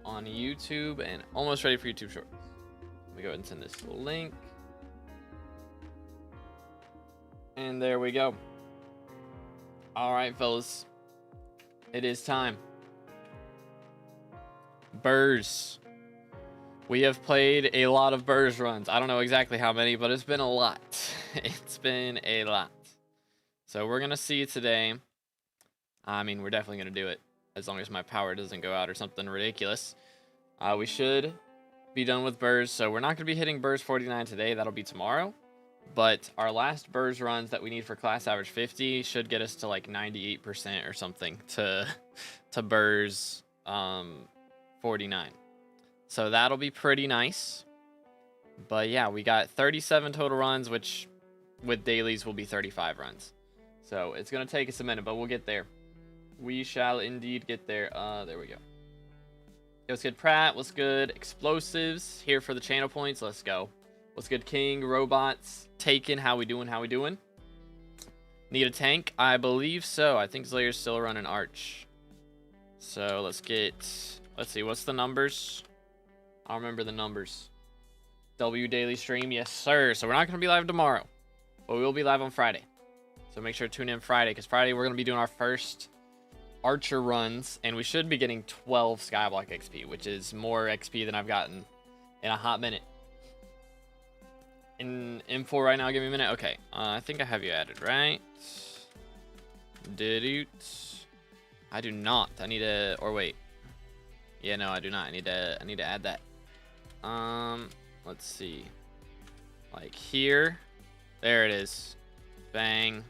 on YouTube and almost ready for YouTube Shorts. Let me go ahead and send this link. And there we go. All right, fellas. It is time. BERS. We have played a lot of BERS runs. I don't know exactly how many, but it's been a lot. It's been a lot. So we're going to see today. I mean, we're definitely going to do it as long as my power doesn't go out or something ridiculous. We should be done with BERS. So we're not going to be hitting BERS 49 today. That'll be tomorrow. But our last BERS runs that we need for class average 50 should get us to like 98% or something to BERS 49. So that'll be pretty nice. But yeah, we got 37 total runs, which with dailies will be 35 runs. So it's going to take us a minute, but we'll get there. We shall indeed get there. There we go. What's good, Pratt? What's good? Explosives here for the channel points. Let's go. What's good, King? Robots. Taken. How we doing? How we doing? Need a tank? I believe so. I think Slayer's still running Arch. So let's get... Let's see. What's the numbers? I don't remember the numbers. W daily stream. Yes, sir. So we're not going to be live tomorrow. But we will be live on Friday. So make sure to tune in Friday. Because Friday we're going to be doing our first Archer runs. And we should be getting 12 SkyBlock XP. Which is more XP than I've gotten in a hot minute. In M4 right now, give me a minute. Okay, I think I have you added, right? Did it? I do not. I need to, or wait. Yeah, no, I do not. I need to add that. Let's see. Like here. There it is. Bang.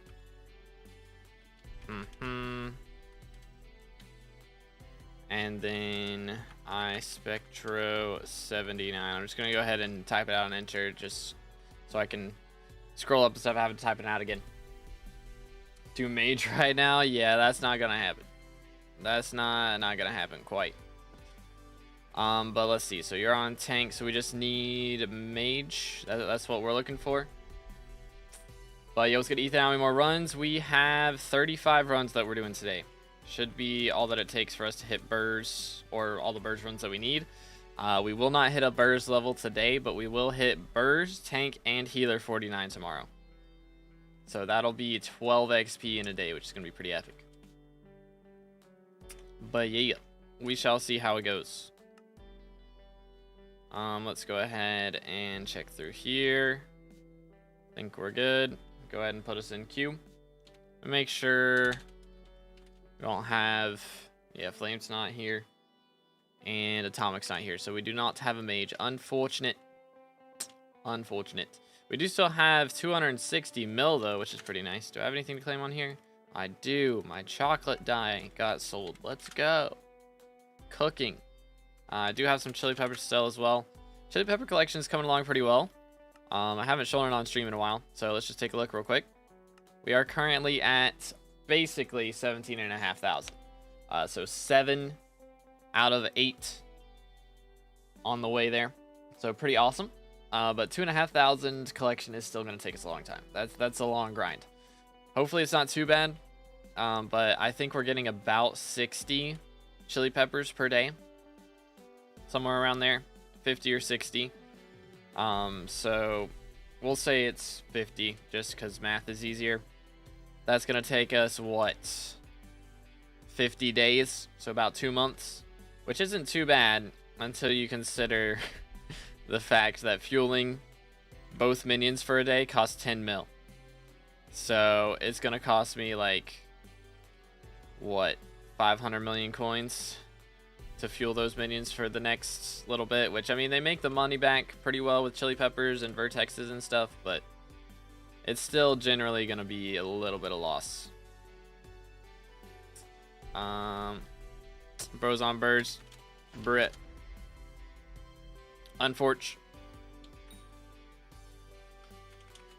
And then iSpectro 79. I'm just gonna go ahead and type it out and enter just so I can scroll up and stuff. I haven't typed it out again. Do mage right now? Yeah, that's not gonna happen. That's not gonna happen quite. But let's see. So you're on tank, so we just need mage. That's what we're looking for. But yeah, let's get Ethan. How many more runs? We have 35 runs that we're doing today. Should be all that it takes for us to hit BERS, or all the BERS runs that we need. We will not hit a BERS level today, but we will hit BERS, tank, and healer 49 tomorrow. So that'll be 12 XP in a day, which is going to be pretty epic. But yeah, we shall see how it goes. Let's go ahead and check through here. I think we're good. Go ahead and put us in queue. Make sure we don't have... Yeah, Flame's not here. And Atomic's not here. So we do not have a mage. Unfortunate. Unfortunate. We do still have 260 mil, though, which is pretty nice. Do I have anything to claim on here? I do. My chocolate dye got sold. Let's go. Cooking. I do have some chili peppers to sell as well. Chili pepper collection is coming along pretty well. I haven't shown it on stream in a while. So let's just take a look real quick. We are currently at basically 17,500. So 7 out of 8 on the way there. So pretty awesome. But 2,500 collection is still going to take us a long time. That's a long grind. Hopefully it's not too bad. But I think we're getting about 60 chili peppers per day. Somewhere around there. 50 or 60. So we'll say it's 50 just because math is easier. That's going to take us, what, 50 days? So about 2 months, which isn't too bad until you consider the fact that fueling both minions for a day costs 10 mil. So it's going to cost me like, what, 500 million coins to fuel those minions for the next little bit, which, I mean, they make the money back pretty well with chili peppers and vertexes and stuff, but it's still generally going to be a little bit of loss. Bros on birds. Brit. Unfortunate.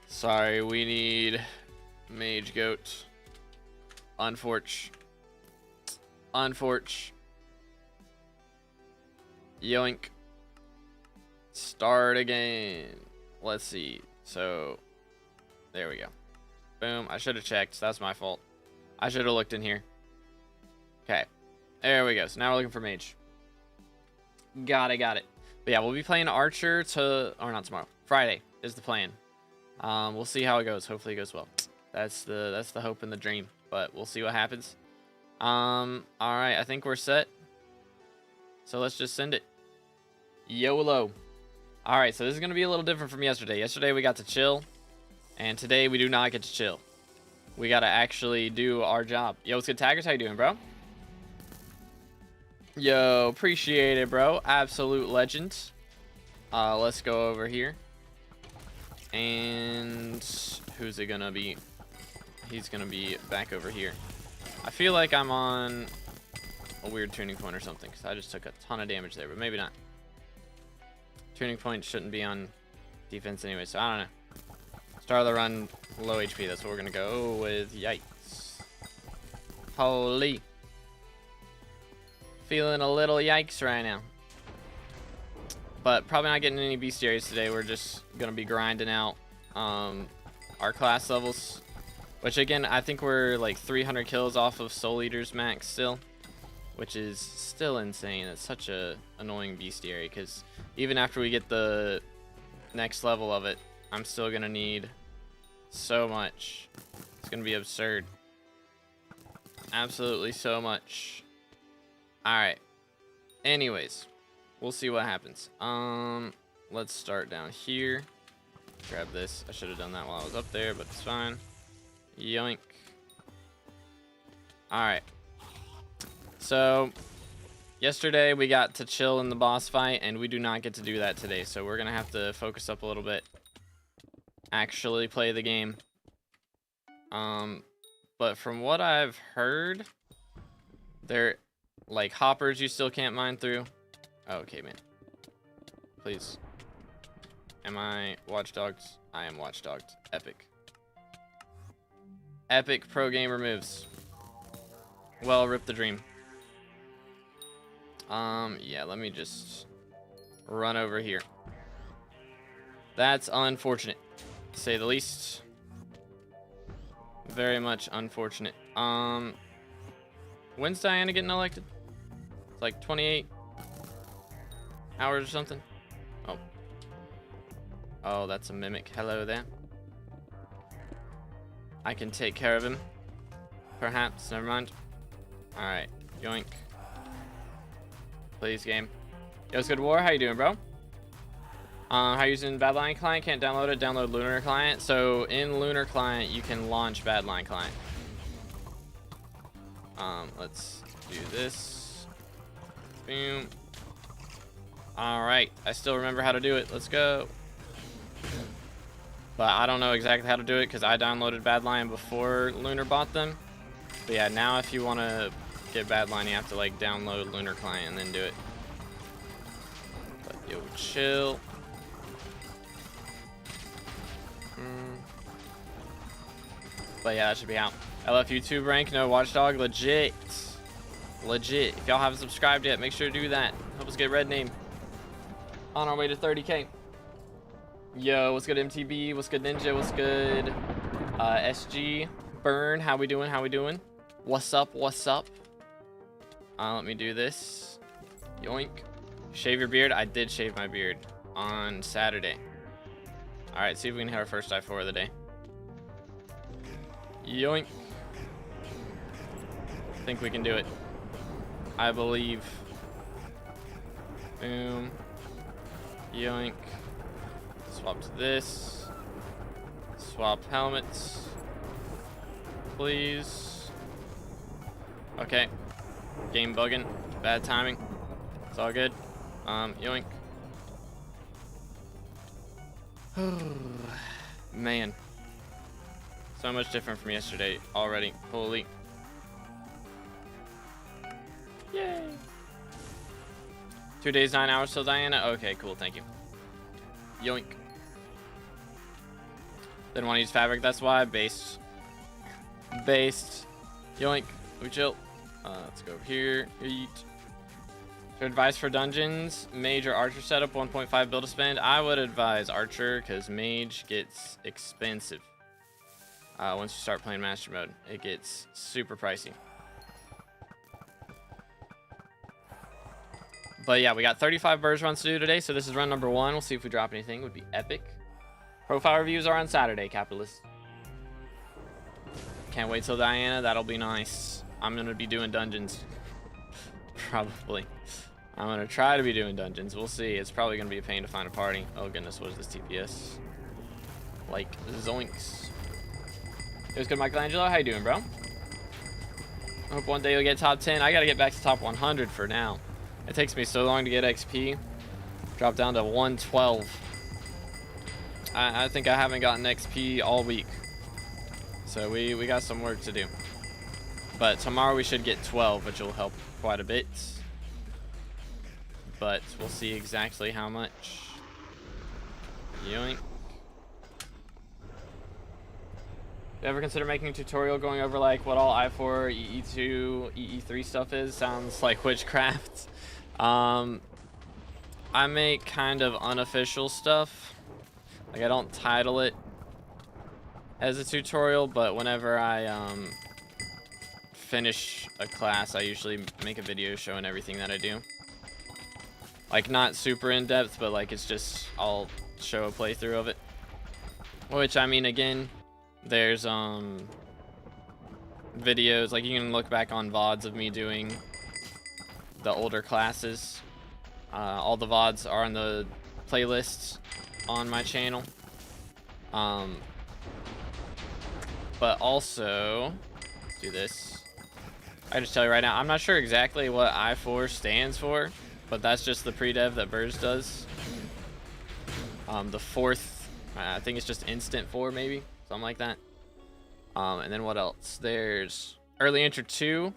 Sorry, we need mage goat. Unfortunate. Unfortunate. Yoink. Start again. Let's see. So, there we go. Boom. I should have checked. That's my fault. I should have looked in here. Okay. There we go. So now we're looking for mage. Got it. But yeah, we'll be playing Archer or not tomorrow. Friday is the plan. We'll see how it goes. Hopefully it goes well. That's the hope and the dream. But we'll see what happens. All right, I think we're set. So let's just send it. YOLO. All right, so this is gonna be a little different from yesterday. Yesterday we got to chill, and today we do not get to chill. We gotta actually do our job. Yo, what's good, Taggers? How you doing, bro? Yo, appreciate it, bro. Absolute legend. Let's go over here. And who's it gonna be? He's gonna be back over here. I feel like I'm on a weird tuning point or something, because I just took a ton of damage there, but maybe not. Tuning point shouldn't be on defense anyway, so I don't know. Start of the run, low HP. That's what we're gonna go with. Yikes. Holy. Feeling a little yikes right now. But probably not getting any bestiaries today. We're just gonna be grinding out our class levels. Which again, I think we're like 300 kills off of Soul Eater's max still. Which is still insane. It's such a annoying bestiary, because even after we get the next level of it, I'm still gonna need so much. It's gonna be absurd. Absolutely so much. Alright. Anyways, we'll see what happens. Let's start down here. Grab this. I should have done that while I was up there, but it's fine. Yoink. Alright. So, yesterday we got to chill in the boss fight, and we do not get to do that today. So we're going to have to focus up a little bit. Actually play the game. But from what I've heard, they're like hoppers you still can't mine through. Oh, okay, man. Please. Am I watchdogged? I am watchdogged. Epic. Epic pro gamer moves. Well, rip the dream. Yeah, let me just run over here. That's unfortunate, to say the least. Very much unfortunate. When's Diana getting elected? It's like 28 hours or something. Oh. Oh, that's a mimic. Hello there. I can take care of him. Perhaps. Never mind. Alright. Yoink. Please, game. Yo, it's good war. How you doing, bro? How you using Badline Client? Can't download it. Download Lunar Client. So in Lunar Client, you can launch Badline Client. Let's do this. Boom. All right. I still remember how to do it. Let's go. But I don't know exactly how to do it because I downloaded Badline before Lunar bought them. But yeah, now if you want to get Badline, you have to like download Lunar Client and then do it. But yo, chill. But yeah, that should be out. LF YouTube rank, no Watchdog, legit. Legit. If y'all haven't subscribed yet, make sure to do that. Help us get red name. On our way to 30K. Yo, what's good, MTB? What's good, Ninja? What's good, SG? Burn, how we doing? How we doing? What's up? What's up? Let me do this. Yoink. Shave your beard. I did shave my beard on Saturday. All right, see if we can hit our first I4 of the day. Yoink. I think we can do it. I believe. Boom. Yoink. Swap to this. Swap helmets. Please. Okay. Game bugging. Bad timing. It's all good. Yoink. Man. So much different from yesterday already. Holy. Yay. 2 days, 9 hours till Diana? Okay, cool. Thank you. Yoink. Didn't want to use fabric. That's why. Based. Based. Yoink. We chill. Let's go over here. Eat. So advice for dungeons, mage or archer setup, 1.5 bill to spend. I would advise archer because mage gets expensive. Once you start playing master mode, it gets super pricey. But yeah, we got 35 BERS runs to do today, so this is run number 1. We'll see if we drop anything. It would be epic. Profile reviews are on Saturday, capitalist. Can't wait till Diana. That'll be nice. I'm going to be doing dungeons. Probably. I'm going to try to be doing dungeons. We'll see. It's probably going to be a pain to find a party. Oh, goodness. What is this TPS? Like, zoinks. It was good, Michelangelo. How you doing, bro? I hope one day you'll get top 10. I got to get back to top 100 for now. It takes me so long to get XP. Drop down to 112. I think I haven't gotten XP all week. So we got some work to do. But tomorrow we should get 12, which will help quite a bit. But we'll see exactly how much. Yoink. You ever consider making a tutorial going over like what all I4, EE2, EE3 stuff is? Sounds like witchcraft. I make kind of unofficial stuff. Like I don't title it as a tutorial, but whenever I finish a class, I usually make a video showing everything that I do. Like not super in depth, but like it's just I'll show a playthrough of it. Which I mean, again, there's videos like you can look back on VODs of me doing the older classes. All the VODs are on the playlists on my channel. But also, let's do this. I just tell you right now, I'm not sure exactly what I4 stands for, but that's just the pre-dev that BERS does. The fourth, I think it's just instant 4 maybe, something like that. And then what else? There's early enter 2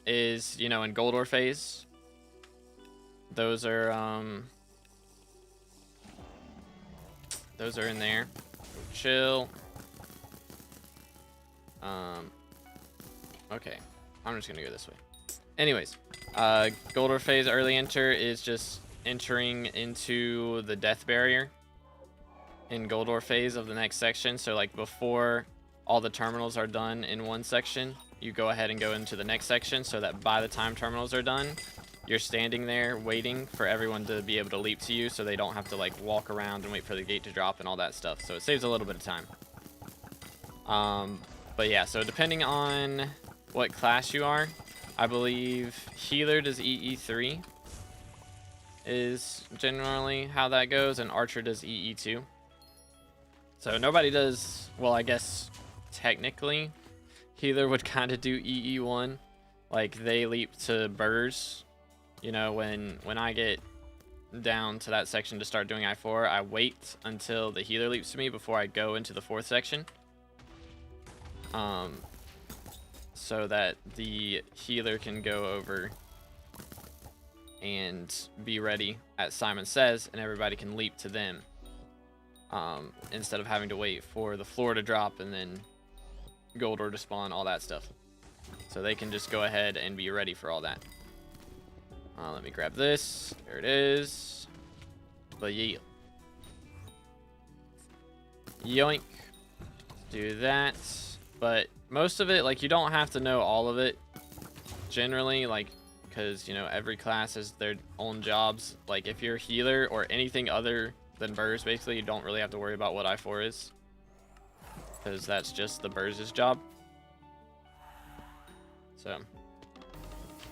is, you know, in Goldor phase. Those are in there. Chill. Okay, I'm just gonna go this way. Anyways, Goldor phase early enter is just entering into the death barrier in Goldor phase of the next section. So like before all the terminals are done in one section, you go ahead and go into the next section so that by the time terminals are done, you're standing there waiting for everyone to be able to leap to you so they don't have to like walk around and wait for the gate to drop and all that stuff. So it saves a little bit of time. But yeah, so depending on what class you are, I believe healer does EE3 is generally how that goes, and archer does EE2. So nobody does, well, I guess technically healer would kind of do EE1, like they leap to BERS. You know, when I get down to that section to start doing I4, I wait until the healer leaps to me before I go into the fourth section. So that the healer can go over and be ready at Simon Says, and everybody can leap to them. Instead of having to wait for the floor to drop and then Goldor to spawn, all that stuff. So they can just go ahead and be ready for all that. Let me grab this. There it is. But yeah. Yoink. Do that. But most of it, like, you don't have to know all of it. Generally, like, because, you know, every class has their own jobs. Like, if you're healer or anything other than BERS, basically, you don't really have to worry about what I4 is. Because that's just the BERS's job. So.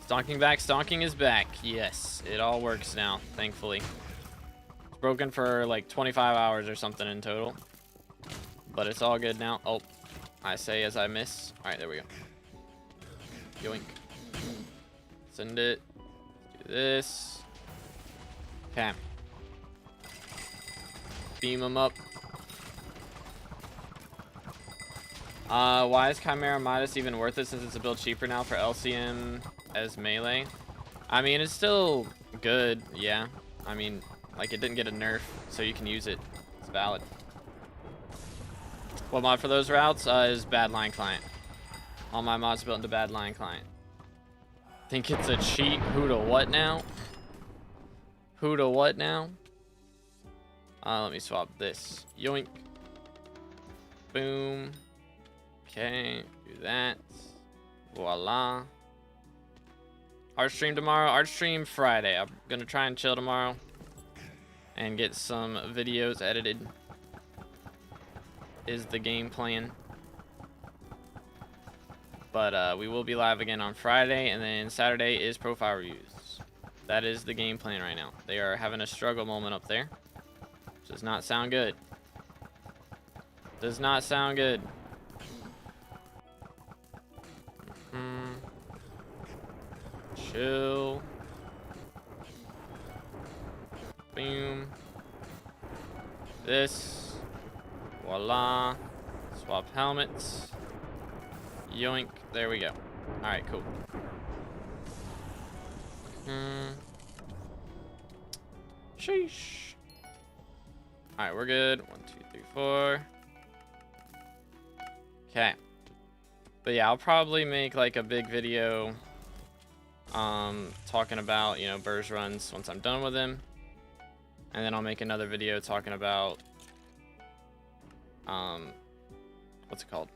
Stonking back. Stonking is back. Yes, it all works now, thankfully. It's broken for like 25 hours or something in total. But it's all good now. Oh, I say as I miss. All right, there we go. Yoink. Send it. Do this. Okay. Beam him up. Why is Chimera Midas even worth it since it's a build cheaper now for LCM as melee? I mean, it's still good, yeah. I mean, like, it didn't get a nerf, so you can use it. It's valid. What mod for those routes is Bad Line Client. All my mods built into Bad Line Client. Think it's a cheat? Who to what now? Who to what now? Let me swap this. Yoink. Boom. Okay, do that. Voila. Art stream tomorrow. Art stream Friday. I'm gonna try and chill tomorrow and get some videos edited. Is the game plan. But we will be live again on Friday, and then Saturday is profile reviews. That is the game plan right now. They are having a struggle moment up there. Does not sound good. Does not sound good. Chill. Boom. This. Voila. Swap helmets. Yoink. There we go. Alright, cool. Sheesh. Alright, we're good. 1, 2, 3, 4. Okay. But yeah, I'll probably make like a big video talking about, you know, BERS runs once I'm done with them. And then I'll make another video talking about what's it called?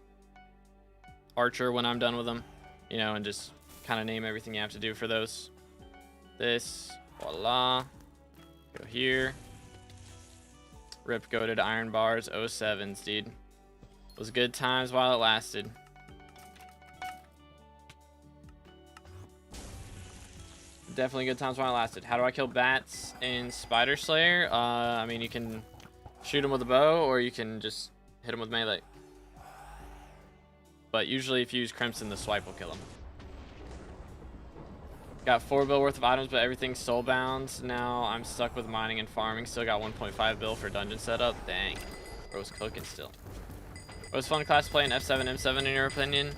Archer when I'm done with them, you know, and just kind of name everything you have to do for those. This, voila. Go here. Rip goated iron bars, 07s, dude. Was good times while it lasted. Definitely good times while it lasted. How do I kill bats in Spider Slayer? I mean, you can shoot them with a bow, or you can just hit them with melee. But usually if you use Crimson, the swipe will kill them. Got 4 bill worth of items, but everything's soulbound. Now I'm stuck with mining and farming. Still got 1.5 bill for dungeon setup. Dang. Bro's cooking still. Was fun class play in F7, M7 in your opinion?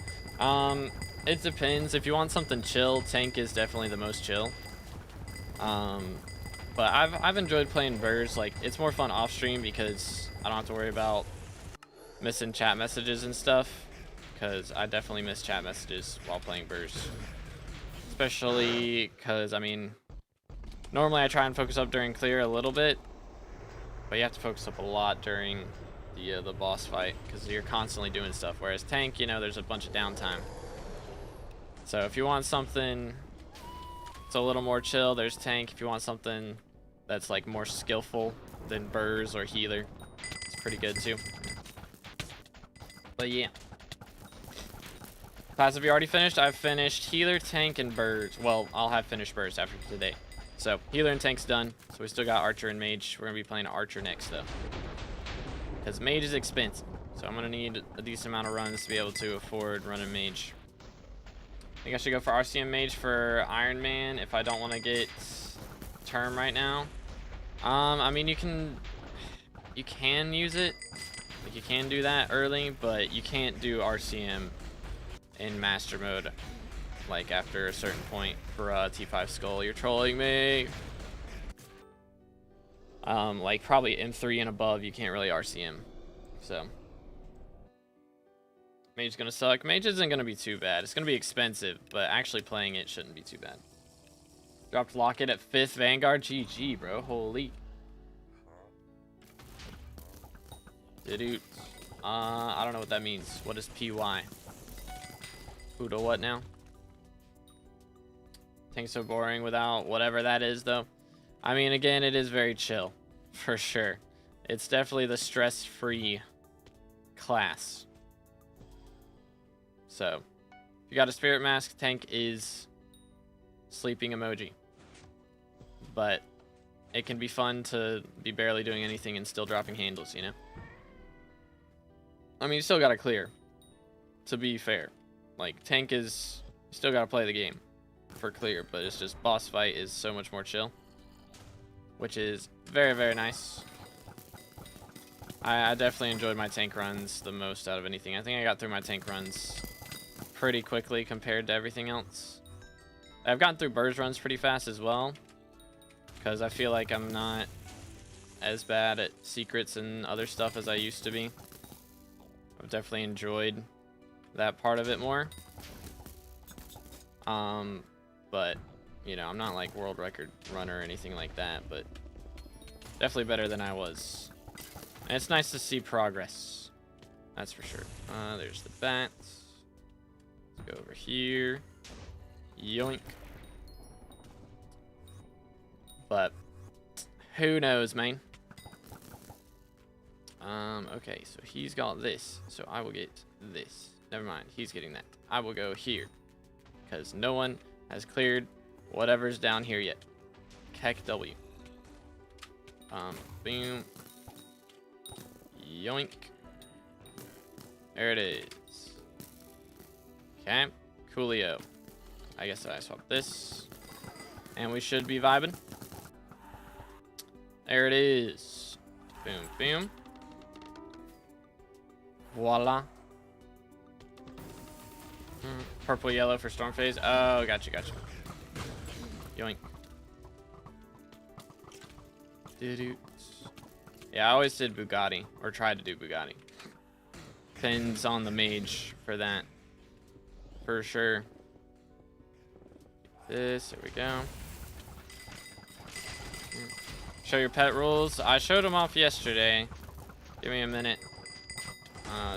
It depends. If you want something chill, tank is definitely the most chill. But I've enjoyed playing BERS. Like, it's more fun off stream because I don't have to worry about missing chat messages and stuff. Because I definitely miss chat messages while playing BERS. Especially because, I mean, normally I try and focus up during clear a little bit. But you have to focus up a lot during the boss fight because you're constantly doing stuff. Whereas tank, you know, there's a bunch of downtime. So if you want something that's a little more chill, there's tank. If you want something that's like more skillful than BERS or healer, it's pretty good too. But yeah. Class, have you already finished? I've finished healer, tank, and BERS. Well, I'll have finished BERS after today. So healer and tank's done. So we still got archer and mage. We're gonna be playing archer next though, because mage is expensive. So I'm gonna need a decent amount of runs to be able to afford running mage. I think I should go for RCM mage for Iron Man if I don't want to get term right now. I mean, you can use it. Like, you can do that early, but you can't do RCM in master mode like after a certain point for T5 skull. You're trolling me. Like probably M3 and above you can't really RCM. So mage is gonna suck. Mage isn't gonna be too bad. It's gonna be expensive, but actually playing it shouldn't be too bad. Dropped Locket at 5th Vanguard. GG, bro. Holy. Dude. I don't know what that means. What is PY? Who to what now? Tank's so boring without whatever that is, though. I mean, again, it is very chill, for sure. It's definitely the stress-free class. So, if you got a spirit mask, tank is sleeping emoji. But it can be fun to be barely doing anything and still dropping handles, you know? I mean, you still gotta clear, to be fair. Like, tank is, you still gotta play the game for clear, but it's just boss fight is so much more chill, which is very, very nice. I definitely enjoyed my tank runs the most out of anything. I think I got through my tank runs pretty quickly compared to everything else. I've gotten through BERS runs pretty fast as well, because I feel like I'm not as bad at secrets and other stuff as I used to be. I've definitely enjoyed that part of it more. But, you know, I'm not like world record runner or anything like that, but definitely better than I was. And it's nice to see progress. That's for sure. There's the bats. Let's go over here. Yoink. But who knows, man. Okay, so he's got this, so I will get this. Never mind, he's getting that. I will go here, because no one has cleared whatever's down here yet. Heck W. Boom. Yoink. There it is. Okay, coolio. I guess I swap this, and we should be vibing. There it is. Boom, boom. Voila. Purple, yellow for storm phase. Oh, gotcha, gotcha. Yoink. Yeah, I always did Bugatti, or tried to do Bugatti. Depends on the mage for that. For sure. This, there we go. Show your pet rules. I showed them off yesterday. Give me a minute.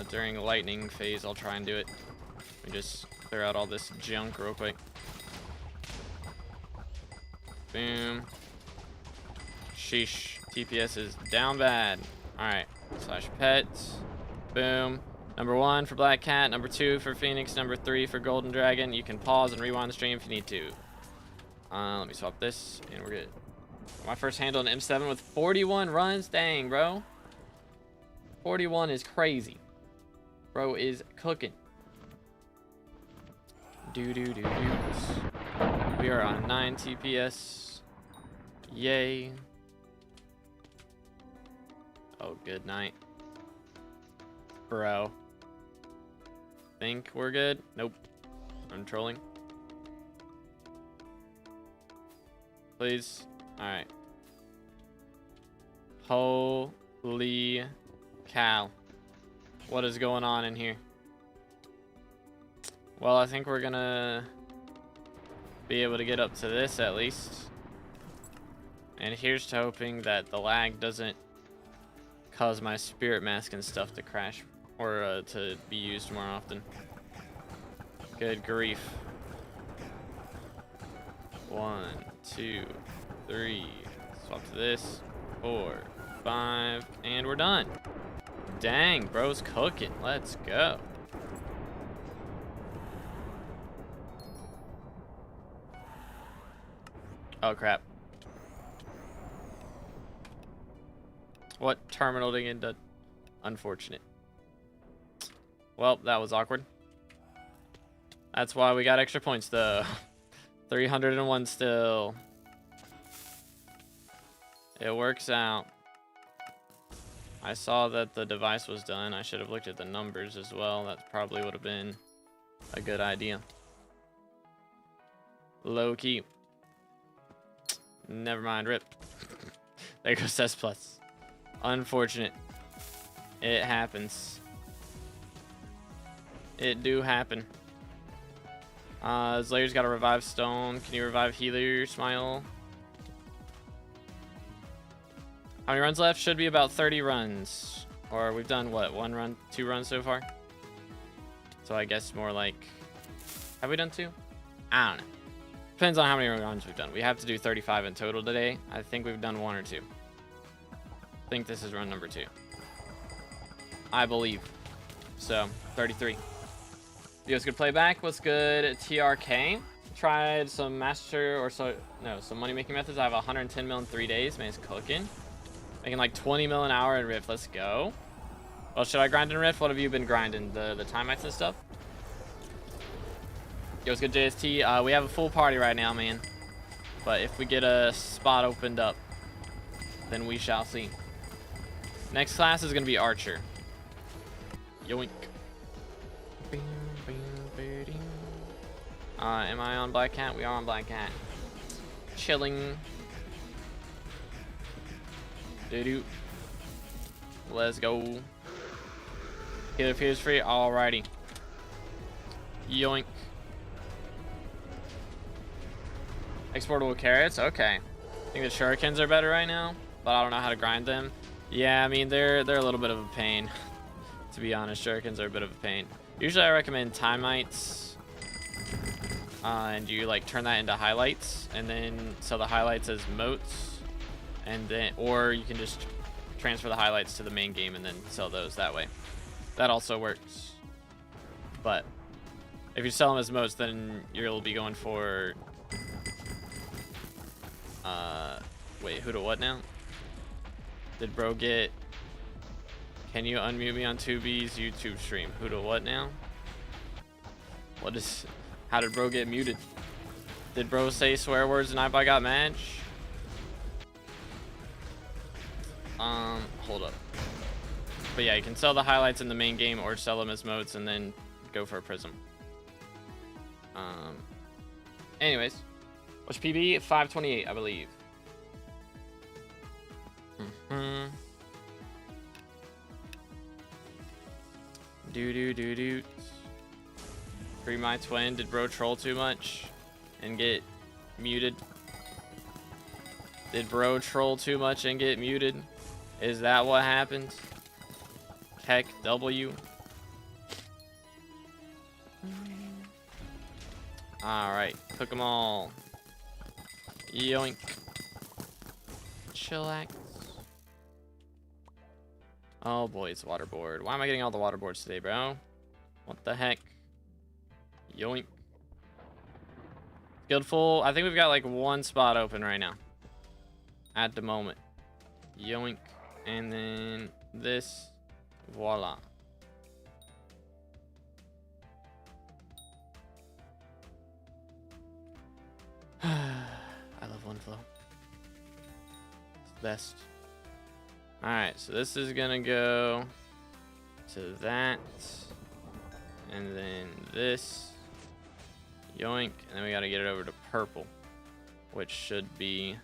During the lightning phase, I'll try and do it. Let me just clear out all this junk real quick. Boom. Sheesh. TPS is down bad. Alright. Slash pets. Boom. Number 1 for Black Cat. Number 2 for Phoenix. Number 3 for Golden Dragon. You can pause and rewind the stream if you need to. Let me swap this, and we're good. My first handle in M7 with 41 runs. Dang, bro. 41 is crazy. Bro is cooking. Do. We are on 9 TPS. Yay. Oh, good night. Bro. Think we're good? Nope. I'm trolling. Please. Alright. Holy cow. What is going on in here? Well, I think we're gonna be able to get up to this at least. And here's to hoping that the lag doesn't cause my spirit mask and stuff to crash or to be used more often. Good grief. 1, 2, 3. Swap to this. 4, 5, and we're done. Dang, bro's cooking. Let's go. Oh crap. What terminal did get done? Unfortunate. Well, that was awkward. That's why we got extra points though. 301 still. It works out. I saw that the device was done. I should have looked at the numbers as well. That probably would have been a good idea. Low key. Never mind, rip. There goes S+. Unfortunate. It happens. It do happen. Slayer's got a revive stone. Can you revive healer, Smile? How many runs left? Should be about 30 runs. Or we've done what? 1 run, 2 runs so far? So I guess more like... Have we done 2? I don't know. Depends on how many runs we've done. We have to do 35 in total today. I think we've done 1 or 2. I think this is run number 2. I believe. So, 33. Video's good playback. What's good? TRK. Tried some some money making methods. I have 110 mil in 3 days. Man, it's cooking. Making like 20 mil an hour in Rift. Let's go. Well, should I grind in Rift? What have you been grinding? The timeouts and stuff? Yo, what's good, JST? We have a full party right now, man. But if we get a spot opened up, then we shall see. Next class is going to be Archer. Yoink. Am I on Black Cat? We are on Black Cat. Chilling. Doo-doo. Let's go. Healer appears free. Alrighty. Yoink. Exportable carrots. Okay. I think the shurikens are better right now, but I don't know how to grind them. Yeah, I mean they're a little bit of a pain. To be honest, shurikens are a bit of a pain. Usually I recommend timeites and you like turn that into highlights, and then sell the highlights as motes, and then, or you can just transfer the highlights to the main game and then sell those that way. That also works. But if you sell them as motes, then you'll be going for wait, who to what now? Did bro get, can you unmute me on 2B's YouTube stream? Who to what now? What is, how did bro get muted? Did bro say swear words and I got mad? Hold up. But yeah, you can sell the highlights in the main game or sell them as motes and then go for a prism. Anyways, what's PB? 528, I believe. Do. Free my twin. Did bro troll too much and get muted? Did bro troll too much and get muted? Is that what happens? Heck W. Alright, cook them all. Yoink. Chillax. Oh boy, it's waterboard. Why am I getting all the waterboards today, bro? What the heck? Yoink. Guild full. I think we've got like one spot open right now. At the moment. Yoink. And then this. Voila. I love one flow. It's the best. Alright, so this is gonna go to that. And then this. Yoink. And then we gotta get it over to purple. Which should be.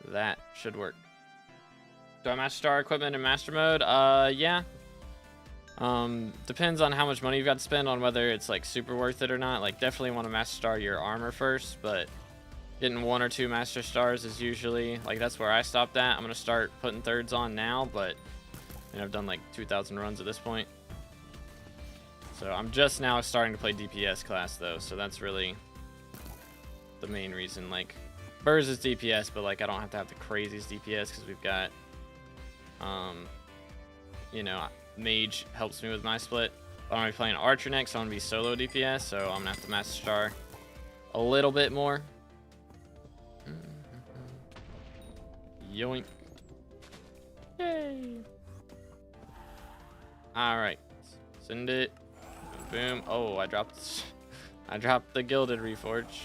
That should work. Do I master star equipment in master mode? Yeah. Depends on how much money you've got to spend on whether it's like super worth it or not. Like definitely want to master star your armor first, but getting 1 or 2 master stars is usually like that's where I stopped at. I'm gonna start putting thirds on now, but I've done like 2,000 runs at this point. So I'm just now starting to play DPS class though, so that's really the main reason. Like BERS is DPS, but like I don't have to have the craziest DPS because we've got you know, mage helps me with my split. But I'm gonna be playing archer next, so I'm gonna be solo DPS, so I'm gonna have to master star a little bit more. Yoink. Yay. Alright. Send it. Boom. Oh, I dropped the gilded reforge.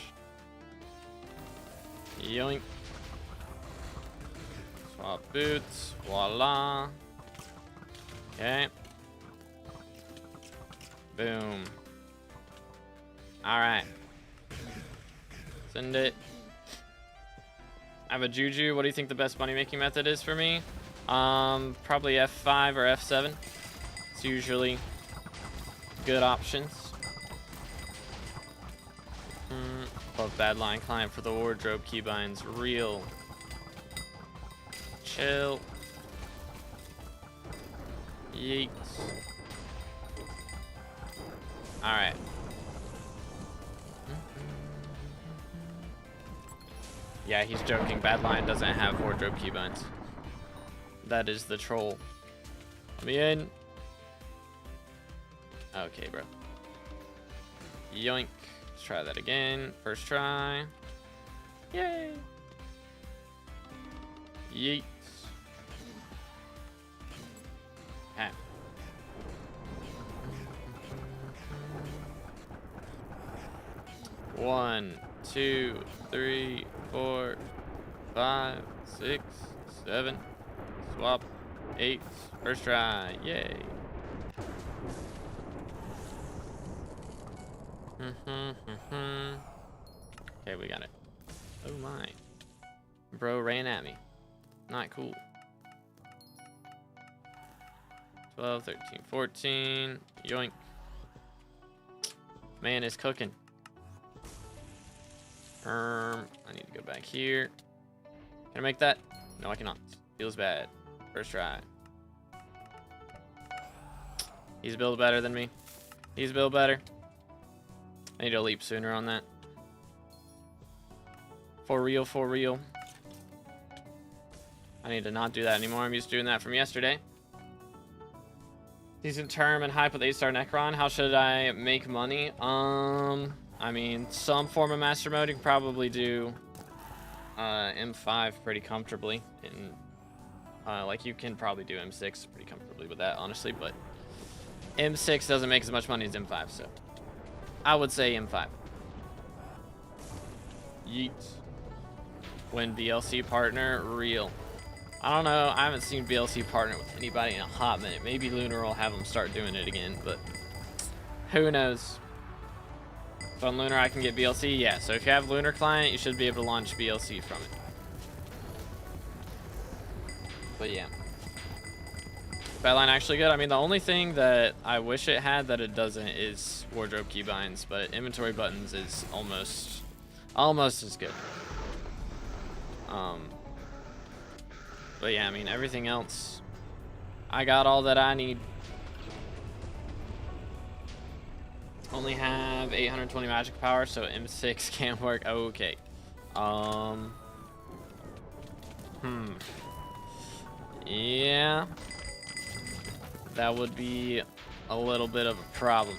Yoink. Swap boots. Voila. Okay. Boom. Alright. Send it. I have a Juju. What do you think the best money making method is for me? Probably F5 or F7. It's usually good options. Above bad line client for the wardrobe keybinds. Real. Chill. Yeet. Alright. Yeah, he's joking. Bad line doesn't have wardrobe keybinds. That is the troll. Let me in. Okay, bro. Yoink. Let's try that again. First try. Yay. Yeet. Okay. 1, 2, 3, 4, 5, 6, 7. Swap. 8. First try. Yay. Okay, we got it. Oh my. Bro ran at me. Not cool. 12, 13, 14. Yoink. Man is cooking. I need to go back here. Can I make that? No, I cannot. Feels bad. First try. He's built better than me. He's built better. I need to leap sooner on that. For real, for real. I need to not do that anymore. I'm used to doing that from yesterday. Decent term and hype with 8-star Necron. How should I make money? I mean, some form of master mode. You can probably do M5 pretty comfortably. And like you can probably do M6 pretty comfortably with that, honestly. But M6 doesn't make as much money as M5, so I would say M5. Yeet. When BLC partner, real. I don't know. I haven't seen BLC partner with anybody in a hot minute. Maybe Lunar will have them start doing it again, but who knows? So on Lunar, I can get BLC. Yeah, so if you have Lunar client, you should be able to launch BLC from it. But yeah. Badline actually good. I mean, the only thing that I wish it had that it doesn't is wardrobe keybinds, but inventory buttons is almost as good. But yeah, I mean, everything else, I got all that I need. Only have 820 magic power, so M6 can't work. Okay. Yeah. That would be a little bit of a problem.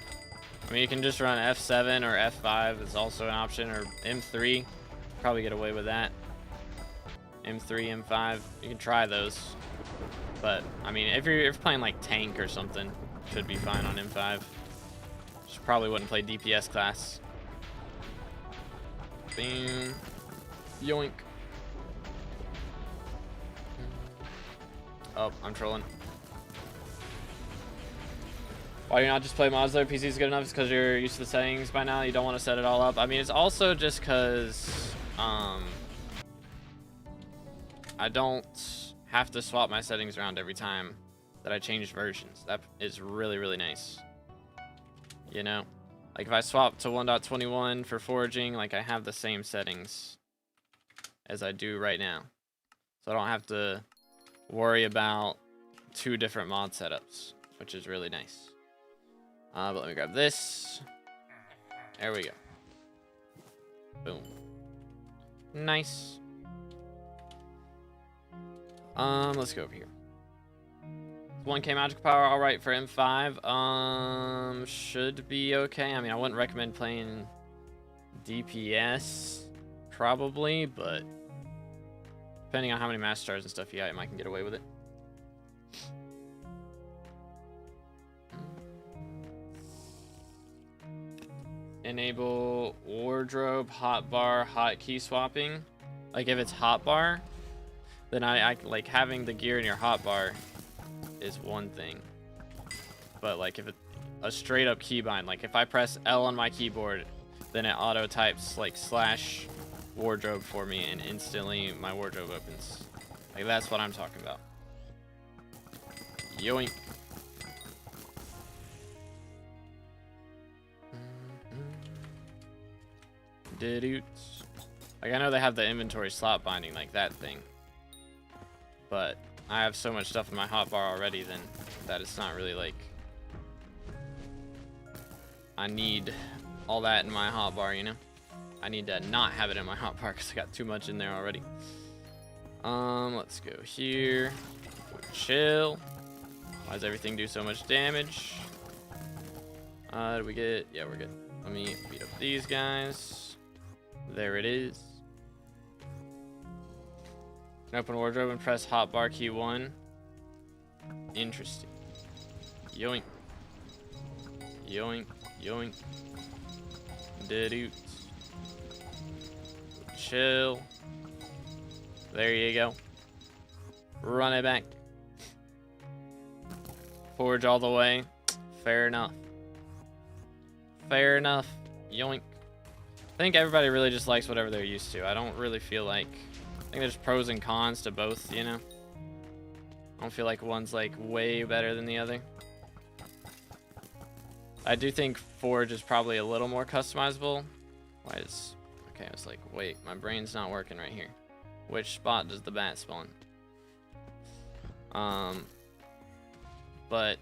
I mean, you can just run F7 or F5 is also an option, or M3. Probably get away with that. M3, M5, you can try those. But I mean, if you're playing like tank or something, should be fine on M5. Just probably wouldn't play DPS class. Boom. Yoink. Oh, I'm trolling. Why do you not just play mods there? PC is good enough because you're used to the settings by now. You don't want to set it all up. I mean, it's also just because I don't have to swap my settings around every time that I change versions. That is really, really nice. You know? Like if I swap to 1.21 for foraging, like I have the same settings as I do right now. So I don't have to worry about 2 different mod setups, which is really nice. But let me grab this. There we go. Boom. Nice. Let's go over here. 1k magic power, all right for M5. Should be okay. I mean, I wouldn't recommend playing DPS, probably, but depending on how many master stars and stuff you got, you might can get away with it. Enable wardrobe, hotbar, hotkey swapping. Like if it's hotbar, then I like having the gear in your hotbar is one thing. But like if it's a straight up keybind, like if I press L on my keyboard, then it auto types like / wardrobe for me and instantly my wardrobe opens. Like that's what I'm talking about. Yoink. Didoots. Like I know they have the inventory slot binding, like that thing. But I have so much stuff in my hotbar already then that it's not really like I need all that in my hotbar, you know? I need to not have it in my hotbar because I got too much in there already. Let's go here. Chill. Why does everything do so much damage? Did we get? Yeah, we're good. Let me beat up these guys. There it is. Open wardrobe and press hotbar key 1. Interesting. Yoink. Yoink. Yoink. Didoots. Chill. There you go. Run it back. Forge all the way. Fair enough. Fair enough. Yoink. I think everybody really just likes whatever they're used to. I don't really feel like... I think there's pros and cons to both, you know? I don't feel like one's like way better than the other. I do think Forge is probably a little more customizable. Why is... Okay, I was like, wait, my brain's not working right here. Which spot does the bat spawn? But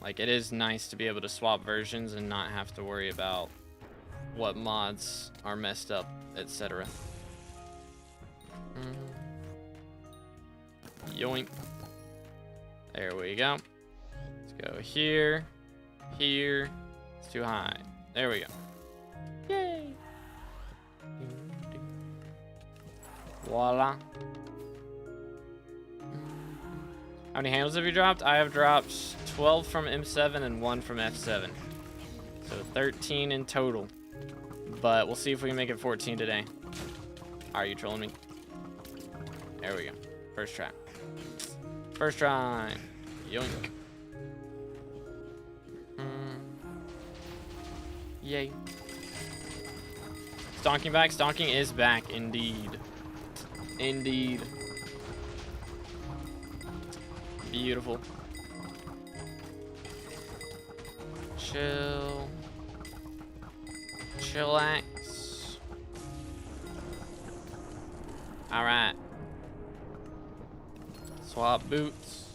Like, it is nice to be able to swap versions and not have to worry about what mods are messed up, etc. Yoink. There we go. Let's go here. Here. It's too high. There we go. Yay. Voila. How many handles have you dropped? I have dropped 12 from M7 and 1 from F7. So 13 in total. But we'll see if we can make it 14 today. Are you trolling me? There we go. First try. First try. Yoink. Yay. Stonking back. Stonking is back, indeed. Indeed. Beautiful. Chill. Chillax. Alright. Swap boots.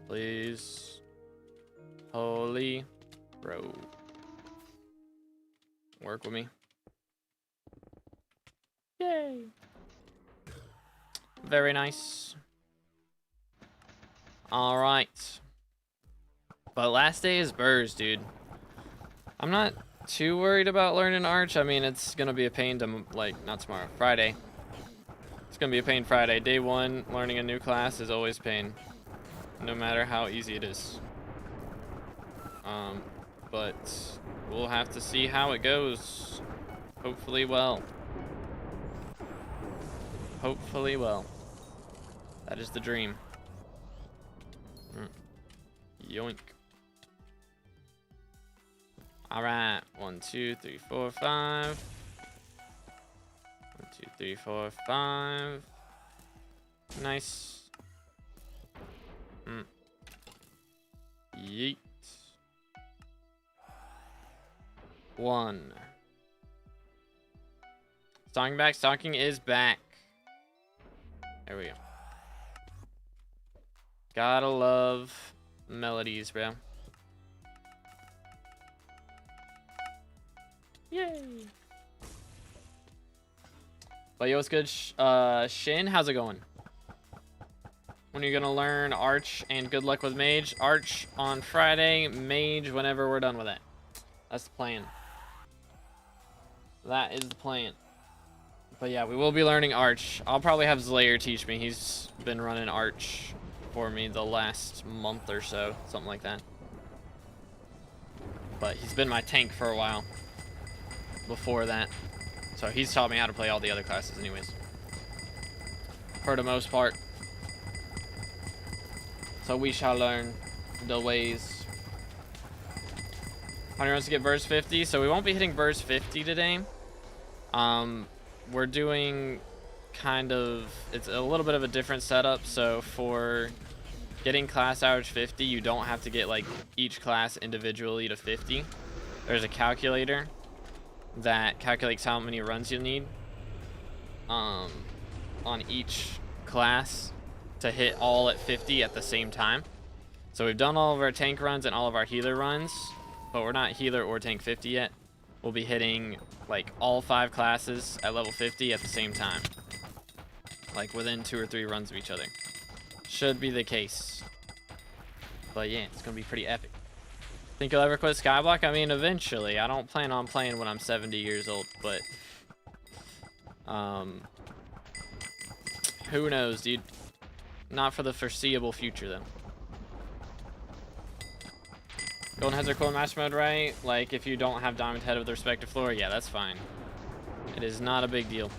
Please. Holy bro. Work with me. Yay. Very nice. All right. But last day is BERS, dude. I'm not too worried about learning Arch. I mean, it's going to be a pain to, like, not tomorrow, Friday. It's going to be a pain Friday. Day one, learning a new class is always pain. No matter how easy it is. But we'll have to see how it goes. Hopefully well. Hopefully well. That is the dream. Yoink. Alright. 1, 2, 3, 4, 5. 1, 2, 3, 4, 5. Nice. Yeet. 1. Stalking back. Stalking is back. There we go. Gotta love melodies, bro. Yay. But yo, what's good? Shin, how's it going? When are you gonna learn Arch and good luck with Mage? Arch on Friday, Mage whenever we're done with it. That's the plan. That is the plan. But yeah, we will be learning Arch. I'll probably have Slayer teach me. He's been running Arch for me the last month or so, something like that. But he's been my tank for a while before that. So he's taught me how to play all the other classes anyways. For the most part. So we shall learn the ways. Honey wants to get BERS 50, so we won't be hitting BERS 50 today. We're doing kind of, it's a little bit of a different setup. So for getting class average 50, you don't have to get like each class individually to 50. There's a calculator that calculates how many runs you need on each class to hit all at 50 at the same time. So we've done all of our tank runs and all of our healer runs, but we're not healer or tank 50 yet. We'll be hitting like all 5 classes at level 50 at the same time, like within 2 or 3 runs of each other. Should be the case. But yeah, it's gonna be pretty epic. Think you'll ever quit SkyBlock? I mean, eventually. I don't plan on playing when I'm 70 years old, but who knows, dude? Not for the foreseeable future, though. Golden heads are cool in Master Mode, right? Like, if you don't have Diamond Head of the respective floor, yeah, that's fine. It is not a big deal.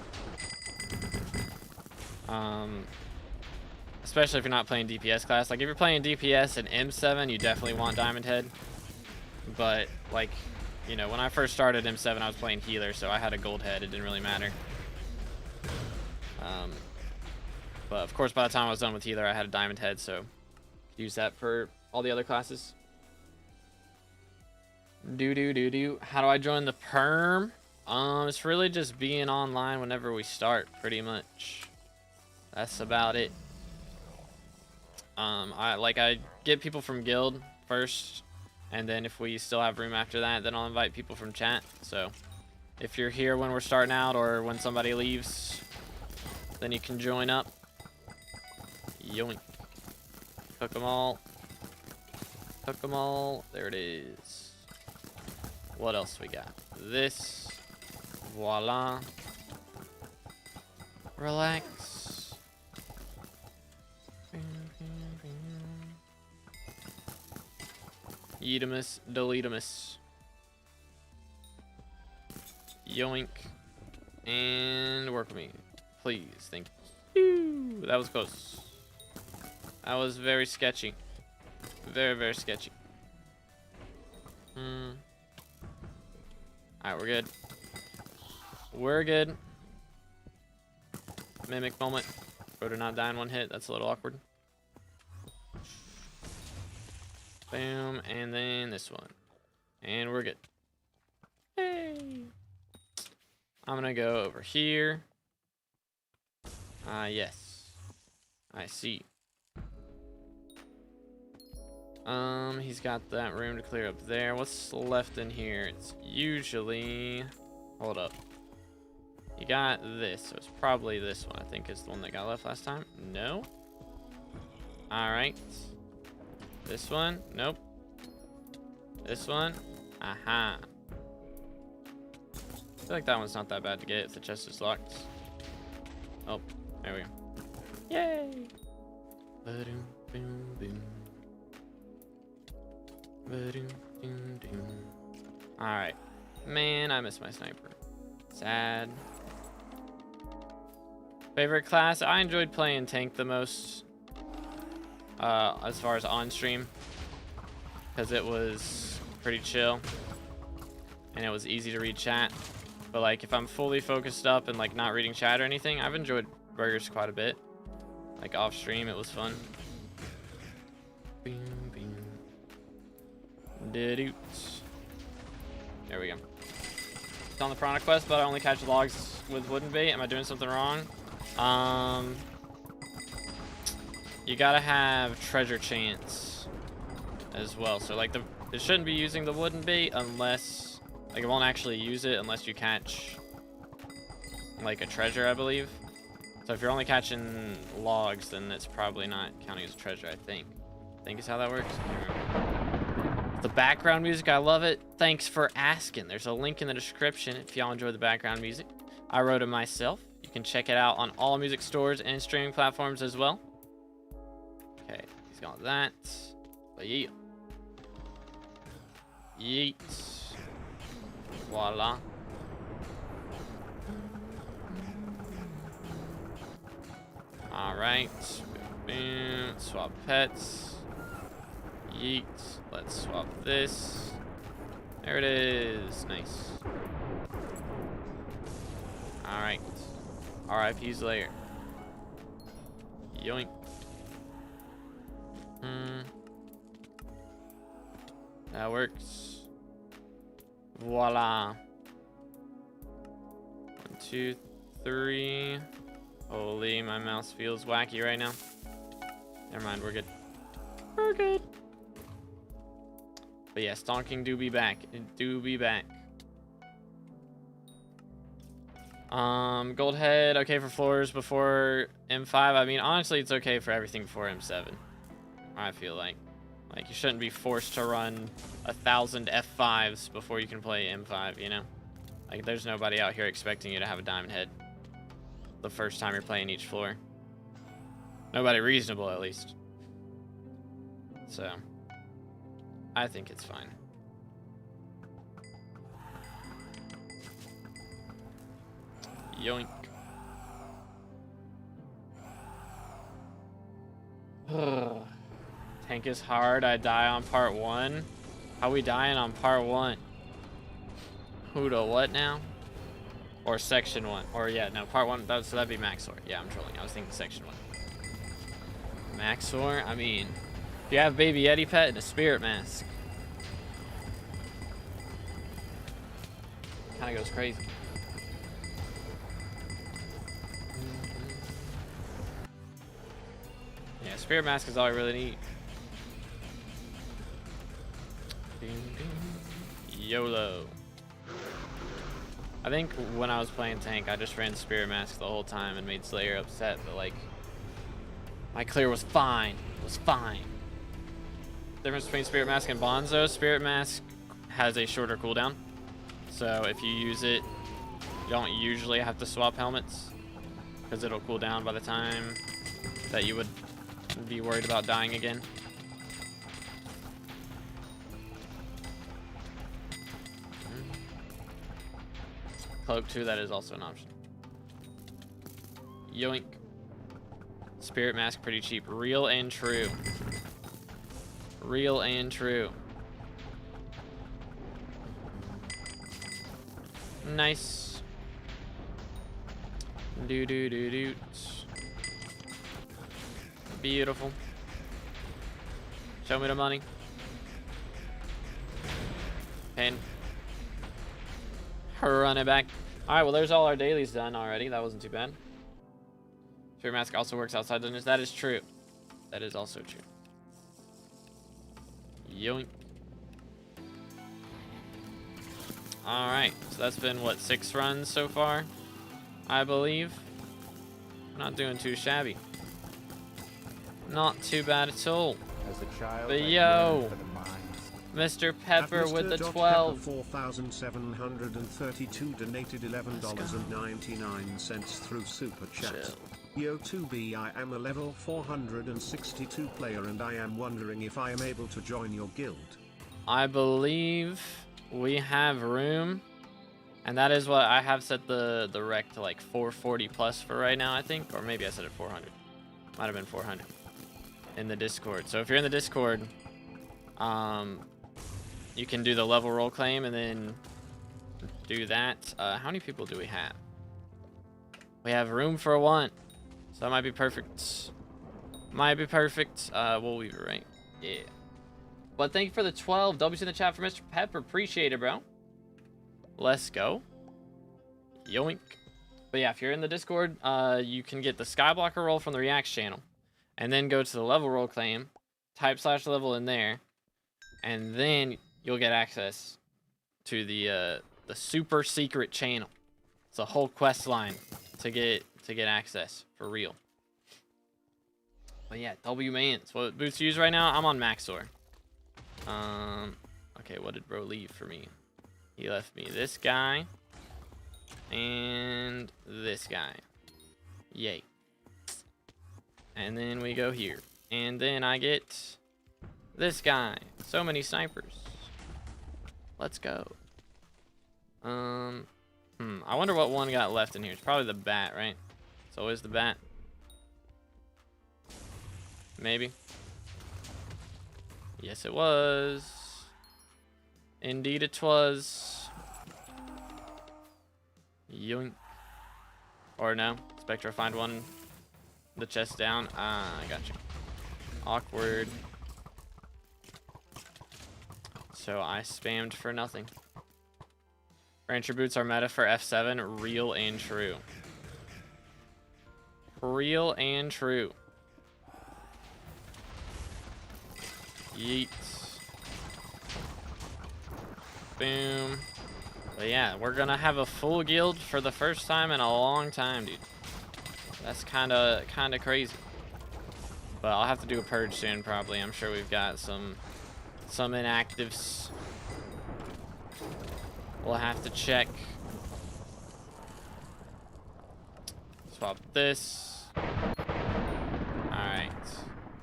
Especially if you're not playing DPS class. Like, if you're playing DPS and M7, you definitely want Diamond Head. But, like, you know, when I first started M7, I was playing healer, so I had a gold head. It didn't really matter. But, of course, by the time I was done with healer, I had a Diamond Head, so use that for all the other classes. How do I join the perm? It's really just being online whenever we start, pretty much. That's about it. I get people from guild first, and then if we still have room after that, then I'll invite people from chat. So if you're here when we're starting out or when somebody leaves, then you can join up. Yoink. Cook them all. Cook them all. There it is. What else we got? This. Voila. Relax. Eatimus, deletemus. Yoink. And work with me. Please. Thank you. That was close. That was very sketchy. Very, very sketchy. Alright, we're good. We're good. Mimic moment. Bro, to not die in one hit. That's a little awkward. Boom. And then this one. And we're good. Hey. I'm gonna go over here. Yes. I see. He's got that room to clear up there. What's left in here? It's usually... Hold up. You got this, so it's probably this one. I think is the one that got left last time. No. Alright. This one? Nope. This one? Aha. I feel like that one's not that bad to get if the chest is locked. Oh, there we go. Yay! Ba-doom, boom, boom. Alright. Man, I miss my sniper. Sad. Favorite class? I enjoyed playing tank the most. As far as on stream. Because it was pretty chill. And it was easy to read chat. But like if I'm fully focused up and like not reading chat or anything, I've enjoyed burgers quite a bit. Like off stream, it was fun. There we go. It's on the Piranha quest, but I only catch logs with wooden bait. Am I doing something wrong? You gotta have treasure chance as well. So like it shouldn't be using the wooden bait unless like it won't actually use it unless you catch like a treasure, I believe. So if you're only catching logs, then it's probably not counting as a treasure, I think. I think is how that works. I can't remember. The background music, I love it. Thanks for asking. There's a link in the description if y'all enjoy the background music. I wrote it myself. You can check it out on all music stores and streaming platforms as well. Okay, he's got that. But yeah. Yeet. Voila. Alright. Boom. Swap pets. Yeet. Let's swap this. There it is. Nice. Alright. RIP's layer. Yoink. That works. Voila. 1, 2, 3. Holy, my mouse feels wacky right now. Never mind, we're good. We're good. But yeah, stonking do be back. It do be back. Gold head, okay for floors before M5. I mean, honestly, it's okay for everything before M7. I feel like. Like, you shouldn't be forced to run 1,000 F5s before you can play M5, you know? Like, there's nobody out here expecting you to have a diamond head the first time you're playing each floor. Nobody reasonable, at least. So, I think it's fine. Yoink. Tank is hard. I die on part 1. How we dying on part 1? Who to what now? Or section 1? Or yeah, no, part 1. So that'd be Maxor. Yeah, I'm trolling. I was thinking section 1. Maxor? I mean, if you have Baby Yeti pet and a spirit mask, kind of goes crazy. Spirit Mask is all I really need. YOLO. I think when I was playing tank, I just ran Spirit Mask the whole time and made Slayer upset, but like, my clear was fine. It was fine. Difference between Spirit Mask and Bonzo: Spirit Mask has a shorter cooldown, so if you use it, you don't usually have to swap helmets because it'll cool down by the time that you would be worried about dying again. Cloak 2, that is also an option. Yoink. Spirit Mask pretty cheap. Real and true. Real and true. Nice. Do do do do. Beautiful. Show me the money. Pin. Run it back. Alright, well there's all our dailies done already. That wasn't too bad. Spirit Mask also works outside dungeons. That is true. That is also true. Yoink. Alright, so that's been what, 6 runs so far, I believe. Not doing too shabby. Not too bad at all. As a child, but yo, Mr. Pepper with the 12. 4,732 donated $11.99 through Super Chat. Yo2B, I am a level 462 player and I am wondering if I am able to join your guild. I believe we have room, and that is what I have set the rec to, like 440 plus for right now, I think, or maybe I set it 400. Might have been 400 in the Discord. So if you're in the Discord, you can do the level roll claim and then do that. How many people do we have? We have room for 1, so that might be perfect. Might be perfect. We'll leave it right. Yeah. But thank you for the 12 W's in the chat for Mr. Pepper. Appreciate it, bro. Let's go. Yoink. But yeah, if you're in the Discord, you can get the Skyblocker roll from the Reacts channel. And then go to the level roll claim. Type /level in there. And then you'll get access to the super secret channel. It's a whole quest line to get access for real. But yeah, W Mans. What boots you use right now? I'm on Maxor. Okay, what did bro leave for me? He left me this guy and this guy. Yay. And then we go here. And then I get this guy. So many snipers. Let's go. I wonder what one got left in here. It's probably the bat, right? It's always the bat. Maybe. Yes, it was. Indeed, it was. Yoink. Or no. Spectra, find one. The chest down. Ah, I got you. Awkward. So I spammed for nothing. Rancher boots are meta for F7. Real and true. Real and true. Yeet. Boom. But yeah, we're gonna have a full guild for the first time in a long time, dude. That's kinda crazy. But I'll have to do a purge soon, probably. I'm sure we've got some inactives. We'll have to check. Swap this. Alright.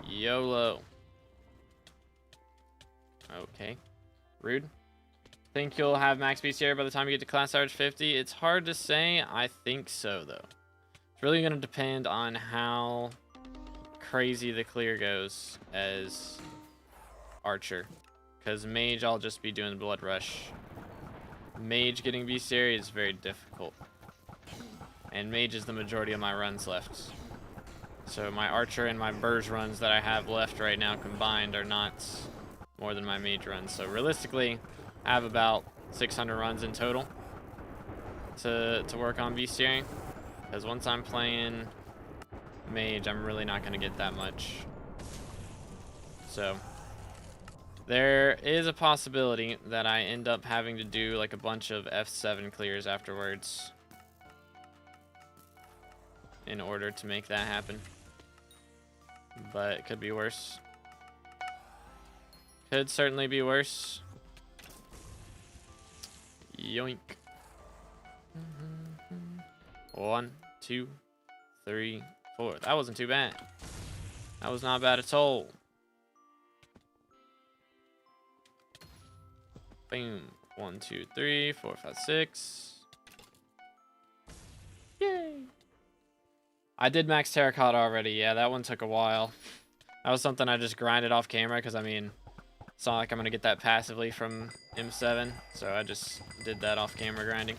YOLO. Okay. Rude. Think you'll have max BCR by the time you get to class average 50? It's hard to say. I think so, though. It's really going to depend on how crazy the clear goes as Archer. Because Mage, I'll just be doing Blood Rush. Mage getting BCR is very difficult. And Mage is the majority of my runs left. So my Archer and my BERS runs that I have left right now combined are not more than my Mage runs. So realistically, I have about 600 runs in total to work on BCRing. Because once I'm playing Mage, I'm really not going to get that much So there is a possibility that I end up having to do like a bunch of F7 clears afterwards in order to make that happen. But it could be worse. Could certainly be worse. Yoink. 1, 2, 3, 4. That wasn't too bad. That was not bad at all. Boom. 1, 2, 3, 4, 5, 6. Yay. I did max terracotta already. Yeah, that one took a while. That was something I just grinded off camera because, I mean, it's not like I'm going to get that passively from M7. So I just did that off camera grinding.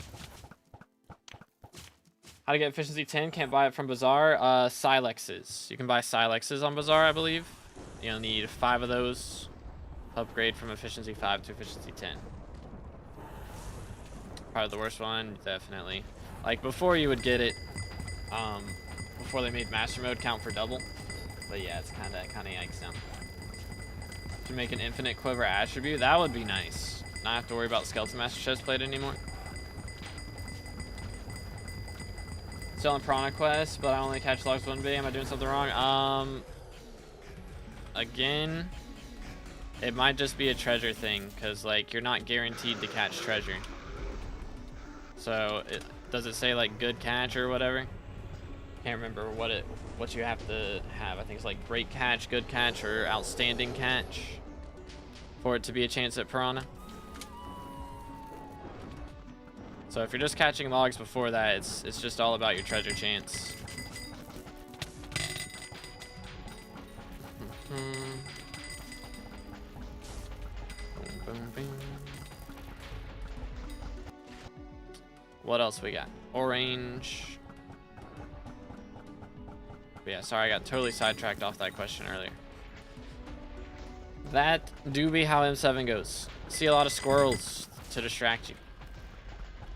How to get efficiency 10? Can't buy it from Bazaar. Silexes. You can buy Silexes on Bazaar, I believe. You'll need 5 of those. Upgrade from efficiency 5 to efficiency 10. Probably the worst one, definitely. Like, before you would get it, before they made Master Mode count for double. But yeah, it's kind of yikes now. To make an infinite quiver attribute, that would be nice. Not have to worry about Skeleton Master Chestplate anymore. Still on Piranha Quest, but I only catch logs 1B. Am I doing something wrong? Again, it might just be a treasure thing, because, like, you're not guaranteed to catch treasure. So, does it say, like, good catch or whatever? Can't remember what you have to have. I think it's, like, great catch, good catch, or outstanding catch for it to be a chance at Piranha. So if you're just catching logs before that, it's just all about your treasure chance. Boom, boom, boom. What else we got? Orange. But yeah, sorry, I got totally sidetracked off that question earlier. That do be how M7 goes. See a lot of squirrels to distract you.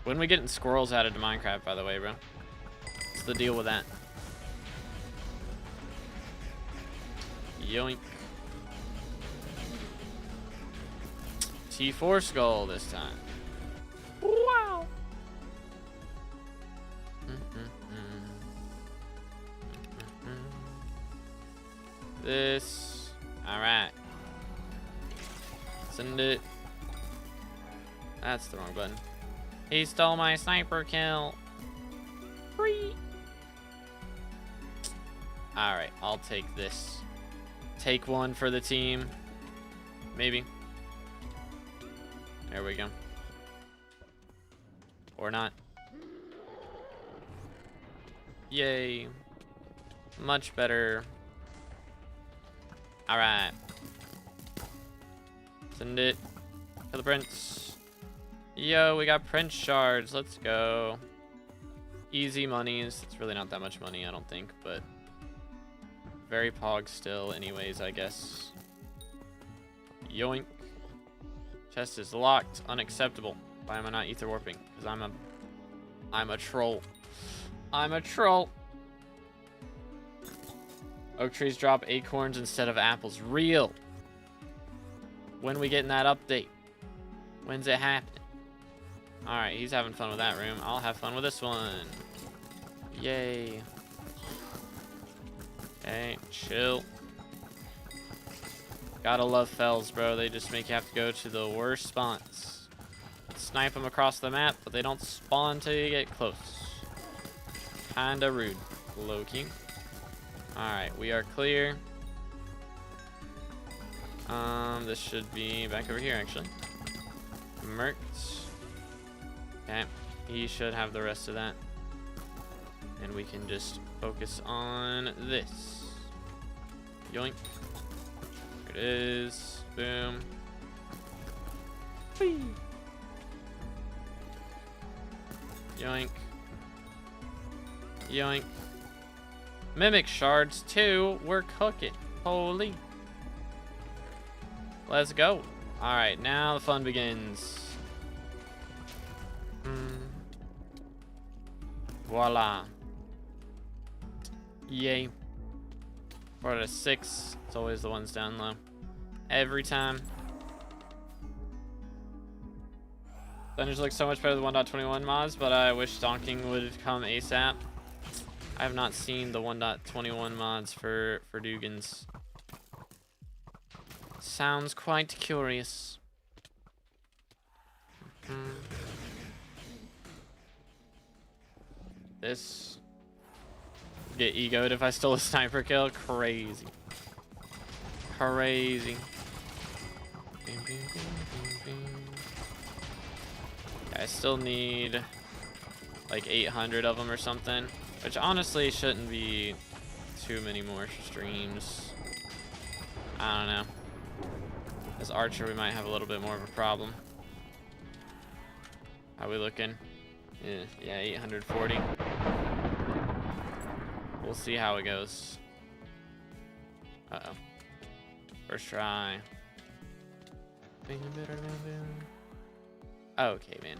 When we getting squirrels added to Minecraft, by the way, bro? What's the deal with that? Yoink. T4 skull this time. Wow. This. Alright. Send it. That's the wrong button. He stole my sniper kill. Free. Alright, I'll take this. Take one for the team. Maybe. There we go. Or not. Yay. Much better. Alright. Send it to the prince. Yo, we got prince shards. Let's go. Easy monies. It's really not that much money, I don't think, but very pog still anyways, I guess. Yoink. Chest is locked. Unacceptable. Why am I not ether warping? Because I'm a troll. I'm a troll. Oak trees drop acorns instead of apples. Real. When we getting that update? When's it happening? Alright, he's having fun with that room. I'll have fun with this one. Yay. Okay, chill. Gotta love fells, bro. They just make you have to go to the worst spots. Snipe them across the map, but they don't spawn till you get close. Kinda rude. Low-key. Alright, we are clear. This should be back over here, actually. Mercs. Okay, he should have the rest of that. And we can just focus on this. Yoink. There it is. Boom. Whee. Yoink. Yoink. Mimic shards too. We're cooking. Holy. Let's go. Alright, now the fun begins. Voila. Yay. 4 out of 6. It's always the ones down low. every time. Dungeons look so much better than 1.21 mods, but I wish donking would come ASAP. I have not seen the 1.21 mods for Dugans. Sounds quite curious. This get egoed if I stole a sniper kill. Crazy. Crazy. I still need like 800 of them or something, which honestly shouldn't be too many more streams. I don't know. As Archer, we might have a little bit more of a problem. How we looking? Yeah, 840. We'll see how it goes. Uh-oh. First try. Okay, man.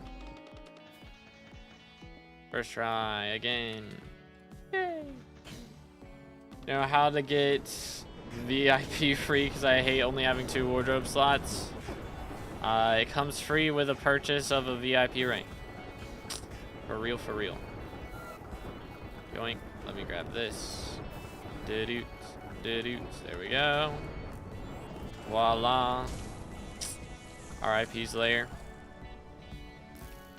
First try again. Yay! You know how to get VIP free because I hate only having 2 wardrobe slots? It comes free with a purchase of a VIP rank. For real, for real. Yoink. Let me grab this. Doo-doot. Doo-doot. There we go. Voila. RIP's layer.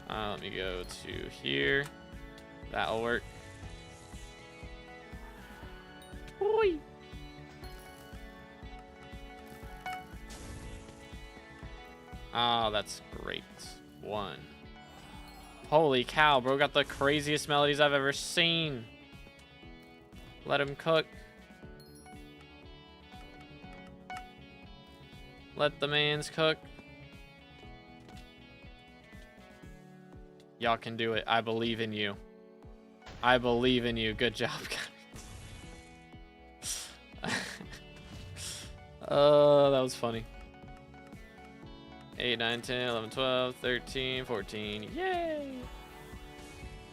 Let me go to here. That'll work. Oi. Oh, that's great. 1. Holy cow, bro got the craziest melodies I've ever seen. Let him cook. Let the mans cook. Y'all can do it. I believe in you. I believe in you. Good job, guys. Oh, that was funny. 8, 9, 10, 11, 12, 13, 14. Yay!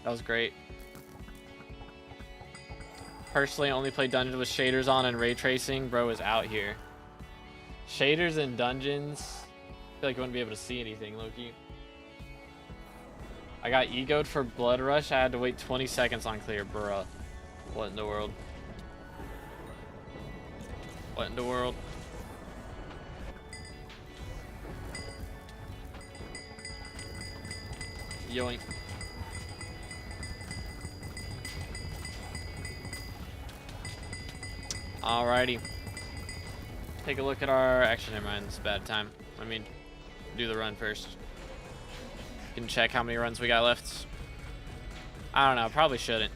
That was great. Personally, I only play dungeons with shaders on and ray tracing. Bro is out here. Shaders in dungeons. I feel like you wouldn't be able to see anything, Loki. I got egoed for Blood Rush. I had to wait 20 seconds on clear, bruh. What in the world? What in the world? Yoink. Alrighty. Take a look at our... Actually, never mind. It's a bad time. Let me do the run first. You can check how many runs we got left. I don't know. Probably shouldn't.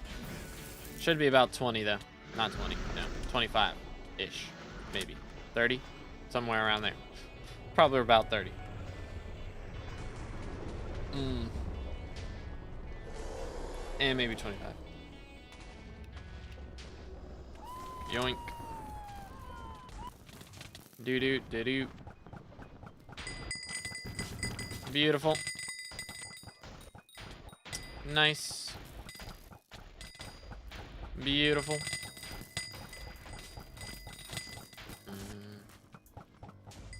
Should be about 20, though. Not 20. No. 25-ish. Maybe. 30? Somewhere around there. Probably about 30. And maybe 25. Yoink. Doo-doo, doo-doo. Beautiful. Nice. Beautiful.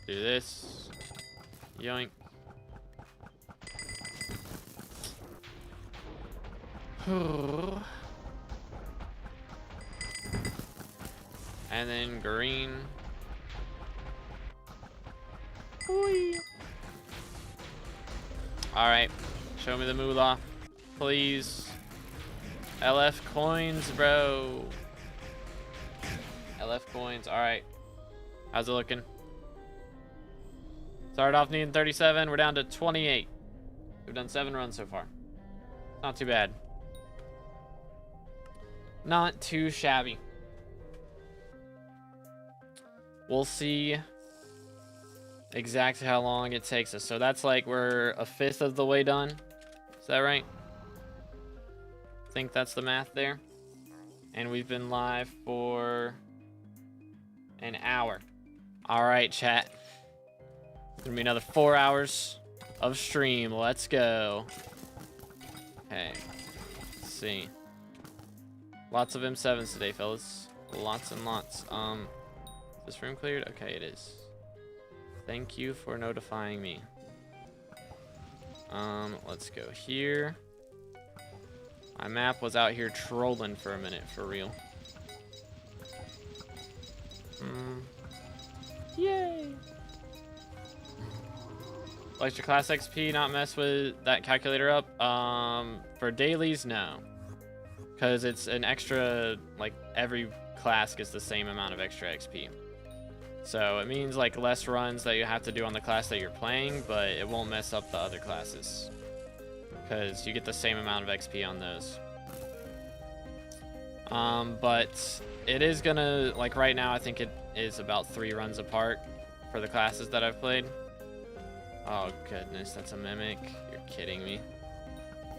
Do this. Yoink. And then green. Alright. Show me the moolah. Please. LF coins, bro. LF coins. Alright. How's it looking? Started off needing 37. We're down to 28. We've done 7 runs so far. Not too bad. Not too shabby. We'll see exactly how long it takes us. So that's like we're 1/5 of the way done. Is that right? I think that's the math there. And we've been live for an hour. All right, chat. It's gonna be another 4 hours of stream. Let's go. Okay. Let's see. Lots of M7s today, fellas. Lots and lots. Is this room cleared? Okay, it is. Thank you for notifying me. Let's go here. My map was out here trolling for a minute, for real. Yay! Extra class XP, not mess with that calculator up. For dailies, no. Because it's an extra, like, every class gets the same amount of extra XP. So it means, like, less runs that you have to do on the class that you're playing, but it won't mess up the other classes. Because you get the same amount of XP on those. But it is gonna, like, right now, I think it is about 3 runs apart for the classes that I've played. Oh, goodness, that's a mimic. You're kidding me.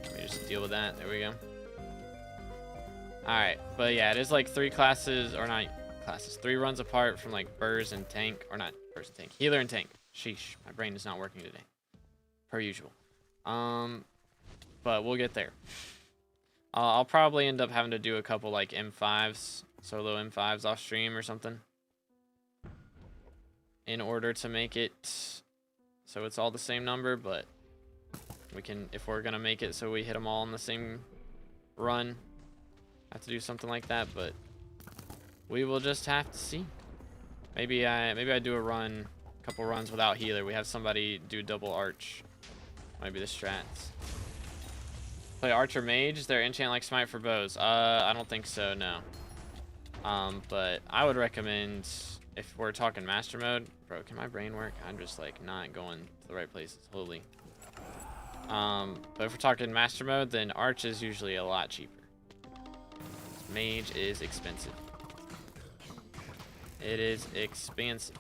Let me just deal with that. There we go. Alright, but yeah, it is like 3 classes, or not classes, 3 runs apart from like BERS and tank, or not BERS and tank, healer and tank. Sheesh, my brain is not working today. Per usual. But we'll get there. I'll probably end up having to do a couple like M5s, solo M5s off stream or something, in order to make it so it's all the same number, but we can, if we're gonna make it so we hit them all in the same run, have to do something like that, but we will just have to see. Maybe I do a couple runs without healer. We have somebody do double arch. Might be the strats. Play archer mage. Is there enchant like smite for bows? I don't think so, no. But I would recommend, if we're talking master mode, bro, can my brain work? I'm just like not going to the right places. Holy. But if we're talking master mode, then arch is usually a lot cheaper. Mage is expensive. It is expensive.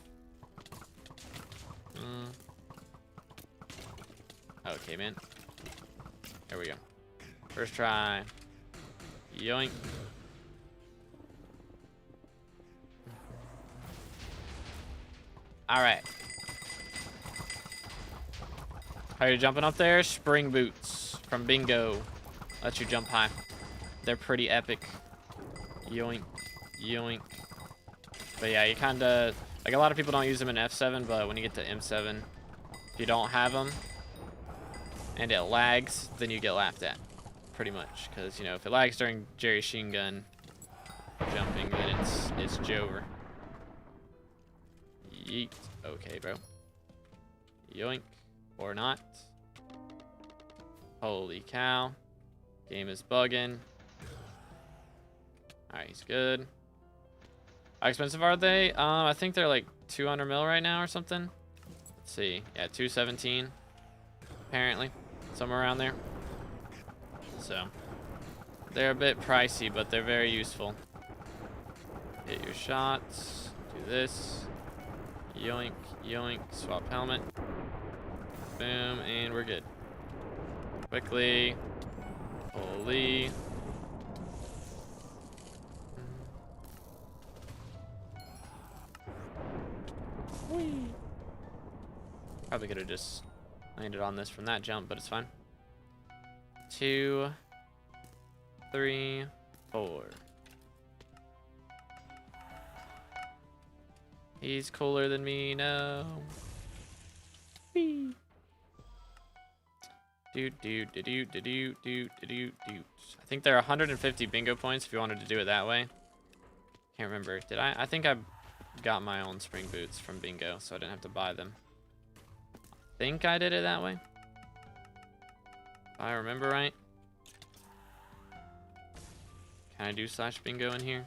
Okay, man. There we go. First try. Yoink. Alright. How are you jumping up there? Spring boots from Bingo. Let you jump high. They're pretty epic. Yoink. Yoink. But yeah, you kind of, like, a lot of people don't use them in F7, but when you get to M7, if you don't have them and it lags, then you get laughed at, pretty much. Because, you know, if it lags during Jerry Sheen Gun jumping, then it's Jover. Yeet. Okay, bro. Yoink. Or not. Holy cow. Game is bugging. Alright, he's good. How expensive are they? I think they're like 200 mil right now or something. Let's see. Yeah, 217. Apparently. Somewhere around there. So. They're a bit pricey, but they're very useful. Hit your shots. Do this. Yoink, yoink. Swap helmet. Boom, and we're good. Quickly. Holy. Whee. Probably could have just landed on this from that jump, but it's fine. 2, 3, 4. He's cooler than me, no. Whee. I think there are 150 bingo points if you wanted to do it that way. Can't remember. Did I? I think I got my own spring boots from bingo, so I didn't have to buy them. I think I did it that way. If I remember right. Can I do slash bingo in here?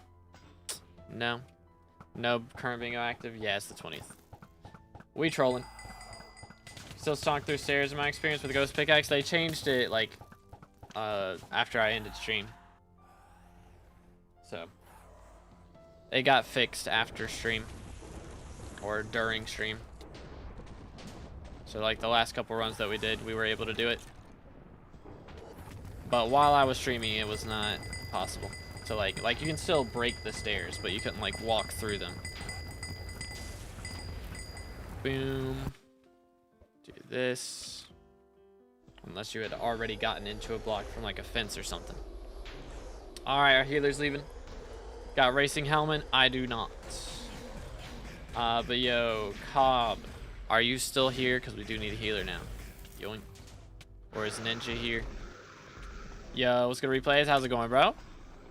No. No current bingo active. Yeah, it's the 20th. We trolling. Still stalk through stairs in my experience with the ghost pickaxe. They changed it like after I ended stream. So it got fixed after stream or during stream. So like the last couple runs that we did, we were able to do it. But while I was streaming, it was not possible. So like you can still break the stairs, but you couldn't like walk through them. Boom. Do this. Unless you had already gotten into a block from like a fence or something. Alright, our healer's leaving. Got racing helmet. I do not. But yo, Cobb. Are you still here? Because we do need a healer now. Yoink. Or is Ninja here? Yo, what's good, replays? How's it going, bro?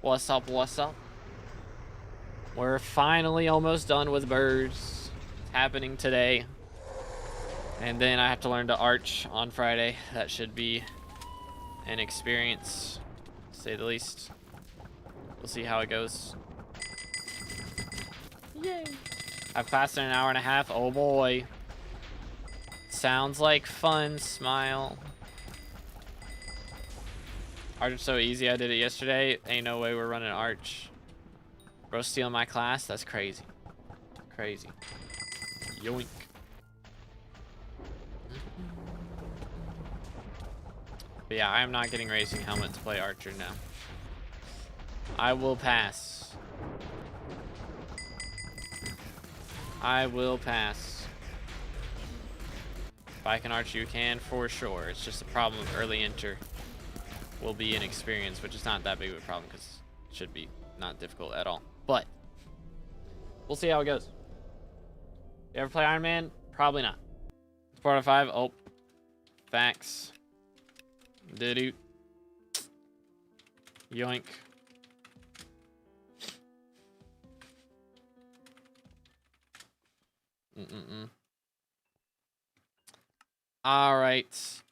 What's up? What's up? We're finally almost done with BERS. It's happening today. And then I have to learn to arch on Friday. That should be an experience, to say the least. We'll see how it goes. Yay. I've passed in an hour and a half. Oh boy. Sounds like fun. Smile. Arch is so easy. I did it yesterday. Ain't no way we're running arch. Bro stealing my class? That's crazy. Crazy. Yoink. But yeah, I am not getting racing helmet to play archer now. I will pass. I will pass. If I can arch, you can for sure. It's just a problem with early enter will be an experience, which is not that big of a problem because it should be not difficult at all. But we'll see how it goes. You ever play Iron Man? Probably not. 4 out of 5. Oh, facts. Did yoink. All right.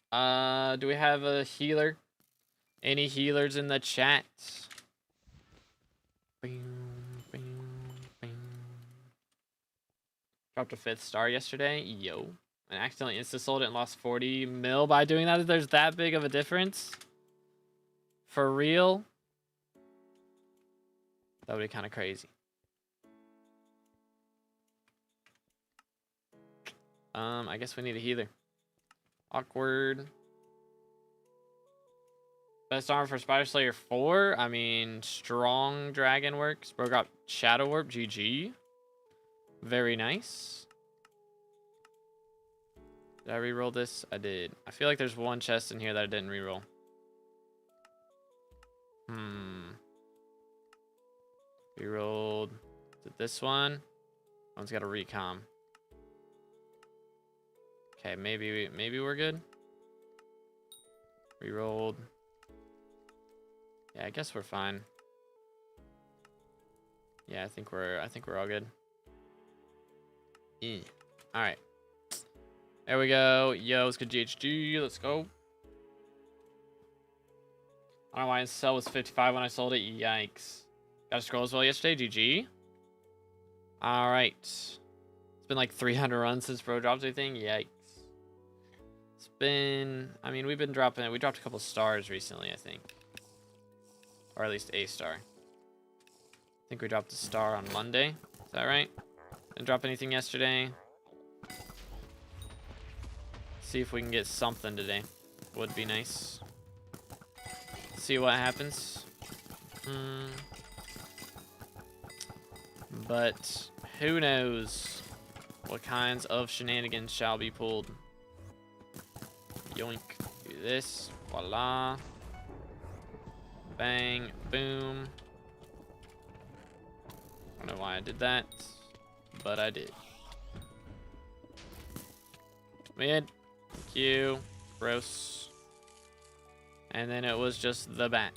Do we have a healer? Any healers in the chat? Dropped a 5th star yesterday. Yo. And accidentally insta-sold it and lost 40 mil by doing that. There's that big of a difference? For real? That would be kind of crazy. I guess we need a healer. Awkward. Best armor for Spider Slayer 4? I mean, strong dragon works. Bro got Shadow Warp. GG. Very nice. Did I reroll this? I did. I feel like there's one chest in here that I didn't reroll. Rerolled. Is it this one? One's got a recom. Okay, maybe we're good. Rerolled. Yeah, I guess we're fine. Yeah, I think we're all good. Yeah. All right. There we go. Yo, let's go GHG. Let's go. I don't know why its sell was 55 when I sold it. Yikes. Got a scroll as well yesterday. GG. All right. It's been like 300 runs since bro dropped anything. Yikes. It's been, I mean, we've been dropping it. We dropped a couple stars recently, I think. Or at least a star. I think we dropped a star on Monday. Is that right? Didn't drop anything yesterday. See if we can get something today. Would be nice. See what happens. But who knows what kinds of shenanigans shall be pulled. Yoink. Do this. Voila. Bang. Boom. I don't know why I did that, but I did. Mid. Thank you. Gross. And then it was just the bat.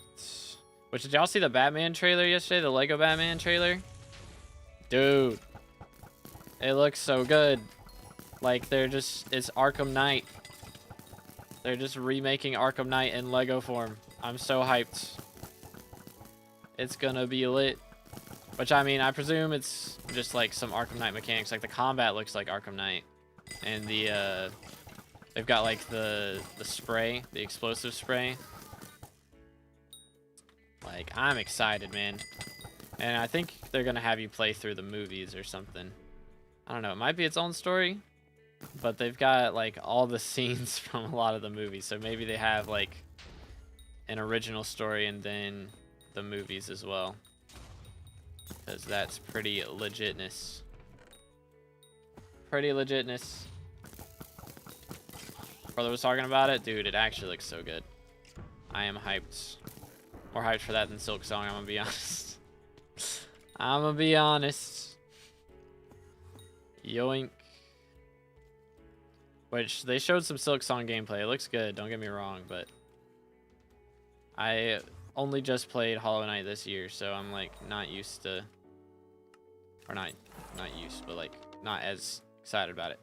Which, did y'all see the Batman trailer yesterday? The Lego Batman trailer? Dude. It looks so good. Like, it's Arkham Knight. They're just remaking Arkham Knight in Lego form. I'm so hyped. It's gonna be lit. Which, I mean, I presume it's just like some Arkham Knight mechanics. Like, the combat looks like Arkham Knight. And the, they've got like the spray, the explosive spray. Like, I'm excited, man. And I think they're gonna have you play through the movies or something. I don't know, it might be its own story, but they've got like all the scenes from a lot of the movies. So maybe they have like an original story and then the movies as well. Because that's pretty legitness. Pretty legitness. Brother was talking about it. Dude, it actually looks so good. I am hyped. More hyped for that than Silk Song, I'm gonna be honest. I'm gonna be honest. Yoink. which they showed some Silk Song gameplay. It looks good, don't get me wrong, but I only just played Hollow Knight this year, so I'm like not used to, or not used, but like not as excited about it.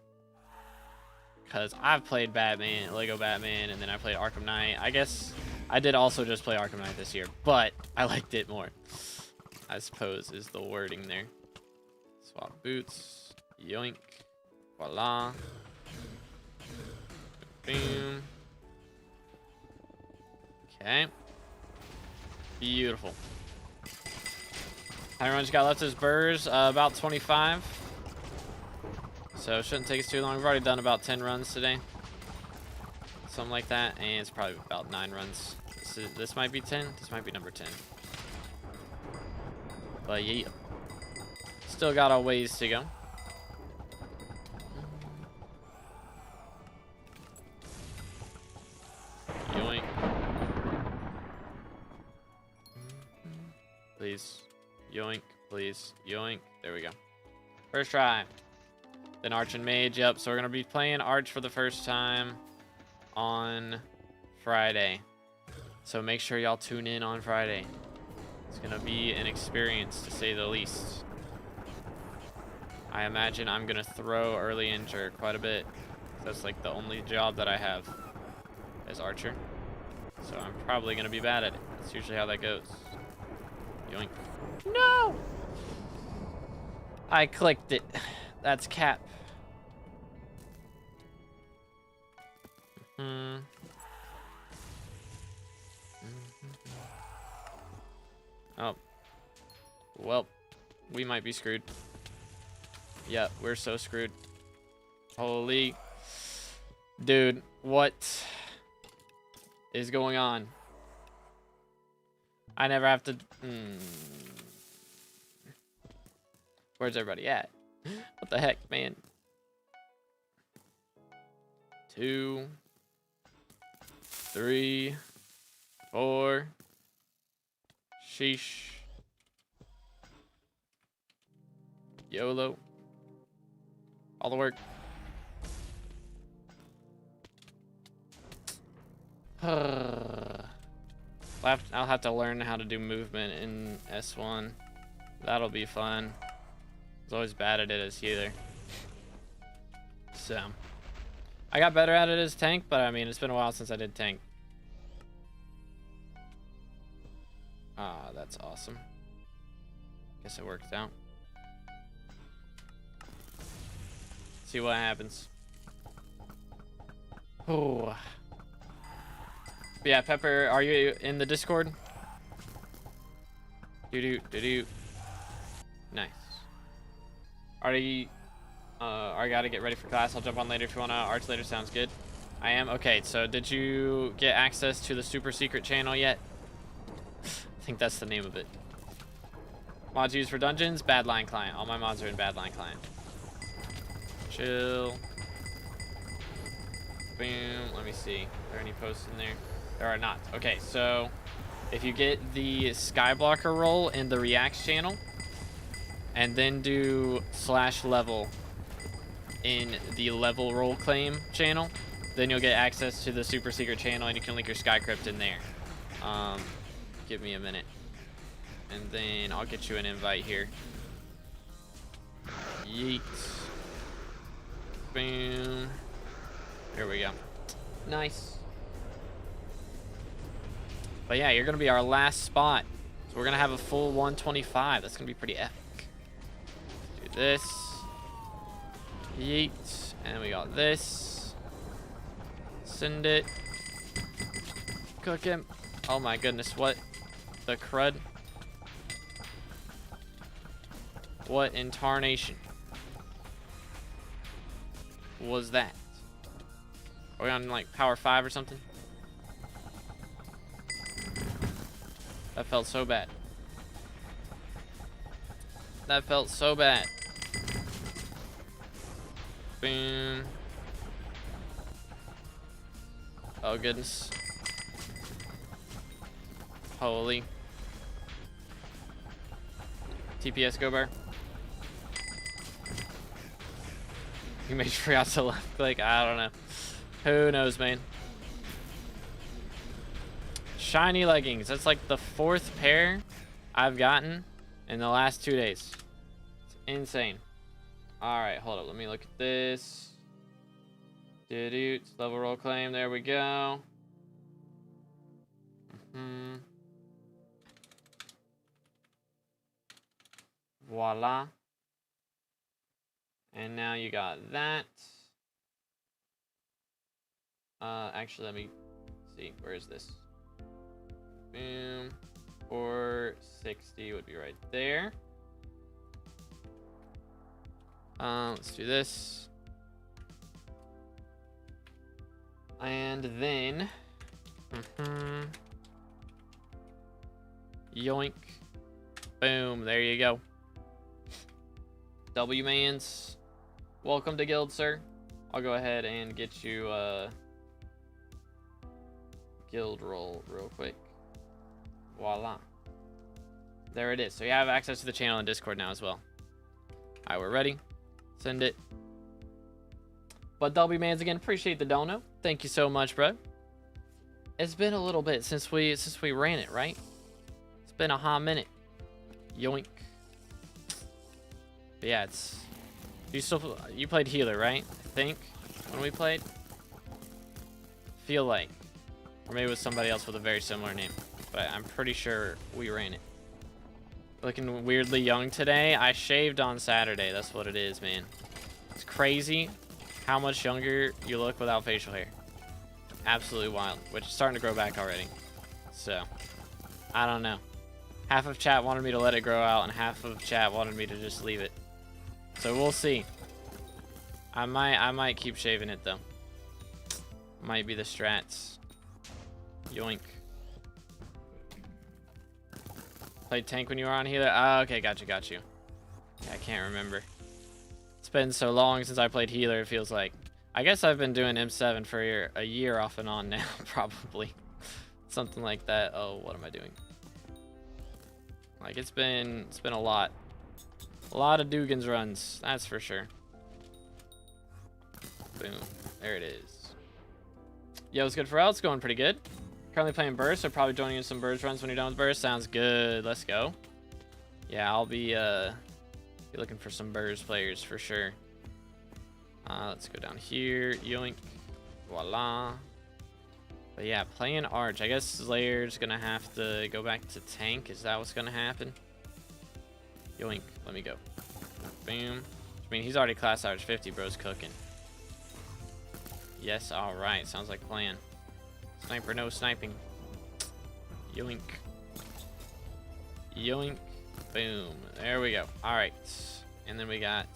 Because I've played Batman, Lego Batman, and then I played Arkham Knight. I guess I did also just play Arkham Knight this year, but I liked it more, I suppose is the wording there. Swap boots. Yoink. Voila. Boom. Okay. Beautiful. How many runs you got left is BERS? About 25. So it shouldn't take us too long. We've already done about 10 runs today. Something like that. And it's probably about 9 runs. This might be 10. This might be number 10. But yeah. Still got a ways to go. Yoink. Please. Yoink. Please. Yoink. There we go. First try. Then Arch and Mage. Yep. So we're going to be playing Arch for the first time on Friday. So make sure y'all tune in on Friday. It's going to be an experience, to say the least. I imagine I'm going to throw early injure quite a bit. That's like the only job that I have as Archer. So I'm probably going to be bad at it. That's usually how that goes. Yoink. No! I clicked it. That's cap. Oh. Well, we might be screwed. Yeah, we're so screwed. Holy. Dude, what is going on? I never have to... Where's everybody at? What the heck, man? 2, 3, 4. Sheesh. YOLO. All the work. I'll have to learn how to do movement in S1. That'll be fun. I was always bad at it as healer. So I got better at it as tank, but I mean it's been a while since I did tank. Ah, that's awesome. Guess it worked out. See what happens. Oh. Yeah, Pepper, are you in the Discord? Do. Nice. Already, I gotta get ready for class. I'll jump on later if you wanna arch later. Sounds good. I am. Okay, so did you get access to the super secret channel yet? I think that's the name of it. Mods used for dungeons, Badline client. All my mods are in Badline client. Chill. Boom. Let me see. Are there any posts in there? There are not. Okay, so if you get the Skyblocker role in the Reacts channel, and then do /level in the level role claim channel, then you'll get access to the super secret channel, and you can link your Skycrypt in there. Give me a minute, and then I'll get you an invite here. Yeet. Boom. Here we go. Nice. But yeah, you're gonna be our last spot, so we're gonna have a full 125. That's gonna be pretty epic. Do this. Yeet. And we got this. Send it. Cook him. Oh my goodness, what the crud? What in tarnation was that? Are we on like power 5 or something? That felt so bad. That felt so bad. Boom. Oh goodness. Holy. TPS go bar. You may forgot to left click. I don't know. Who knows, man? Shiny leggings. That's like the 4th pair I've gotten in the last 2 days. It's insane. All right, hold up. Let me look at this. Level roll claim. There we go. Voila. And now you got that. Actually, let me see. Where is this? Boom. 460 would be right there. Let's do this. And then, yoink. Boom, there you go. W-Mans, welcome to Guild, sir. I'll go ahead and get you Guild roll real quick. Voila. There it is. So you have access to the channel and Discord now as well. All right, we're ready. Send it. But W-Mans again, appreciate the dono. Thank you so much, bro. It's been a little bit since we ran it, right? It's been a hot minute. Yoink. But yeah, it's you played healer, right? I think when we played. Feel like, or maybe it was somebody else with a very similar name, but I'm pretty sure we ran it. Looking weirdly young today. I shaved on Saturday. That's what it is, man. It's crazy how much younger you look without facial hair. Absolutely wild, which is starting to grow back already. So, I don't know. Half of chat wanted me to let it grow out, and half of chat wanted me to just leave it. So we'll see. I might keep shaving it though. Might be the strats. Yoink. Played tank when you were on healer? Oh, okay, got you. Yeah, I can't remember. It's been so long since I played healer, it feels like. I guess I've been doing M7 for a year off and on now, probably. Something like that. Oh, what am I doing? Like, it's been a lot. A lot of Dugan's runs, that's for sure. Boom. There it is. Yo, it's good for It's going pretty good. Currently playing BERS, so probably joining in some BERS runs when you're done with BERS. Sounds good. Let's go. Yeah, I'll be looking for some BERS players for sure. Let's go down here. Yoink. Voila. But yeah, playing Arch. I guess Slayer's gonna have to go back to tank. Is that what's gonna happen? Yoink. Let me go. Boom. I mean, he's already class Arch 50. Bro's cooking. Yes, alright. Sounds like a plan. Sniper, no sniping. Yoink. Yoink. Boom. There we go. Alright. And then we got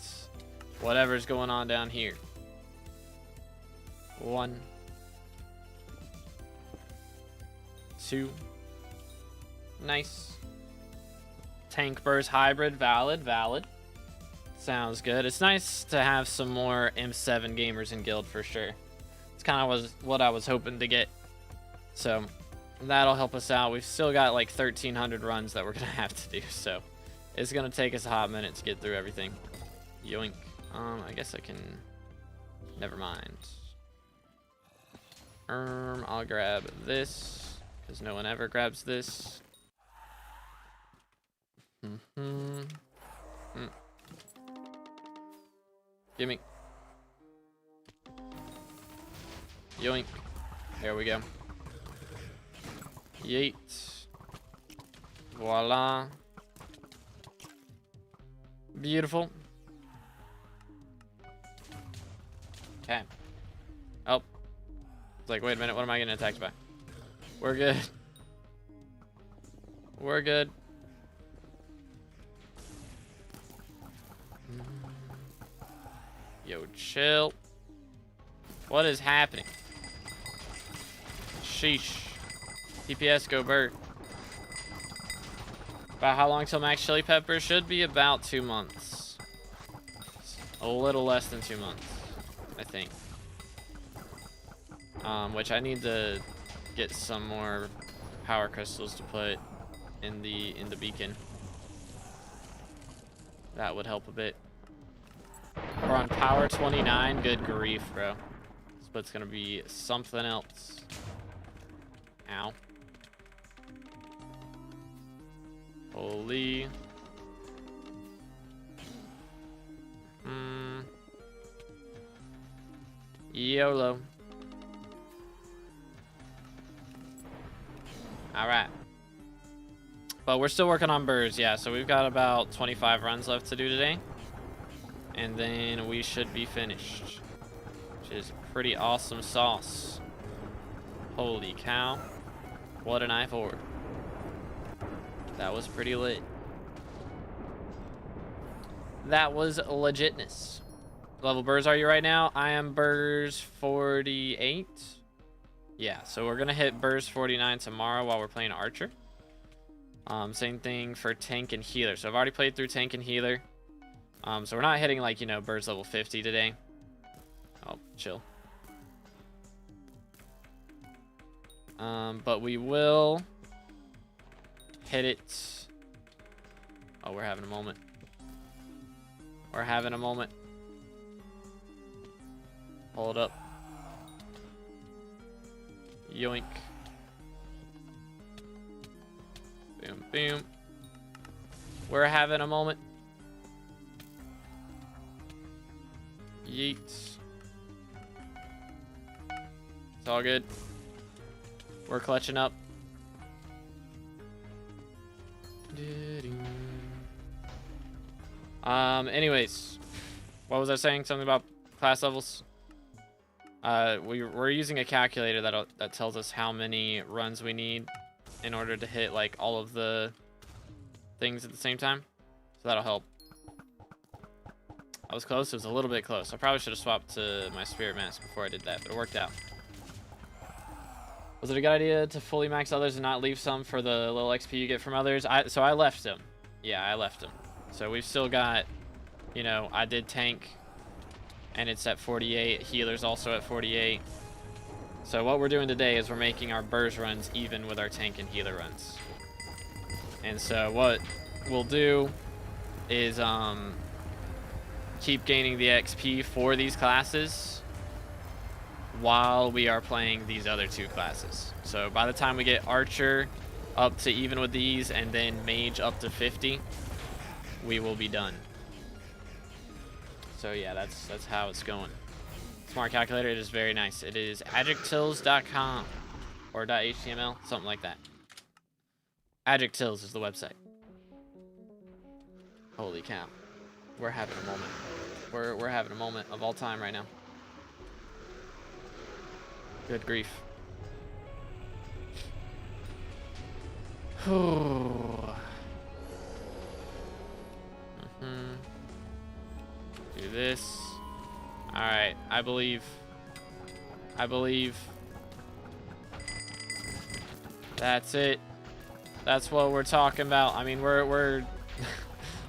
whatever's going on down here. 1, 2. Nice. Tank BERS hybrid. Valid. Sounds good. It's nice to have some more M7 gamers in guild for sure. It's kind of what I was hoping to get. So that'll help us out. We've still got like 1,300 runs that we're going to have to do. So it's going to take us a hot minute to get through everything. Yoink. I guess I can... Never mind. I'll grab this, because no one ever grabs this. Gimme. Yoink. There we go. Yeet. Voila. Beautiful. Okay. Oh. It's like, wait a minute, what am I getting attacked by? We're good. We're good. Yo, chill. What is happening? Sheesh. TPS, go bird. About how long till max chili pepper? Should be about 2 months. A little less than 2 months, I think. Which I need to get some more power crystals to put in the beacon. That would help a bit. We're on power 29. Good grief, bro. This split's gonna be something else. Ow. Holy. YOLO. Alright. But we're still working on BERS, yeah. So we've got about 25 runs left to do today. And then we should be finished. Which is pretty awesome sauce. Holy cow. What an I-4. That was pretty lit. That was legitness. What level BERS are you right now? I am BERS 48. Yeah, so we're gonna hit BERS 49 tomorrow while we're playing Archer. Same thing for Tank and Healer. So I've already played through Tank and Healer. So we're not hitting like, you know, BERS level 50 today. Oh, chill. But we will hit it. Oh, we're having a moment. We're having a moment. Hold up. Yoink. Boom, boom. We're having a moment. Yeet. It's all good. We're clutching up. Anyways, what was I saying? Something about class levels? We're using a calculator that tells us how many runs we need in order to hit like all of the things at the same time. So that'll help. I was close. It was a little bit close. I probably should have swapped to my spirit mask before I did that, but it worked out. Was it a good idea to fully max others and not leave some for the little XP you get from others? So I left them. Yeah, I left them. So we've still got, you know, I did tank and it's at 48. Healer's also at 48. So what we're doing today is we're making our BERS runs even with our tank and healer runs. And so what we'll do is keep gaining the XP for these classes while we are playing these other two classes. So by the time we get Archer up to even with these and then Mage up to 50, we will be done. So yeah, that's how it's going. Smart calculator, it is very nice. It is adjectives.com or .html, something like that. Adjectives is the website. Holy cow. We're having a moment. We're having a moment of all time right now. Good grief. Do this. Alright, I believe. That's it. That's what we're talking about. I mean, we're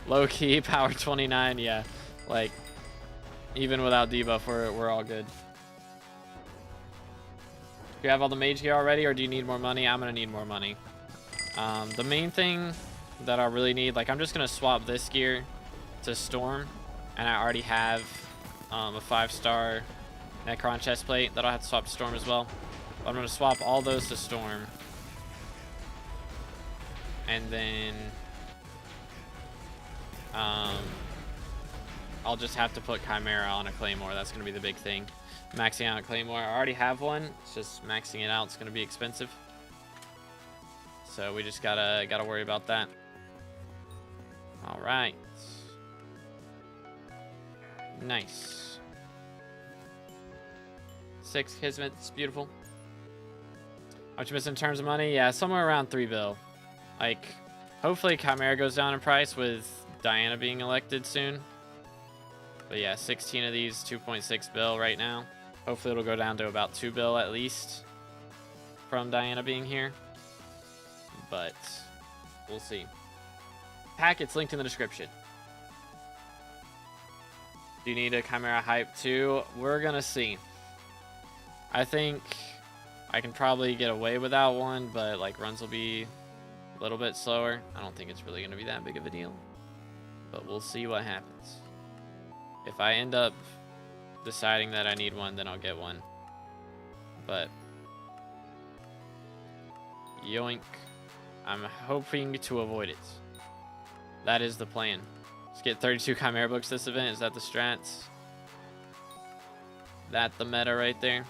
low-key power 29, yeah. Like, even without debuff, we're all good. Do you have all the mage gear already, or do you need more money? I'm gonna need more money. The main thing that I really need, like, I'm just gonna swap this gear to Storm, and I already have a 5-star Necron chestplate that I'll have to swap to Storm as well. But I'm gonna swap all those to Storm, and then I'll just have to put Chimera on a Claymore. That's gonna be the big thing. Maxing out a Claymore. I already have one. It's just maxing it out. It's gonna be expensive. So we just gotta worry about that. All right. Nice. 6 Kismet. It's beautiful. How much you missing in terms of money? Yeah, somewhere around 3 bill. Like, hopefully Chimera goes down in price with Diana being elected soon. But yeah, 16 of these, 2.6 bill right now. Hopefully it'll go down to about 2 bill at least from Diana being here. But we'll see. Packets linked in the description. Do you need a Chimera hype too? We're gonna see. I think I can probably get away without one, but like runs will be a little bit slower. I don't think it's really gonna be that big of a deal, but we'll see what happens. If I end up deciding that I need one, then I'll get one. But yoink. I'm hoping to avoid it. That is the plan. Let's get 32 Chimera books this event. Is that the strats? That the meta right there?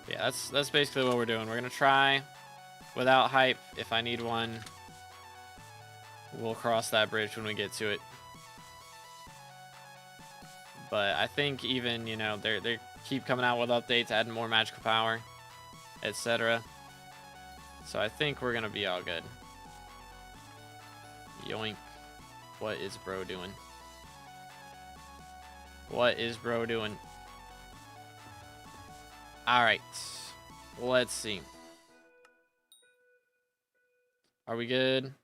Yeah, that's basically what we're doing. We're gonna try without hype. If I need one, we'll cross that bridge when we get to it. But I think even, you know, they keep coming out with updates, adding more magical power, etc. So I think we're gonna be all good. Yoink. What is bro doing? What is bro doing? Alright. Let's see. Are we good?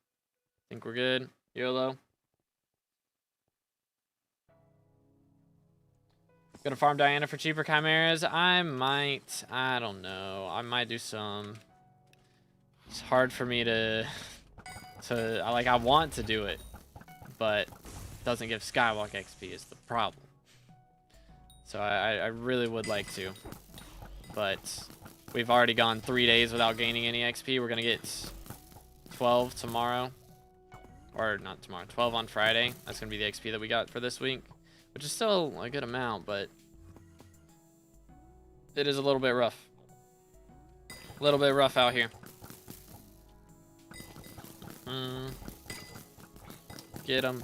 Think we're good? YOLO? Gonna farm Diana for cheaper chimeras? I don't know. I might do some. It's hard for me to like, I want to do it, but it doesn't give Skywalk XP is the problem. So I really would like to, but we've already gone 3 days without gaining any XP. We're gonna get 12 tomorrow, or not tomorrow, 12 on Friday. That's gonna be the XP that we got for this week, which is still a good amount, but it is a little bit rough. A little bit rough out here. Get him.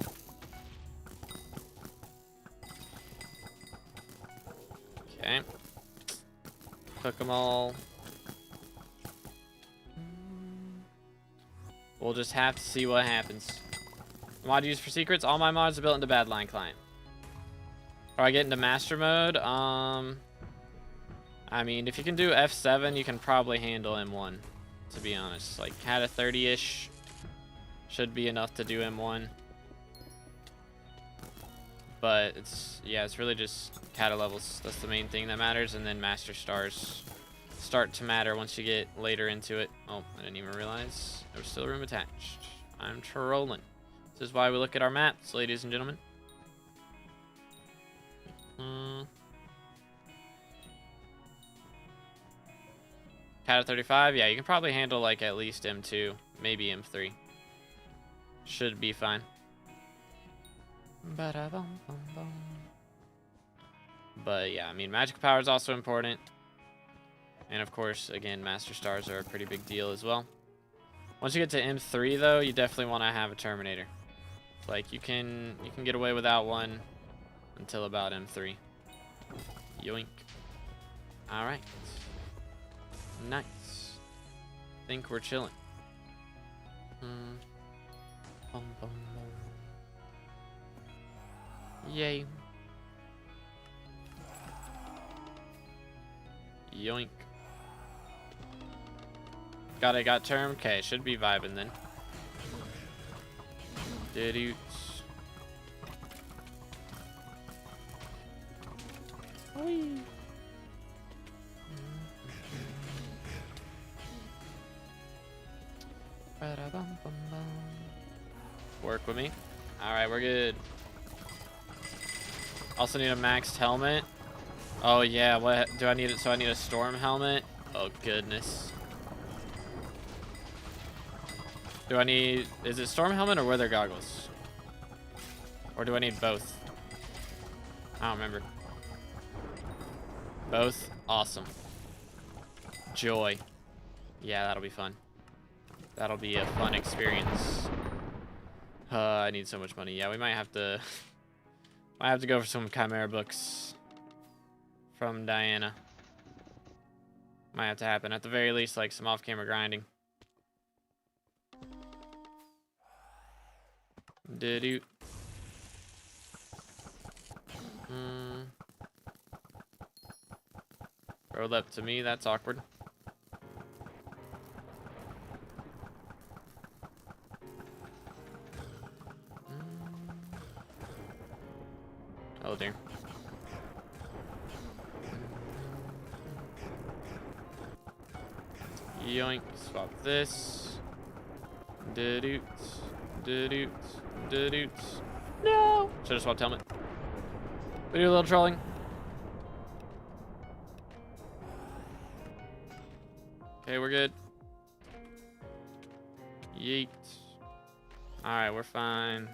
Okay. Cook them all. We'll just have to see what happens. Mod used for secrets. All my mods are built into Badline client. Or I get into master mode. I mean, if you can do F7, you can probably handle M1. To be honest, like had a 30-ish should be enough to do M1. But it's really just kata levels. That's the main thing that matters, and then master stars start to matter once you get later into it. Oh, I didn't even realize there was still room attached. I'm trolling. This is why we look at our maps, ladies and gentlemen. Kata 35, yeah, you can probably handle like at least M2, maybe M3. Should be fine. But yeah, I mean, magical power is also important. And of course, again, master stars are a pretty big deal as well. Once you get to M3 though, you definitely want to have a Terminator. Like you can get away without one until about M3. Yoink. Alright. Nice. Think we're chilling. Yay. Yoink. Got term. Okay, should be vibing then. Didoots. Whee. Work with me. Alright, we're good. Also need a maxed helmet. Oh yeah, what do I need? So I need a storm helmet. Oh goodness. Do I need, is it storm helmet or weather goggles? Or do I need both? I don't remember. Both? Awesome. Joy. Yeah, that'll be fun. That'll be a fun experience. I need so much money. Yeah, we might have to go for some Chimera books from Diana. Might have to happen. At the very least, like some off-camera grinding. Did-do. Rolled up to me, that's awkward. Oh dear. Yoink, swap this. Didoots, didoots, didoots. No! Should have swapped helmet. We do a little trolling. Okay, we're good. Yeet. Alright, we're fine.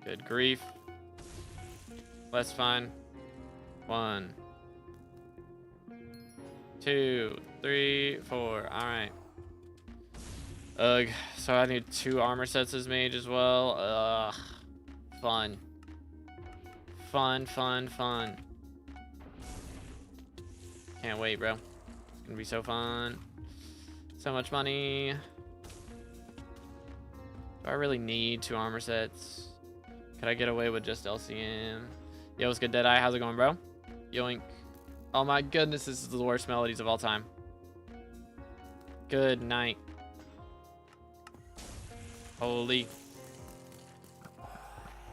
Good grief. That's fine. 1, 2, 3, 4. Alright. Ugh. So I need 2 armor sets as mage as well. Ugh. Fun. Fun, fun, fun. Can't wait, bro. It's gonna be so fun. So much money. Do I really need 2 armor sets? Could I get away with just LCM? Yo, what's good, Deadeye? How's it going, bro? Yoink. Oh my goodness, this is the worst melodies of all time. Good night. Holy.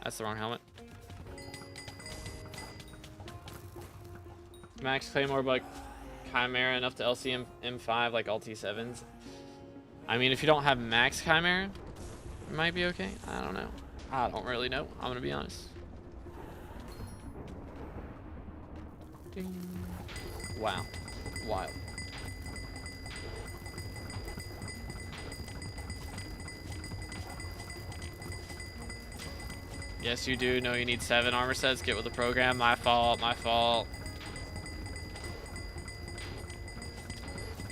That's the wrong helmet. Max Claymore, but Chimera enough to LCM M5 like all T7s. I mean, if you don't have Max Chimera, it might be okay. I don't know. I don't really know. I'm gonna be honest. Ding. Wow. Wild. Yes, you do know you need 7 armor sets. Get with the program. My fault. My fault.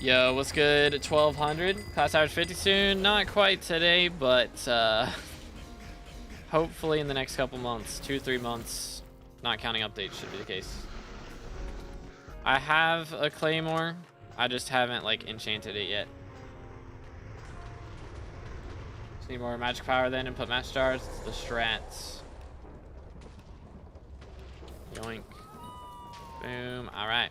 Yo, what's good? 1200. Class average 50 soon. Not quite today, but hopefully in the next couple months. 2-3 months. Not counting updates should be the case. I have a Claymore. I just haven't like enchanted it yet. Just need more magic power then and put match stars. The strats. Yoink. Boom. Alright.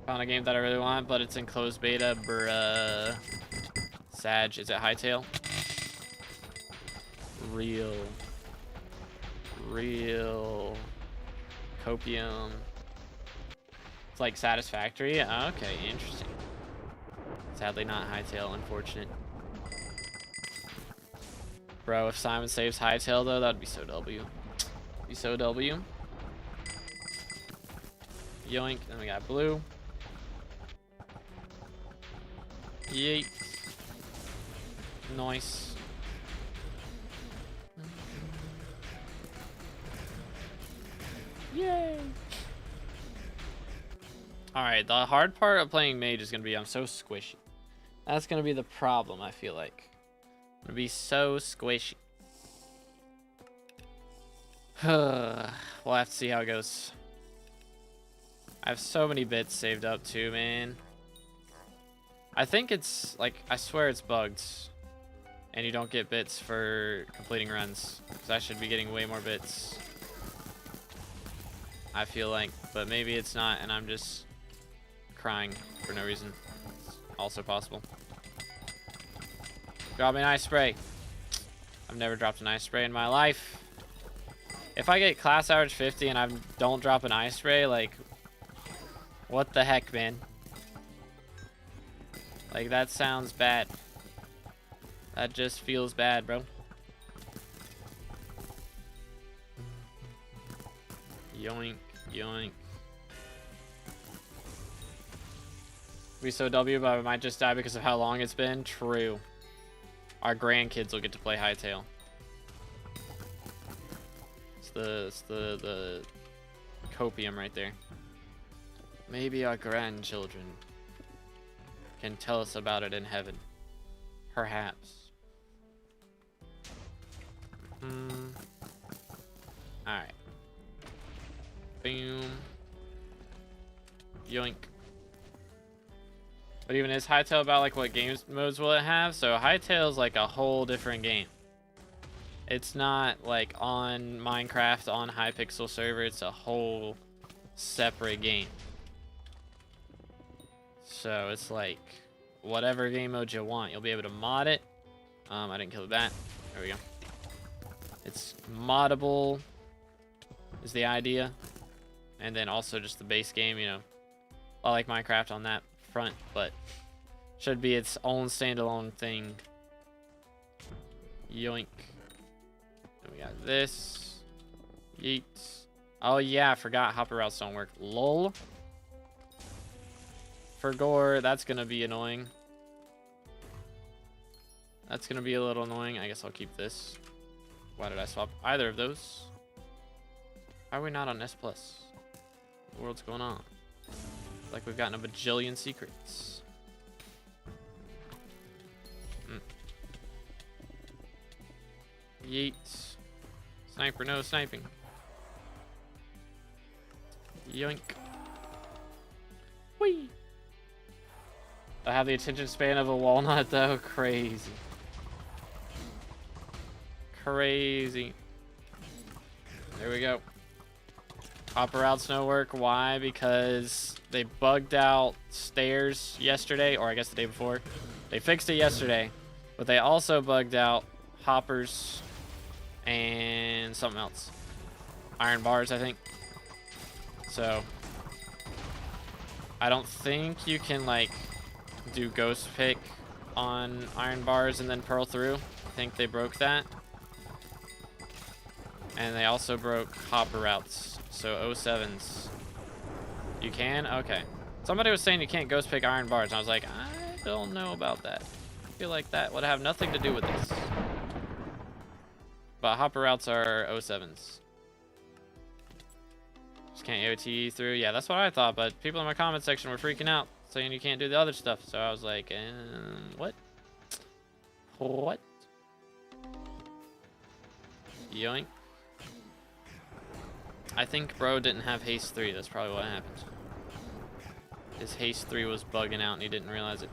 Found a game that I really want, but it's in closed beta. Bruh. Sag. Is it Hightail? Real copium. It's like satisfactory. Okay, interesting. Sadly not Hightail, unfortunate. Bro, if Simon saves Hightail though, that'd be so W. Be so W. Yoink, then we got blue. Yeet. Nice. Yay! Alright, the hard part of playing mage is going to be I'm so squishy. That's going to be the problem, I feel like. I'm going to be so squishy. We'll have to see how it goes. I have so many bits saved up too, man. I think it's, like, I swear it's bugged. And you don't get bits for completing runs. Because I should be getting way more bits. I feel like. But maybe it's not, and I'm just crying for no reason. It's also possible. Drop me an ice spray. I've never dropped an ice spray in my life. If I get class average 50 and I don't drop an ice spray, like, what the heck, man? Like, that sounds bad. That just feels bad, bro. Yoink, yoink. We so W, but I might just die because of how long it's been. True. Our grandkids will get to play Hightail. It's the copium right there. Maybe our grandchildren can tell us about it in heaven. Perhaps. Alright. Boom. Yoink. But even is Hightail about like what games modes will it have? So Hightail's like a whole different game. It's not like on Minecraft on Hypixel server. It's a whole separate game. So it's like whatever game mode you want, you'll be able to mod it. I didn't kill the bat. There we go. It's moddable is the idea. And then also just the base game, you know. I like Minecraft on that front, but should be its own standalone thing. Yoink. And we got this. Yeet. Oh yeah, I forgot hopper routes don't work. Lol. For gore, that's gonna be annoying. That's gonna be a little annoying. I guess I'll keep this. Why did I swap either of those? Why are we not on S+? What the world's going on? Like we've gotten a bajillion secrets. Yeet. Sniper, no sniping. Yoink. Whee! I have the attention span of a walnut though. Crazy. Crazy. There we go. Hopper routes no work. Why? Because they bugged out stairs yesterday, or I guess the day before. They fixed it yesterday, but they also bugged out hoppers and something else. Iron bars, I think. So I don't think you can like do ghost pick on iron bars and then pearl through. I think they broke that. And they also broke hopper routes. So 07s. You can? Okay. Somebody was saying you can't ghost pick iron bars. And I was like, I don't know about that. I feel like that would have nothing to do with this. But hopper routes are 07s. Just can't AOT through. Yeah, that's what I thought. But people in my comment section were freaking out, saying you can't do the other stuff. So I was like, what? What? Yoink. I think bro didn't have haste 3. That's probably what happened. His haste 3 was bugging out and he didn't realize it.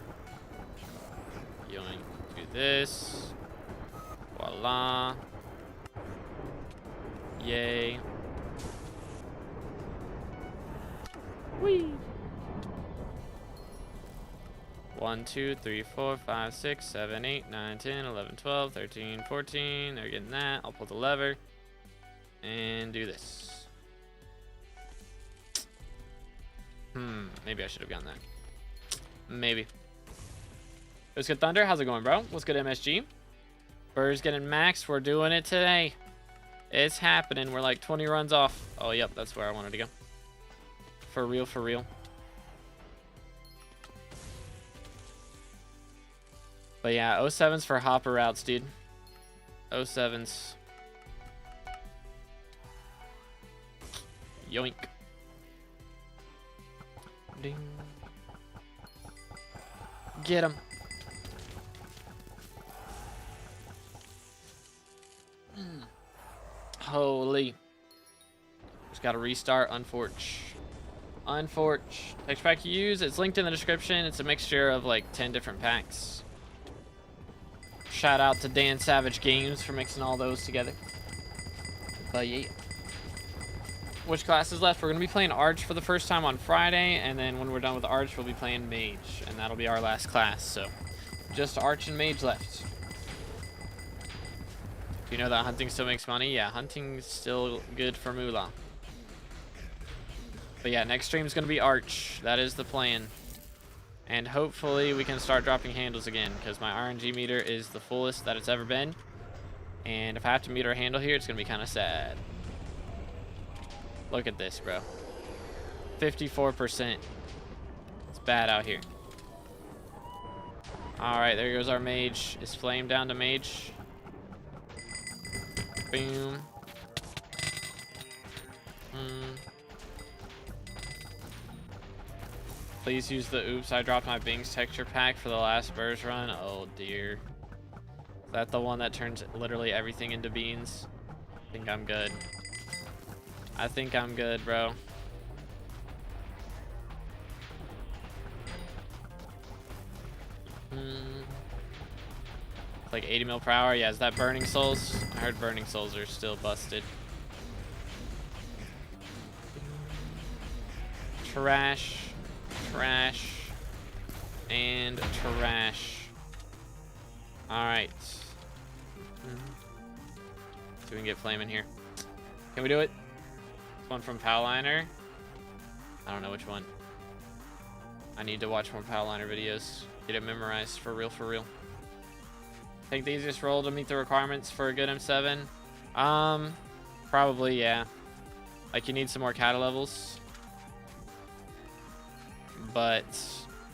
Yoink. Do this. Voila. Yay. Whee! 1, 2, 3, 4, 5, 6, 7, 8, 9, 10, 11, 12, 13, 14. They're getting that. I'll pull the lever and do this. Maybe I should have gotten that. Maybe. What's good, Thunder? How's it going, bro? What's good, MSG? BERS getting maxed. We're doing it today. It's happening. We're like 20 runs off. Oh, yep. That's where I wanted to go. For real, for real. But yeah, 07s for hopper routes, dude. 07s. Yoink. Ding. Get him. Holy. Just gotta restart Unforge. Unforge. Texture pack you use, it's linked in the description. It's a mixture of like 10 different packs. Shout out to Dan Savage Games for mixing all those together. But yeah. Which class is left? We're going to be playing Arch for the first time on Friday, and then when we're done with Arch, we'll be playing Mage, and that'll be our last class. So, just Arch and Mage left. Do you know that hunting still makes money? Yeah, hunting's still good for moolah. But yeah, next stream's going to be Arch. That is the plan. And hopefully we can start dropping handles again, because my RNG meter is the fullest that it's ever been. And if I have to meter a handle here, it's going to be kind of sad. Look at this, bro. 54%. It's bad out here. Alright, there goes our mage. Is flame down to mage? Boom. Please use the oops, I dropped my Bings texture pack for the last BERS run. Oh dear. Is that the one that turns literally everything into beans? I think I'm good. I think I'm good, bro. Like 80 mil per hour. Yeah, is that Burning Souls? I heard Burning Souls are still busted. Trash. Trash. And trash. Alright. See if we can get flame in here. Can we do it? One from Powliner. I don't know which one. I need to watch more Powliner videos. Get it memorized for real, for real. I think the easiest role to meet the requirements for a good M7 Probably, yeah. Like, you need some more kata levels. But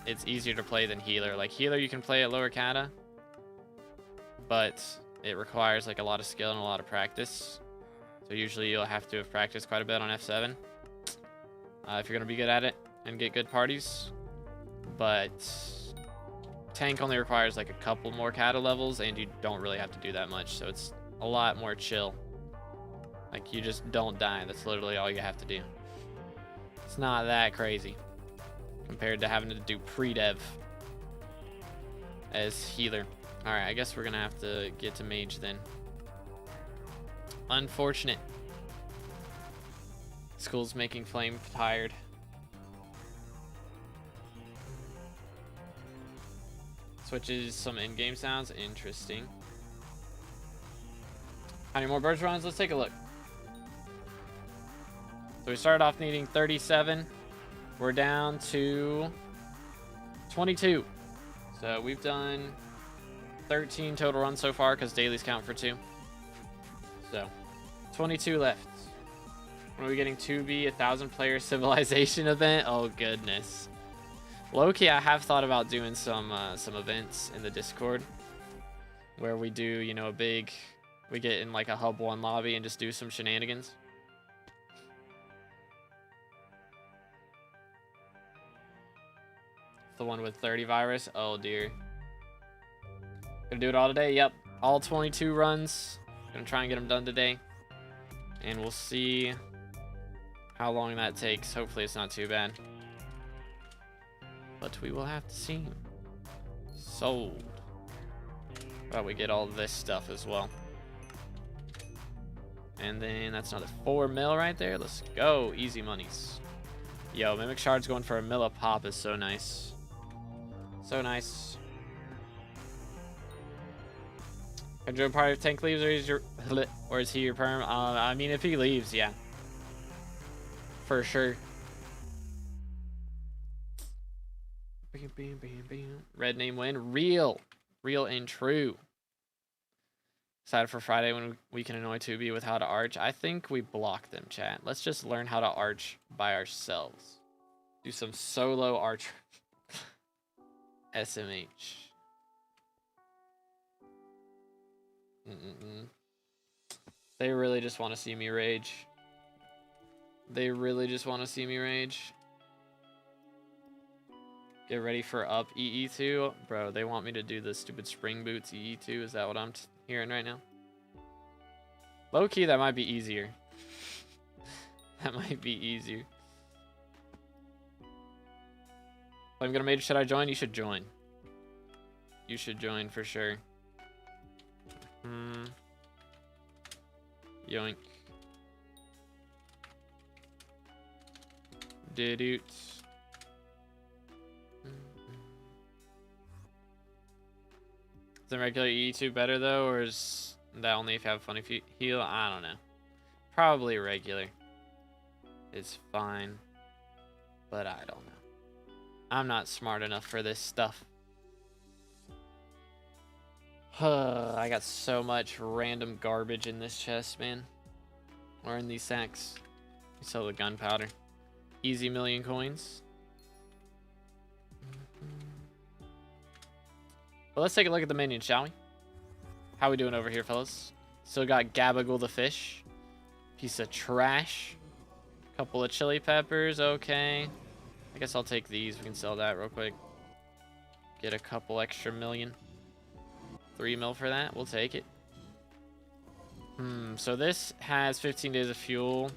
it's easier to play than healer. Like, healer you can play at lower kata, but it requires, like, a lot of skill and a lot of practice. So usually you'll have to have practiced quite a bit on F7 if you're going to be good at it and get good parties. But tank only requires, like, a couple more kata levels, and you don't really have to do that much. So it's a lot more chill. Like, you just don't die. That's literally all you have to do. It's not that crazy compared to having to do pre-dev as healer. Alright, I guess we're gonna have to get to mage then. Unfortunate. School's making Flame tired. Switches some in-game sounds. Interesting. How many more birds runs? Let's take a look. So we started off needing 37. We're down to 22. So we've done 13 total runs so far because dailies count for 2. So 22 left. When are we getting 2B, 1,000 player civilization event? Oh goodness. Low-key, I have thought about doing some events in the Discord where we do, you know, we get in like a hub 1 lobby and just do some shenanigans. The one with 30 virus. Oh dear. Gonna do it all today. Yep, all 22 runs. Gonna try and get them done today, and we'll see how long that takes. Hopefully it's not too bad, but we will have to see. Sold. But we get all this stuff as well, and then that's another 4 mil right there. Let's go. Easy monies. Yo, Mimic Shard's going for a mil a pop is so nice. So nice. Can Joe party if Tank leaves, or is he your perm? I mean, if he leaves, yeah, for sure. Bam, bam, bam, bam. Red name win. Real and true. Excited for Friday when we can annoy 2B with how to arch. I think we block them, chat. Let's just learn how to arch by ourselves. Do some solo arch. SMH. They really just want to see me rage. They really just want to see me rage. Get ready for up EE2. Bro, they want me to do the stupid spring boots EE2. Is that what I'm hearing right now? Low key, that might be easier. That might be easier. I'm gonna mage. Should I join? You should join. You should join for sure. Yoink. Didoots. Is the regular E2 better though, or is that only if you have funny heal? I don't know. Probably regular. It's fine, but I don't know. I'm not smart enough for this stuff. I got so much random garbage in this chest, man. Or in these sacks. We sell the gunpowder. Easy million coins. Well, let's take a look at the minions, shall we? How we doing over here, fellas? Still got Gabagool the fish. Piece of trash. Couple of chili peppers, okay. I guess I'll take these. We can sell that real quick. Get a couple extra million. 3 mil for that. We'll take it. So this has 15 days of fuel.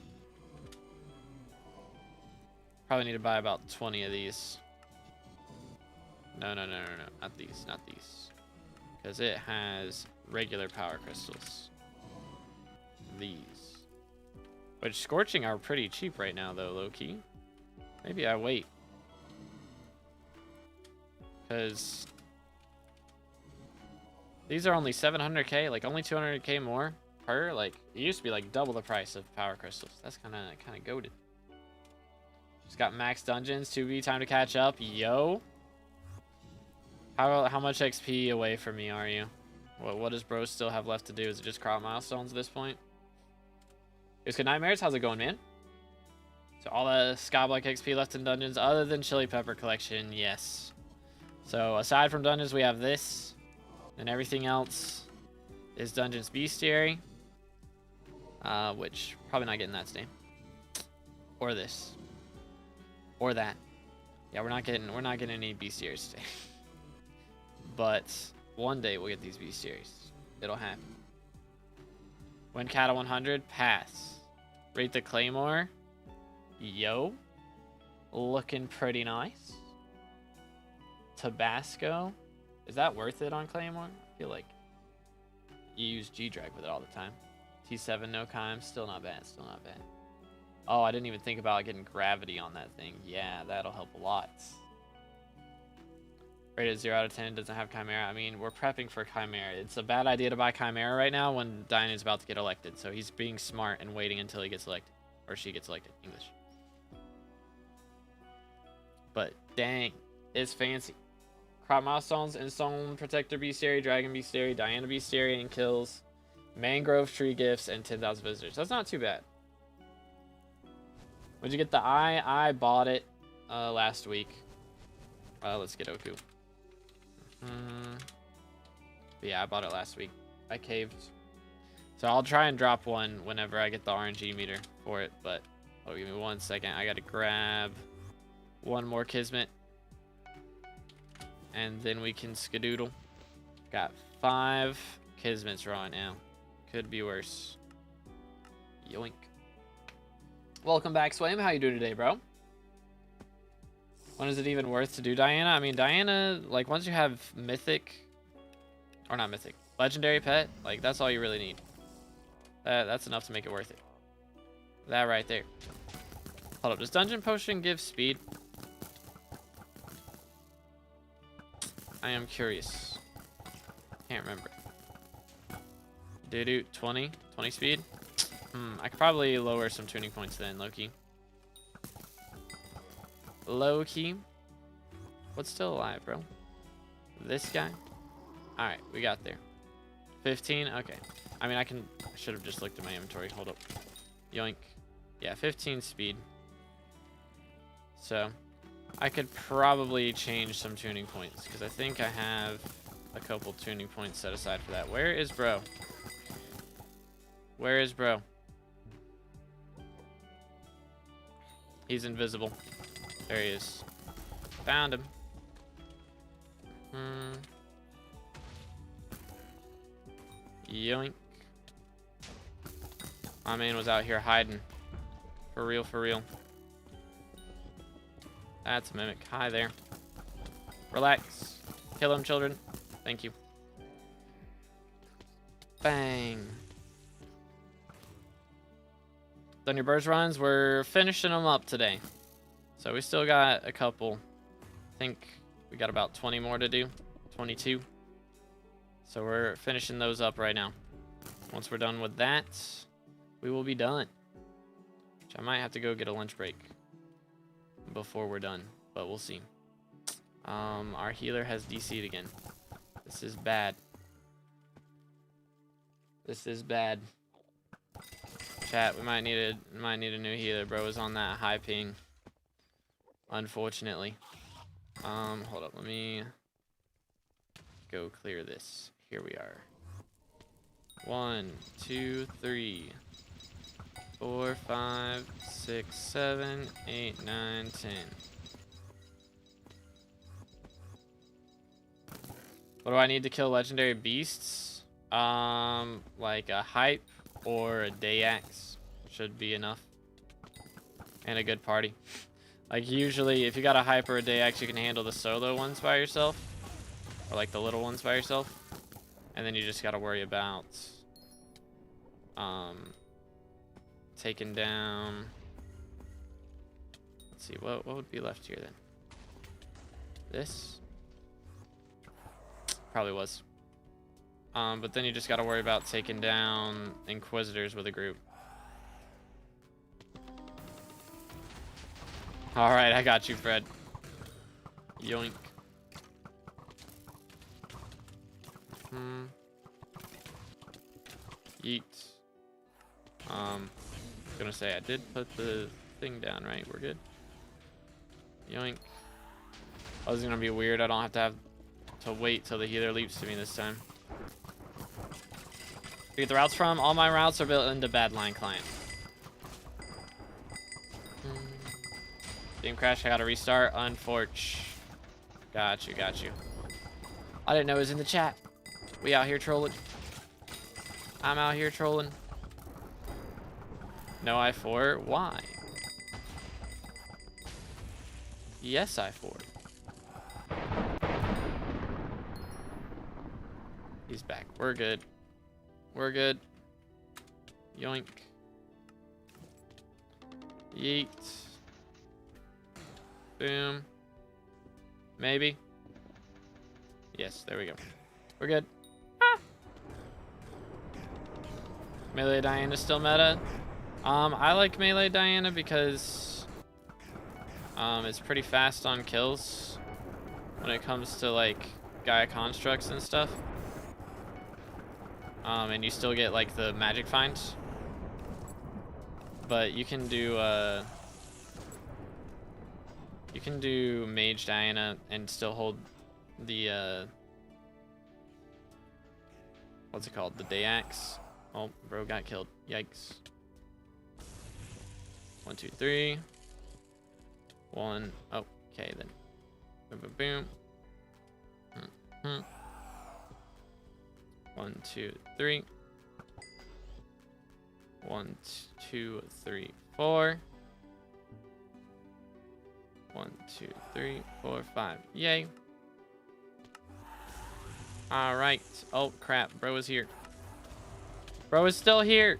Probably need to buy about 20 of these. No. Not these. Not these. Because it has regular power crystals. These. Which Scorching are pretty cheap right now, though, low-key. Maybe I wait. Because these are only 700k, like only 200k more per. Like, it used to be like double the price of power crystals. That's kind of goated. Just got max dungeons, 2v, time to catch up. Yo. How much XP away from me are you? What does bro still have left to do? Is it just crop milestones at this point? Here's good nightmares. How's it going, man? So all the SkyBlock XP left in dungeons other than Chili Pepper Collection, yes. So aside from dungeons, we have this. And everything else is Dungeons Bestiary. Which, probably not getting that today. Or this. Or that. Yeah, we're not getting any bestiaries today. But one day we'll get these bestiaries. It'll happen. Win Cattle 100, pass. Rate the Claymore. Yo. Looking pretty nice. Tabasco. Is that worth it on Claymore? I feel like you use G-Drag with it all the time. T7, no Chimes. Still not bad. Still not bad. Oh, I didn't even think about getting gravity on that thing. Yeah, that'll help a lot. Rated 0 out of 10. Doesn't have Chimera. I mean, we're prepping for Chimera. It's a bad idea to buy Chimera right now when Diane is about to get elected. So he's being smart and waiting until he gets elected. Or she gets elected. English. But, dang. It's fancy. Crop milestones, Install Protector Bestiary, Dragon Bestiary, Diana Bestiary, and kills, Mangrove Tree gifts, and 10,000 visitors. That's not too bad. When'd you get the eye? I bought it last week. Let's get Oku. Yeah, I bought it last week. I caved. So I'll try and drop one whenever I get the RNG meter for it, but oh, give me 1 second. I gotta grab one more Kismet. And then we can skedoodle. Got 5 Kismets right now. Could be worse. Yoink. Welcome back, Swaim. How you doing today, bro? When is it even worth to do Diana? I mean, Diana, like, once you have mythic, or not mythic, legendary pet, like, that's all you really need. That's enough to make it worth it. That right there. Hold up. Does Dungeon Potion give speed? I am curious. Can't remember. Doo-doo, 20 speed? I could probably lower some tuning points then, low-key. Low-key? What's still alive, bro? This guy? Alright, we got there. 15? Okay. I mean, I should have just looked at my inventory. Hold up. Yoink. Yeah, 15 speed. So, I could probably change some tuning points, because I think I have a couple tuning points set aside for that. Where is bro? Where is bro? He's invisible. There he is. Found him. Yoink. My man was out here hiding. For real, for real. That's a mimic. Hi there. Relax. Kill him, children. Thank you. Bang. Done your BERS runs? We're finishing them up today. So we still got a couple. I think we got about 20 more to do. 22. So we're finishing those up right now. Once we're done with that, we will be done. Which I might have to go get a lunch break before we're done, but we'll see. Our healer has DC'd again. This is bad. This is bad. Chat, we might need a new healer. Bro is on that high ping. Unfortunately. Hold up, let me go clear this. Here we are. 1, 2, 3, 4, 5, 6, 7, 8, 9, 10. What do I need to kill legendary beasts? Like a hype or a day axe should be enough. And a good party. Like usually if you got a hype or a day axe, you can handle the solo ones by yourself. Or like the little ones by yourself. And then you just gotta worry about taking down, let's see, what would be left here then? This? Probably was. But then you just gotta worry about taking down Inquisitors with a group. Alright, I got you, Fred. Yoink. Yeet. gonna say, I did put the thing down, right? We're good. Yoink. Oh, this is gonna be weird. I don't have to wait till the healer leaps to me this time. Get the routes from? All my routes are built into Badline client. Game crash, I gotta restart. Unfortunate. Got you, got you. I didn't know it was in the chat. We out here trolling. I'm out here trolling. No I4? Why? Yes, I4. He's back. We're good. We're good. Yoink. Yeet. Boom. Maybe. Yes, there we go. We're good. Ah. Melee Diana still meta. I like Melee Diana because it's pretty fast on kills when it comes to like Gaia constructs and stuff. And you still get like the magic finds. But you can do Mage Diana and still hold the what's it called? The Day Axe. Oh, bro got killed. Yikes. 1, 2, 3. 1. Oh, okay then. Boom, boom. 1, 2, 3. 1, 2, 3, 4. 1, 2, 3, 4, 5. Yay. All right. Oh crap, bro is here. Bro is still here.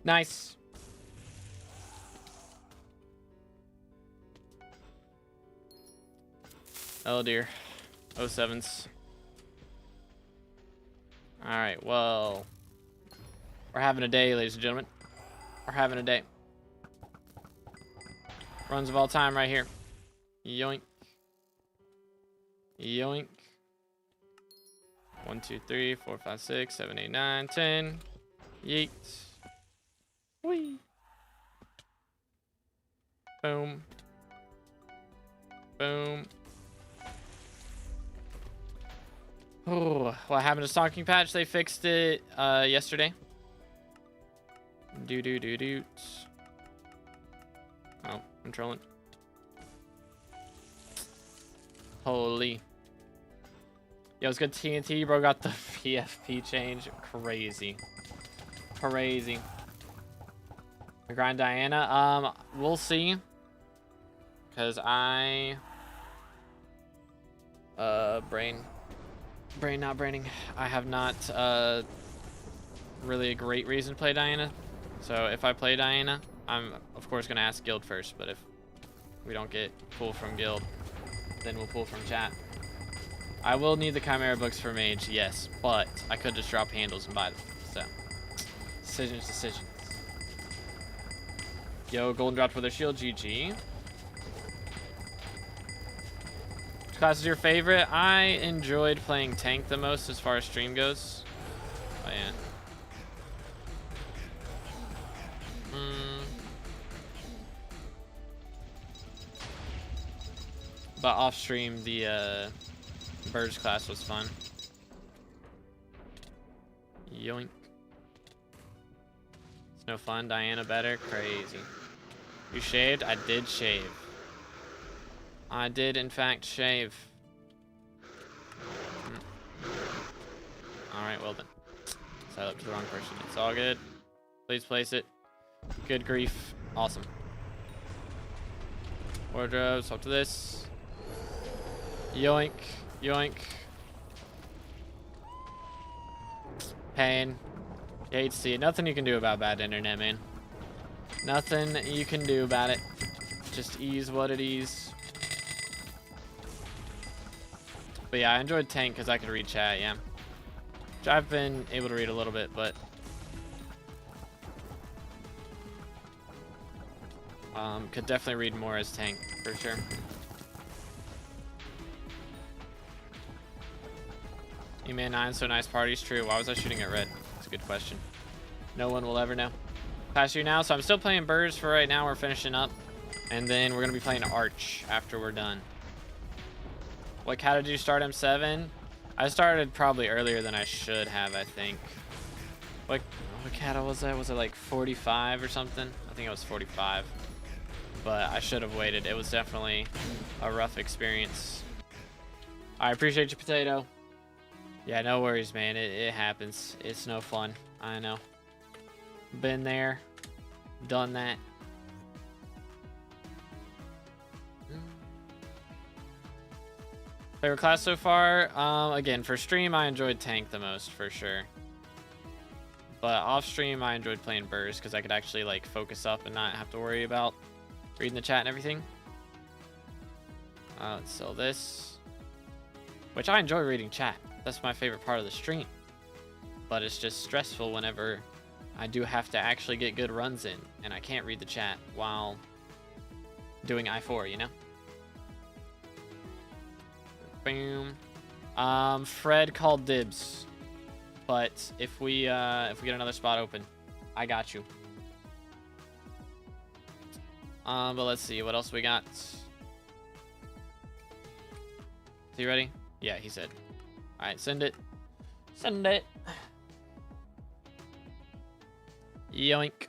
Nice. Oh dear. 07s. Alright, well. We're having a day, ladies and gentlemen. We're having a day. Runs of all time right here. Yoink. Yoink. 1, 2, 3, 4, 5, 6, 7, 8, 9, 10. Yeet. Whee. Boom. Boom. Oh, what happened to Stalking Patch? They fixed it yesterday. Do. Oh, I'm trolling. Holy. Yo, it's good TNT, bro. Got the PFP change. Crazy. Crazy. Grind Diana. We'll see. Cause I brain not braining. I have not really a great reason to play Diana. So if I play Diana, I'm of course gonna ask guild first, but if we don't get pull from guild, then we'll pull from chat. I will need the Chimera books for mage, yes, but I could just drop handles and buy them. So decisions. Yo, golden dropped with their shield, GG. Which class is your favorite? I enjoyed playing tank the most as far as stream goes. Oh yeah. But off stream, the BERS class was fun. Yoink. It's no fun. Diana better. Crazy. You shaved? I did shave. I did, in fact, shave. Alright, well then. Set up to the wrong person. It's all good. Please place it. Good grief. Awesome. Wardrobe, swap to this. Yoink. Yoink. Pain. You hate to see it. Nothing you can do about bad internet, man. Nothing you can do about it. Just ease what it is. But yeah, I enjoyed tank because I could read chat, yeah. Which I've been able to read a little bit, but could definitely read more as tank for sure. E-Man 9, so nice parties, true. Why was I shooting at red? That's a good question. No one will ever know. Past you now, so I'm still playing BERS for right now. We're finishing up, and then we're gonna be playing Arch after we're done. What cat did you start M7? I started probably earlier than I should have, I think. What cat was that? Was it like 45 or something? I think it was 45. But I should have waited. It was definitely a rough experience. I appreciate you, Potato. Yeah, no worries, man. It happens. It's no fun. I know. Been there. Done that. Favorite class so far? Again, for stream, I enjoyed tank the most, for sure. But off stream, I enjoyed playing BERS because I could actually like focus up and not have to worry about reading the chat and everything. Let's sell this. Which I enjoy reading chat. That's my favorite part of the stream. But it's just stressful whenever I do have to actually get good runs in and I can't read the chat while doing I4, you know? Boom. Fred called dibs. But if we get another spot open, I got you. But let's see what else we got. Is he ready? Yeah, he said. All right, send it. Send it. Yoink.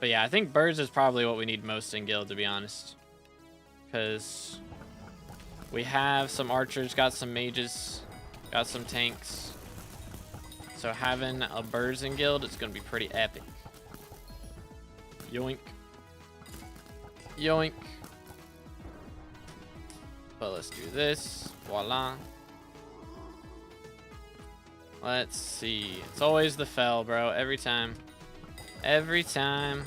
But yeah, I think BERS is probably what we need most in guild, to be honest. Because we have some archers, got some mages, got some tanks. So having a BERS in guild, it's going to be pretty epic. Yoink. Yoink. But let's do this. Voila. Let's see. It's always the fell, bro. Every time. Every time.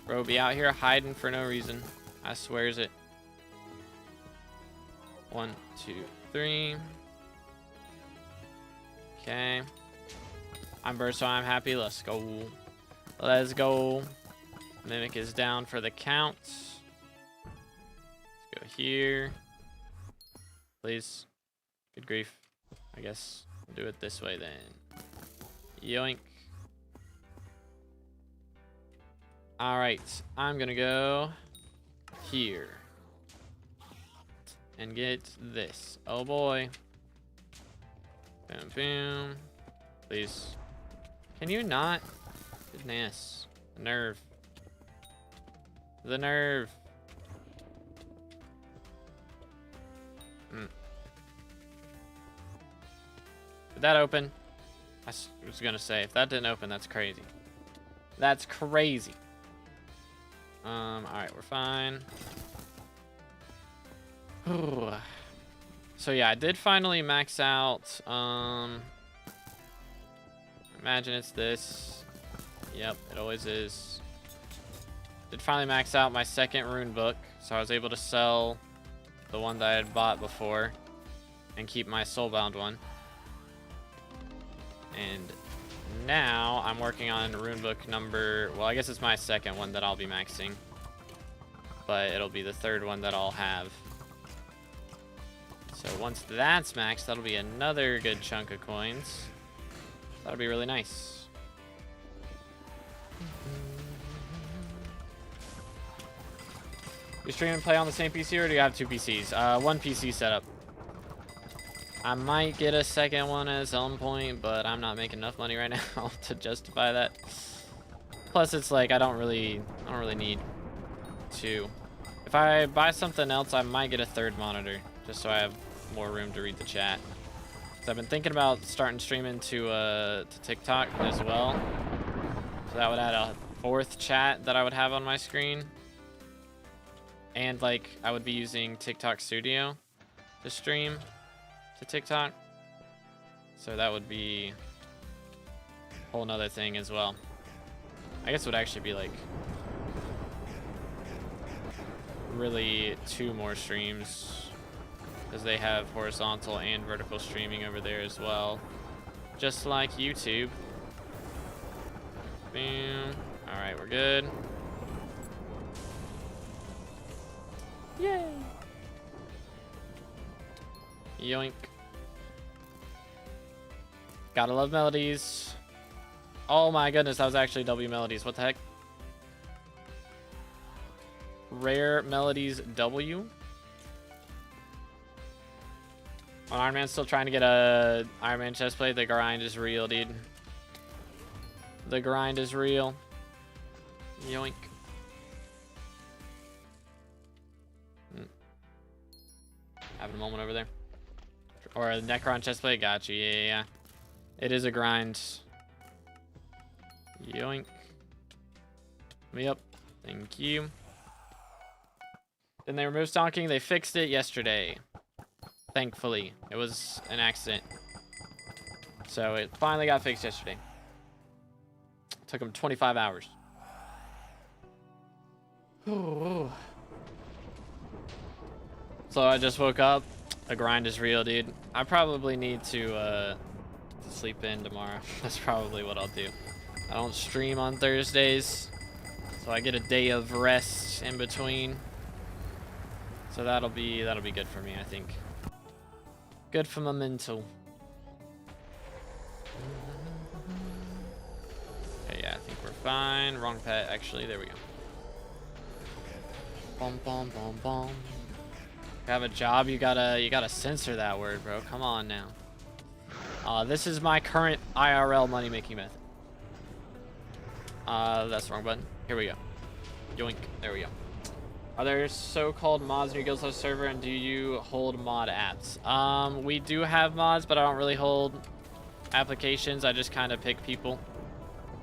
Bro, be out here hiding for no reason. I swears it. 1, 2, 3. Okay. I'm BERS, so I'm happy. Let's go. Let's go. Mimic is down for the count. Let's go here. Please. Good grief. I guess we'll do it this way then. Yoink. Alright. I'm gonna go here. And get this. Oh boy. Boom, boom. Please. Can you not? Goodness. The nerve. The nerve. Did that open? I was gonna say, if that didn't open, that's crazy. That's crazy. Alright, we're fine. So yeah, I did finally max out. Imagine it's this. Yep, it always is. Did finally max out my second rune book, so I was able to sell the one that I had bought before and keep my soulbound one. And now I'm working on rune book number, well, I guess it's my second one that I'll be maxing, but it'll be the third one that I'll have. So once that's maxed, that'll be another good chunk of coins. That'll be really nice. You stream and play on the same PC, or do you have two PCs? One PC setup. I might get a second one at some point, but I'm not making enough money right now to justify that. Plus, it's like I don't really need two. If I buy something else, I might get a third monitor, just so I have more room to read the chat. So I've been thinking about starting streaming to TikTok as well. So that would add a fourth chat that I would have on my screen. And like I would be using TikTok Studio to stream to TikTok. So that would be a whole nother thing as well. I guess it would actually be like really 2 more streams because they have horizontal and vertical streaming over there as well, just like YouTube. Boom. All right, we're good. Yay! Yoink. Gotta love melodies. Oh my goodness, that was actually W melodies. What the heck? Rare melodies W. Iron Man's still trying to get a Iron Man chestplate. The grind is real, dude. The grind is real. Yoink. Having a moment over there. Or a Necron chestplate. Got you. Yeah. It is a grind. Yoink. Me up. Thank you. Then they removed stonking. They fixed it yesterday. Thankfully. It was an accident. So it finally got fixed yesterday. Took them 25 hours. So I just woke up. The grind is real, dude. I probably need to sleep in tomorrow. That's probably what I'll do. I don't stream on Thursdays, so I get a day of rest in between. So that'll be good for me, I think. Good for my mental. Okay, yeah, I think we're fine. Wrong pet, actually. There we go. Bom bom bom bom. You have a job, you gotta censor that word, bro. Come on now. This is my current IRL money making method. That's the wrong button. Here we go. Yoink. There we go. Are there so-called mods in your Guild server, and do you hold mod apps? We do have mods, but I don't really hold applications. I just kind of pick people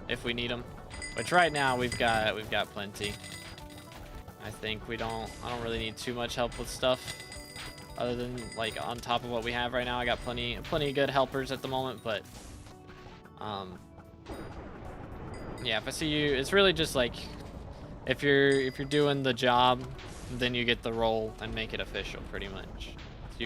if we need them. Which right now we've got plenty. I think I don't really need too much help with stuff other than like on top of what we have right now. I got plenty of good helpers at the moment, but yeah, if I see you, it's really just like if you're doing the job, then you get the role and make it official pretty much. It's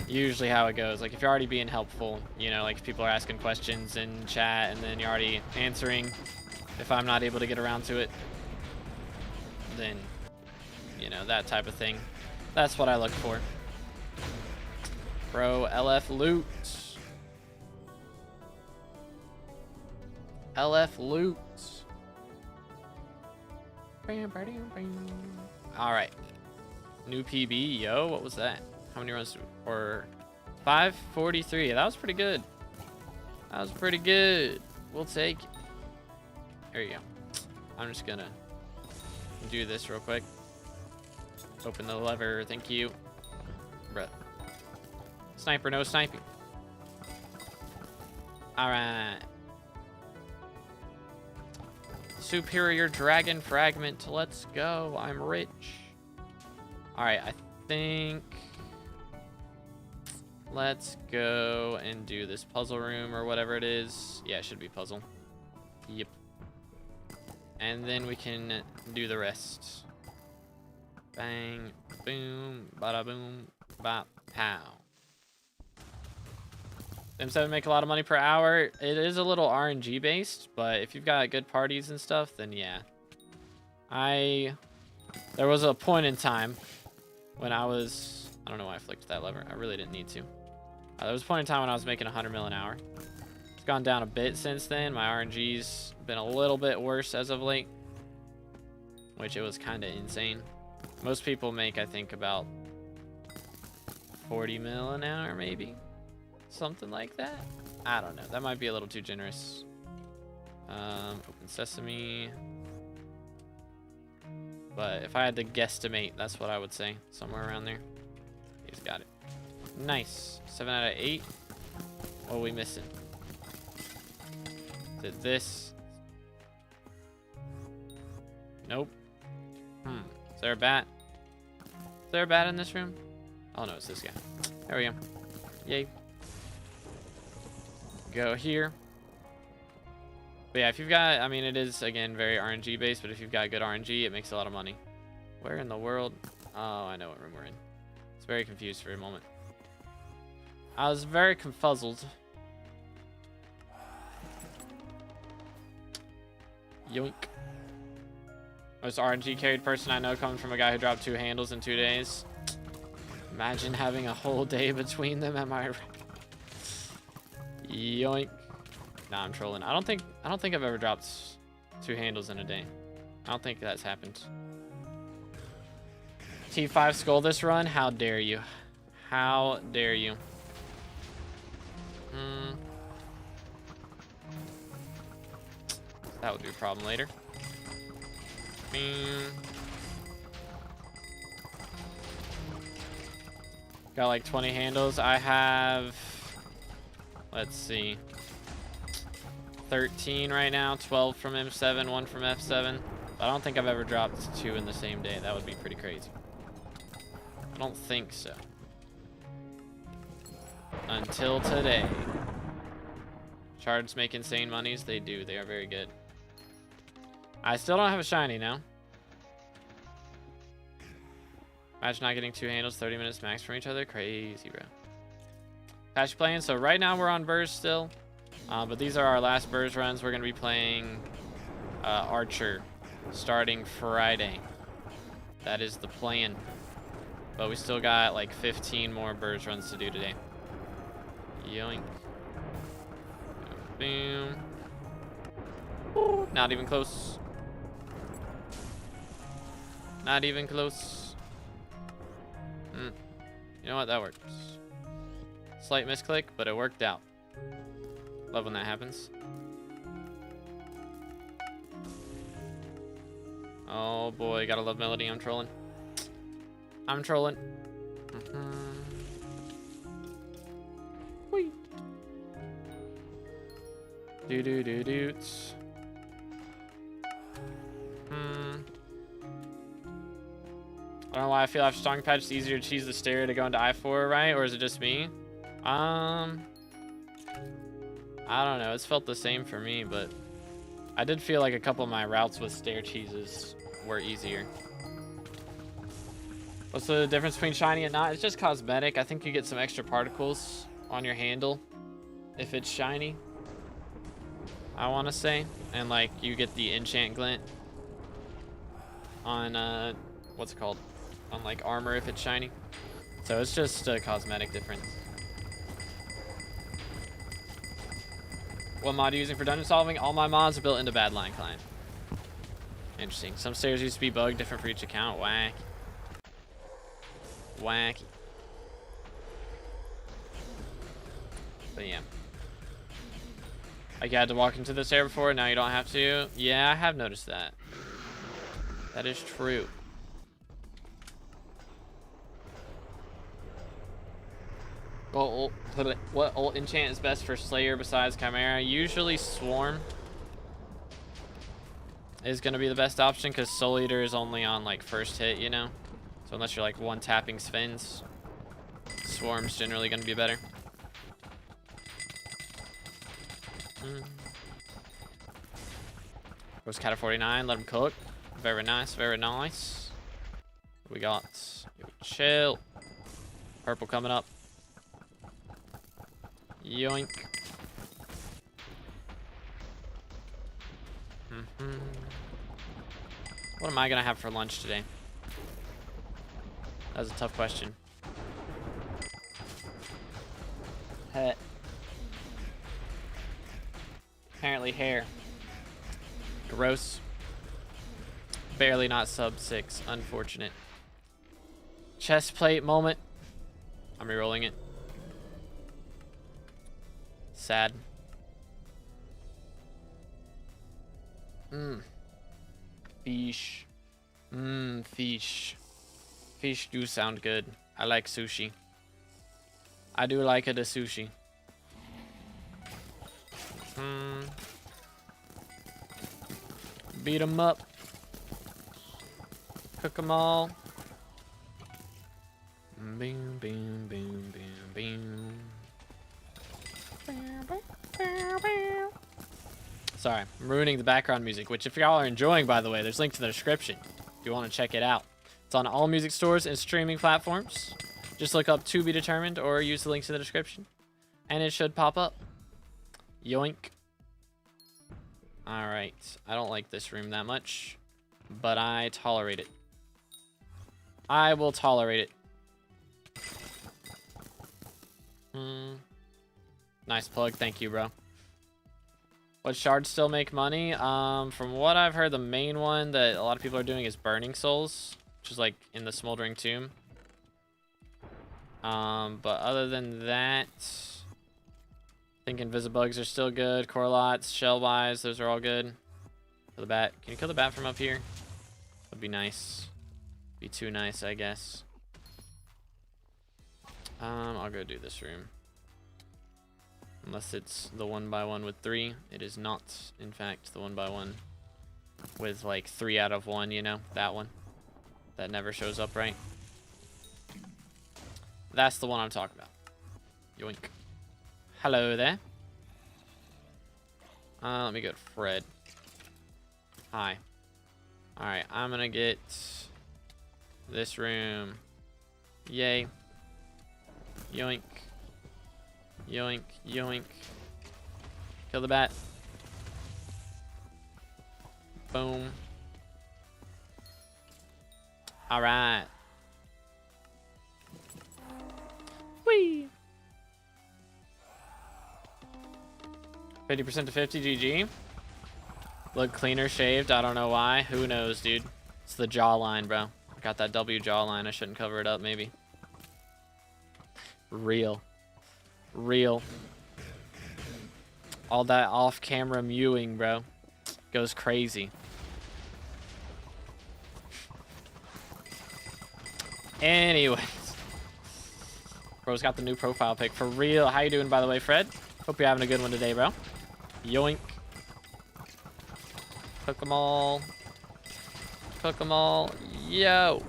usually how it goes. Like if you're already being helpful, you know, like if people are asking questions in chat and then you're already answering if I'm not able to get around to it, then, you know, that type of thing. That's what I look for. Bro, LF loot. LF loot. Alright. New PB, yo, what was that? How many runs? Or 543. That was pretty good. That was pretty good. We'll take it. There you go. I'm just gonna do this real quick. Open the lever, thank you. Bruh. Sniper, no sniping. Alright. Superior dragon fragment. Let's go. I'm rich. Alright, I think let's go and do this puzzle room or whatever it is. Yeah, it should be puzzle. Yep. And then we can do the rest. Bang, boom, bada boom, bop, pow. M7 make a lot of money per hour. It is a little RNG based, but if you've got good parties and stuff, then yeah. There was a point in time when I don't know why I flicked that lever. I really didn't need to. There was a point in time when I was making 100 mil an hour. It's gone down a bit since then. My RNG's been a little bit worse as of late, which it was kind of insane. Most people make, I think, about 40 mil an hour, maybe. Something like that. I don't know. That might be a little too generous. Open sesame. But if I had to guesstimate, that's what I would say. Somewhere around there. He's got it. Nice. 7 out of 8. What are we missing? Is it this? Nope. Is there a bat? Is there a bat in this room? Oh no, it's this guy. There we go. Yay. Go here. But yeah, if you've got, I mean, it is, again, very RNG based, but if you've got good RNG, it makes a lot of money. Where in the world? Oh, I know what room we're in. It's very confused for a moment. I was very confuzzled. Yoink. Most RNG carried person I know coming from a guy who dropped 2 handles in 2 days. Imagine having a whole day between them. Am I right? Yoink. Nah, I'm trolling. I don't think I've ever dropped 2 handles in a day. I don't think that's happened. T5 skull this run? How dare you? How dare you? That would be a problem later. Got like 20 handles. I have, let's see, 13 right now, 12 from M7, 1 from F7. I don't think I've ever dropped 2 in the same day. That would be pretty crazy. I don't think so. Until today. Shards make insane monies. They do. They are very good. I still don't have a shiny now. Imagine not getting 2 handles, 30 minutes max from each other. Crazy, bro. Patch playing. So right now we're on BERS still. But these are our last BERS runs. We're going to be playing Archer starting Friday. That is the plan. But we still got like 15 more BERS runs to do today. Yoink. Boom. Ooh, not even close. Not even close. You know what? That works. Slight misclick, but it worked out. Love when that happens. Oh boy, gotta love melody. I'm trolling. I'm trolling. Whee. Do-do-do-doots. I don't know why I feel after Strong Patch it's easier to cheese the stair to go into I4, right? Or is it just me? I don't know. It's felt the same for me, but I did feel like a couple of my routes with stair cheeses were easier. What's the difference between shiny and not? It's just cosmetic. I think you get some extra particles on your handle if it's shiny, I want to say. And like you get the enchant glint on what's it called? On like armor if it's shiny. So it's just a cosmetic difference. What mod are you using for dungeon solving? All my mods are built into Badline Client. Interesting. Some stairs used to be bugged, different for each account. Whack. Wacky. But yeah. Like you had to walk into this stair before, now you don't have to. Yeah, I have noticed that. That is true. What ult enchant is best for Slayer besides Chimera? Usually Swarm is going to be the best option because Soul Eater is only on like first hit, you know? So unless you're like one tapping Sphinx, Swarm's generally going to be better. Where's Cat 49? Let him cook. Very nice, very nice. We got chill. Purple coming up. Yoink. What am I gonna have for lunch today? That's a tough question. Pet. Apparently hair. Gross. Barely not sub 6. Unfortunate. Chest plate moment. I'm rerolling it. Sad. Fish. Fish. Fish do sound good. I like sushi. I do like it a sushi. Beat 'em up. Cook 'em all. Boom, boom, boom, boom, boom. Sorry, I'm ruining the background music, which if y'all are enjoying, by the way, there's a link to the description if you want to check it out. It's on all music stores and streaming platforms. Just look up to be determined or use the links in the description and it should pop up. Yoink. All right. I don't like this room that much, but I tolerate it. I will tolerate it. Nice plug. Thank you, bro. What shards still make money? From what I've heard, the main one that a lot of people are doing is burning souls, which is like in the smoldering tomb. But other than that, I think invisibugs are still good. Core lots, shell buys, those are all good. Kill the bat. Can you kill the bat from up here? Would be nice. Be too nice, I guess. I'll go do this room. Unless it's the 1x1 with 3. It is not, in fact, the 1x1 with like 3 out of 1, you know, that one. That never shows up right. That's the one I'm talking about. Yoink. Hello there. Let me go to Fred. Hi. Alright, I'm gonna get this room. Yay. Yoink. Yoink, yoink. Kill the bat. Boom. Alright. Whee! 50% to 50, GG. Look cleaner shaved, I don't know why. Who knows, dude? It's the jawline, bro. Got that W jawline, I shouldn't cover it up, maybe. Real. Real. All that off-camera mewing, bro. Goes crazy. Anyways. Bro's got the new profile pic. For real. How you doing, by the way, Fred? Hope you're having a good one today, bro. Yoink. Cook them all. Cook them all. Yo.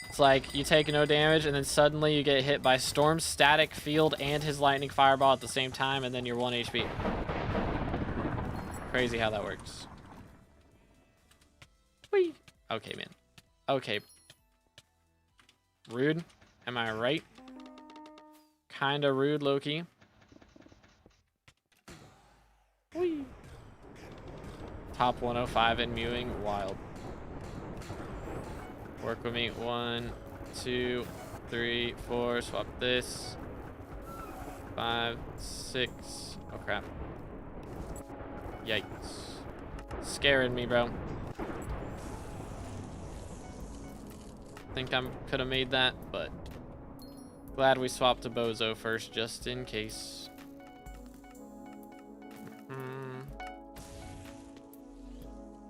It's like you take no damage and then suddenly you get hit by Storm's static field and his lightning fireball at the same time and then you're 1 HP. Crazy how that works. Whee. Okay, man. Okay. Rude. Am I right? Kinda rude, Loki. Whee. Top 105 in mewing. Wild. Work with me. 1, 2, 3, 4. Swap this. 5, 6. Oh, crap. Yikes. Scaring me, bro. Think I could have made that, but glad we swapped to Bozo first, just in case.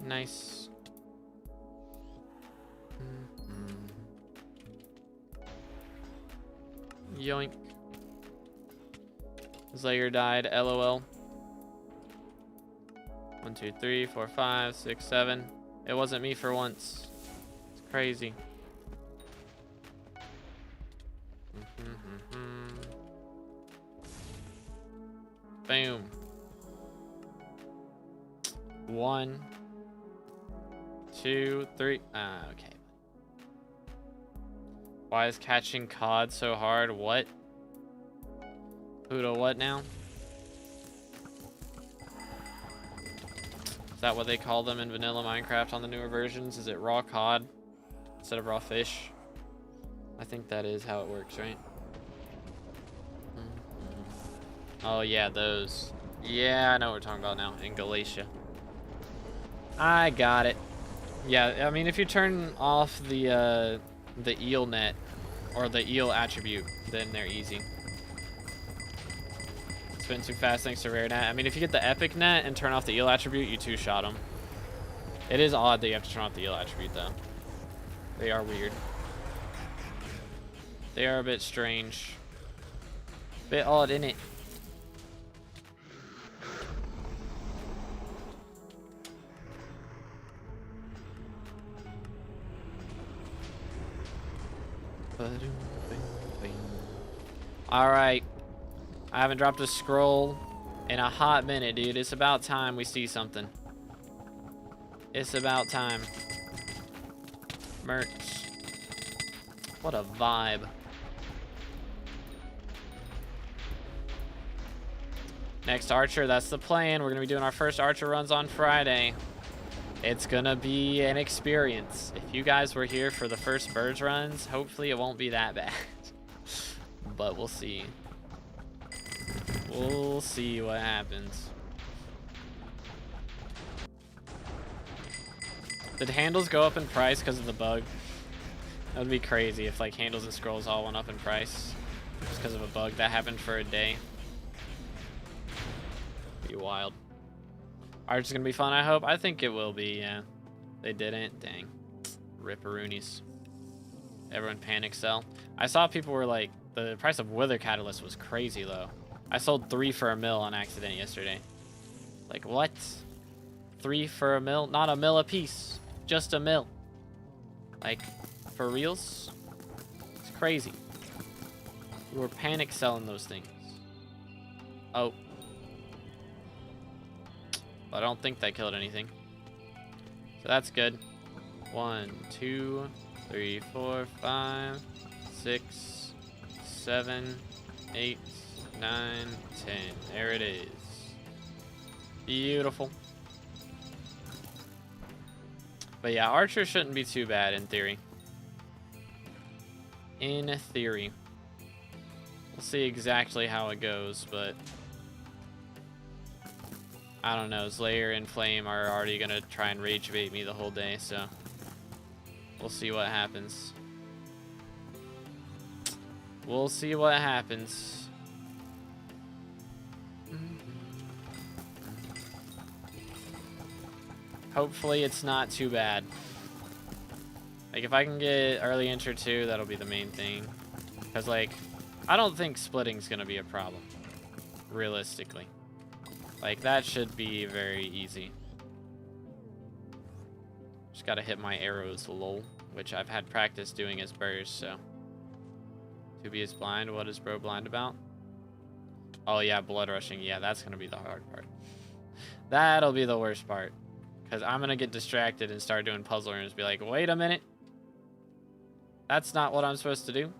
Nice. Yoink. Slayer died, LOL. 1, 2, 3, 4, 5, 6, 7. It wasn't me for once. It's crazy. Boom. 1, 2, 3. Okay. Why is catching cod so hard? What? Poodle, what now? Is that what they call them in vanilla Minecraft on the newer versions? Is it raw cod instead of raw fish? I think that is how it works, right? Oh yeah, those. Yeah, I know what we're talking about now. In Galatia. I got it. Yeah, I mean, if you turn off the eel net or the eel attribute, then they're easy. Spin too fast thanks to rare net. I mean, if you get the epic net and turn off the eel attribute, you two-shot them. It is odd that you have to turn off the eel attribute, though. They are weird. They are a bit strange. Bit odd, innit? All right. I haven't dropped a scroll in a hot minute, dude. It's about time we see something. It's about time. Merch. What a vibe. Next Archer, that's the plan. We're going to be doing our first Archer runs on Friday. It's going to be an experience. If you guys were here for the first BERS runs, hopefully it won't be that bad. But we'll see. We'll see what happens. Did handles go up in price because of the bug? That would be crazy if like handles and scrolls all went up in price just because of a bug that happened for a day. Be wild. Art's gonna be fun, I hope. I think it will be, yeah. They didn't. Dang. Ripperoonies. Everyone panic sell. I saw people were like, the price of Wither Catalyst was crazy low. I sold 3 for $1 mil on accident yesterday. Like, what? 3 for $1 mil? Not $1 mil a piece. Just $1 mil. Like, for reals? It's crazy. We were panic selling those things. Oh. I don't think that killed anything. So that's good. 1, 2, 3, 4, 5, 6, 7, 8, 9, 10. There it is. Beautiful. But yeah, Archer shouldn't be too bad in theory. In theory. We'll see exactly how it goes, but I don't know. Slayer and Flame are already gonna try and rage bait me the whole day, so we'll see what happens. We'll see what happens. Hopefully it's not too bad. Like if I can get early enter too, that'll be the main thing. Cause like, I don't think splitting's gonna be a problem, realistically. Like that should be very easy. Just gotta hit my arrows, lol, which I've had practice doing as BERS, so. To be is blind, what is bro blind about? Oh yeah, blood rushing, yeah, that's gonna be the hard part. That'll be the worst part. Cause I'm gonna get distracted and start doing puzzle rooms, be like, wait a minute. That's not what I'm supposed to do.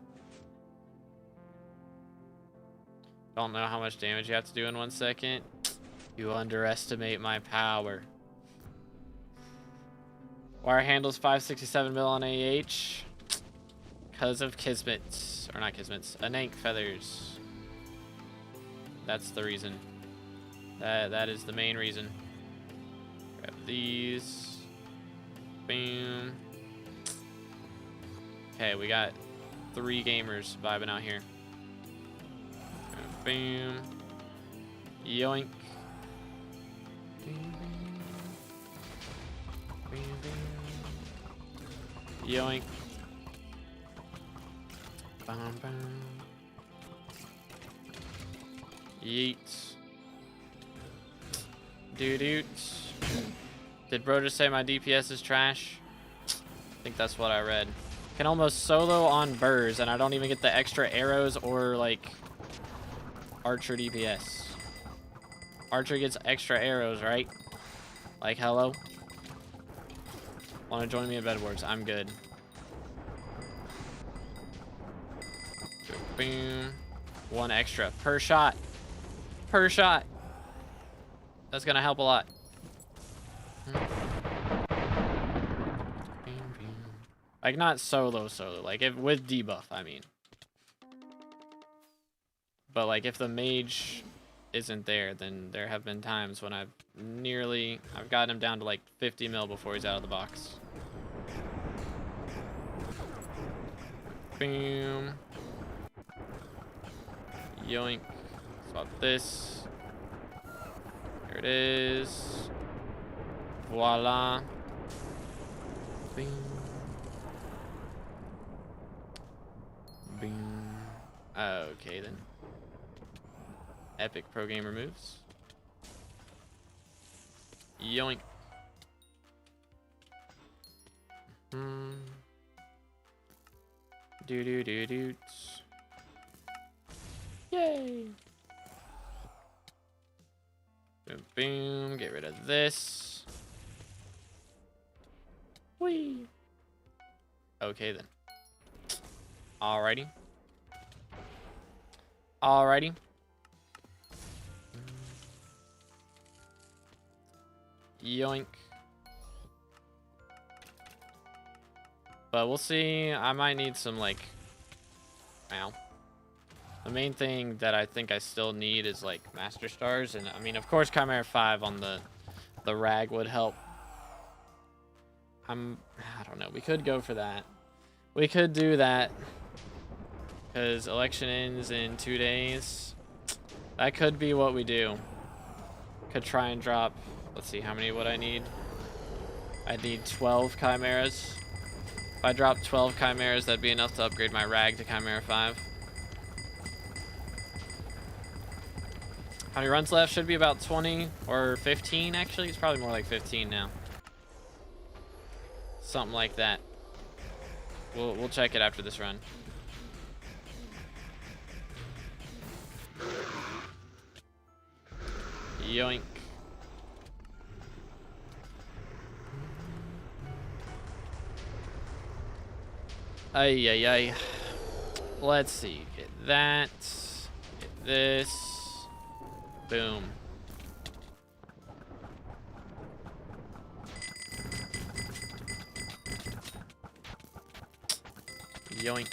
Don't know how much damage you have to do in 1 second. You underestimate my power. Wire handles 567 mil on AH. Because of Kismet. Or not Kismet's. Anank feathers. That's the reason. That is the main reason. Grab these. Boom. Okay, we got 3 gamers vibing out here. Boom. Yoink. Yoink. Bam, bam. Yeet. Doo-doots. Did bro just say my DPS is trash? I think that's what I read. Can almost solo on BERS and I don't even get the extra arrows or like Archer DPS. Archer gets extra arrows, right? Like, hello? Want to join me in Bedwars? I'm good. Boom. 1 extra per shot. Per shot. That's gonna help a lot. Like, not solo, like, if with debuff, I mean. But, like, if the mage isn't there, then there have been times when I've gotten him down to, like, 50 mil before he's out of the box. Boom. Yoink. Swap this. There it is. Voila. Bing. Bing. Okay, then. Epic pro gamer moves. Yoink. Do-do-do-doots. Yay! Boom, boom. Get rid of this. Whee! Okay, then. Alrighty. Alrighty. Yoink. But we'll see. I might need some, like... Ow. The main thing that I think I still need is, like, Master Stars. And, I mean, of course, Chimera 5 on the rag would help. I don't know. We could go for that. We could do that. Because election ends in 2 days. That could be what we do. Could try and drop... Let's see, how many would I need? I need 12 Chimeras. If I drop 12 Chimeras, that'd be enough to upgrade my rag to Chimera 5. How many runs left? Should be about 20 or 15, actually. It's probably more like 15 now. Something like that. We'll check it after this run. Yoink. Ay, ay, ay. Let's see. Get that. Get this. Boom. Yoink.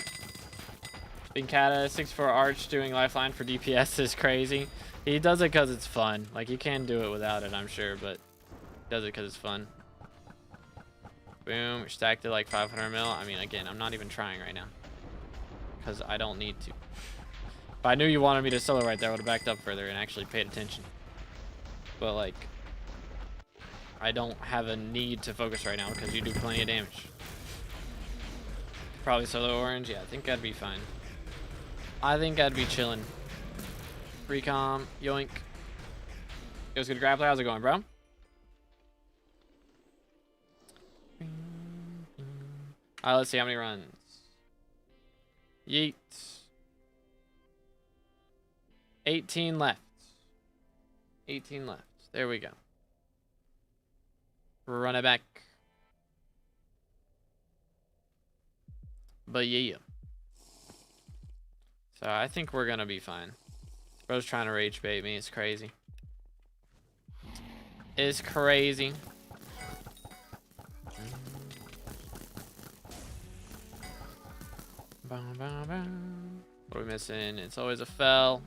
Big Cata 64 Arch doing Lifeline for DPS is crazy. He does it because it's fun. Like, you can do it without it, I'm sure, but he does it because it's fun. Boom. Stacked it like 500 mil. I mean, again, I'm not even trying right now because I don't need to. If I knew you wanted me to solo right there, I would have backed up further and actually paid attention. But, like, I don't have a need to focus right now because you do plenty of damage. Probably solo orange. Yeah, I think I'd be fine. I think I'd be chilling. Recom. Yoink. Yo, good grappler. How's it going, bro? Alright, let's see how many runs. Yeet. 18 left. 18 left. There we go. Run it back. But yeah. So I think we're gonna be fine. Bro's trying to rage bait me. It's crazy. It's crazy. What are we missing? It's always a fell.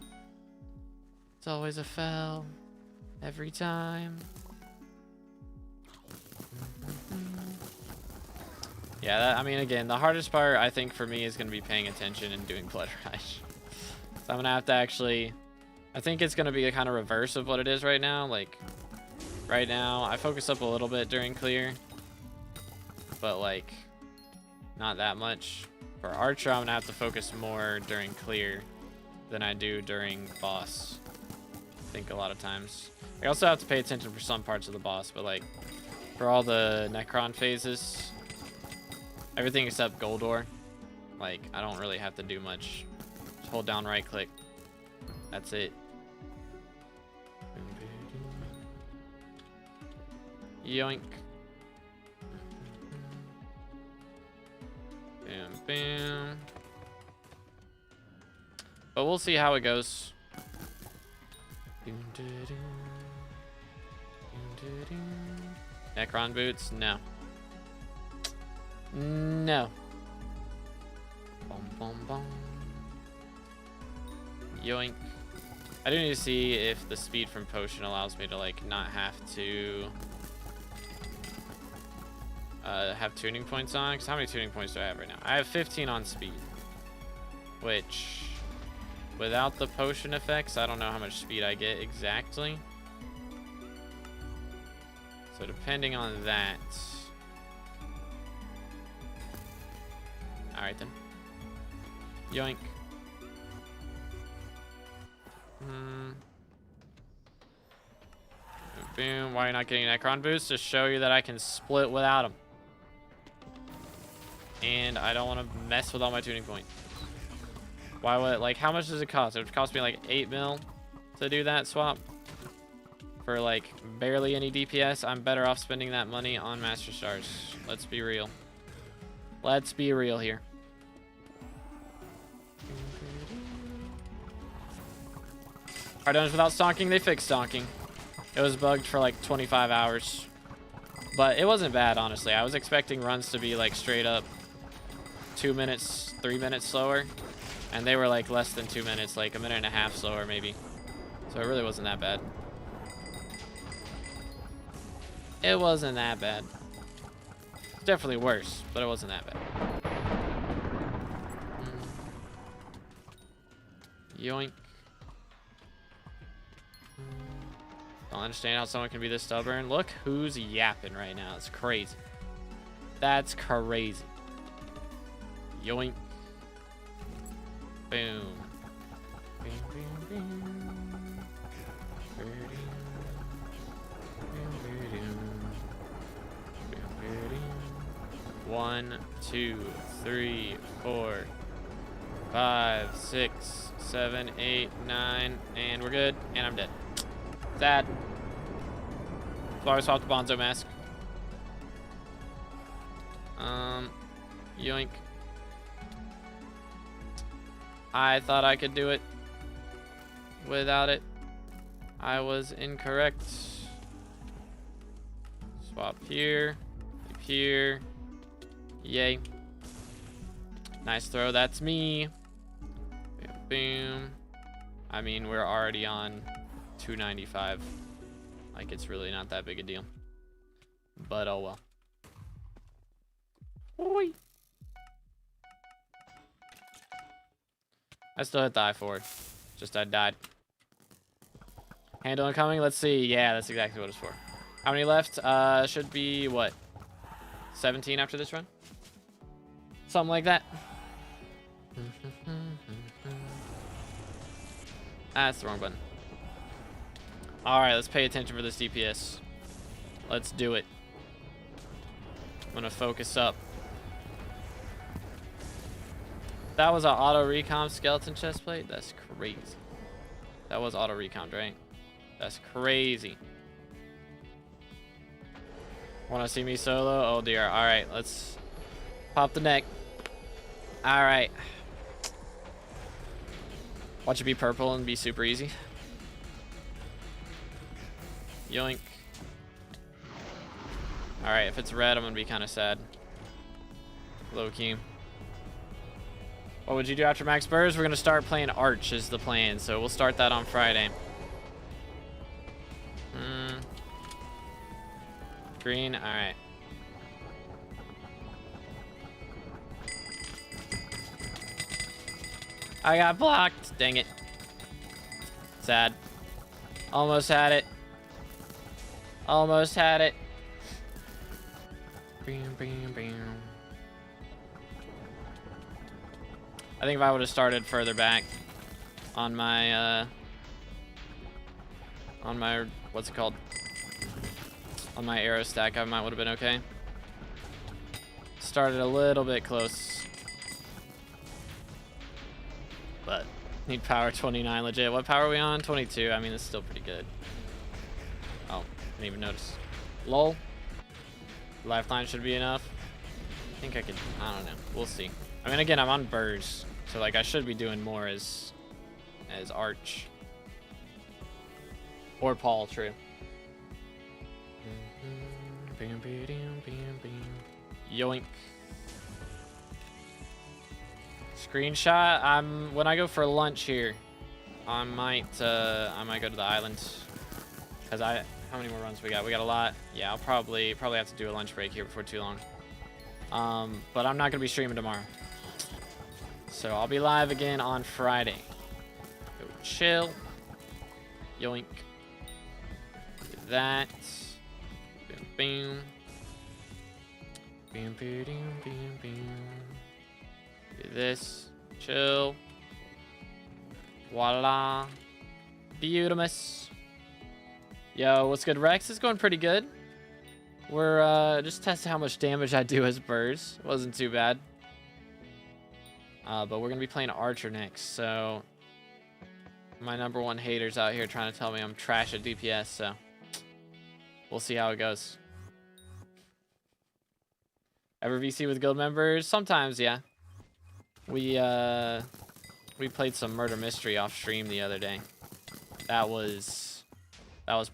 It's always a fell. Every time. Yeah, that, I mean, again, the hardest part, I think, for me is going to be paying attention and doing Blood Rush. So I'm going to have to actually... I think it's going to be a kind of reverse of what it is right now. Like, right now, I focus up a little bit during clear. But, like, not that much. For Archer, I'm going to have to focus more during clear than I do during boss. I think a lot of times. I also have to pay attention for some parts of the boss, but, like, for all the Necron phases... Everything except Goldor. Like, I don't really have to do much. Just hold down right click. That's it. Yoink. Bam, bam. But we'll see how it goes. Necron boots? No. No. Boom, boom, boom. Yoink. I do need to see if the speed from potion allows me to, like, not have to have tuning points on. Because how many tuning points do I have right now? I have 15 on speed. Which, without the potion effects, I don't know how much speed I get exactly. So depending on that... Alright then. Yoink. Boom. Why are you not getting an Necron boost? To show you that I can split without him. And I don't want to mess with all my tuning points. Why would, like, how much does it cost? It would cost me like 8 mil to do that swap. For like barely any DPS. I'm better off spending that money on Master Stars. Let's be real. Let's be real here. Hard dungeons without stonking, they fixed stonking. It was bugged for like 25 hours. But it wasn't bad, honestly. I was expecting runs to be like straight up 2 minutes, 3 minutes slower. And they were like less than 2 minutes, like a minute and a half slower maybe. So it really wasn't that bad. It wasn't that bad. It's definitely worse, but it wasn't that bad. Yoink. Don't understand how someone can be this stubborn. Look who's yapping right now. It's crazy. That's crazy. Yoink. Boom. Boom, boom, boom. 1, 2, 3, 4, 5, 6, 7, 8, 9, and we're good. And I'm dead. Sad. So I swapped the Bonzo mask. Yoink. I thought I could do it without it. I was incorrect. Swap here. Here. Yay. Nice throw. That's me. Boom, boom. I mean, we're already on 295. Like, it's really not that big a deal. But oh well. Oi. I still hit the I-forward. Just I died. Handle incoming. Let's see. Yeah, that's exactly what it's for. How many left? Should be what? 17 after this run? Something like that. That's the wrong button. Alright, let's pay attention for this DPS. Let's do it. I'm gonna focus up. That was an auto recom skeleton chestplate? That's crazy. That was auto recom, right? That's crazy. Wanna see me solo? Oh dear. Alright, let's pop the neck. Alright. Watch it be purple and be super easy. Yoink. Alright, if it's red, I'm gonna be kind of sad. Low key. What would you do after max BERS? We're gonna start playing Arch is the plan, so we'll start that on Friday. Green, alright. I got blocked, dang it. Sad. Almost had it. Almost had it. Bam, bam, bam. I think if I would have started further back on my, what's it called? On my arrow stack, I might would have been okay. Started a little bit close. But need power 29 legit. What power are we on? 22. I mean, it's still pretty good. Oh, didn't even notice. Lol. Lifeline should be enough. I think I could, I don't know. We'll see. I mean, again, I'm on BERS, so like I should be doing more as Arch or Paul. True. Yoink. Screenshot. When I go for lunch here, I might go to the island because how many more runs we got? We got a lot. Yeah, I'll probably have to do a lunch break here before too long. But I'm not gonna be streaming tomorrow. So I'll be live again on Friday. Go chill. Yoink. Do that. Boom, boom. Boom, boom, boom, boom. Do this. Chill. Voila. Beautimus. Yo, what's good, Rex? It's going pretty good. We're just testing how much damage I do as BERS. Wasn't too bad. But we're gonna be playing Archer next, so my #1 hater's out here trying to tell me I'm trash at DPS, so we'll see how it goes. Ever VC with guild members? Sometimes, yeah. We played some Murder Mystery off stream the other day. That was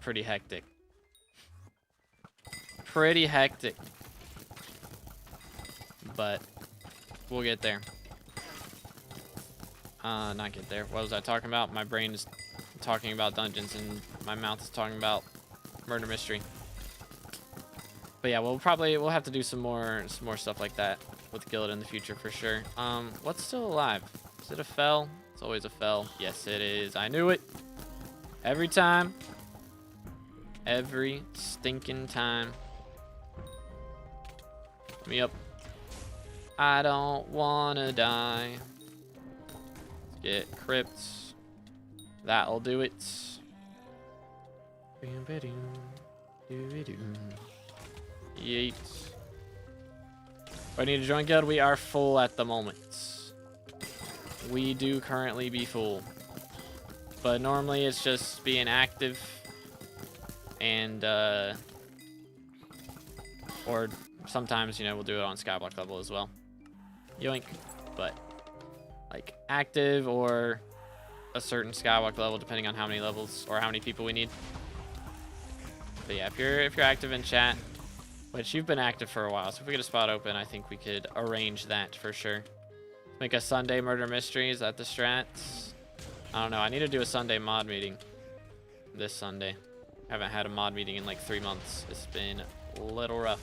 pretty hectic. Pretty hectic. But we'll get there. Not get there. What was I talking about? My brain is talking about dungeons and my mouth is talking about murder mystery. But yeah, we'll have to do some more stuff like that with Guild in the future for sure. What's still alive? Is it a fell? It's always a fell. Yes, it is. I knew it. Every time. Every stinking time. Me up. I don't wanna die. Let's get crypts. That'll do it. Yeet. I need to join guild. We are full at the moment. We do currently be full. But normally it's just being active and or sometimes, you know, we'll do it on SkyBlock level as well. Yoink. But like active or a certain SkyBlock level depending on how many levels or how many people we need. But yeah, if you're active in chat, which you've been active for a while, so if we get a spot open, I think we could arrange that for sure. Make a Sunday murder mystery. Is that the strats? I don't know. I need to do a Sunday mod meeting this Sunday. I haven't had a mod meeting in like 3 months. It's been a little rough.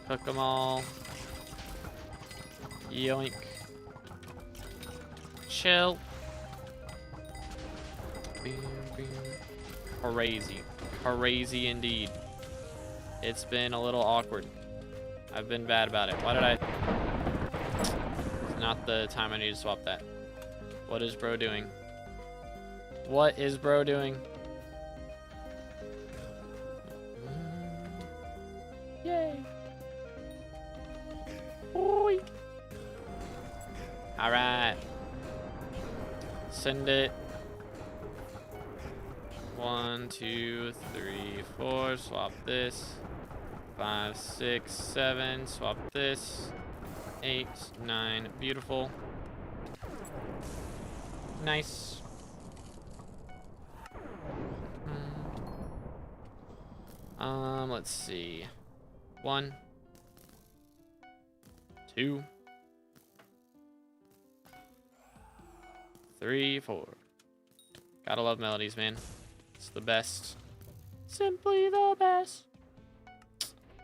Cook them all. Yoink. Chill. Crazy. Crazy indeed. It's been a little awkward. I've been bad about it. Why did I... It's not the time I need to swap that. What is bro doing? What is bro doing? Yay. Oi. All right. Send it. 1, 2, 3, 4. Swap this. 5, 6, 7. Swap this. 8, 9. Beautiful. Nice. Let's see. 1, 2, 3, 4. Gotta love melodies, man. It's the best. Simply the best.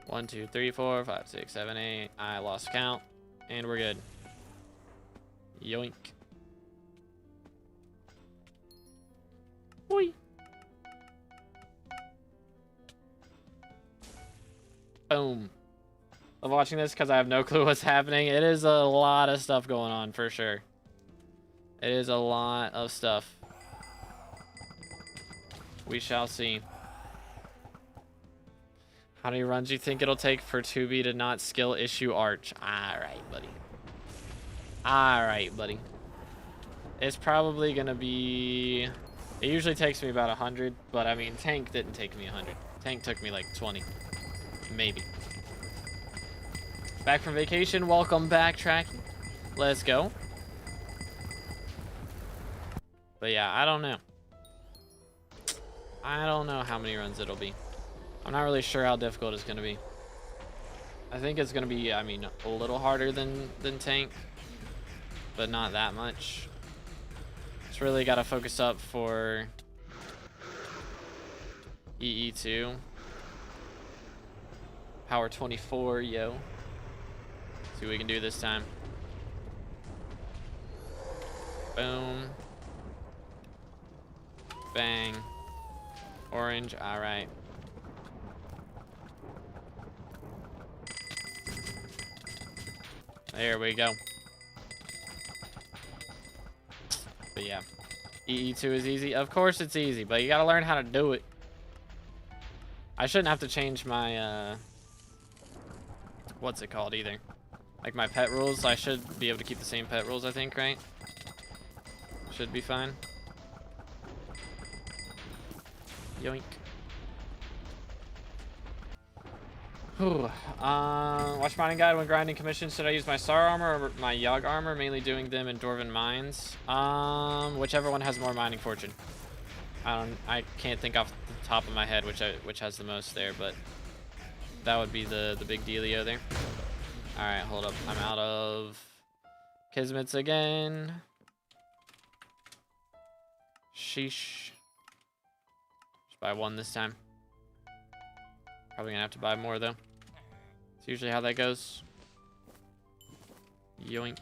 1, 2, 3, 4, 5, 6, 7, 8. I lost count. And we're good. Yoink. Oi. Boom. I'm watching this because I have no clue what's happening. It is a lot of stuff going on for sure. It is a lot of stuff. We shall see. How many runs do you think it'll take for 2B to not skill issue Arch? Alright, buddy. Alright, buddy. It's probably gonna be... It usually takes me about 100, but I mean, Tank didn't take me 100. Tank took me like 20. Maybe. Back from vacation. Welcome back, Tracky. Let's go. But yeah, I don't know. I don't know how many runs it'll be. I'm not really sure how difficult it's going to be. I think it's going to be, I mean, a little harder than Tank, but not that much. Just really got to focus up for EE2. Power 24, yo. See what we can do this time. Boom. Bang. Orange, alright. There we go. But yeah. EE2 is easy. Of course it's easy, but you gotta learn how to do it. I shouldn't have to change my, what's it called either? Like my pet rules. I should be able to keep the same pet rules, I think, right? Should be fine. Yoink. Watch mining guide when grinding commissions. Should I use my star armor or my YoG armor? Mainly doing them in Dwarven mines. Whichever one has more mining fortune. I can't think off the top of my head which has the most there, but that would be the big dealio there. All right, hold up. I'm out of Kismets again. Sheesh. Just buy one this time. Probably gonna have to buy more though. It's usually how that goes. Yoink.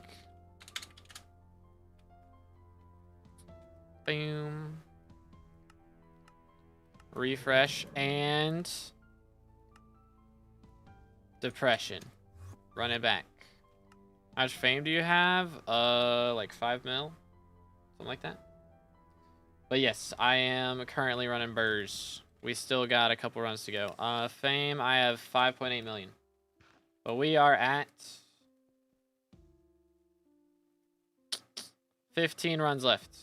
Boom. Refresh and depression. Run it back. How much fame do you have? Like 5 mil? Something like that. But yes, I am currently running BERS. We still got a couple runs to go. Fame, I have 5.8 million. But we are at 15 runs left.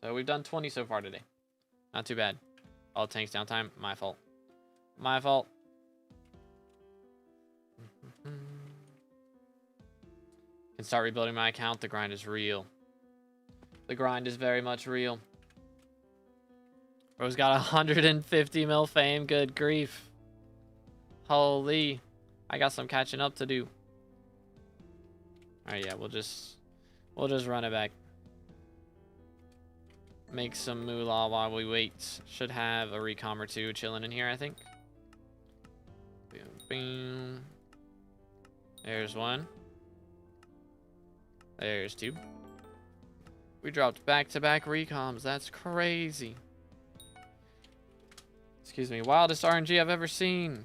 So we've done 20 so far today. Not too bad. All tanks downtime, my fault. My fault. Can start rebuilding my account. The grind is real. The grind is very much real. Bro's got 150 mil fame. Good grief. Holy. I got some catching up to do. Alright, yeah, we'll just run it back. Make some moolah while we wait. Should have a recom or two chilling in here, I think. Boom, boom. There's one. There's two. We dropped back-to-back recoms. That's crazy. Excuse me. Wildest RNG I've ever seen.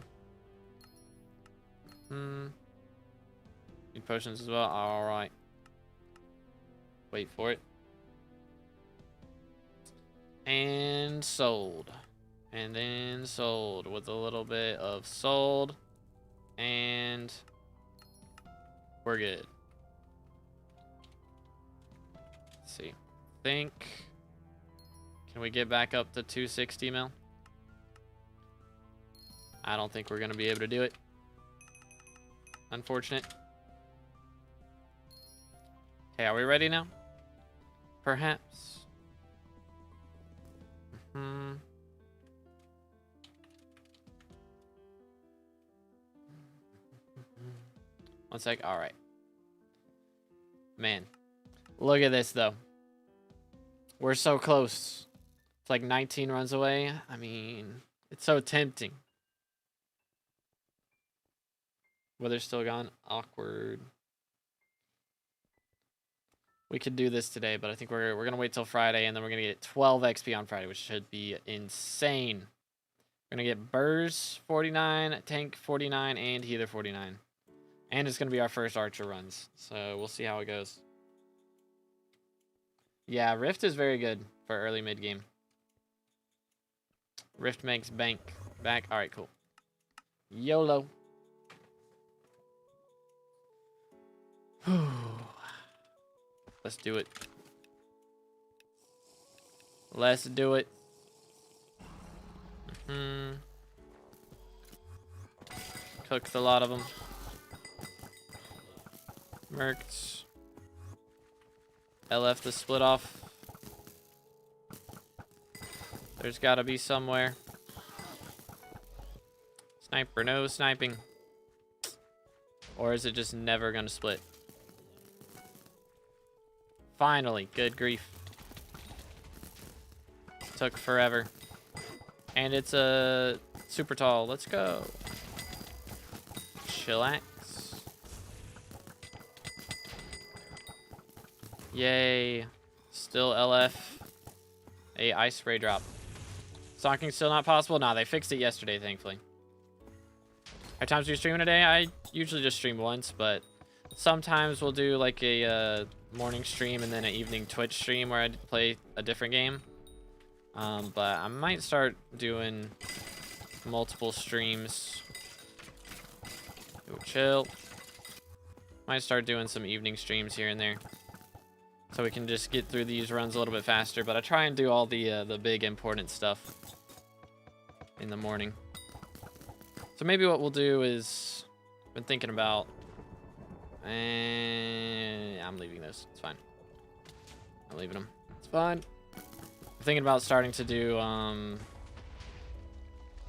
Need potions as well. Alright. Wait for it. And sold. And then sold with a little bit of sold. And we're good. Let's see. Think. Can we get back up to 260 mil? I don't think we're going to be able to do it. Unfortunate. Okay, are we ready now? Perhaps. One sec. All right. Man. Look at this, though. We're so close. It's like 19 runs away. I mean, it's so tempting. Weather's still gone. Awkward. We could do this today, but I think we're going to wait till Friday, and then we're going to get 12 XP on Friday, which should be insane. We're going to get BERS 49, Tank 49, and Healer 49. And it's going to be our first Archer runs, so we'll see how it goes. Yeah, Rift is very good for early mid-game. Rift makes bank back. All right, cool. YOLO. Let's do it. Let's do it. Cooked a lot of them. Mercs. LF the split off. There's gotta be somewhere. Sniper, no sniping. Or is it just never gonna split? Finally, good grief. Took forever. And it's a super tall. Let's go. Chillax. Yay. Still LF. A ice spray drop. Stalking still not possible? Nah, they fixed it yesterday, thankfully. How times do you stream today? I usually just stream once, but sometimes we'll do like a morning stream and then an evening Twitch stream where I play a different game. But I might start doing multiple streams. Yo, chill. Might start doing some evening streams here and there, so we can just get through these runs a little bit faster. But I try and do all the big important stuff in the morning, So maybe what we'll do is, I've been thinking about, and I'm leaving this. It's fine. I'm leaving them. It's fine. I'm thinking about starting to do,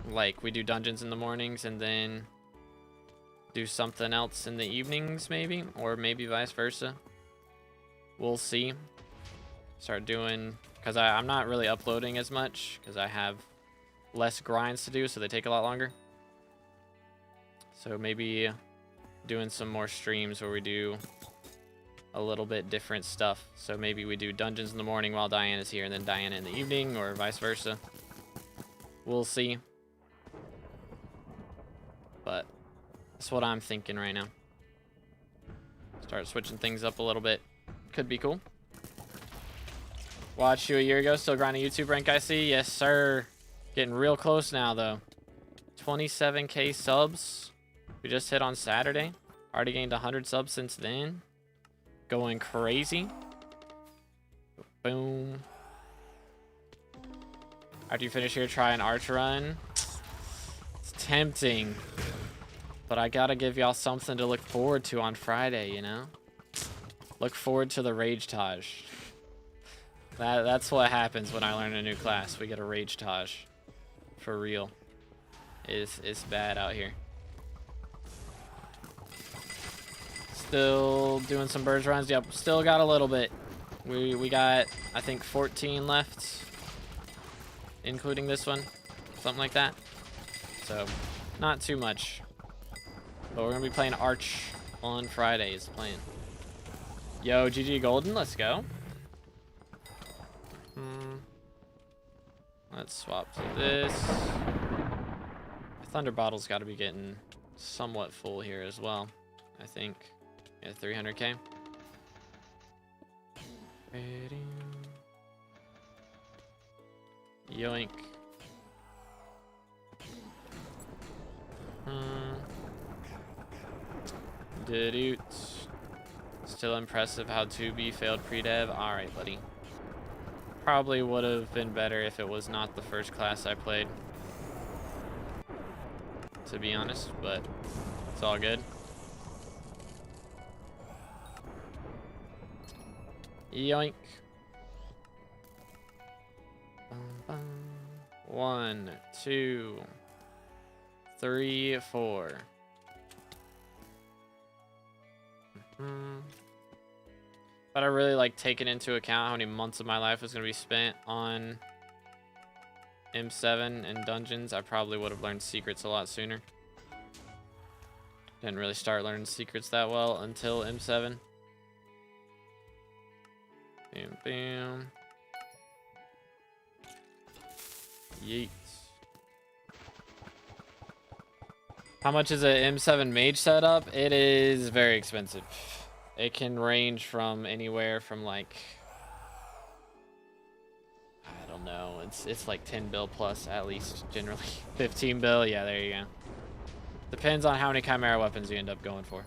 like we do dungeons in the mornings and then do something else in the evenings, maybe, or maybe vice versa. We'll see. Start doing, because I'm not really uploading as much because I have less grinds to do, so they take a lot longer. So maybe doing some more streams where we do a little bit different stuff. So maybe we do dungeons in the morning while Diana's here, and then Diana in the evening, or vice versa. We'll see. But that's what I'm thinking right now. Start switching things up a little bit. Could be cool. Watched you a year ago. Still grinding YouTube rank, I see. Yes, sir. Getting real close now, though. 27K subs. We just hit on Saturday. Already gained 100 subs since then. Going crazy. Boom. After you finish here, try an arch run. It's tempting. But I gotta give y'all something to look forward to on Friday, you know? Look forward to the Rage Taj. That's what happens when I learn a new class. We get a Rage Taj. For real. It's bad out here. Still doing some BERS runs. Yep, still got a little bit. We got, I think, 14 left. Including this one. Something like that. So, not too much. But we're going to be playing Arch on Friday is the plan. Yo, GG Golden, let's go. Let's swap to this. Thunder Bottle's got to be getting somewhat full here as well, I think. Yeah, 300k. Yoink. Dude. Still impressive how 2B failed pre-dev. Alright, buddy. Probably would have been better if it was not the first class I played. To be honest, but it's all good. Yoink. 1, 2, 3, 4. But I really like taking into account how many months of my life was going to be spent on M7 and dungeons. I probably would have learned secrets a lot sooner. Didn't really start learning secrets that well until M7. Bam, bam. Yeet. How much is an M7 mage setup? It is very expensive. It can range from anywhere from like, I don't know, it's like 10 bill plus at least generally. 15 bill, yeah, there you go. Depends on how many chimera weapons you end up going for.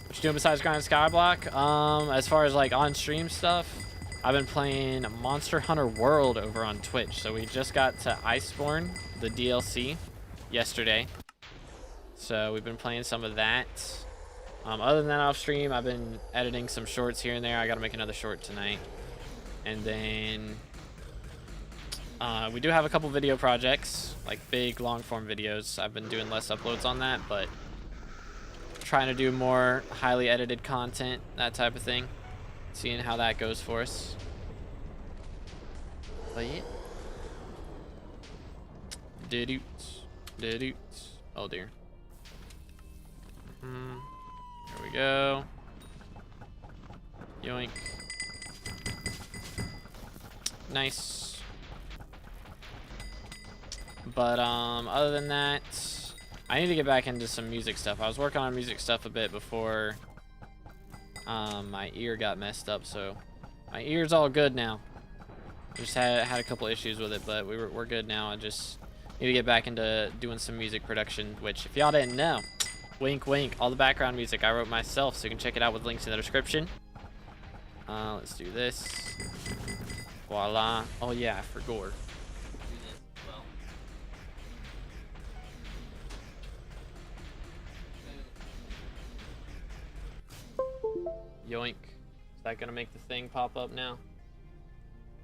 What you doing besides grinding SkyBlock? As far as like on stream stuff, I've been playing Monster Hunter World over on Twitch. So we just got to Iceborne, the DLC, yesterday. So we've been playing some of that. Other than that, off stream, I've been editing some shorts here and there. I got to make another short tonight. And then we do have a couple video projects, like big long form videos. I've been doing less uploads on that, but trying to do more highly edited content, that type of thing. Seeing how that goes for us. But yeah. Didoots. Oh dear. Here we go. Yoink. Nice. But other than that, I need to get back into some music stuff. I was working on music stuff a bit before my ear got messed up, so my ear's all good now. Just had a couple issues with it, but we're good now. I just need to get back into doing some music production, which if y'all didn't know, wink wink, all the background music I wrote myself, so you can check it out with links in the description. Let's do this. Voila. Oh yeah, for gore. Yoink. Is that gonna make the thing pop up now?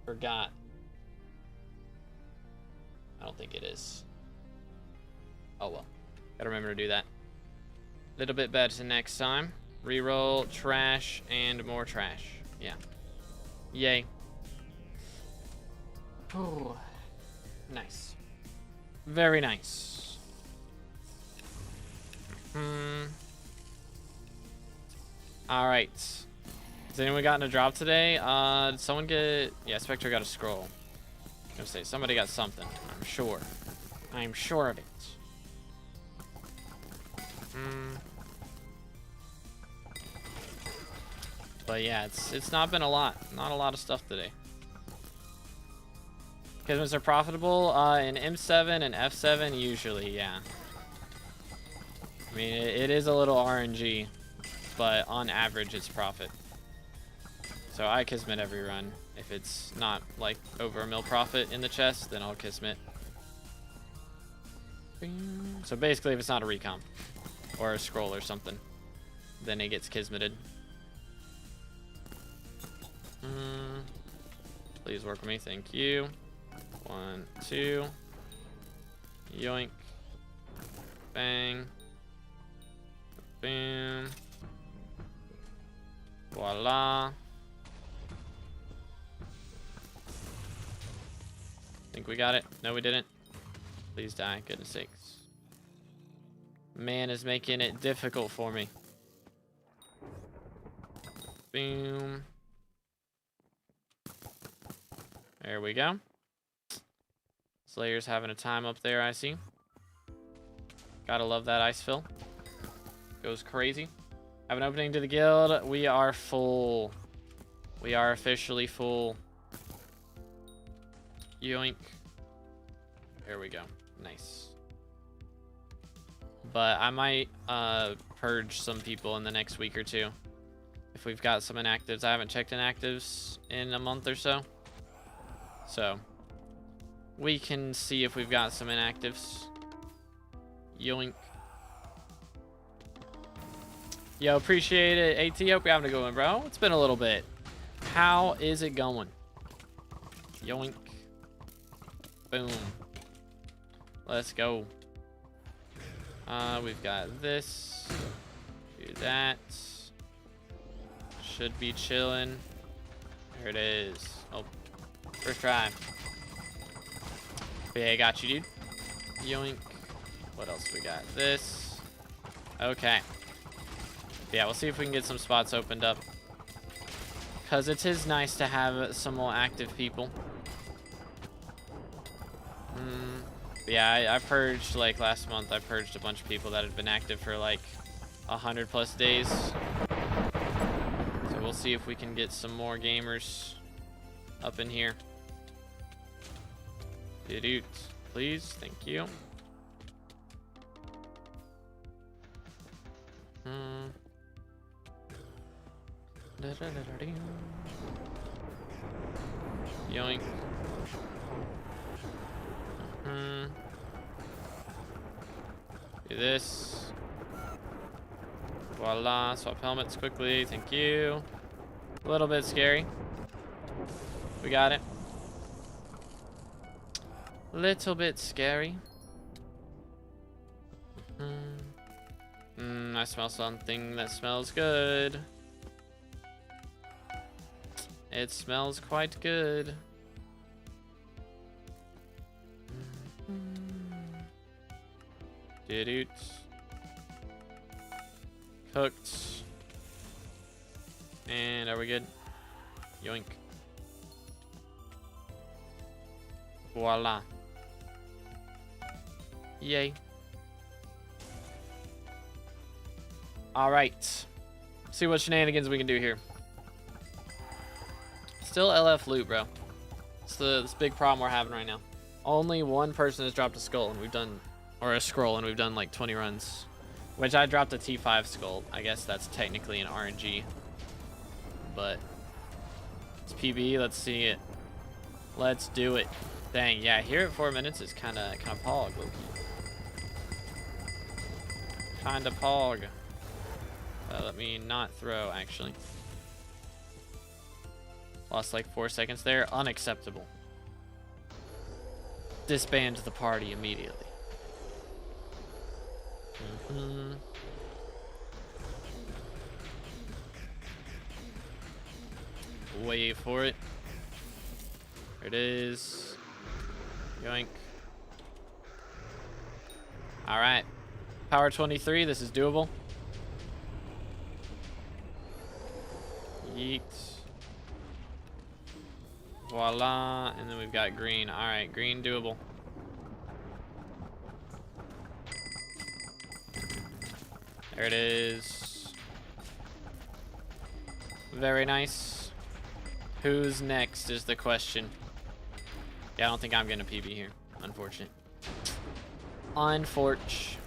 Forgot. I don't think it is. Oh well. Gotta remember to do that. Little bit better next time. Reroll, trash, and more trash. Yeah. Yay. Oh, nice. Very nice. Alright. Has anyone gotten a drop today? Did someone get... Yeah, Spectre got a scroll. I'm gonna say, somebody got something. I'm sure. I'm sure of it. But yeah, it's not been a lot. Not a lot of stuff today. Kismets are profitable in M7 and F7 usually, yeah. I mean, it is a little RNG, but on average it's profit. So I Kismet every run. If it's not like over a mil profit in the chest, then I'll Kismet. So basically, if it's not a recomp or a scroll or something, then it gets Kismeted. Please work with me, thank you. 1, 2. Yoink. Bang. Boom. Voila. Think we got it? No, we didn't. Please die, goodness sakes. Man is making it difficult for me. Boom. There we go. Slayer's having a time up there, I see. Gotta love that ice fill. Goes crazy. Have an opening to the guild. We are full. We are officially full. Yoink. There we go. Nice. But I might purge some people in the next week or two. If we've got some inactives. I haven't checked inactives in a month or so. So we can see if we've got some inactives. Yoink. Yo, appreciate it. AT, hope you're having a good one, bro. It's been a little bit. How is it going? Yoink. Boom. Let's go. We've got this. Do that. Should be chilling. There it is. Oh, first try. Yeah, I got you, dude. Yoink. What else we got? This. Okay. Yeah, we'll see if we can get some spots opened up. Because it is nice to have some more active people. Yeah, I purged, like, last month, I purged a bunch of people that had been active for, like, 100+ days. So we'll see if we can get some more gamers up in here. Dude, please, thank you. Yoink. Do this. Voila, swap helmets quickly, thank you. A little bit scary. We got it. Little bit scary. I smell something that smells good. It smells quite good. Did cooked. And are we good? Yoink. Voila. Yay. All right. See what shenanigans we can do here. Still LF loot, bro. It's this big problem we're having right now. Only one person has dropped a skull, and we've done, or a scroll, and we've done like 20 runs. Which I dropped a T5 skull. I guess that's technically an RNG. But it's PB. Let's see it. Let's do it. Dang, yeah. Here at 4 minutes is kind of pog, low-key. Kind of pog. Let me not throw, actually. Lost like 4 seconds there. Unacceptable. Disband the party immediately. Wait for it. There it is. Yoink. Alright. Power 23, this is doable. Yeet. Voila. And then we've got green. Alright, green doable. There it is. Very nice. Who's next is the question. Yeah, I don't think I'm getting a PB here. Unfortunate. Unfortunate.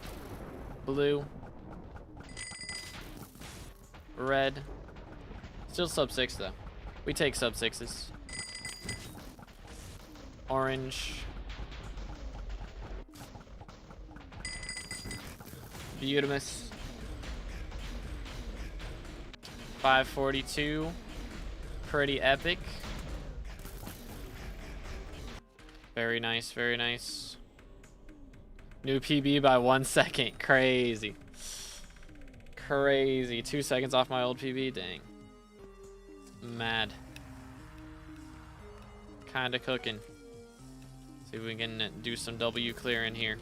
Blue. Red. Still sub 6 though. We take sub 6s. Orange. Beautimus. 542. Pretty epic. Very nice, very nice. New PB by 1 second. Crazy. Crazy. 2 seconds off my old PB. Dang. Mad. Kinda cooking. See if we can do some W clearing here.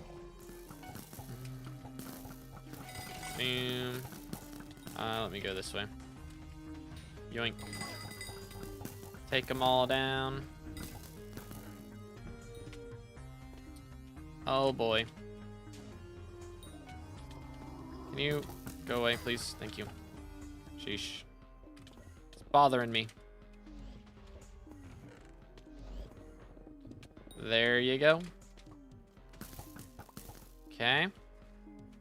Boom. Let me go this way. Yoink. Take them all down. Oh boy. Can you go away, please? Thank you. Sheesh. It's bothering me. There you go. Okay.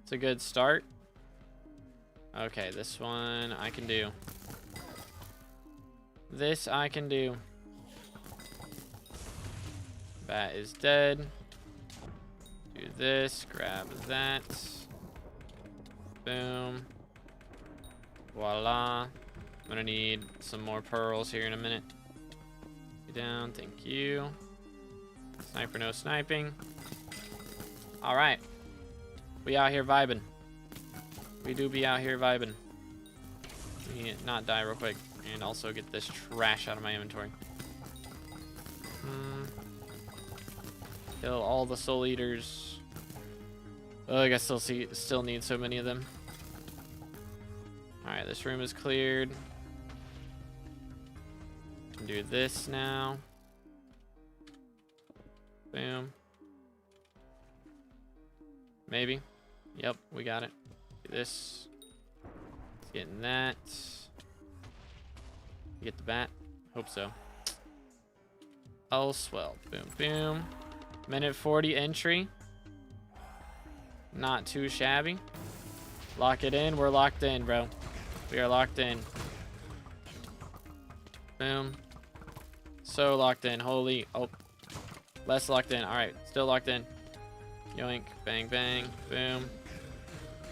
It's a good start. Okay, this one I can do. This I can do. Bat is dead. Do this, grab that. Boom. Voila. I'm gonna need some more pearls here in a minute. Get down, thank you. Sniper, no sniping. Alright. We out here vibing. We do be out here vibing. Let me not die real quick. And also get this trash out of my inventory. Kill all the soul eaters. Oh, I guess still need so many of them. Alright, this room is cleared. Can do this now. Boom. Maybe. Yep, we got it. Do this. Let's get in that. Get the bat. Hope so. Oh, swell. Boom, boom. Minute 40 entry. Not too shabby. Lock it in. We're locked in, bro. We are locked in. Boom. So locked in. Holy. Oh. Less locked in. Alright. Still locked in. Yoink. Bang, bang. Boom.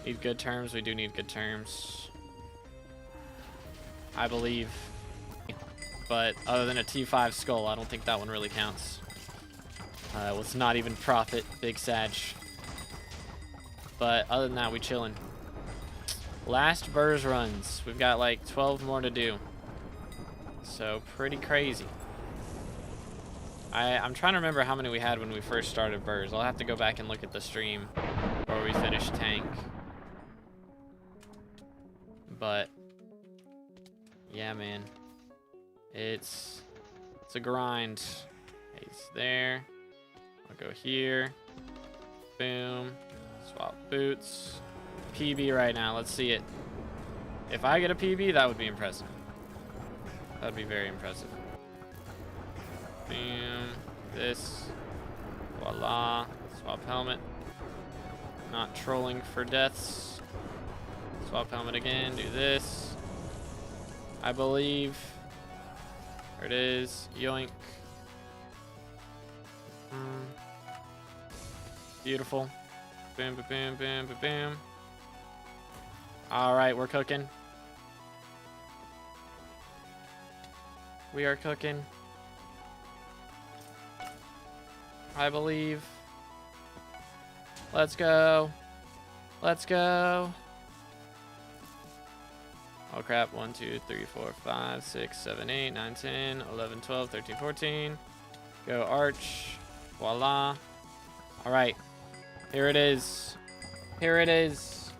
Need good terms. We do need good terms. I believe. But other than a T5 skull, I don't think that one really counts. Was not even profit. Big Sag. But other than that, we chillin'. Last BERS runs. We've got like 12 more to do. So pretty crazy. I'm trying to remember how many we had when we first started BERS. I'll have to go back and look at the stream where we finished tank. But yeah, man. It's a grind. He's there. I'll go here. Boom. Swap boots. PB right now. Let's see it. If I get a PB, that would be impressive. That would be very impressive. Boom. This. Voila. Swap helmet. Not trolling for deaths. Swap helmet again. Do this. I believe. There it is. Yoink. Beautiful. Boom, boom, boom, boom, boom, boom. All right, we're cooking. We are cooking. I believe. Let's go. Let's go. Oh crap. 1, 2, 3, 4, 5, 6, 7, 8, 9, 10, 11, 12, 13, 14. Go arch. Voila. Alright. Here it is. Here it is.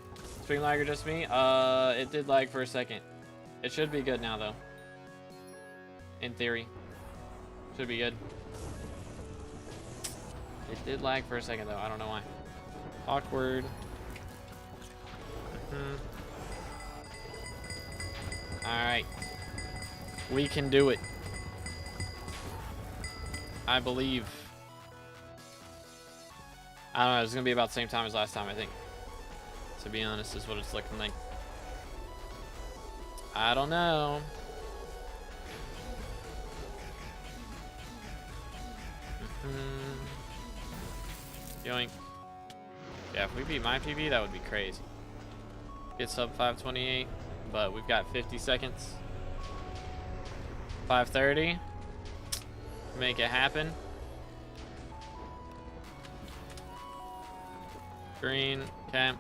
Stream lag or just me? It did lag for a second. It should be good now though. In theory. Should be good. It did lag for a second though. I don't know why. Awkward. Alright. We can do it. I believe. I don't know. It's going to be about the same time as last time, I think. To be honest, is what it's looking like. I don't know. Yoink. Yeah, if we beat my PB, that would be crazy. Get sub 528, but we've got 50 seconds. 530. Make it happen. Green, okay.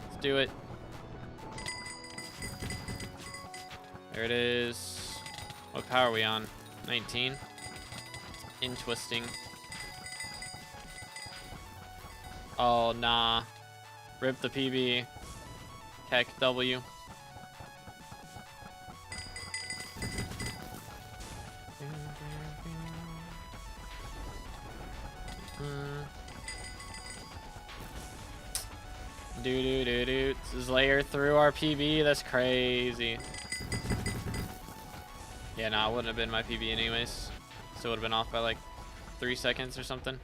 Let's do it. There it is. What power are we on? 19. Interesting. Oh, nah. Rip the PB. Heck W. Do. This is layer through our PB. That's crazy. Yeah, no, it wouldn't have been my PB anyways. So it would have been off by like 3 seconds or something.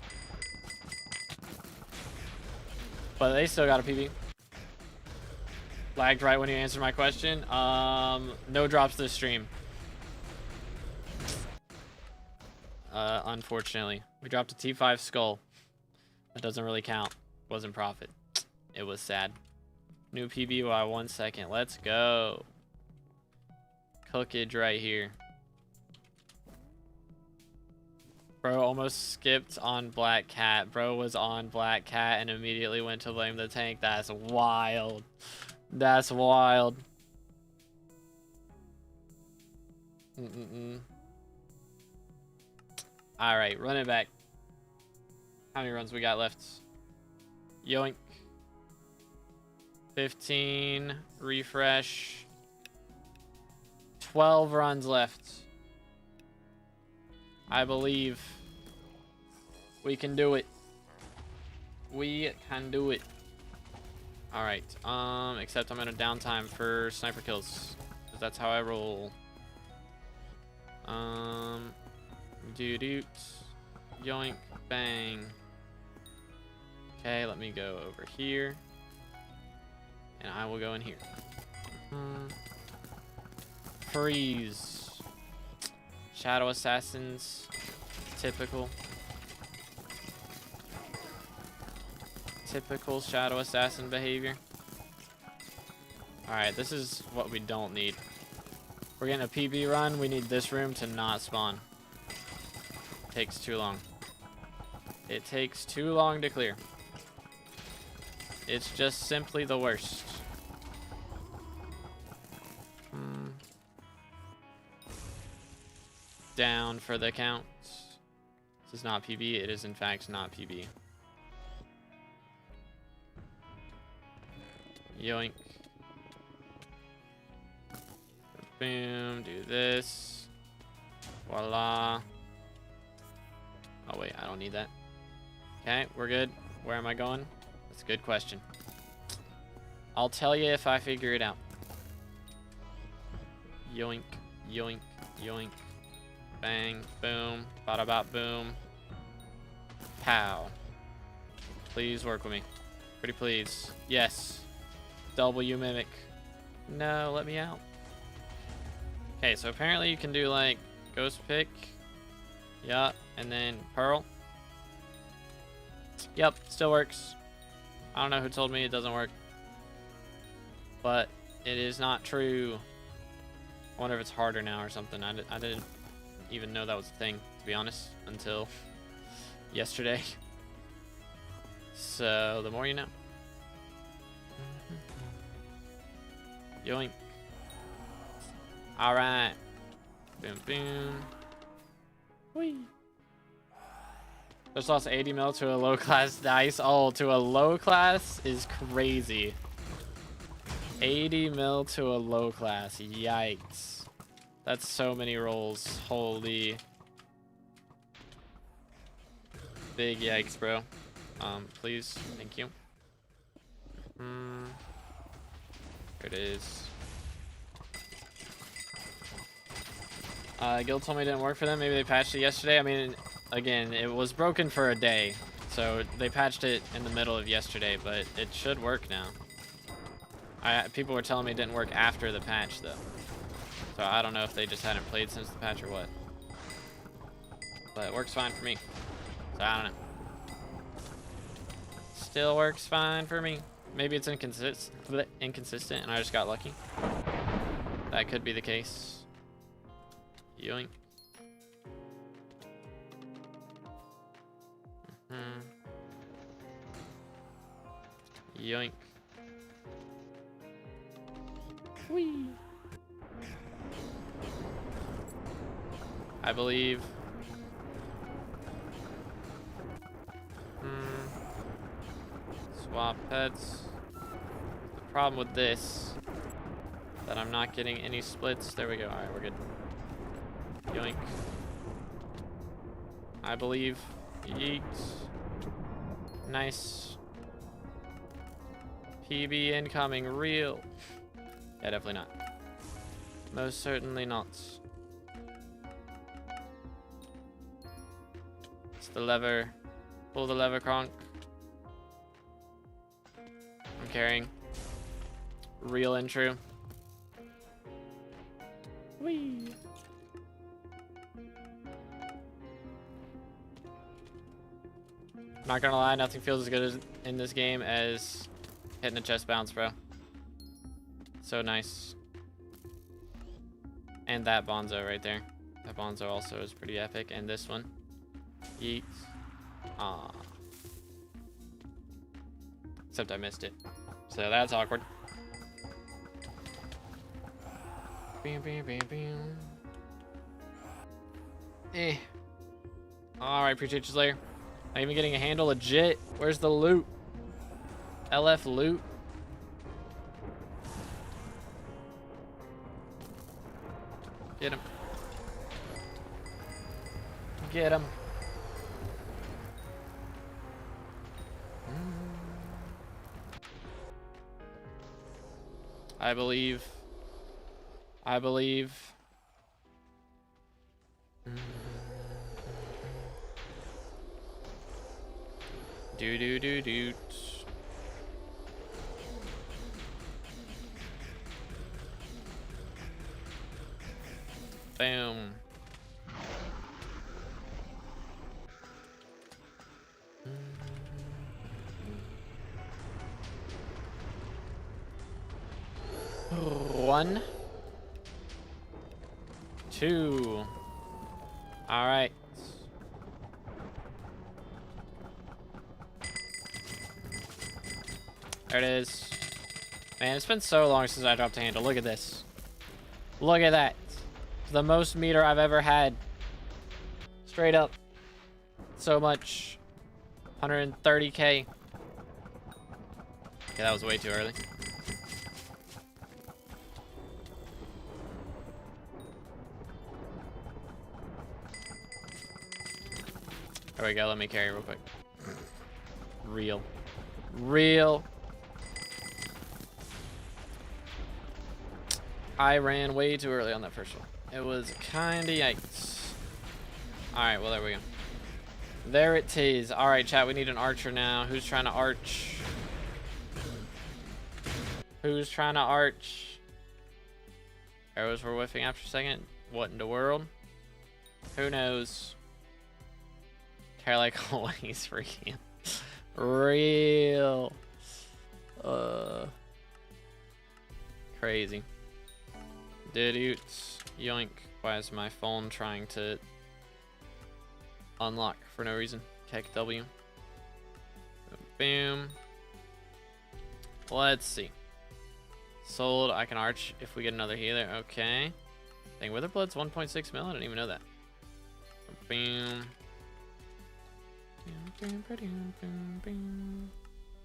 But they still got a PB. Lagged right when you answered my question. No drops this stream. Unfortunately. We dropped a T5 skull. That doesn't really count. Wasn't profit. It was sad. New PB by 1 second. Let's go. Cookage right here. Bro almost skipped on Black Cat. Bro was on Black Cat and immediately went to blame the tank. That's wild. That's wild. Alright, run it back. How many runs we got left? Yoink. 15. Refresh. 12 runs left. I believe we can do it. We can do it. All right. Except I'm in a downtime for sniper kills, 'cause that's how I roll. Doot. Yoink. Bang. Okay, let me go over here, and I will go in here. Freeze. Shadow assassins. Typical. Typical shadow assassin behavior. Alright, this is what we don't need. We're getting a PB run. We need this room to not spawn. Takes too long. It takes too long to clear. It's just simply the worst. Down for the count. This is not PB. It is in fact not PB. Yoink. Boom. Do this. Voila. Oh wait, I don't need that. Okay, we're good. Where am I going? That's a good question. I'll tell you if I figure it out. Yoink. Yoink. Yoink. Bang, boom, bada bop, boom. Pow. Please work with me. Pretty please. Yes. W mimic. No, let me out. Okay, so apparently you can do like ghost pick. Yeah, and then pearl. Yep, still works. I don't know who told me it doesn't work. But it is not true. I wonder if it's harder now or something. I didn't even know that was a thing, to be honest, until yesterday. So, the more you know. Yoink. Alright. Boom, boom. Whee. Just lost 80 mil to a low class dice. Oh, to a low class is crazy. 80 mil to a low class. Yikes. That's so many rolls. Holy. Big yikes, bro. Please. Thank you. There it is. Guild told me it didn't work for them. Maybe they patched it yesterday. I mean, again, it was broken for a day. So they patched it in the middle of yesterday, but it should work now. People were telling me it didn't work after the patch, though. So I don't know if they just hadn't played since the patch or what. But it works fine for me. So I don't know. Still works fine for me. Maybe it's inconsistent and I just got lucky. That could be the case. Yoink. Yoink. Whee. I believe. Swap pets. The problem with this that I'm not getting any splits. There we go. All right, we're good. Yoink. I believe. Yeet. Nice. PB incoming. Real. Yeah, definitely not. Most certainly not. It's the lever. Pull the lever, Kronk. I'm carrying. Real and true. Whee! Not gonna lie, nothing feels as good as in this game as hitting a chest bounce, bro. So nice. And that Bonzo right there. That Bonzo also is pretty epic. And this one. Yeet. Aw. Except I missed it. So that's awkward. Bam, bam, bam, bam. Eh. Alright, appreciate you, Slayer. Not even getting a handle. Legit. Where's the loot? LF loot. Get him. Get him. I believe. I believe. Do do do do. Boom. One. Two. All right. There it is. Man, it's been so long since I dropped a handle. Look at this. Look at that. The most meter I've ever had. Straight up. So much. 130k. Okay, that was way too early. There we go. Let me carry real quick. Real. Real. I ran way too early on that first one. It was kinda yikes. Alright, well, there we go. There it is. Alright, chat, we need an archer now. Who's trying to arch? Who's trying to arch? Arrows were whiffing after a second. What in the world? Who knows? Care like always, freaking real. Crazy. Didoots. Yoink. Why is my phone trying to unlock for no reason? Kek W. Boom. Let's see. Sold. I can arch if we get another healer. Okay. Dang, Witherblood's 1.6 mil? I didn't even know that. Boom.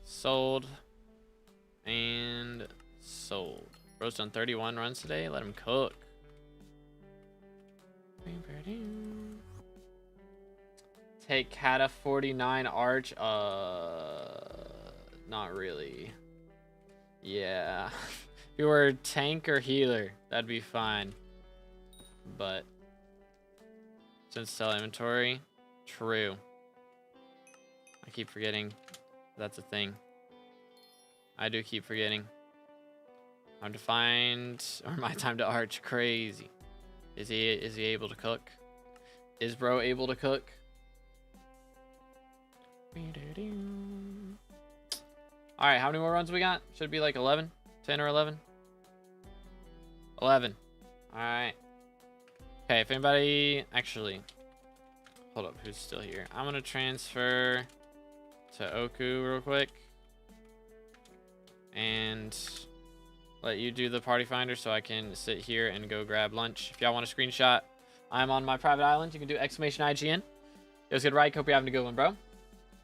Sold. And sold. Bro's done 31 runs today. Let him cook. Take Kata 49 arch. Not really. Yeah. If you were tank or healer, that'd be fine. But since sell inventory, true. I keep forgetting that's a thing. I do keep forgetting. Time to find, or my time to arch. Crazy. Is he able to cook? Is bro able to cook? All right, how many more runs we got? Should be like 11, 10 or 11. 11. All right. Okay, if anybody actually, hold up, who's still here? I'm gonna transfer to YoGoU real quick and let you do the party finder so I can sit here and go grab lunch. If y'all want a screenshot, I'm on my private island. You can do !IGN. It was good, right? Hope you're having a good one, bro.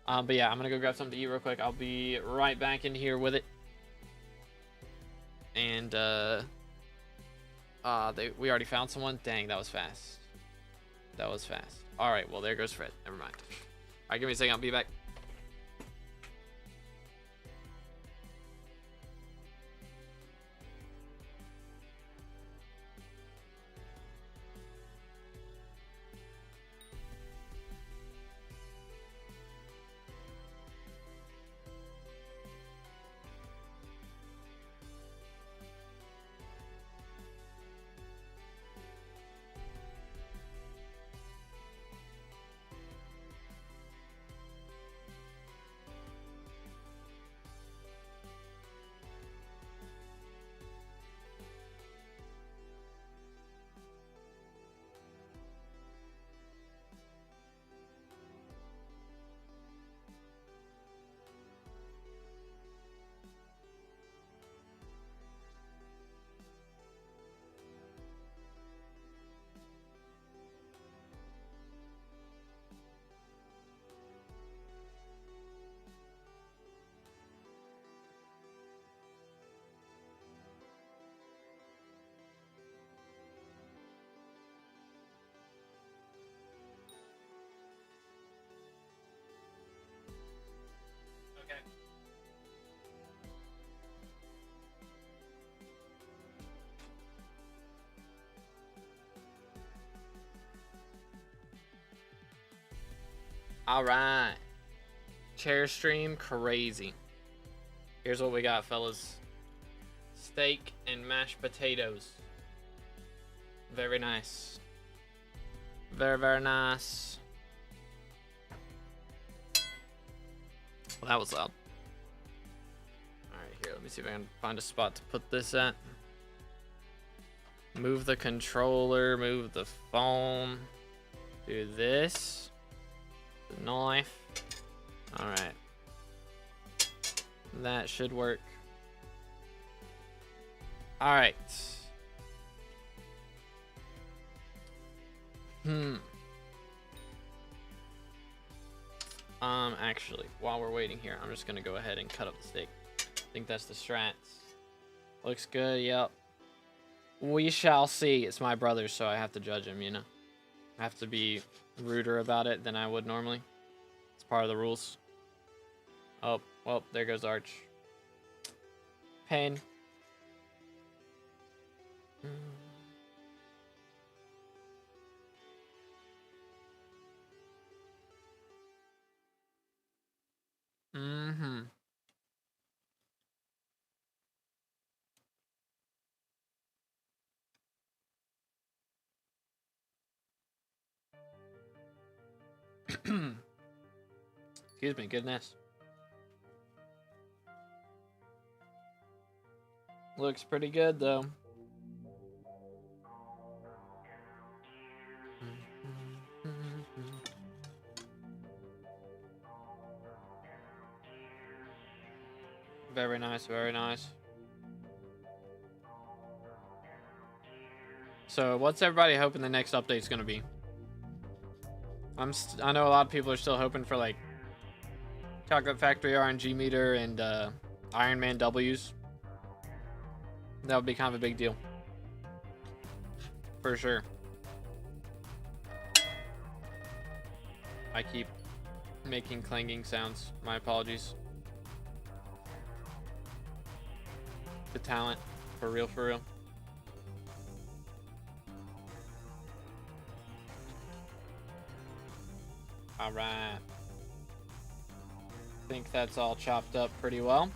But yeah, I'm gonna go grab something to eat real quick. I'll be right back in here with it. And we already found someone. Dang, that was fast. That was fast. All right, well there goes Fred. Never mind. All right, give me a second. I'll be back. Okay. All right. Chair stream crazy. Here's what we got, fellas. Steak and mashed potatoes. Very nice. Very, very nice. Well, that was loud. Alright, here, let me see if I can find a spot to put this at. Move the controller, move the phone. Do this. The knife. Alright. That should work. Alright. Actually, while we're waiting here, I'm just gonna go ahead and cut up the steak. I think that's the strats. Looks good, yep. We shall see. It's my brother, so I have to judge him, you know? I have to be ruder about it than I would normally. It's part of the rules. Oh, well, there goes Arch. Pain. Excuse me, goodness. Looks pretty good though. Very nice, very nice. So, what's everybody hoping the next update's gonna be? I know a lot of people are still hoping for like Chocolate Factory RNG meter and Iron Man W's. That would be kind of a big deal. For sure. I keep making clanging sounds. My apologies. The talent. For real, for real. Alright. I think that's all chopped up pretty well.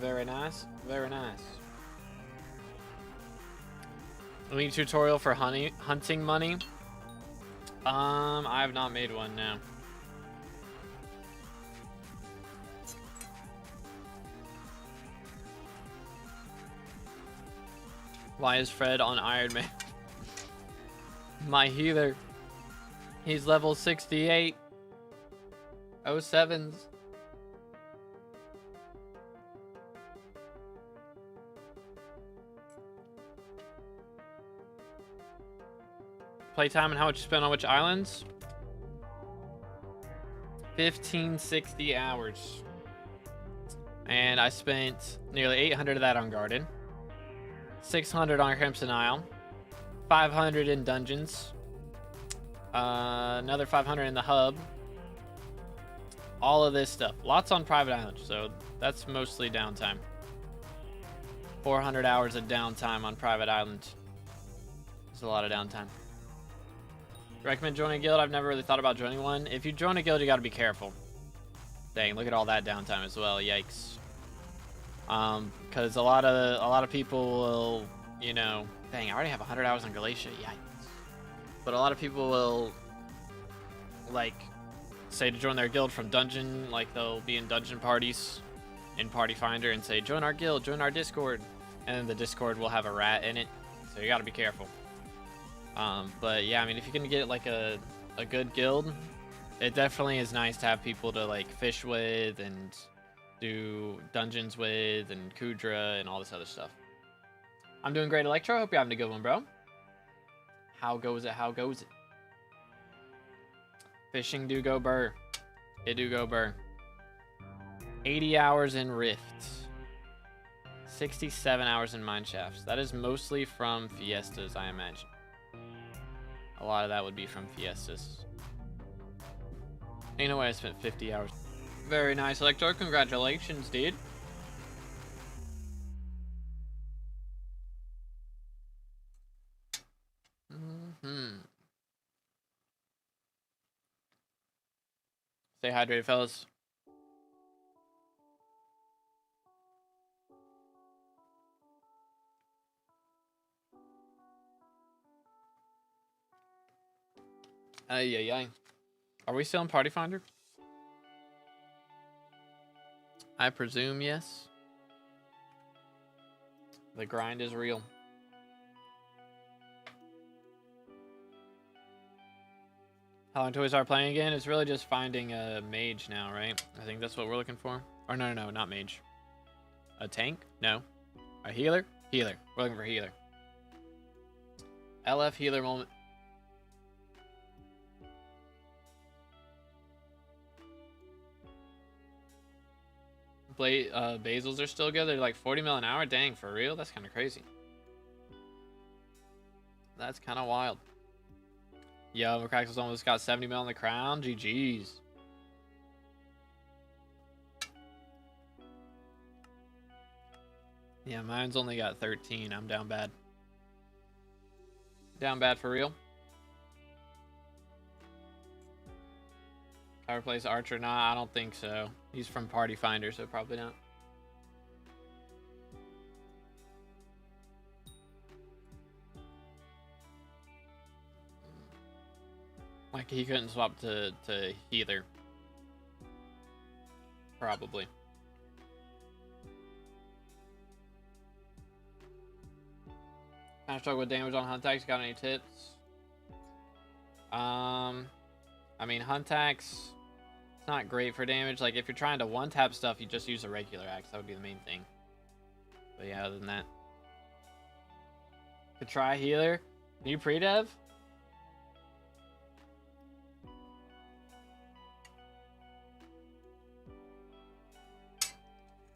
Very nice. Very nice. Elite tutorial for hunting money. I have not made one now. Why is Fred on Iron Man? My healer. He's level 68. 07s. Playtime and how much you spent on which islands? 1560 hours. And I spent nearly 800 of that on Garden. 600 on Crimson Isle. 500 in dungeons. Another 500 in the hub. All of this stuff. Lots on private island, so that's mostly downtime. 400 hours of downtime on private island. It's a lot of downtime. Recommend joining a guild? I've never really thought about joining one. If you join a guild, you gotta be careful. Dang, look at all that downtime as well. Yikes. Because a lot of people will, you know, dang, I already have 100 hours on Galatia. Yikes. But a lot of people will, like, say to join their guild from dungeon, like they'll be in dungeon parties in Party Finder and say, join our guild, join our Discord. And then the Discord will have a rat in it. So you gotta be careful. But yeah, I mean, if you can get like a good guild, it definitely is nice to have people to like fish with and do dungeons with and Kudra and all this other stuff. I'm doing great, Electro. Hope you're having a good one, bro. How goes it? How goes it? Fishing do go burr. It do go burr. 80 hours in Rift. 67 hours in Mineshafts. That is mostly from Fiestas, I imagine. A lot of that would be from Fiestas. Ain't no way I spent 50 hours. Very nice, Electro. Congratulations, dude. Stay hydrated, fellas. Ay, ay, ay. Are we still in Party Finder? I presume yes. The grind is real. How long till we start playing again? It's really just finding a mage now, right? I think that's what we're looking for. Or no, not mage. A tank? No. A healer? Healer. We're looking for healer. LF healer moment. Basils are still good. They're like 40 mil an hour. Dang, for real? That's kind of crazy. That's kind of wild. Yo, McCrackles almost got 70 mil on the crown. GG's. Yeah, mine's only got 13. I'm down bad. Down bad for real. I replace Archer? Nah, I don't think so. He's from Party Finder, so probably not. Like, he couldn't swap to healer. Probably. Kind of struggle with damage on hunt tax. Got any tips? I mean, hunt tax. It's not great for damage. Like, if you're trying to one-tap stuff, you just use a regular axe. That would be the main thing. But yeah, other than that. Could try healer. New pre-dev?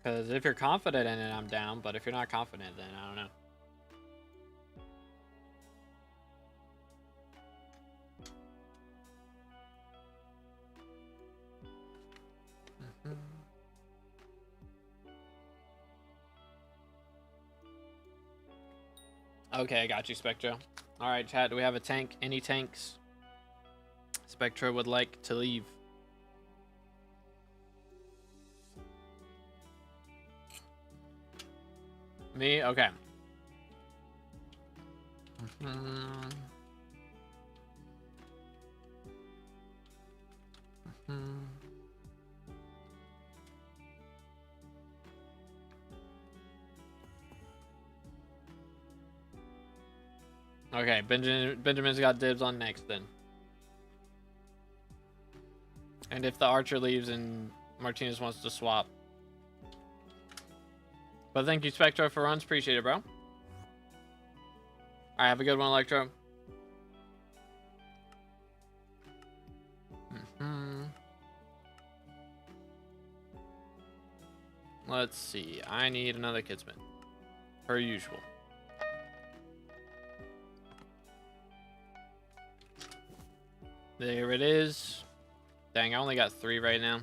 Because if you're confident in it, I'm down. But if you're not confident, then I don't know. Okay, I got you, Spectra. Alright, chat, do we have a tank? Any tanks Spectra would like to leave? Me? Okay. Okay, Benjamin's got dibs on next then. And if the archer leaves and Martinez wants to swap. But thank you, Spectro, for runs. Appreciate it, bro. Alright, have a good one, Electro. Let's see. I need another Kidsman. Per usual. There it is. Dang, I only got 3 right now.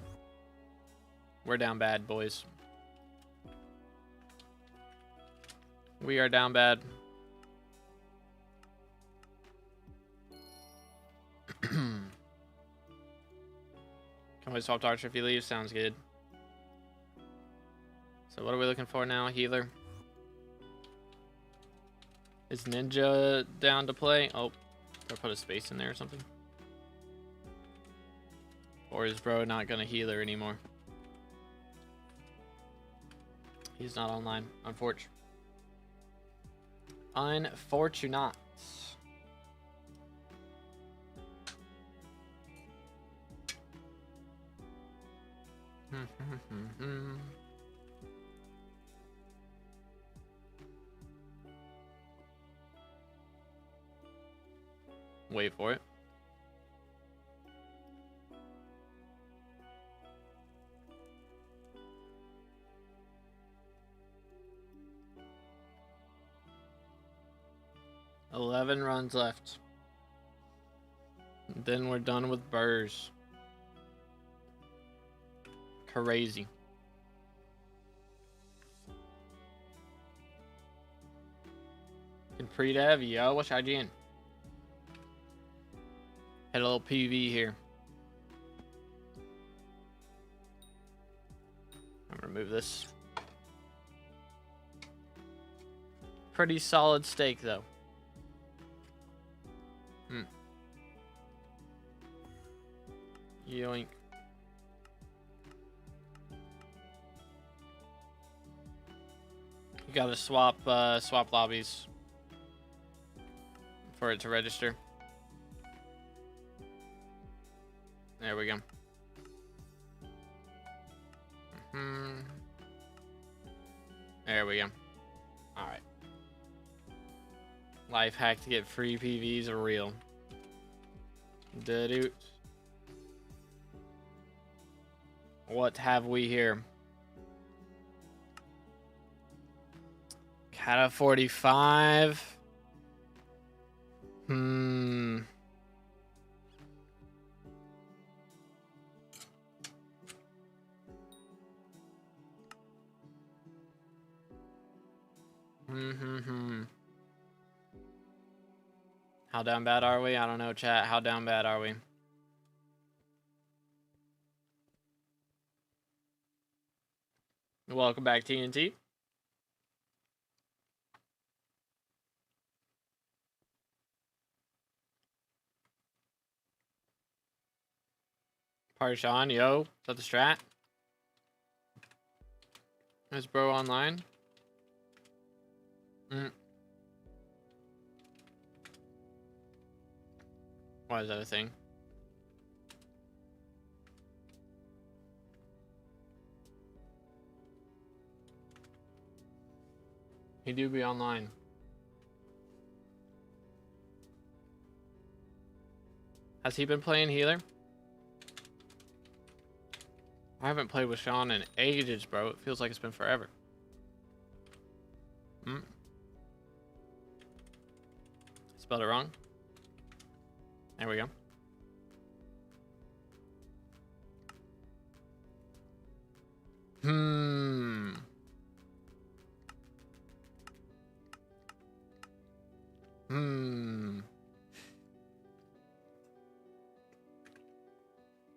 We're down bad, boys. We are down bad. Can we swap to Archer if he leaves? Sounds good. So what are we looking for now? Healer. Is Ninja down to play? Oh, did I put a space in there or something? Or is bro not gonna healer anymore? He's not online, unfortunately. Unfortunate. Wait for it. $11 runs left. Then we're done with BERS. Crazy. Can pre-dev, yo, what's IGN? Had a little PV here. I'm gonna remove this. Pretty solid steak though. Yoink. You gotta swap lobbies for it to register. There we go. There we go. Alright. Life hack to get free PVs are real. Da-doot. What have we here? Cat of 45. How down bad are we? I don't know, chat. How down bad are we? Welcome back, TNT. Parshawn, yo. Is that the strat? Is bro online? Why is that a thing? He do be online. Has he been playing healer? I haven't played with Sean in ages, bro. It feels like it's been forever. Spelled it wrong. There we go.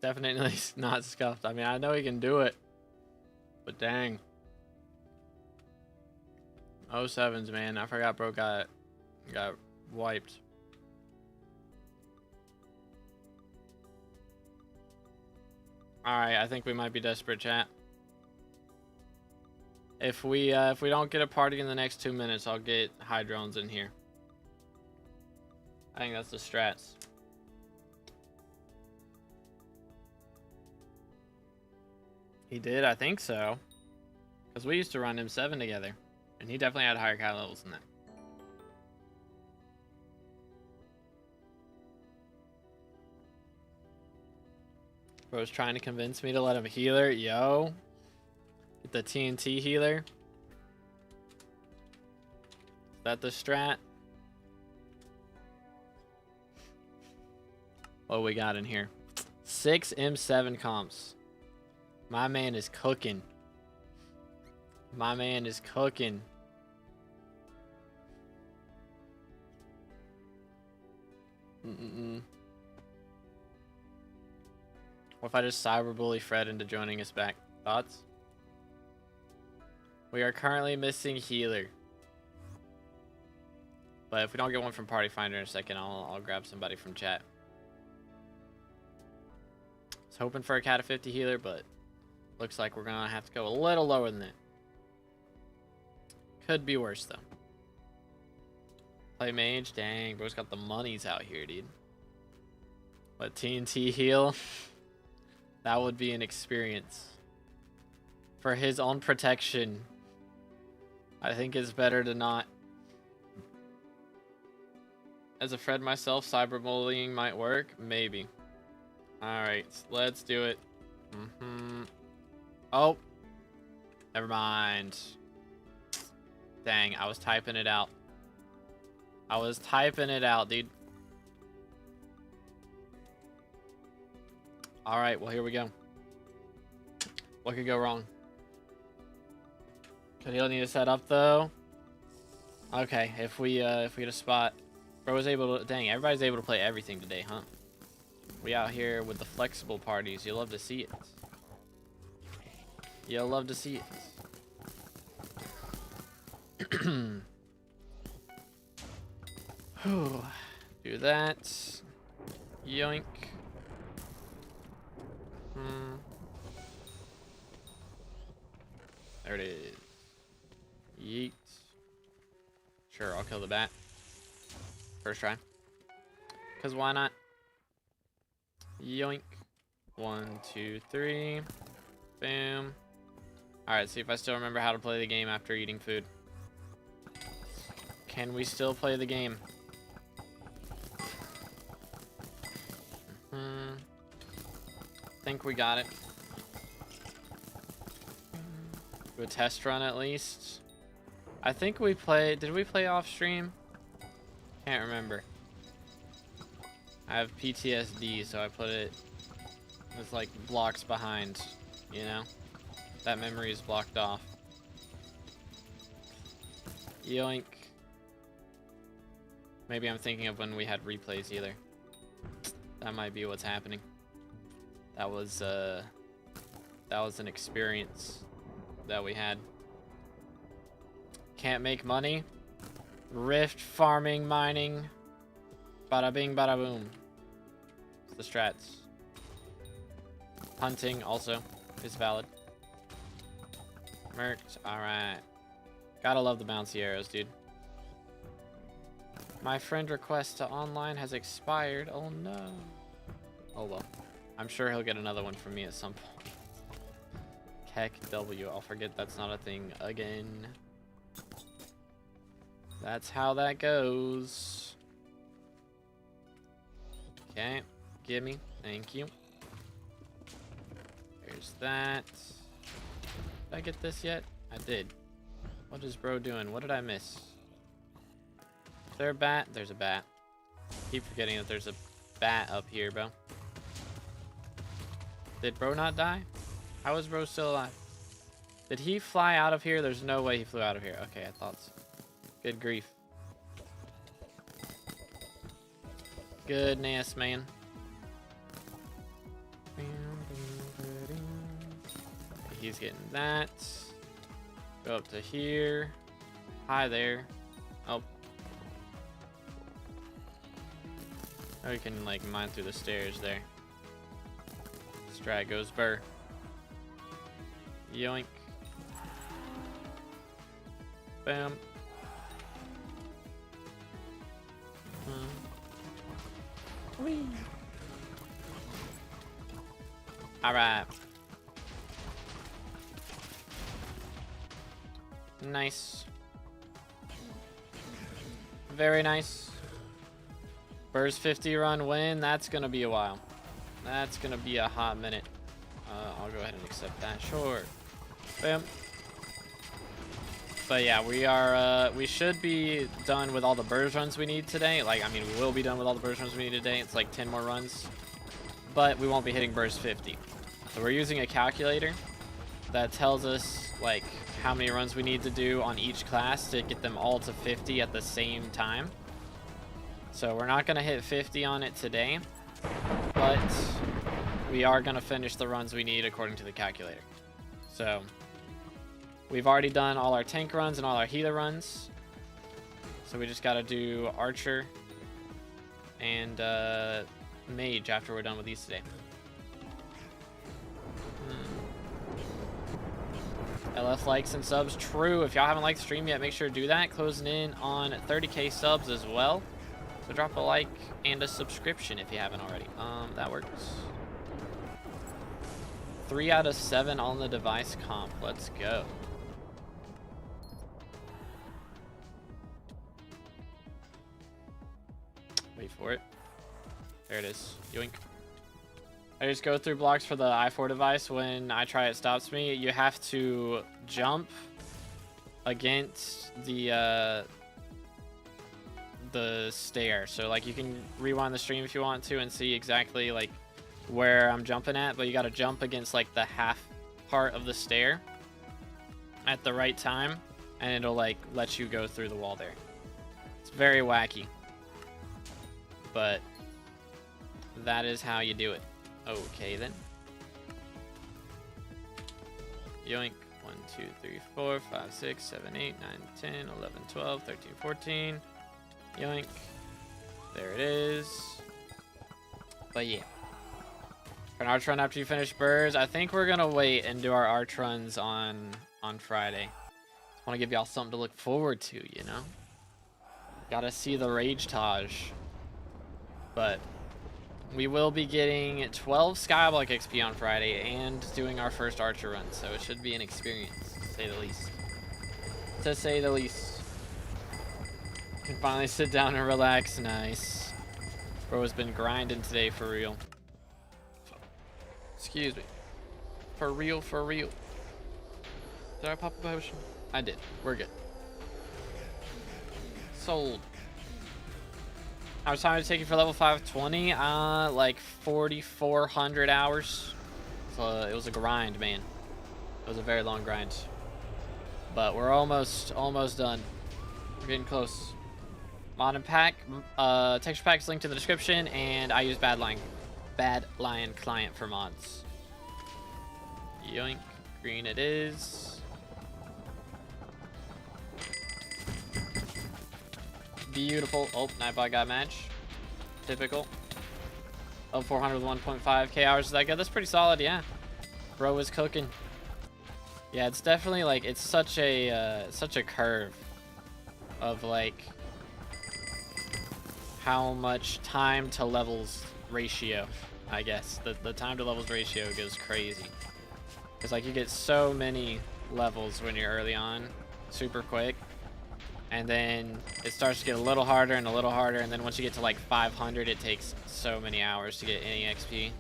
Definitely not scuffed. I mean, I know he can do it, but dang. 07s, man. I forgot bro got wiped. Alright, I think we might be desperate, chat. If we don't get a party in the next 2 minutes, I'll get high drones in here. I think that's the strats. He did, I think so. Because we used to run M7 together. And he definitely had higher cat levels than that. Bro's trying to convince me to let him healer. Yo. Get the TNT healer. Is that the strat? What we got in here? 6 M7 comps. My man is cooking. My man is cooking. What if I just cyberbully Fred into joining us back? Thoughts? We are currently missing healer. But if we don't get one from Party Finder in a second, I'll grab somebody from chat. I was hoping for a cat of 50 healer, but looks like we're gonna have to go a little lower than that. Could be worse though. Play mage? Dang, bro's got the monies out here, dude. What, TNT heal? That would be an experience. For his own protection, I think it's better to not. As a Fred myself, cyberbullying might work? Maybe. Alright, let's do it. Oh. Never mind. Dang, I was typing it out. I was typing it out, dude. Alright, well, here we go. What could go wrong? Could he need to set up, though? Okay, if we get a spot. Bro was able to... Dang, everybody's able to play everything today, huh? We out here with the flexible parties. You'll love to see it. You'll love to see it. Do that. Yoink. There it is. Yeet. Sure, I'll kill the bat. First try. Because why not? Yoink. 1, 2, 3. Boom. Alright, see if I still remember how to play the game after eating food. Can we still play the game? Think we got it. Do a test run at least. I think we played. Did we play off stream? Can't remember. I have PTSD, so I put it with like blocks behind, you know? That memory is blocked off. Yoink. Maybe I'm thinking of when we had replays either. That might be what's happening. That was an experience that we had. Can't make money. Rift farming, mining. Bada bing, bada boom. It's the strats. Hunting also is valid. Merked. Alright. Gotta love the bouncy arrows, dude. My friend request to online has expired. Oh no. Oh well. I'm sure he'll get another one from me at some point. Keck W. I'll forget that's not a thing again. That's how that goes. Okay, gimme. Thank you. There's that. Did I get this yet? I did. What is bro doing? What did I miss? Is there a bat? There's a bat. Keep forgetting that there's a bat up here, bro. Did bro not die? How is bro still alive? Did he fly out of here? There's no way he flew out of here. Okay, I thought so. Good grief. Goodness, man. He's getting that. Go up to here. Hi there. Oh. Oh, we can like mine through the stairs there. Strat goes burr. Yoink. Bam. Whee. All right. Nice. Very nice. BERS 50 run win. That's gonna be a while. That's gonna be a hot minute. I'll go ahead and accept that. Sure. Bam. But yeah, we should be done with all the BERS runs we need today. Like, I mean, we will be done with all the BERS runs we need today. It's like 10 more runs. But we won't be hitting BERS 50. So we're using a calculator that tells us, like, how many runs we need to do on each class to get them all to 50 at the same time. So we're not going to hit 50 on it today. But we are going to finish the runs we need according to the calculator. So we've already done all our tank runs and all our healer runs. So we just got to do Archer and Mage after we're done with these today. LF likes and subs. True. If y'all haven't liked the stream yet, make sure to do that. Closing in on 30k subs as well. So drop a like and a subscription if you haven't already. That works. 3 out of 7 on the device comp. Let's go. Wait for it. There it is. Yoink. I just go through blocks for the i4 device. When I try, it stops me. You have to jump against the stair. So like you can rewind the stream if you want to and see exactly like where I'm jumping at, but you got to jump against like the half part of the stair at the right time, and it'll like let you go through the wall there. It's very wacky, but that is how you do it. Okay then. Yoink. 1, 2, 3, 4, 5, 6, 7, 8, 9, 10, 11, 12, 13, 14. Yoink. There it is. But yeah. For an arch run after you finish BERS, I think we're gonna wait and do our arch runs on Friday. Just want to give y'all something to look forward to, you know? Gotta see the Rage Taj. But we will be getting 12 SkyBlock XP on Friday and doing our first Archer run, so it should be an experience, to say the least. To say the least. Can finally sit down and relax. Nice. Bro has been grinding today for real. Excuse me. For real, for real. Did I pop a potion? I did. We're good. Sold. How much time did it take you for level 520? Like 4,400 hours. So it was a grind, man. It was a very long grind. But we're almost done. We're getting close. Mod and pack, texture pack is linked in the description, and I use Bad Lion client for mods. Yoink, green it is. Beautiful. Oh, Nightbot got match. Typical. Oh, 400 with 1.5k hours. Is that good? That's pretty solid, yeah. Bro is cooking. Yeah, it's definitely like, it's such a curve of like how much time to levels ratio, I guess. The time to levels ratio goes crazy. Because like you get so many levels when you're early on, super quick. And then it starts to get a little harder and a little harder, and then once you get to like 500, it takes so many hours to get any XP.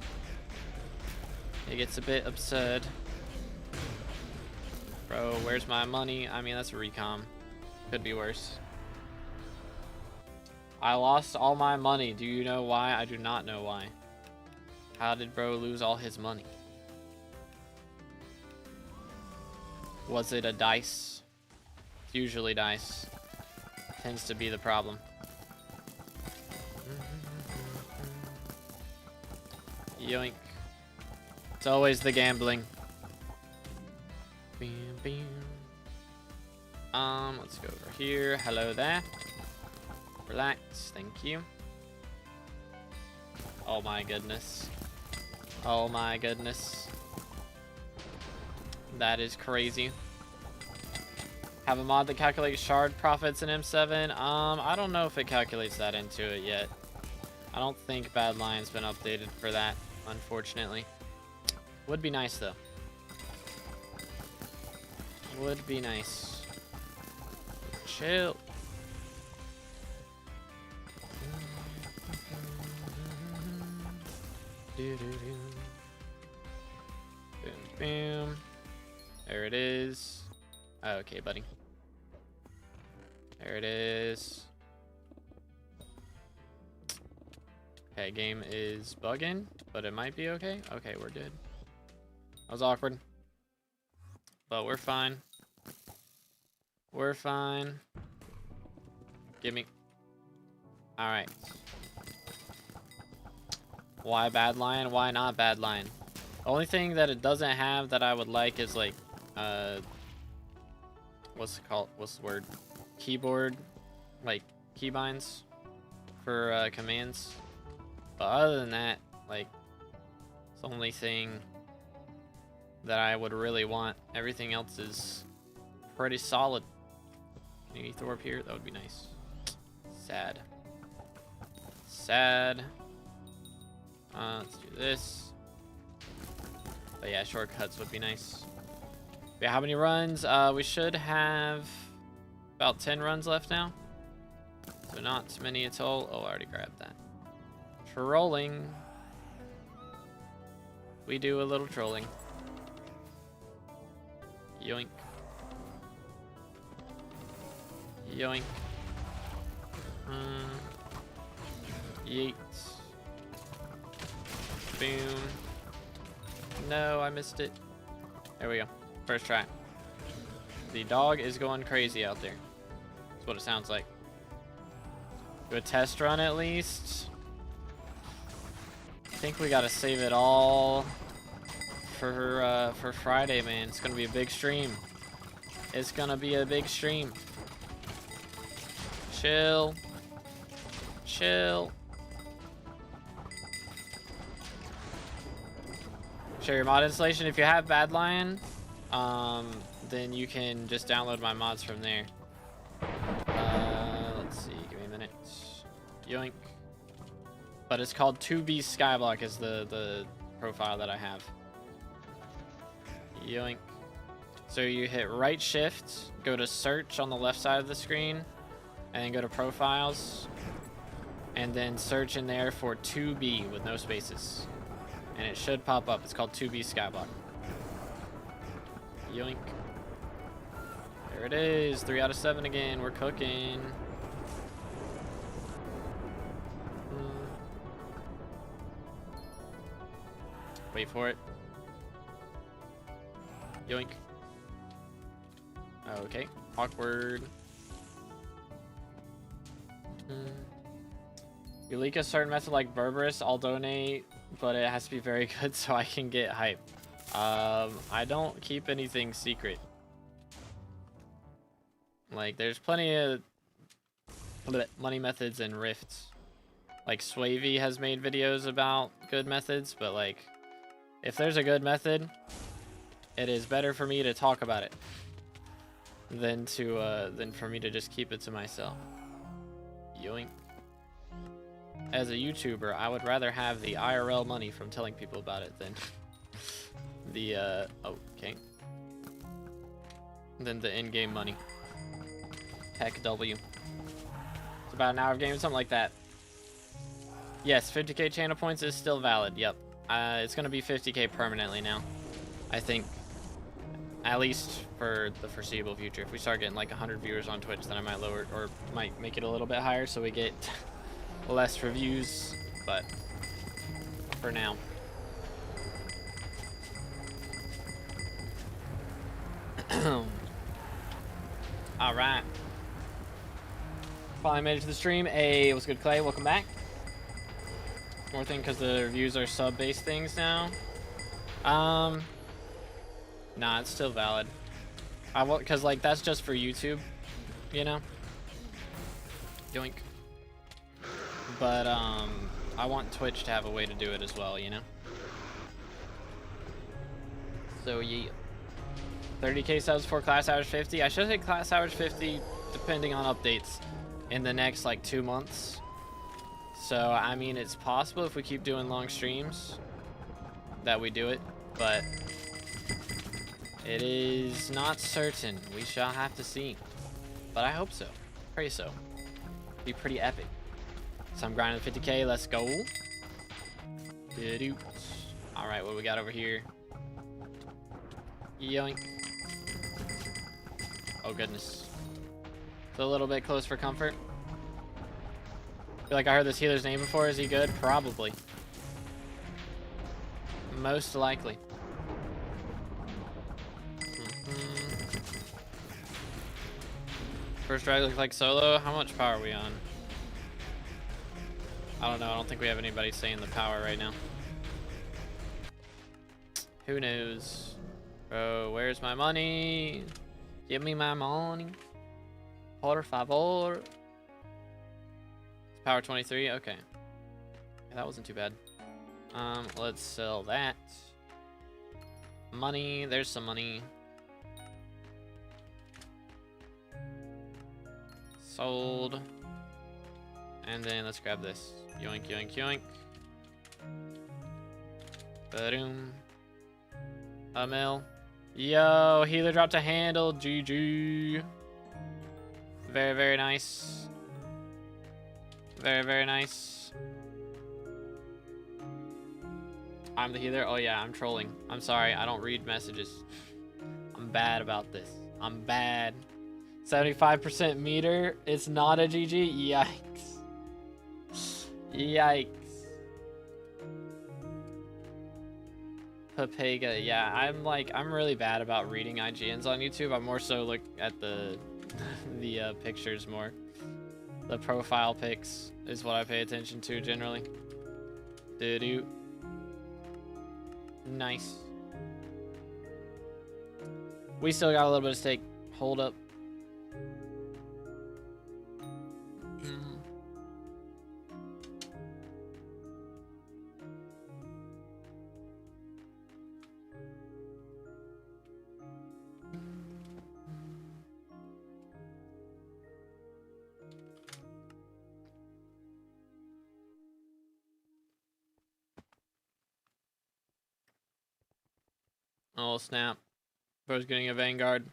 It gets a bit absurd. Bro, where's my money? I mean, that's a recom. Could be worse. I lost all my money. Do you know why? I do not know why. How did bro lose all his money? Was it a dice? It's usually dice. Tends to be the problem. Yoink. It's always the gambling. Let's go over here. Hello there. Relax, thank you. Oh my goodness. Oh my goodness. That is crazy. Have a mod that calculates shard profits in M7. I don't know if it calculates that into it yet. I don't think Bad Lion's been updated for that, unfortunately. Would be nice though. Would be nice. Chill. Boom, boom. There it is. Okay, buddy. There it is. Okay, game is bugging, but it might be okay. Okay, we're good. That was awkward. But we're fine. We're fine. Gimme. Alright. Why Bad Lion? Why not Bad Lion? The only thing that it doesn't have that I would like is like, what's it called? What's the word? Keyboard, like keybinds for commands. But other than that, like, it's the only thing that I would really want. Everything else is pretty solid. Can you throw up here? That would be nice. Sad. Sad. Let's do this. But yeah, shortcuts would be nice. Yeah, how many runs? We should have about 10 runs left now. So not many at all. Oh, I already grabbed that. Trolling. We do a little trolling. Yoink. Yoink. Yeet. Boom. No, I missed it. There we go. First try. The dog is going crazy out there. That's what it sounds like. Do a test run at least. I think we gotta save it all for Friday, man. It's gonna be a big stream. It's gonna be a big stream. Chill. Chill. Share your mod installation. If you have Bad Lion, then you can just download my mods from there. Let's see. Give me a minute. Yoink. But it's called TheEscaper is the profile that I have. Yoink. So you hit right shift, go to search on the left side of the screen, and then go to profiles, and then search in there for 2B with no spaces. And it should pop up. It's called TheEscaper. Yoink. There it is. 3 out of 7 again. We're cooking. Wait for it. Yoink. Okay. Awkward. You leak a certain method like BeRS, I'll donate, but it has to be very good so I can get hype. I don't keep anything secret. Like, there's plenty of money methods and rifts. Like, Swavey has made videos about good methods, but like, if there's a good method, it is better for me to talk about it than for me to just keep it to myself. Yoink. As a YouTuber, I would rather have the IRL money from telling people about it than the than the in-game money. Heck W. It's about an hour of game, something like that. Yes, 50k channel points is still valid. Yep. It's gonna be 50k permanently now. I think. At least for the foreseeable future. If we start getting like 100 viewers on Twitch, then I might lower it, or might make it a little bit higher so we get less reviews. But for now. Alright. Finally made it to the stream. Hey, what's good, Clay? Welcome back. More thing because the reviews are sub-based things now. Nah, it's still valid. I want, cause like that's just for YouTube, you know. Yoink. But I want Twitch to have a way to do it as well, you know. So yeah. 30k subs for class average 50. I should say class average 50, depending on updates, in the next like 2 months. So I mean, it's possible if we keep doing long streams that we do it, but. It is not certain. We shall have to see. But I hope so. Pray so. Be pretty epic. So I'm grinding 50k. Let's go. Alright, what do we got over here? Yoink. Oh, goodness. It's a little bit close for comfort. I feel like I heard this healer's name before. Is he good? Probably. Most likely. First drag looks like solo. How much power are we on? I don't know. I don't think we have anybody saying the power right now. Who knows? Bro, where's my money? Give me my money. Por favor. It's power 23. Okay. Yeah, that wasn't too bad. Let's sell that. Money. There's some money. Sold. And then let's grab this. Yoink, yoink, yoink. Boom. A mil. Yo, healer dropped a handle. GG. Very, very nice. Very, very nice. I'm the healer. Oh yeah, I'm trolling. I'm sorry, I don't read messages. I'm bad about this. I'm bad. 75% meter. It's not a GG. Yikes. Yikes. Papega. Yeah, I'm really bad about reading IGNs on YouTube. I more so look at the pictures more. The profile pics is what I pay attention to generally. Doo-doo. Nice. We still got a little bit of stake. Hold up. Oh snap. Bro's getting a Vanguard.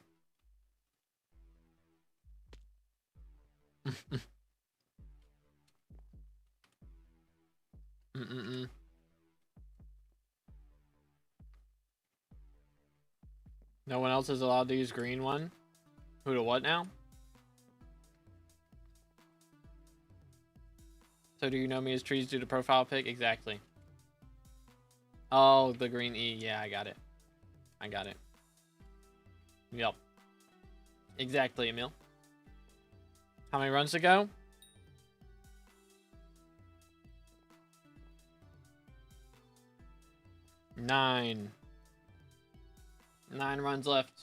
No one else is allowed to use green one? Who to what now? So do you know me as trees due to profile pic? Exactly. Oh, the green E. Yeah, I got it. I got it. Yep. Exactly, Emil. How many runs to go? 9. 9 runs left.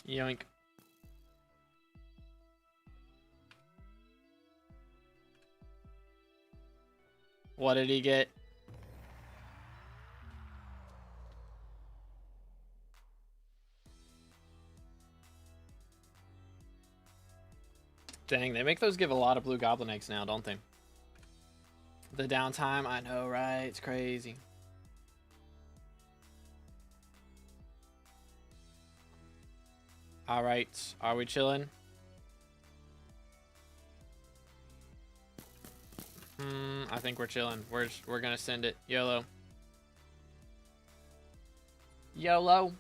Yoink. What did he get? Dang, they make those give a lot of blue goblin eggs now, don't they? The downtime, I know, right? It's crazy. All right, are we chilling? I think we're chilling. We're gonna send it. YOLO. YOLO.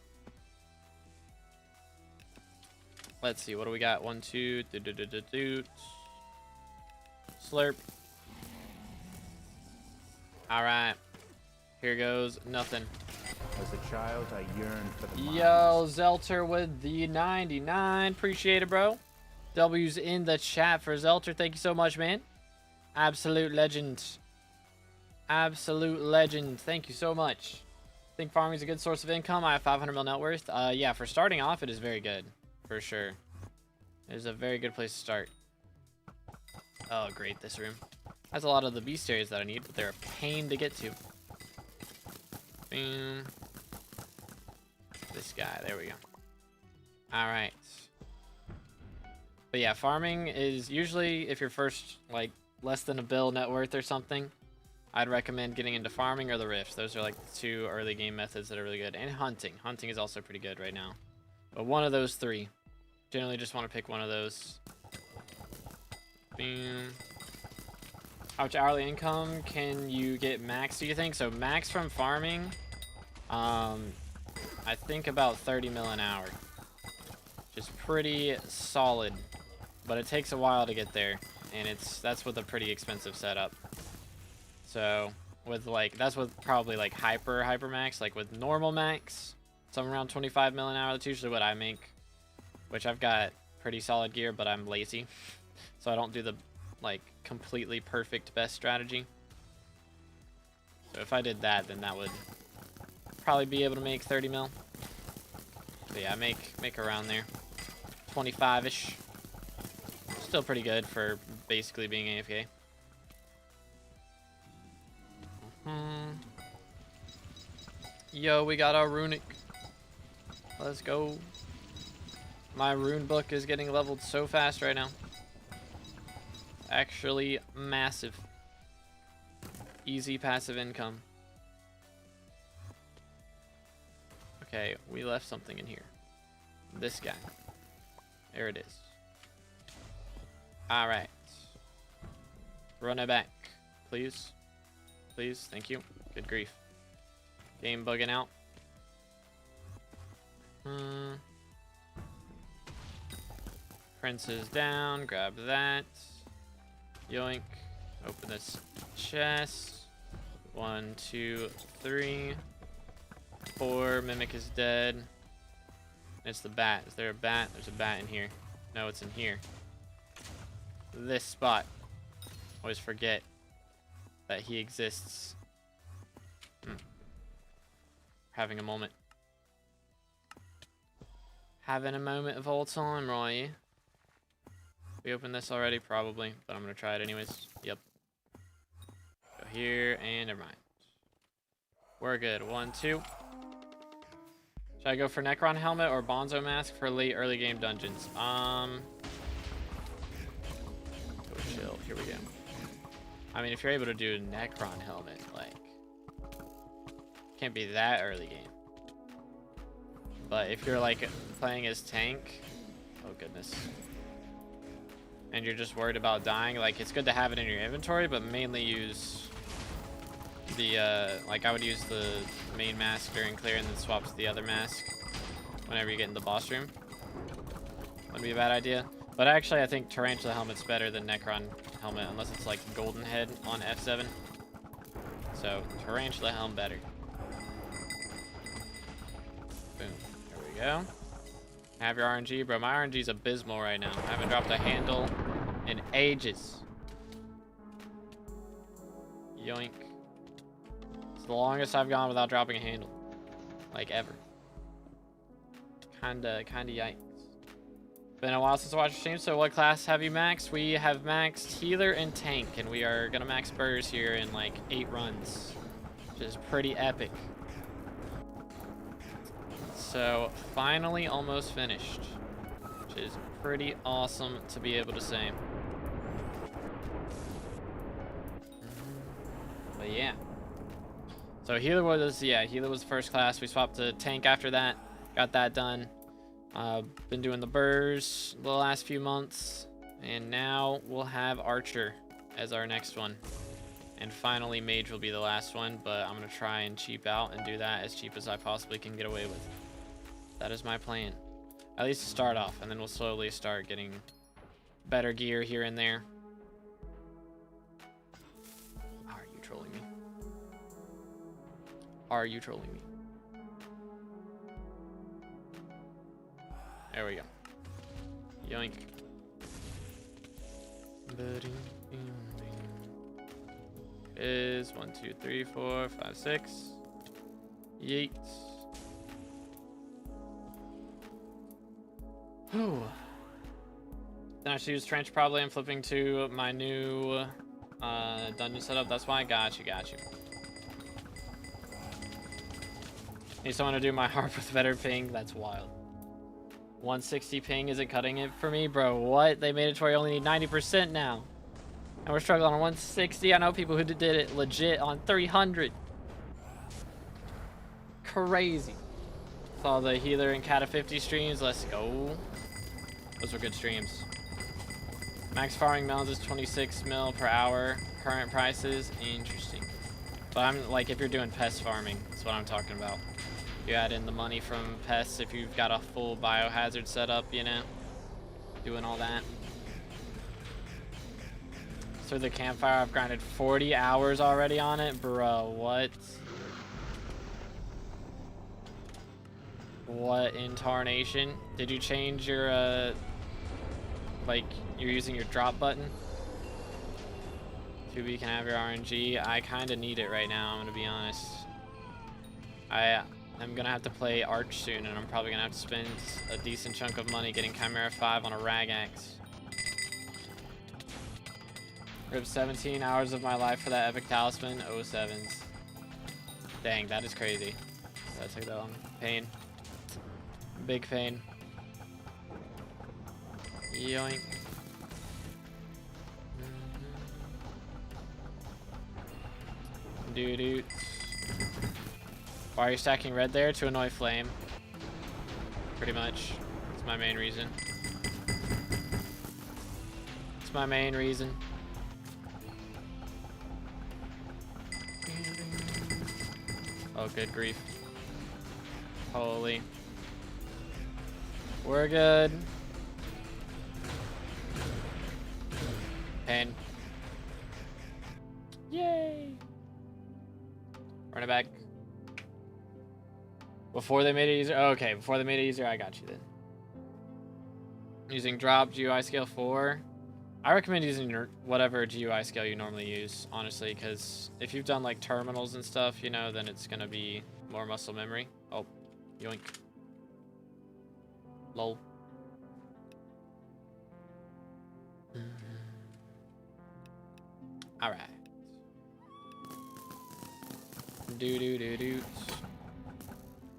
Let's see. What do we got? 1, 2. Slurp. All right. Here goes nothing. As a child, I yearned for the Yo, Zelter with the 99. Appreciate it, bro. W's in the chat for Zelter. Thank you so much, man. Absolute legend. Absolute legend. Thank you so much. I think farming is a good source of income. I have 500 mil net worth. Yeah, for starting off, it is very good. For sure. It is a very good place to start. Oh, great. This room has a lot of the beast areas that I need, but they're a pain to get to. Boom. This guy. There we go. All right. But yeah, farming is usually, if you're first, like, less than a bill net worth or something, I'd recommend getting into farming or the rifts. Those are like the 2 early game methods that are really good. And hunting. Hunting is also pretty good right now. But one of those 3. Generally just want to pick one of those. Boom. How much hourly income can you get max, do you think? So max from farming, I think about 30 mil an hour. Which is pretty solid. But it takes a while to get there. And that's with a pretty expensive setup. So with like, that's with probably like hyper max. Like with normal max, somewhere around 25 mil an hour. That's usually what I make. Which I've got pretty solid gear, but I'm lazy. So I don't do the like completely perfect best strategy. So if I did that, then that would probably be able to make 30 mil. But yeah, I make around there. 25-ish. Still pretty good for basically being AFK. Yo, we got our runic. Let's go. My rune book is getting leveled so fast right now. Actually massive. Easy passive income. Okay, we left something in here. This guy. There it is. Alright. Run it back. Please. Please. Thank you. Good grief. Game bugging out. Prince is down. Grab that. Yoink. Open this chest. 1, 2, 3. 4. Mimic is dead. It's the bat. Is there a bat? There's a bat in here. No, it's in here. This spot. Always forget that he exists. Having a moment. Having a moment of all time, right? We opened this already, probably, but I'm gonna try it anyways. Yep. Go here, and never mind. We're good. 1, 2. Should I go for Necron helmet or Bonzo mask for late early game dungeons? Go chill. Here we go. I mean, if you're able to do Necron helmet, like, can't be that early game. But if you're like playing as tank, oh goodness, and you're just worried about dying, like, it's good to have it in your inventory, but mainly use the like, I would use the main mask during clear and then swap to the other mask whenever you get in the boss room. Wouldn't be a bad idea. But actually, I think Tarantula helmet's better than Necron helmet, unless it's like Golden Head on F7. So Tarantula helm better. Boom. There we go. Have your RNG, bro. My RNG's abysmal right now. I haven't dropped a handle in ages. Yoink. It's the longest I've gone without dropping a handle, like, ever. Kinda yikes. Been a while since I watched the stream. So what class have you maxed? We have maxed healer and tank, and we are gonna max BERS here in like 8 runs, which is pretty epic. So finally almost finished, which is pretty awesome to be able to say. But yeah. So healer was, yeah, healer was first class. We swapped to tank after that. Got that done. Been doing the BERS the last few months, and now we'll have Archer as our next one. And finally, Mage will be the last one, but I'm going to try and cheap out and do that as cheap as I possibly can get away with. That is my plan. At least to start off, and then we'll slowly start getting better gear here and there. Are you trolling me? Are you trolling me? There we go. Yoink. Is 1, 2, 3, 4, 5, 6. Yeet. Whew. Then I should use trench probably. I'm flipping to my new dungeon setup. That's why I got you. Need someone to do my harp with better ping. That's wild. 160 ping isn't cutting it for me, bro. What? They made it to where you only need 90% now. And we're struggling on 160. I know people who did it legit on 300. Crazy. Saw the Healer and Cat of 50 streams. Let's go. Those were good streams. Max farming melons is 26 mil per hour. Current prices. Interesting. But I'm like, if you're doing pest farming, that's what I'm talking about. You add in the money from pests if you've got a full biohazard setup, you know, doing all that. Through the campfire, I've grinded 40 hours already on it, bro. What in tarnation? Did you change your like you're using your drop button? 2B can have your RNG. I kind of need it right now, I'm gonna be honest. I'm gonna have to play Arch soon, and I'm probably gonna have to spend a decent chunk of money getting Chimera 5 on a rag axe. Ripped 17 hours of my life for that epic talisman. 07s. Dang, that is crazy. That took that long. Pain. Big pain. Yoink. Doo-doo. Why are you stacking red there? To annoy Flame. Pretty much. That's my main reason. It's my main reason. Oh, good grief. Holy. We're good. Pain. Yay! Run it back. Before they made it easier? Okay, before they made it easier, I got you then. Using drop GUI scale 4. I recommend using whatever GUI scale you normally use, honestly, because if you've done like terminals and stuff, you know, then it's going to be more muscle memory. Oh, yoink. Lol. Alright. Do.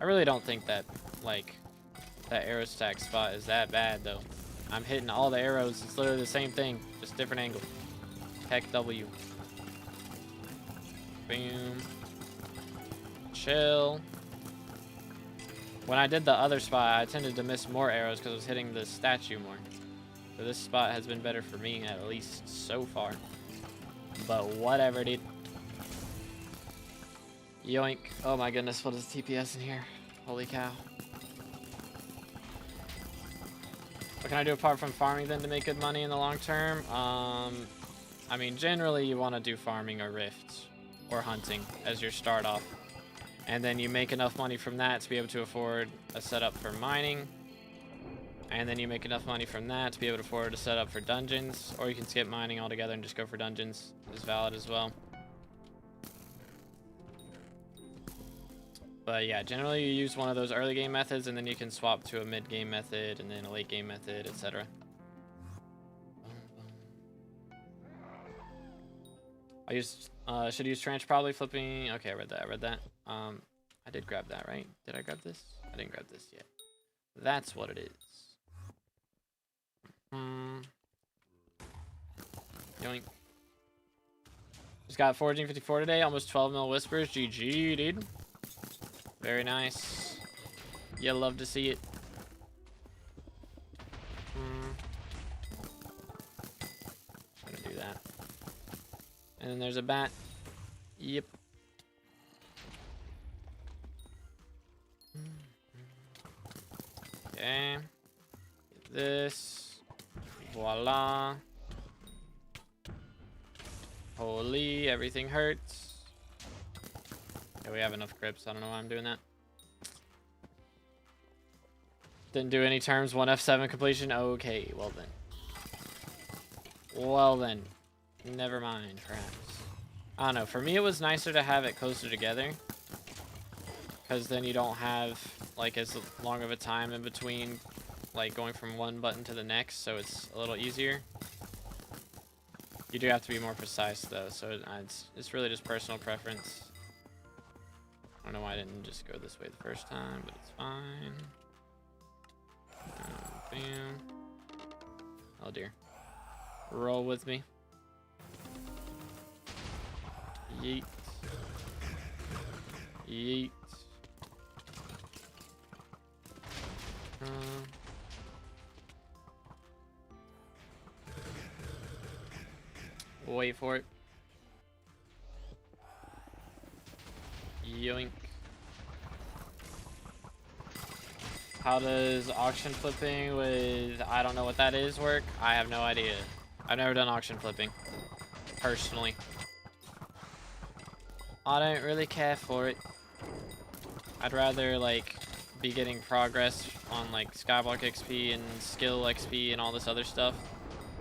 I really don't think that, like, that arrow stack spot is that bad, though. I'm hitting all the arrows. It's literally the same thing, just different angle. Heck W. Boom. Chill. When I did the other spot, I tended to miss more arrows because I was hitting the statue more. So this spot has been better for me, at least so far. But whatever, dude. Yoink. Oh my goodness, what is TPS in here? Holy cow. What can I do apart from farming then to make good money in the long term? I mean, generally you want to do farming or rifts or hunting as your start off. And then you make enough money from that to be able to afford a setup for mining. And then you make enough money from that to be able to afford a setup for dungeons. Or you can skip mining altogether and just go for dungeons. It's valid as well. But yeah, generally you use one of those early game methods and then you can swap to a mid game method and then a late game method, etc. I should use trench probably flipping. Okay, I read that. I did grab that, right? Did I grab this? I didn't grab this yet. That's what it is. Yoink. Just got 1454 today, almost 12 mil whispers. GG, dude. Very nice. You love to see it. And then there's a bat. Yep. Okay. Get this. Voila. Holy, everything hurts. Okay, we have enough grips. I don't know why I'm doing that. Didn't do any terms. 1 F7 completion. Okay, well then. Well then. Never mind, perhaps. I don't know. For me, it was nicer to have it closer together. Because then you don't have, like, as long of a time in between, like, going from one button to the next. So it's a little easier. You do have to be more precise, though. So it's really just personal preference. I don't know why I didn't just go this way the first time, but it's fine. Bam. Oh, dear. Roll with me. Yeet. Yeet. Wait for it. Yoink. How does auction flipping with, I don't know what that is, work? I have no idea. I've never done auction flipping, personally. I don't really care for it. I'd rather, like, be getting progress on, like, SkyBlock XP and skill XP and all this other stuff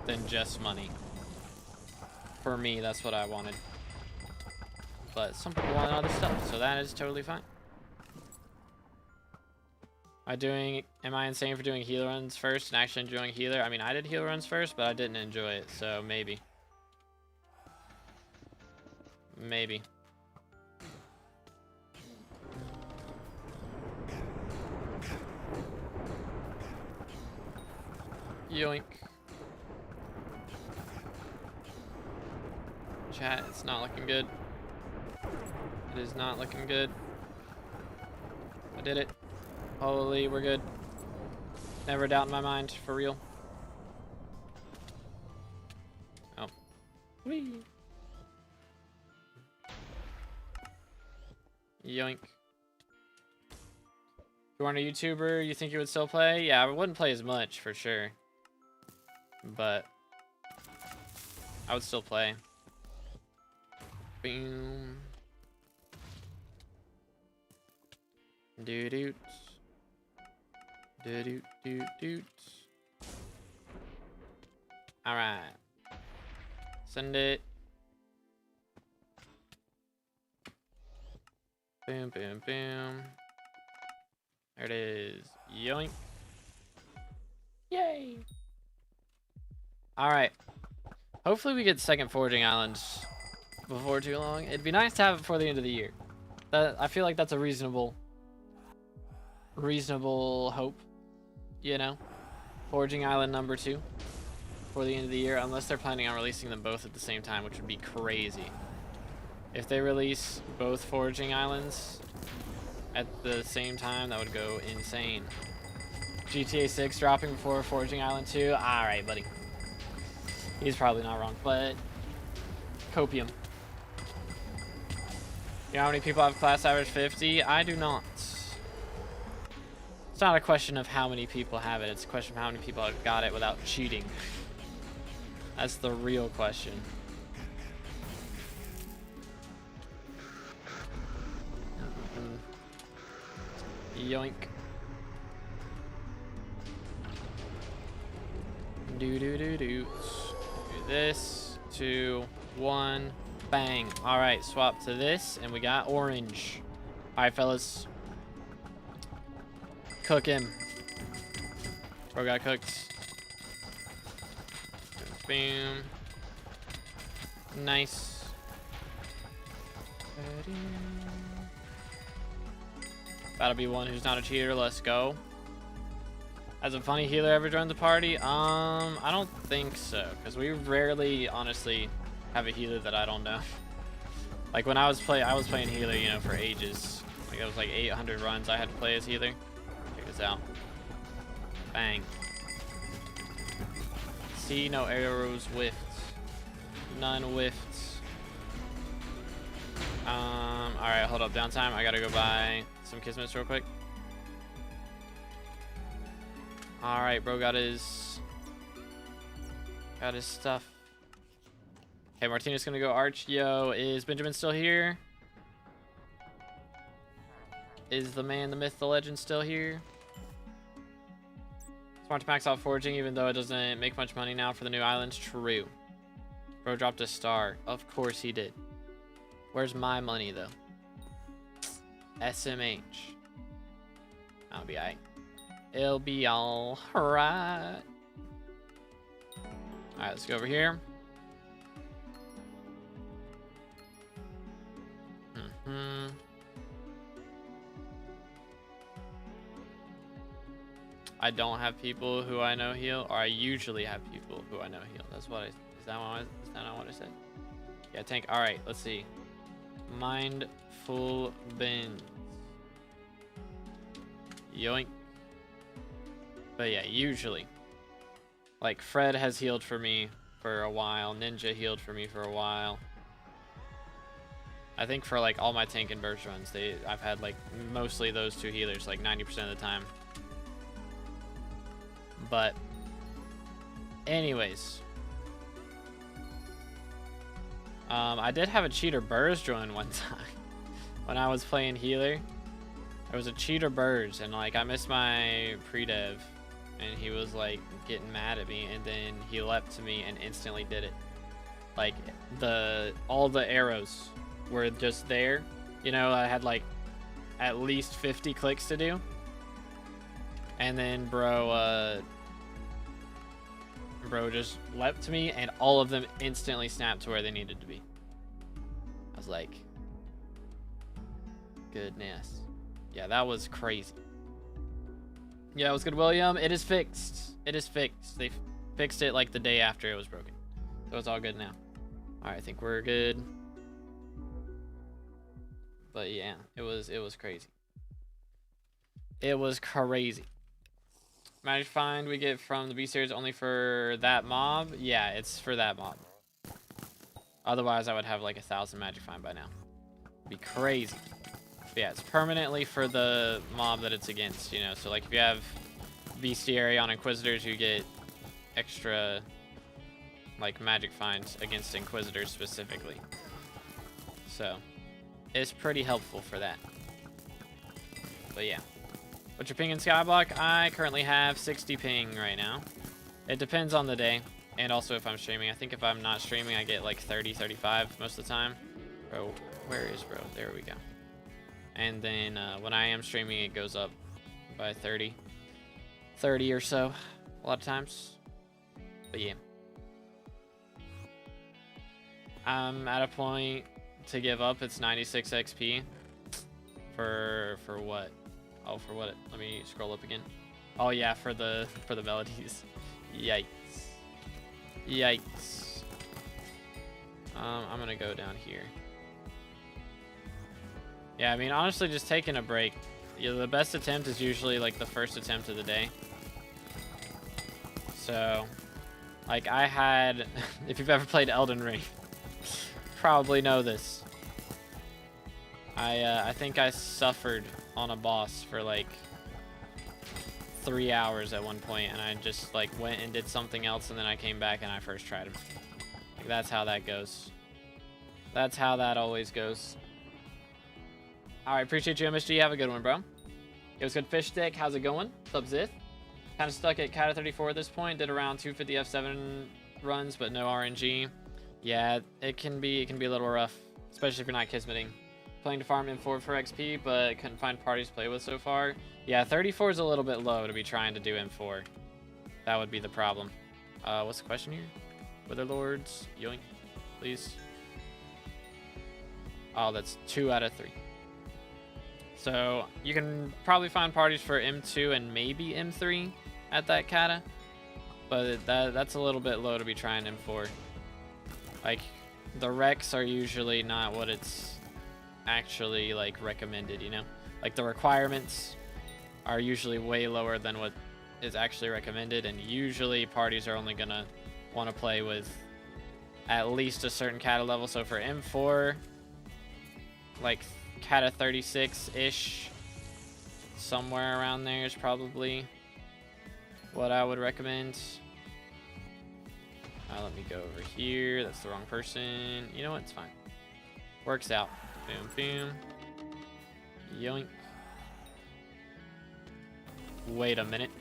than just money. For me, that's what I wanted. But some people want other stuff, so that is totally fine. Am I insane for doing healer runs first and actually enjoying healer? I mean, I did healer runs first, but I didn't enjoy it, so maybe. Maybe. Yoink. Chat, it's not looking good. It is not looking good. I did it. Holy, we're good. Never doubt in my mind, for real. Oh. Whee. Yoink. If you weren't a YouTuber, you think you would still play? Yeah, I wouldn't play as much, for sure. But I would still play. Boom. Doo-doot. Doo-doot-doot-doot. Alright. Send it. Boom, boom, boom. There it is. Yoink. Yay! Alright. Hopefully we get second foraging islands before too long. It'd be nice to have it before the end of the year. I feel like that's a reasonable hope, you know. Foraging island number 2 for the end of the year, unless they're planning on releasing them both at the same time, which would be crazy. If they release both foraging islands at the same time, that would go insane. GTA 6 dropping before foraging island 2. All right, buddy. He's probably not wrong, but copium. You know how many people have class average 50? I do not. It's not a question of how many people have it. It's a question of how many people have got it without cheating. That's the real question. Yoink. Do. Do this. 2, 1. Bang. Alright, swap to this, and we got orange. Alright, fellas. Cook him. Bro got cooked. Boom. Nice. That'll be one who's not a cheater. Let's go. Has a funny healer ever joined the party? I don't think so, because we rarely, honestly, have a healer that I don't know. Like when I was playing healer, you know, for ages. Like it was like 800 runs I had to play as healer. Check this out. Bang. See, no arrows whiffed. None whiffed. Alright, hold up, downtime. I gotta go buy some kismets real quick. Alright, bro got his stuff. Okay, Martinez gonna go arch. Yo, is Benjamin still here? Is the man, the myth, the legend still here? Smart to max out forging even though it doesn't make much money now for the new islands. True. Bro dropped a star. Of course he did. Where's my money though? SMH. I'll be alright. It'll be alright. Alright, let's go over here. I don't have people who I know heal, or I usually have people who I know heal. That's what is that not what I said? Yeah, tank. All right, let's see. Mindful bins. Yoink. But yeah, usually. Like Fred has healed for me for a while. Ninja healed for me for a while. I think for like all my tank and BERS runs, I've had like mostly those two healers like 90% of the time. But anyways, I did have a cheater BERS join one time when I was playing healer. There was a cheater BERS and like I missed my pre-dev and he was like getting mad at me, and then he leapt to me and instantly did it. Like all the arrows were just there. You know, I had like at least 50 clicks to do. And then bro just leapt to me and all of them instantly snapped to where they needed to be. I was like, goodness. Yeah, that was crazy. Yeah, it was good, William. It is fixed. It is fixed. They fixed it like the day after it was broken. So it's all good now. All right, I think we're good. But yeah, it was crazy. It was crazy. Magic find we get from the B series only for that mob? Yeah, it's for that mob. Otherwise, I would have like 1,000 magic find by now. It'd be crazy. But yeah, it's permanently for the mob that it's against, you know. So like if you have bestiary on Inquisitors, you get extra like magic finds against Inquisitors specifically. So it's pretty helpful for that. But yeah. What's your ping in SkyBlock? I currently have 60 ping right now. It depends on the day and also if I'm streaming. I think if I'm not streaming, I get like 30, 35 most of the time. Bro, where is bro? There we go. And then when I am streaming, it goes up by 30 or so a lot of times. But yeah. I'm at a point to give up. It's 96 XP. For what? Oh, for what? Let me scroll up again. Oh yeah, for the melodies. Yikes. Yikes. I'm gonna go down here. Yeah, I mean, honestly, just taking a break. You know, the best attempt is usually like the first attempt of the day. So, like I had, if you've ever played Elden Ring, probably know this. I think I suffered on a boss for like 3 hours at one point, and I just like went and did something else, and then I came back and I first tried him. Like, that's how that goes. That's how that always goes. Alright, appreciate you, MSG. Have a good one, bro. It was good fish stick. How's it going? What's up, Zith? Kind of stuck at Cata 34 at this point. Did around 250 F7 runs, but no RNG. Yeah, it can be a little rough, especially if you're not kismeting. Playing to farm M4 for XP, but couldn't find parties to play with so far. Yeah, 34 is a little bit low to be trying to do M4. That would be the problem. What's the question here? Wither Lords, yoink, please. Oh, that's 2 out of 3. So you can probably find parties for M2 and maybe M3 at that Kata, but that's a little bit low to be trying M4. Like the recs are usually not what it's actually like recommended, you know, like the requirements are usually way lower than what is actually recommended, and usually parties are only gonna want to play with at least a certain Kata level. So for M4, like Cata 36-ish. Somewhere around there is probably what I would recommend. Let me go over here. That's the wrong person. You know what? It's fine. Works out. Boom, boom. Yoink. Wait a minute.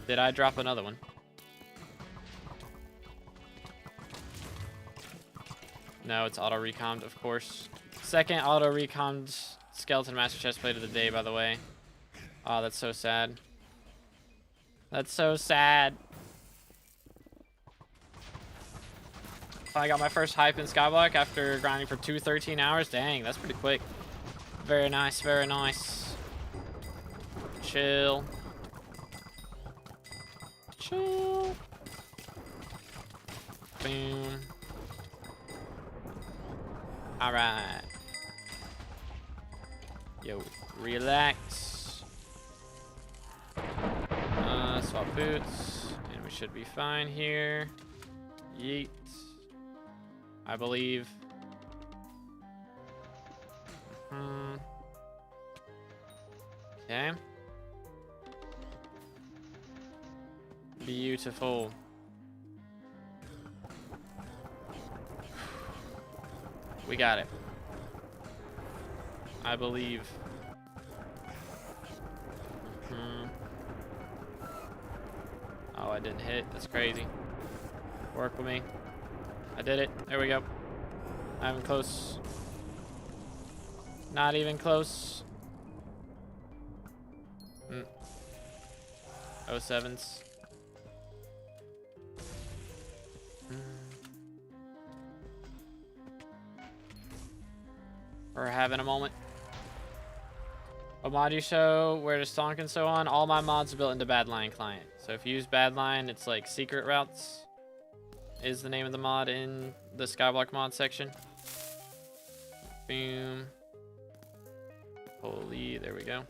Did I drop another one? No, it's auto-recommed, of course. Second auto-recommed Skeleton Master Chestplate of the day, by the way. Oh, that's so sad. That's so sad. I got my first hype in SkyBlock after grinding for 13 hours. Dang, that's pretty quick. Very nice, very nice. Chill. Chill. Boom. Alright. Yo, relax. Swap boots. And we should be fine here. Yeet. I believe. Okay. Beautiful. We got it. I believe. Oh, I didn't hit. That's crazy. Work with me. I did it. There we go. Not even close. Not even close. 07s. We're having a moment. What mod you show, where to stonk and so on. All my mods are built into Badline client. So if you use Badline, it's like secret routes is the name of the mod in the SkyBlock mod section. Boom. Holy, there we go.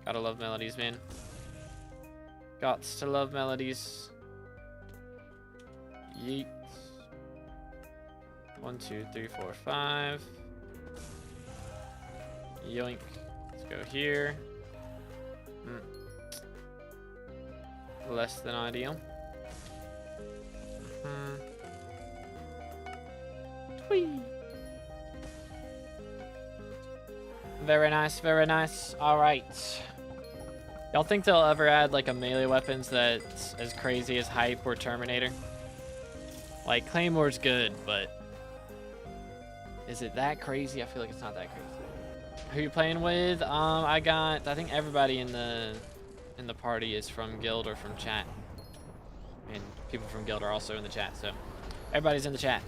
Gotta love melodies, man. Gots to love melodies. Yeet. 1, 2, 3, 4, 5. Yoink. Let's go here. Less than ideal. Whee. Very nice, very nice. Alright. Y'all think they'll ever add like a melee weapons that's as crazy as Hype or Terminator? Like Claymore's good, but is it that crazy? I feel like it's not that crazy. Who you playing with? I think everybody in the party is from guild or from chat. And people from guild are also in the chat, so everybody's in the chat.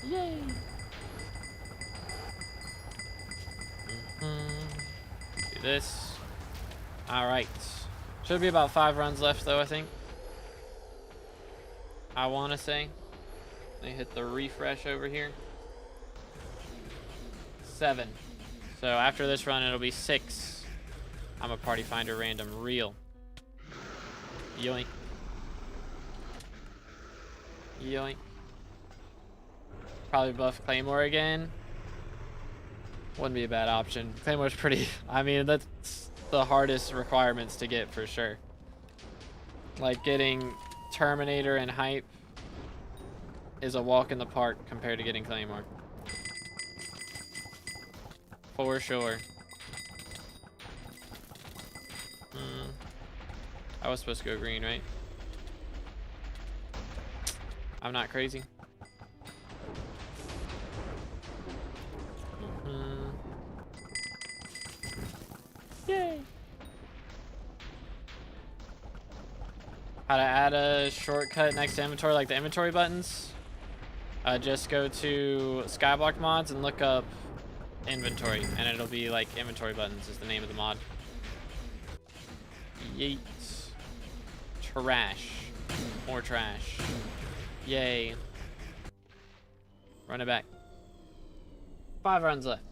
Yay! Do this. Alright. Should be about 5 runs left though, I think. I wanna say. Let me hit the refresh over here. 7. So after this run it'll be 6. I'm a party finder random real. Yoink. Yoink. Probably buff Claymore again. Wouldn't be a bad option. Claymore's pretty, I mean, that's the hardest requirements to get for sure. Like getting Terminator and Hype is a walk in the park compared to getting Claymore. For sure. I was supposed to go green, right? I'm not crazy. Yay! How to add a shortcut next to inventory, like the inventory buttons? Just go to SkyBlock mods and look up inventory, and it'll be like inventory buttons is the name of the mod. Yeet. Trash. More trash. Yay. Run it back. 5 runs left.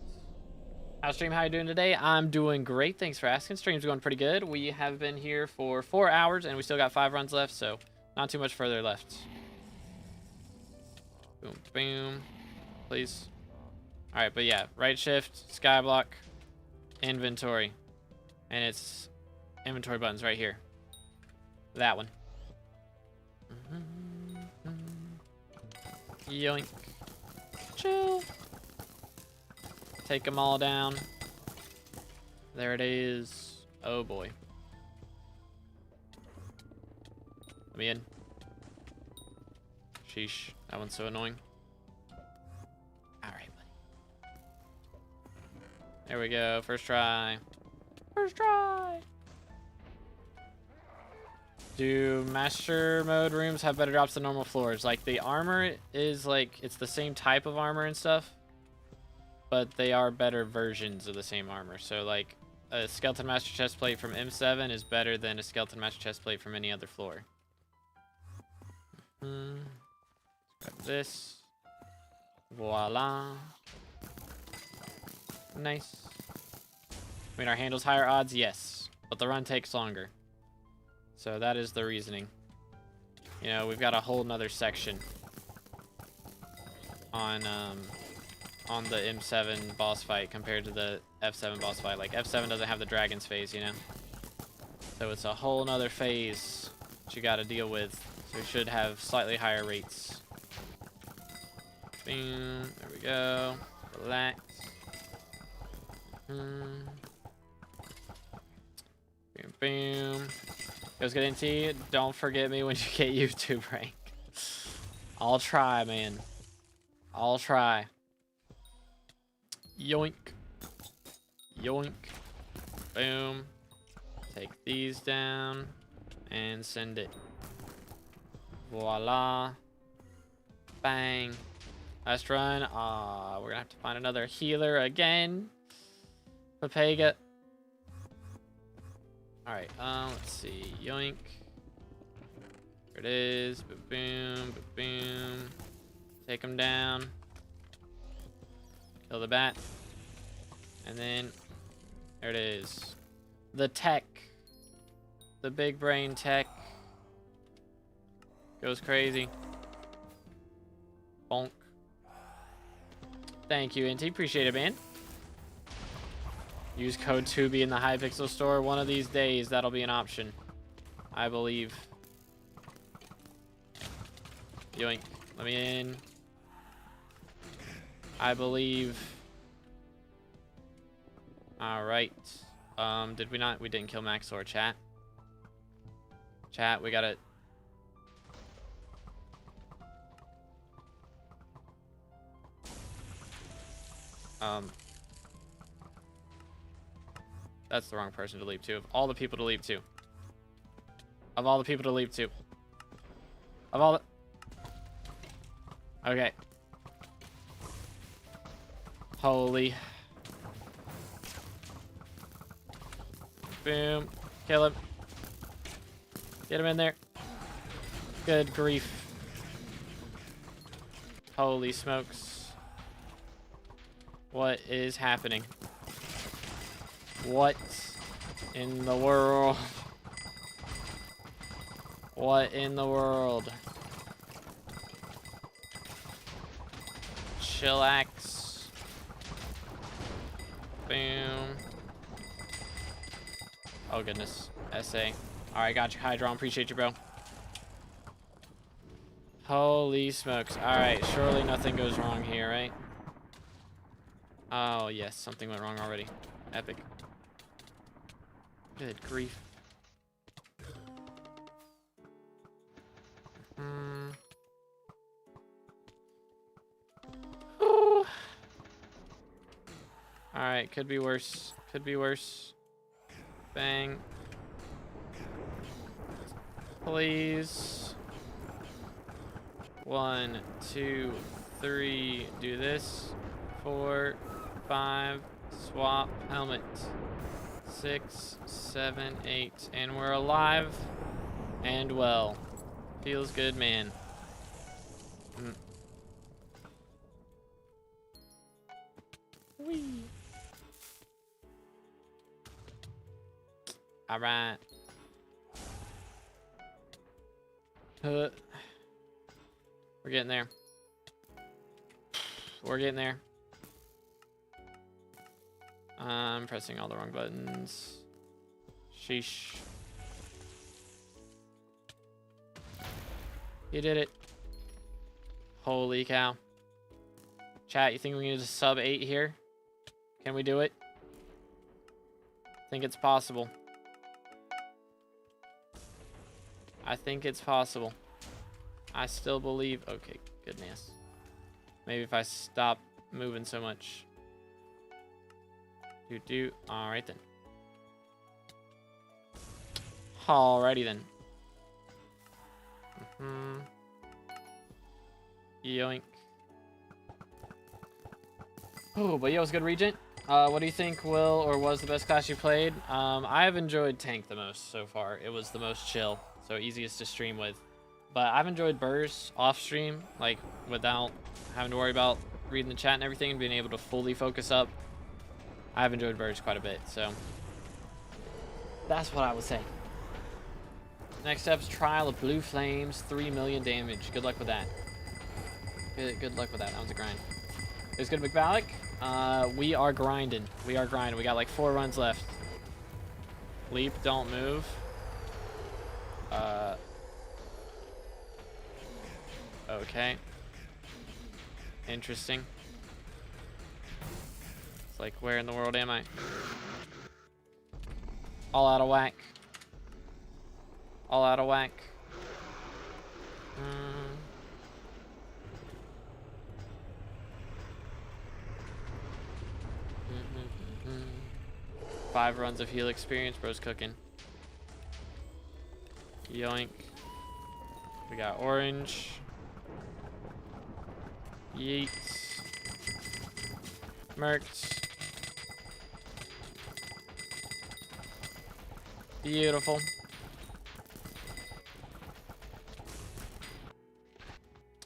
How's stream? How you doing today? I'm doing great. Thanks for asking. Stream's going pretty good. We have been here for 4 hours, and we still got 5 runs left, so not too much further left. Boom, boom. please. All right, but yeah, right shift, skyblock, inventory, and it's inventory buttons right here. That one. Yoink. Chill. Take them all down. There it is. Oh boy. Let me in. Sheesh. That one's so annoying. Alright, buddy. There we go. First try. First try. Do master mode rooms have better drops than normal floors? Like, the armor is like, it's the same type of armor and stuff, but they are better versions of the same armor. So like, a skeleton master chest plate from M7 is better than a skeleton master chest plate from any other floor. Grab this. Voila. Nice. I mean, our handles higher odds, yes, but the run takes longer. So that is the reasoning. You know, we've got a whole nother section on the M7 boss fight compared to the F7 boss fight. Like, F7 doesn't have the dragon's phase, you know? So it's a whole nother phase that you gotta deal with. So we should have slightly higher rates. Boom. There we go. Relax. Boom, boom. Goes good NT. Don't forget me when you get YouTube rank. I'll try, man. I'll try. Yoink. Yoink. Boom. Take these down and send it. Voila. Bang. Last run. We're gonna have to find another healer again. Papega. Alright, let's see. Yoink. There it is. Boom, boom. Take him down. Kill the bat. And then, there it is. The tech. The big brain tech. Goes crazy. Bonk. Thank you, NT. Appreciate it, man. Use code 2B in the Hypixel store. One of these days, that'll be an option. I believe. Yoink. Let me in. I believe. Alright. Did we not? We didn't kill Maxor, chat. Chat, we gotta... That's the wrong person to leap to. Of all the people to leap to. Of all the people to leap to. Of all the... Okay. Holy. Boom. Kill him. Get him in there. Good grief. Holy smokes. What is happening? What in the world? What in the world? Chillax. Boom. Oh goodness. SA. Alright, got you, Hydron. Appreciate you, bro. Holy smokes. Alright, surely nothing goes wrong here, right? Oh yes, something went wrong already. Epic. Good grief. Alright, could be worse. Could be worse. Bang. Please. 1, 2, 3. Do this. 4, 5. Swap helmet. 6, 7, 8. And we're alive and well. Feels good, man. Whee. All right. We're getting there. We're getting there. I'm pressing all the wrong buttons. Sheesh. You did it. Holy cow. Chat, you think we can just sub 8 here? Can we do it? I think it's possible. I think it's possible. I still believe. Okay, goodness. Maybe if I stop moving so much. Alright then. Alrighty then. Yoink. Oh, but yo, it's good, Regent. What do you think will or was the best class you played? I have enjoyed Tank the most so far. It was the most chill, so easiest to stream with. But I've enjoyed BERS off stream, like without having to worry about reading the chat and everything and being able to fully focus up. I've enjoyed BERS quite a bit, so that's what I would say. Next up's Trial of Blue Flames, 3 million damage. Good luck with that. Good luck with that. That was a grind. It was good, McBallick. We are grinding. We are grinding. We got like 4 runs left. Leap, don't move. Okay. Interesting. It's like, where in the world am I? All out of whack. All out of whack. Five runs of heal experience, bro's cooking. Yoink. We got orange. Yeets. Mercs. Beautiful.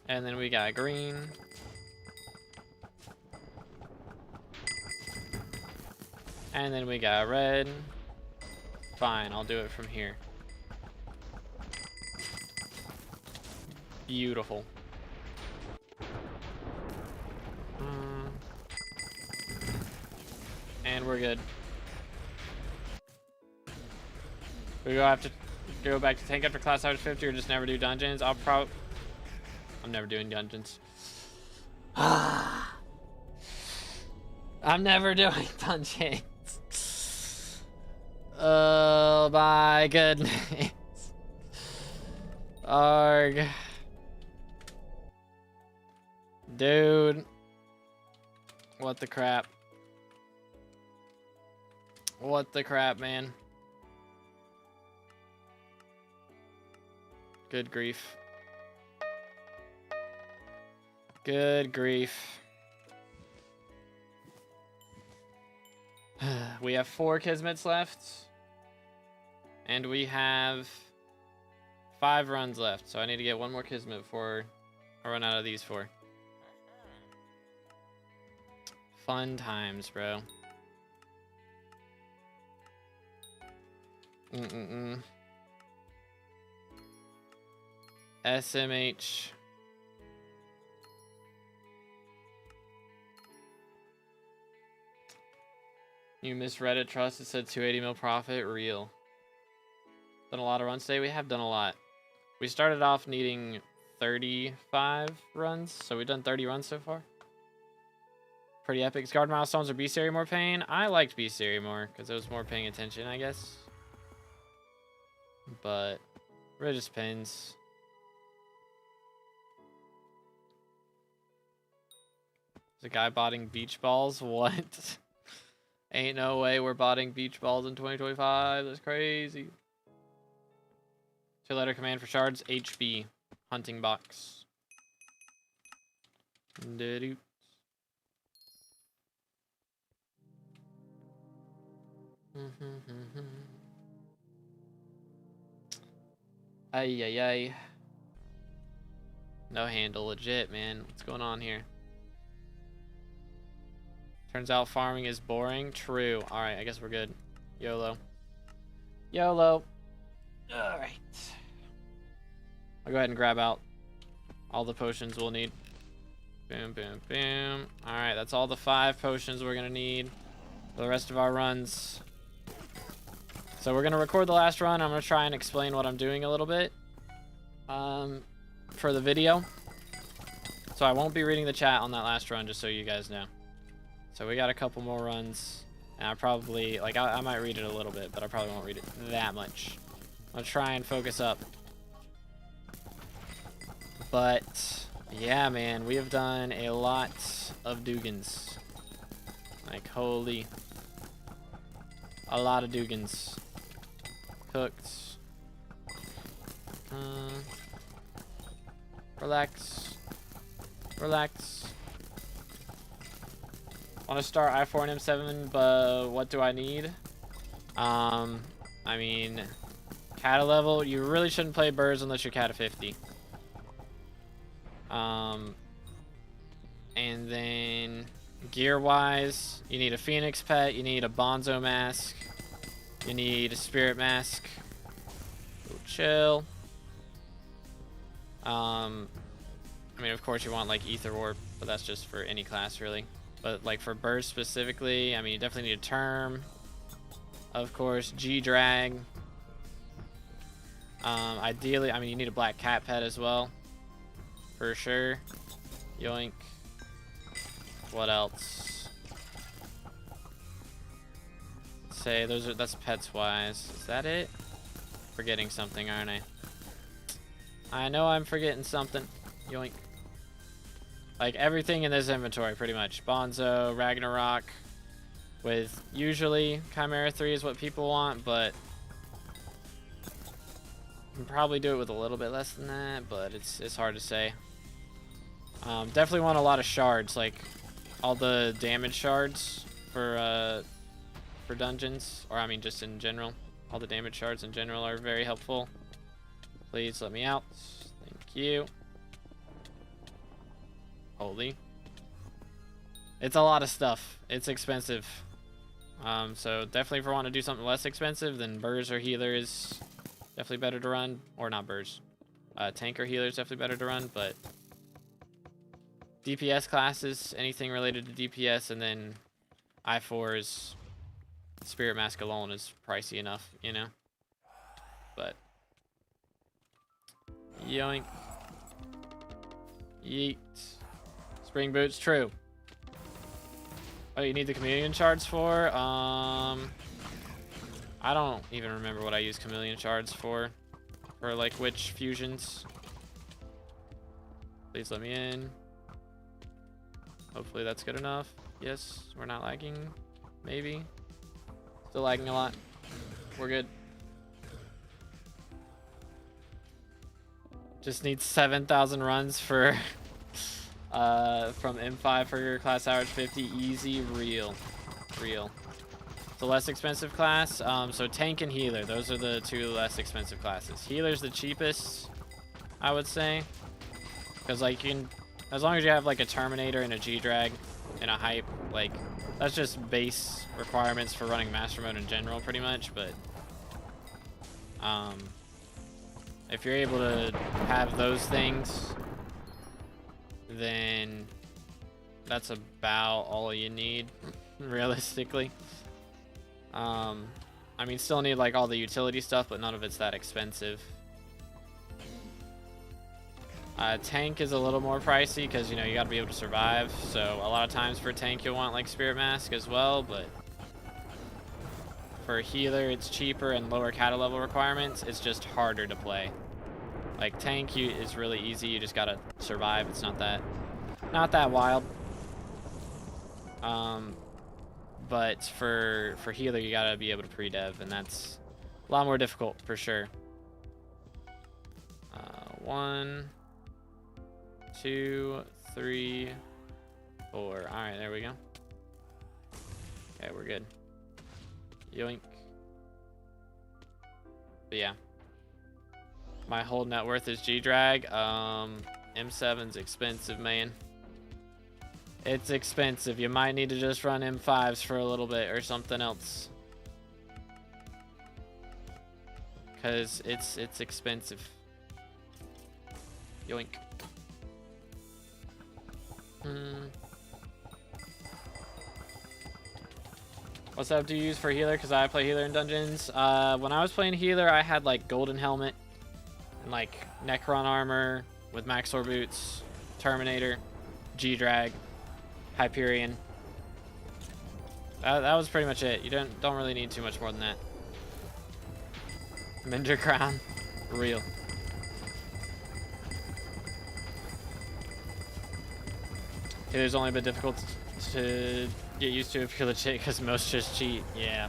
And then we got green. And then we got red. Fine, I'll do it from here. Beautiful. And we're good. We go have to go back to tank after class average 50 or just never do dungeons. I'm never doing dungeons. I'm never doing dungeons. Oh my goodness. Arg. Dude. What the crap? What the crap, man? Good grief. Good grief. We have 4 Kismets left. And we have 5 runs left. So I need to get 1 more Kismet before I run out of these 4. Fun times, bro. SMH. You misread it, Trust. It said 280 mil profit. Real. Done a lot of runs today. We have done a lot. We started off needing 35 runs, so we've done 30 runs so far. Pretty epic. Guard milestones or B-Series more pain? I liked B-Series more because it was more paying attention, I guess. But it really just depends. There's a guy botting beach balls? What? Ain't no way we're botting beach balls in 2025. That's crazy. 2-letter command for shards. HB. Hunting box. Doo-doo. Ay, ay, ay. No handle, legit, man. What's going on here? Turns out farming is boring. True. Alright, I guess we're good. YOLO. YOLO. Alright. I'll go ahead and grab out all the potions we'll need. Boom, boom, boom. All right, that's all the 5 potions we're gonna need for the rest of our runs. So we're gonna record the last run. I'm gonna try and explain what I'm doing a little bit for the video. So I won't be reading the chat on that last run, just so you guys know. So we got a couple more runs, and I probably, like, I might read it a little bit, but I probably won't read it that much. I'll try and focus up. But yeah, man, we have done a lot of Dugans. Like, holy, a lot of Dugans. Cooked. Relax. Relax. Want to start I4 and M7, but what do I need? I mean, Cata level, you really shouldn't play BERS unless you're Cata 50. And then gear-wise, you need a Phoenix Pet, you need a Bonzo Mask, you need a Spirit Mask. Ooh, chill. I mean, of course you want like Ether Warp, but that's just for any class really. But like for BERS specifically, I mean, you definitely need a Term. Of course, G-Drag. Ideally, I mean, you need a Black Cat Pet as well. For sure. Yoink. What else? Say that's pets wise. Is that it? Forgetting something, aren't I? I know I'm forgetting something. Yoink. Like everything in this inventory, pretty much. Bonzo, Ragnarok. With usually Chimera 3 is what people want, but you can probably do it with a little bit less than that, but it's hard to say. Definitely want a lot of shards, like all the damage shards for dungeons, or I mean just in general. All the damage shards in general are very helpful. Please let me out. Thank you. Holy. It's a lot of stuff. It's expensive. So definitely if we want to do something less expensive, then BERS or healer is definitely better to run. Or not BERS. Tank or healer is definitely better to run, but DPS classes, anything related to DPS, and then I4's Spirit Mask alone is pricey enough, you know? But yoink. Yeet. Spring boots, true. Oh, you need the chameleon shards for? I don't even remember what I use chameleon shards for. For like which fusions. Please let me in. Hopefully that's good enough. Yes, we're not lagging. Maybe. Still lagging a lot. We're good. Just need 7,000 runs for from M5 for your class average 50. Easy, real. It's a less expensive class. So tank and healer, those are the 2 less expensive classes. Healer's the cheapest, I would say, because like you can, as long as you have like a Terminator and a G-Drag and a Hype, like that's just base requirements for running Master Mode in general, pretty much. But if you're able to have those things, then that's about all you need, realistically. I mean, still need like all the utility stuff, but none of it's that expensive. Tank is a little more pricey because, you know, you got to be able to survive. So a lot of times for tank, you'll want like Spirit Mask as well, but for healer, it's cheaper and lower Cata level requirements. It's just harder to play. Like tank is really easy. You just gotta survive. It's not that wild. But for healer, you gotta be able to pre-dev, and that's a lot more difficult for sure. 1, 2, 3, 4. All right, there we go. Okay, we're good. Yoink. But yeah. My whole net worth is G-Drag. M7's expensive, man. It's expensive. You might need to just run M5s for a little bit or something else. Cause it's expensive. Yoink. What setup do you use for healer? Because I play healer in dungeons. When I was playing healer, I had like golden helmet and like Necron armor with Maxor boots, Terminator, G-Drag, Hyperion. That was pretty much it. You don't really need too much more than that. Minder crown, real. Healer's only a bit difficult to get used to if you're legit, because most just cheat. Yeah,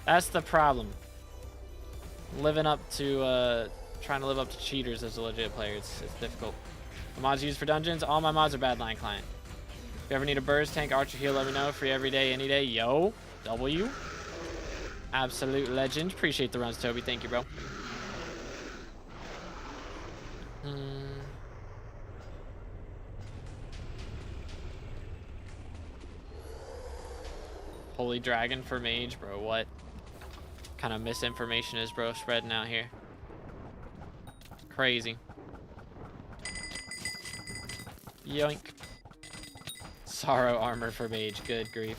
that's the problem. Living up to trying to live up to cheaters as a legit player, it's difficult. The mods used for dungeons, all my mods are bad line client. If you ever need a BERS tank, archer heal, let me know. Free every day, any day. Yo, W. Absolute legend. Appreciate the runs, Toby. Thank you, bro. Holy dragon for mage, bro. What kind of misinformation is bro spreading out here? Crazy. Yoink. Sorrow armor for mage. Good grief.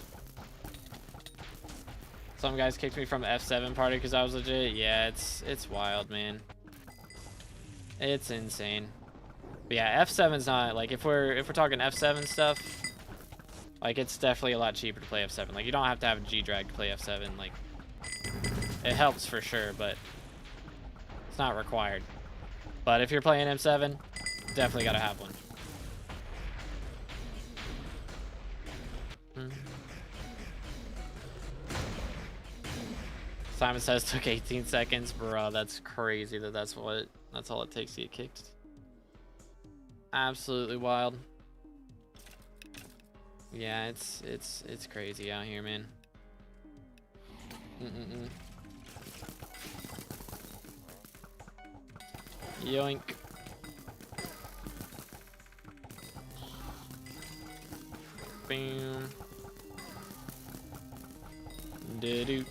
Some guys kicked me from F7 party because I was legit. Yeah, it's wild, man. It's insane. But yeah, F7's not like, if we're talking F7 stuff, like it's definitely a lot cheaper to play F7. Like you don't have to have a G-Drag to play F7. Like it helps for sure, but it's not required. But if you're playing M7, definitely gotta have one. Simon says took 18 seconds, bro. That's crazy that's all it takes to get kicked. Absolutely wild. Yeah, it's crazy out here, man. Yoink. Boom. Doo-doo.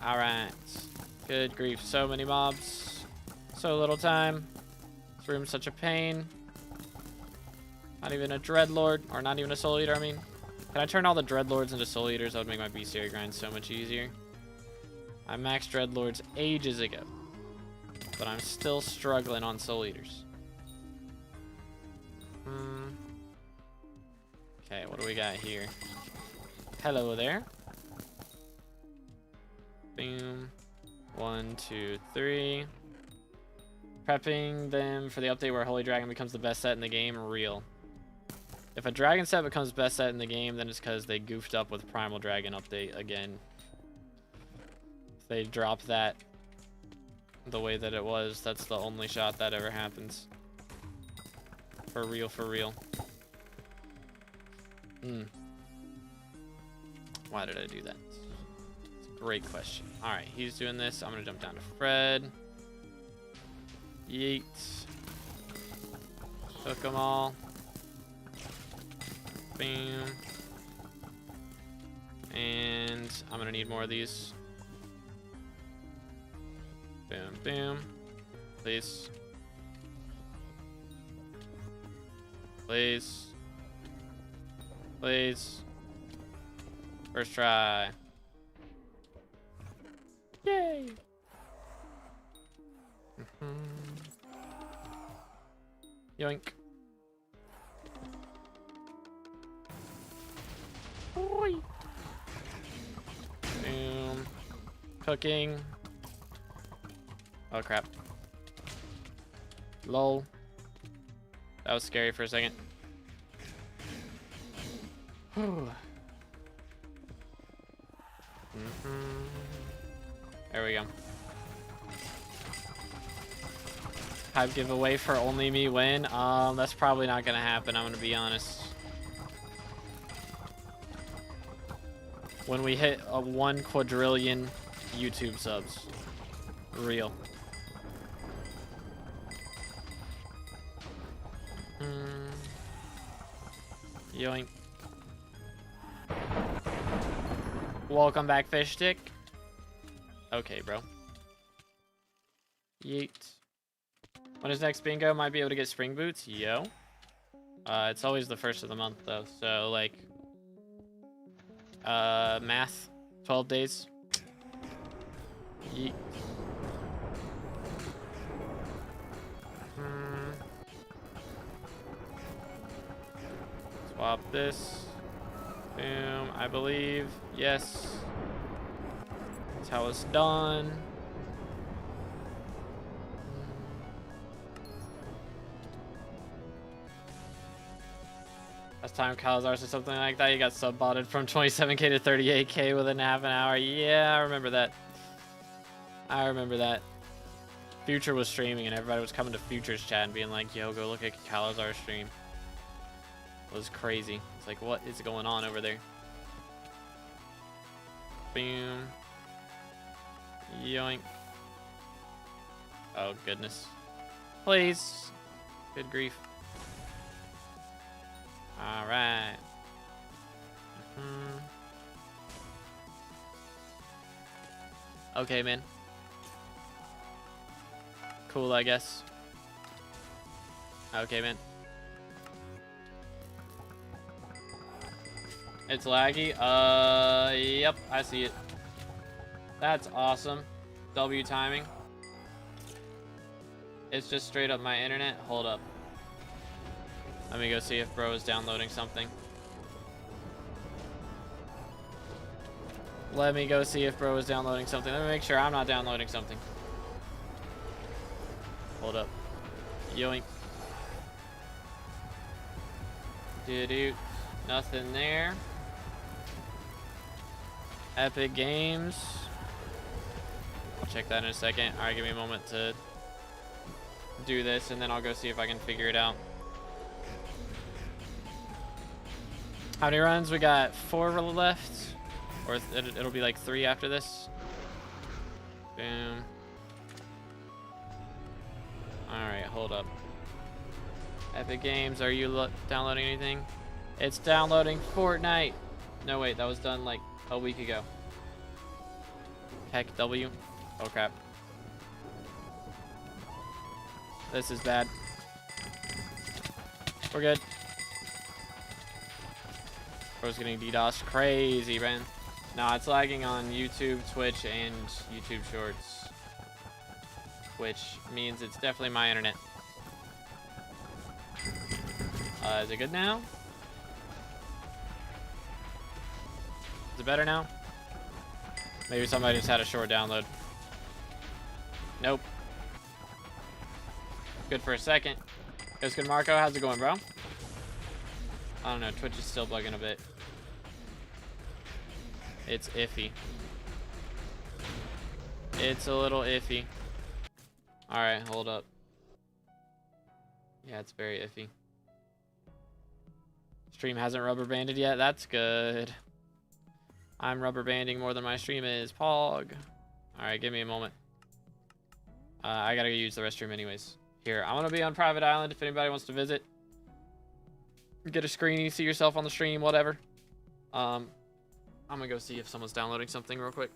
Alright. Good grief. So many mobs. So little time. This room's such a pain. Not even a Dreadlord. Or not even a Soul Eater, I mean. Can I turn all the Dreadlords into Soul Eaters? That would make my bestiary grind so much easier. I maxed Dreadlords ages ago. But I'm still struggling on Soul Eaters. Okay, what do we got here? Hello there. Boom. 1, 2, 3. Prepping them for the update where Holy Dragon becomes the best set in the game. Real. If a dragon set becomes best set in the game, then it's because they goofed up with Primal Dragon update again. If they drop that the way that it was, that's the only shot that ever happens. For real, for real. Why did I do that? It's a great question. Alright, he's doing this. I'm going to jump down to Fred. Yeet. Took them all. Bam. And I'm going to need more of these. Boom, boom. Please. Please. Please. First try. Yay! Yoink. Oi. Boom. Cooking. Oh crap. Lol. That was scary for a second. There we go. Hype giveaway for only me win. That's probably not gonna happen, I'm gonna be honest. When we hit a 1 quadrillion YouTube subs. Real. Yoink. Welcome back, fish stick. Okay, bro. Yeet. When is next bingo? Might be able to get spring boots. Yo. It's always the first of the month though, so like math, 12 days. Yeet. Swap this. Boom, I believe. Yes. That's how it's done. Last time Calazars or something like that, you got sub-botted from 27k to 38k within half an hour. Yeah, I remember that. I remember that. Future was streaming and everybody was coming to Future's chat and being like, yo, go look at Calazar's stream. It was crazy. It's like, what is going on over there? Boom. Yoink. Oh, goodness. Please. Good grief. All right. Okay, man. Cool, I guess. Okay, man. It's laggy. Yep, I see it. That's awesome. W timing. It's just straight up my internet. Hold up. Let me go see if bro is downloading something. Let me go see if bro is downloading something. Let me make sure I'm not downloading something. Hold up. Yoink. Doo-doo. Nothing there. Epic Games. I'll check that in a second. Alright, give me a moment to do this and then I'll go see if I can figure it out. How many runs? We got 4 left. Or it'll be like 3 after this. Boom. Alright, hold up. Epic Games, are you downloading anything? It's downloading Fortnite. No, wait, that was done like a week ago. Heck, W. Oh, crap. This is bad. We're good. Bro's getting DDoS. Crazy, man. Nah, it's lagging on YouTube, Twitch, and YouTube Shorts. Which means it's definitely my internet. Is it good now? Is it better now? Maybe somebody just had a short download. Nope. Good for a second. It's good, Marco. How's it going, bro? I don't know. Twitch is still bugging a bit. It's iffy. It's a little iffy. Alright, hold up. Yeah, it's very iffy. Stream hasn't rubber banded yet. That's good. I'm rubber banding more than my stream is. Pog. Alright, give me a moment. I gotta go use the restroom anyways. Here, I'm gonna be on private island if anybody wants to visit. Get a screen, see yourself on the stream, whatever. I'm gonna go see if someone's downloading something real quick.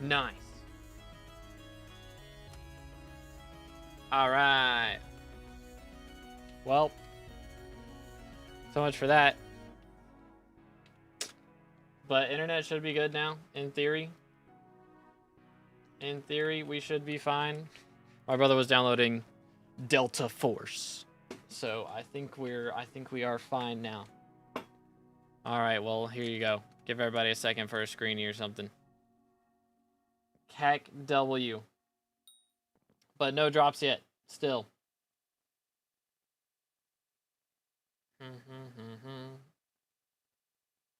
Nice. All right. Well, so much for that. But internet should be good now, in theory. In theory, we should be fine. My brother was downloading Delta Force, so I think we are fine now. All right, well, here you go. Give everybody a second for a screenie or something. CAC W. But no drops yet, still.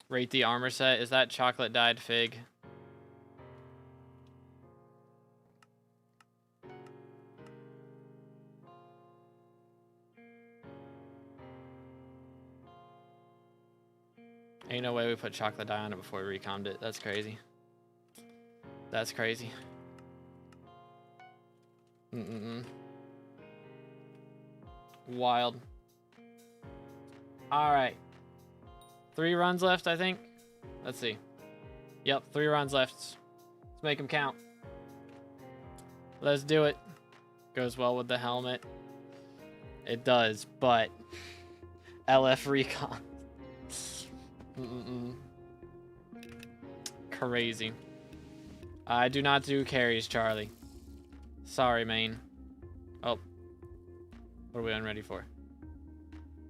Rate the armor set. Is that chocolate dyed fig? Ain't no way we put chocolate dye on it before we recommed it. That's crazy. That's crazy. Wild. All right. 3 runs left, I think. Let's see. Yep, 3 runs left. Let's make them count. Let's do it. Goes well with the helmet. It does, but LF recon. Crazy. I do not do carries, Charlie. Sorry, main. Oh. What are we unready for?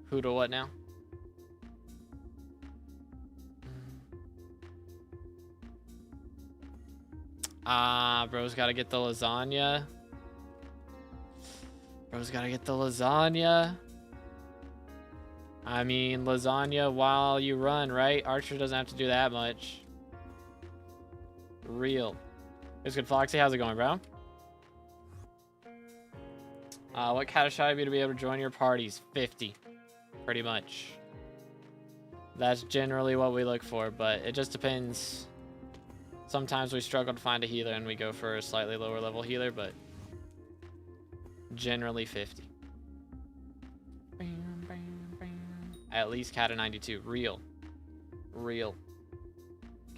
Who to what now? Bro's gotta get the lasagna. Bro's gotta get the lasagna. I mean, lasagna while you run, right? Archer doesn't have to do that much. Real. It's good, Floxy. How's it going, bro? What cat should I be to be able to join your parties? 50. Pretty much. That's generally what we look for, but it just depends. Sometimes we struggle to find a healer and we go for a slightly lower level healer, but generally 50. At least cat of 92. Real. Real.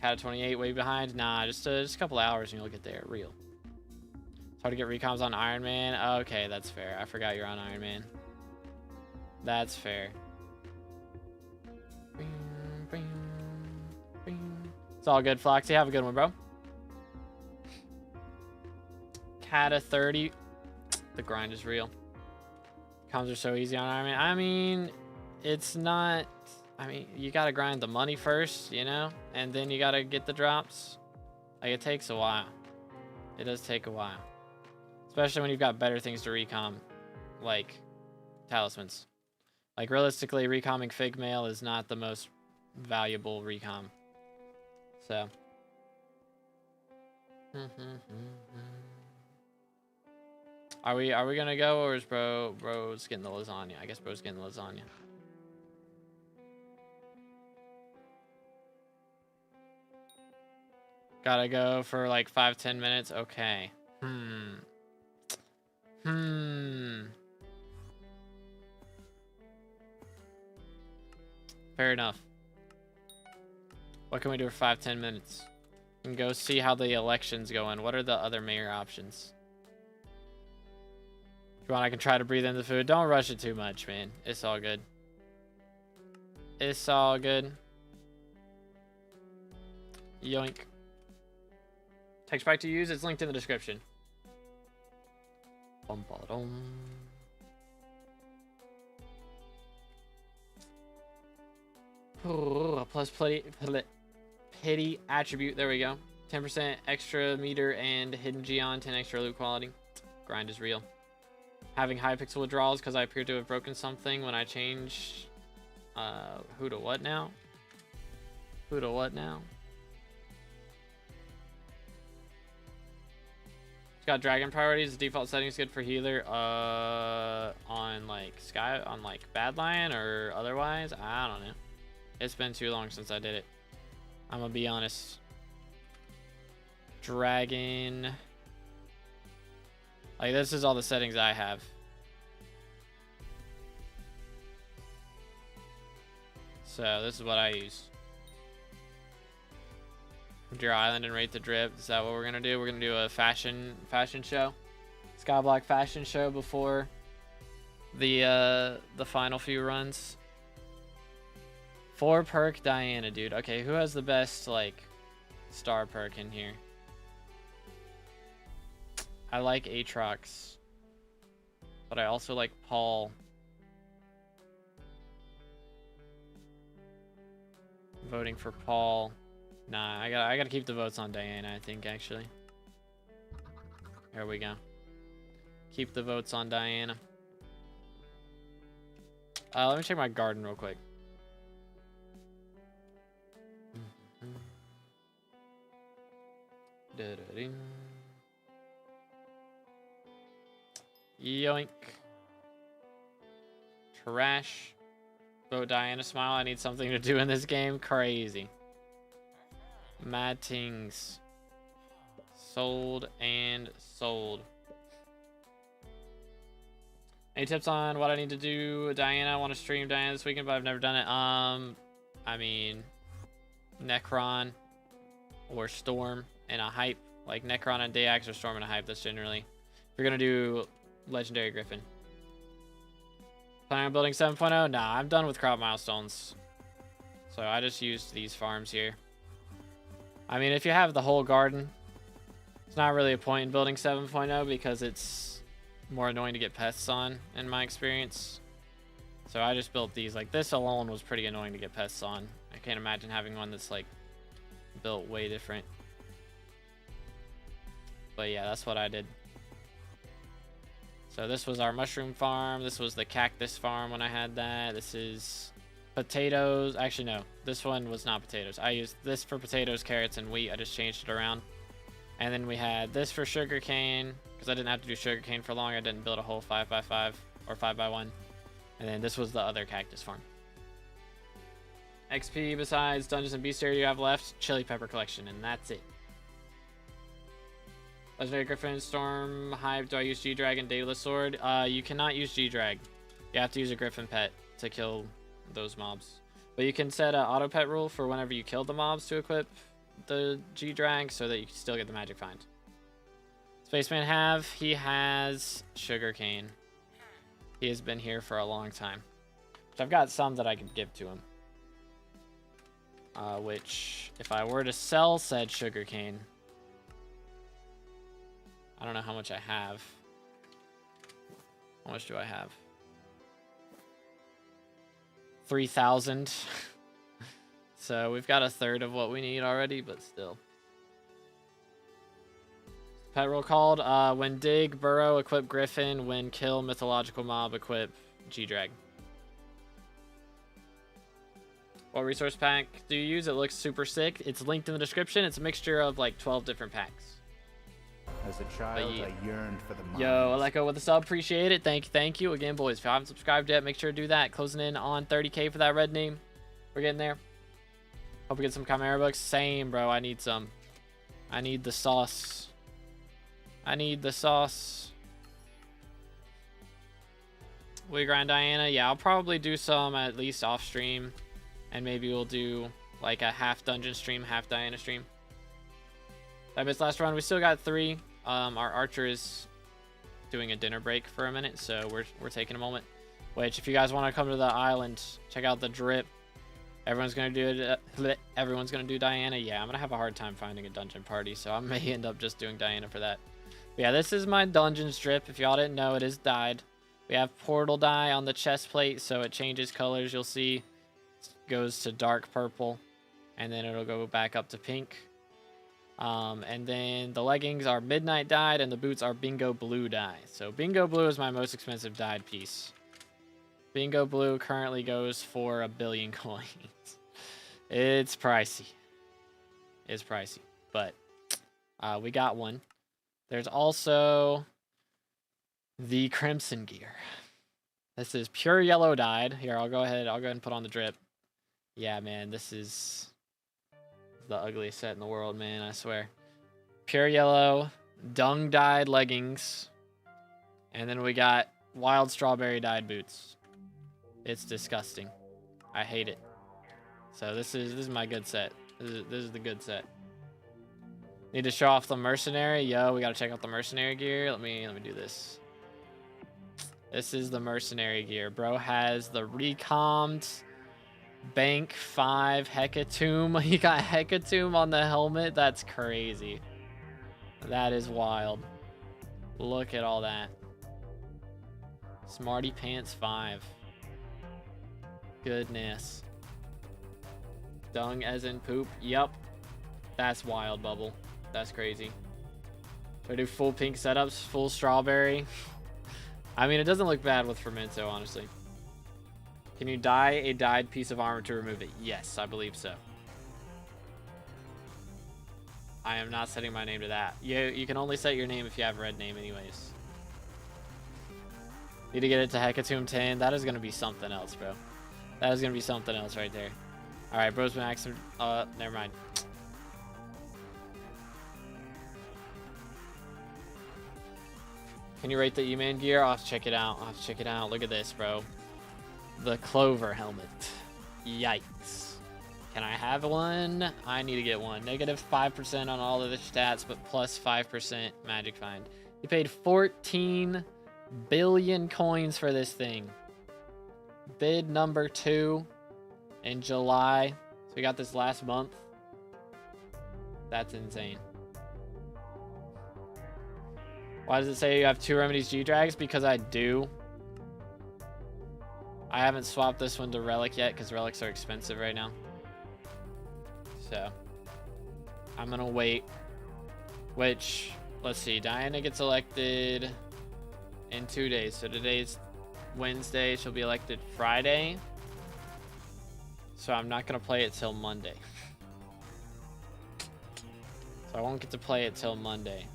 Cat of 28 way behind? Nah, just a couple hours and you'll get there. Real. It's hard to get recoms on Iron Man. Okay, that's fair. I forgot you're on Iron Man. That's fair. It's all good, Floxy. Have a good one, bro. Cat of 30. The grind is real. Comms are so easy on Iron Man. I mean, it's not. I mean, you gotta grind the money first, you know? And then you gotta get the drops. Like, it takes a while. It does take a while. Especially when you've got better things to recom, like talismans. Like, realistically, recomming Fig Mail is not the most valuable recom. So. Are we gonna go, or is bro's getting the lasagna? I guess bro's getting the lasagna. Gotta go for like 5-10 minutes. Okay. Fair enough. What can we do for 5-10 minutes? We can go see how the election's going. What are the other mayor options? If you want, I can try to breathe in the food. Don't rush it too much, man. It's all good. It's all good. Yoink. Text pack to use. It's linked in the description. Plus pity attribute. There we go. 10% extra meter and hidden Geon. 10 extra loot quality. Grind is real. Having Hypixel withdrawals because I appear to have broken something when I change. Who to what now? Who to what now? It's got dragon priorities. The default setting is good for healer. On like Badlion or otherwise. I don't know. It's been too long since I did it. I'm gonna be honest. Dragon. Like, this is all the settings I have. So this is what I use. your island and rate the drip. Is that what we're gonna do? We're gonna do a fashion show, SkyBlock fashion show before the final few runs. 4 perk Diana, dude. Okay, who has the best like star perk in here? I like Aatrox, but I also like Paul. Voting for Paul. Nah, I gotta keep the votes on Diana, I think, actually. There we go. Keep the votes on Diana. Let me check my garden real quick. Yoink. Trash. Vote Diana Smile. I need something to do in this game. Crazy. Mad Tings. Sold and sold. Any tips on what I need to do? Diana, I want to stream Diana this weekend, but I've never done it. I mean, Necron or Storm and a hype. Like Necron and Dayax or Storm and a hype. That's generally. If you're going to do Legendary Griffin. Planning on building 7.0? Nah, I'm done with crop milestones. So I just used these farms here. I mean, if you have the whole garden, it's not really a point in building 7.0 because it's more annoying to get pests on, in my experience. So I just built these. Like, this alone was pretty annoying to get pests on. I can't imagine having one that's, like, built way different. But yeah, that's what I did. So this was our mushroom farm. This was the cactus farm when I had that. This is potatoes. Actually, no. This one was not potatoes. I used this for potatoes, carrots, and wheat. I just changed it around. And then we had this for sugarcane, because I didn't have to do sugarcane for long. I didn't build a whole 5x5 or 5x1. And then this was the other cactus farm. XP besides Dungeons and Bestiary you have left? Chili Pepper Collection, and that's it. Legendary Griffin, Storm, Hype. Do I use G-Drag, Daedalus Sword? You cannot use G-Drag. You have to use a Griffin pet to kill those mobs. But you can set an auto pet rule for whenever you kill the mobs to equip the G-Drag so that you can still get the magic find. Spaceman he has sugarcane. He has been here for a long time. So I've got some that I could give to him. Which, if I were to sell said sugarcane, I don't know how much I have. How much do I have? 3,000. So we've got a third of what we need already, but still. Pet roll called. When dig, burrow, equip Griffin. When kill, mythological mob, equip G-Drag. What resource pack do you use? It looks super sick. It's linked in the description. It's a mixture of like 12 different packs. As a child, I yearned for the mines. Yo, Aleko with the sub. Appreciate it. Thank you. Again, boys, if you haven't subscribed yet, make sure to do that. Closing in on 30K for that red name. We're getting there. Hope we get some Chimera books. Same, bro. I need some. I need the sauce. I need the sauce. We grind Diana. Yeah, I'll probably do some at least off stream. And maybe we'll do like a half dungeon stream, half Diana stream. That bit's last run. We still got 3. Our archer is doing a dinner break for a minute, so we're taking a moment. Which, if you guys want to come to the island, check out the drip. Everyone's gonna do it. Everyone's gonna do Diana. Yeah, I'm gonna have a hard time finding a dungeon party, so I may end up just doing Diana for that. But yeah, this is my dungeon strip. If y'all didn't know, it is dyed. We have portal dye on the chest plate, so it changes colors. You'll see it goes to dark purple, and then it'll go back up to pink. And then the leggings are midnight dyed and the boots are bingo blue dye. So bingo blue is my most expensive dyed piece. Bingo blue currently goes for 1 billion coins. It's pricey. It's pricey, but we got one. There's also the crimson gear. This is pure yellow dyed. Here, I'll go ahead and put on the drip. Yeah, man, this is the ugliest set in the world, man, I swear. Pure yellow, dung dyed leggings, and then we got wild strawberry dyed boots. It's disgusting. I hate it. So this is my good set. This is the good set. Need to show off the mercenary. Yo, we gotta check out the mercenary gear. Let me do this. This is the mercenary gear. Bro has the recommed Bank 5 Hecatomb. He got Hecatomb on the helmet. That's crazy. That is wild. Look at all that. Smarty Pants 5. Goodness. Dung as in poop. Yup. That's wild, Bubble. That's crazy. Do I do full pink setups? Full strawberry? I mean, it doesn't look bad with Fermento, honestly. Can you dye a dyed piece of armor to remove it? Yes, I believe so. I am not setting my name to that. You can only set your name if you have a red name anyways. Need to get it to Hecatomb 10. That is going to be something else, bro. That is going to be something else right there. Alright, bro's been asking... never mind. Can you rate the E-Man gear? I'll have to check it out. I'll have to check it out. Look at this, bro. The Clover helmet. Yikes. Can I have one? I need to get one. Negative 5% on all of the stats, but plus 5% magic find. He paid 14 billion coins for this thing. Bid number 2 in July. So we got this last month. That's insane. Why does it say you have 2 Remedies G-Drags? Because I do. I haven't swapped this one to Relic yet because Relics are expensive right now. So, I'm going to wait. Which, let's see. Diana gets elected in 2 days. So today's Wednesday. She'll be elected Friday. So I'm not going to play it till Monday. So I won't get to play it till Monday.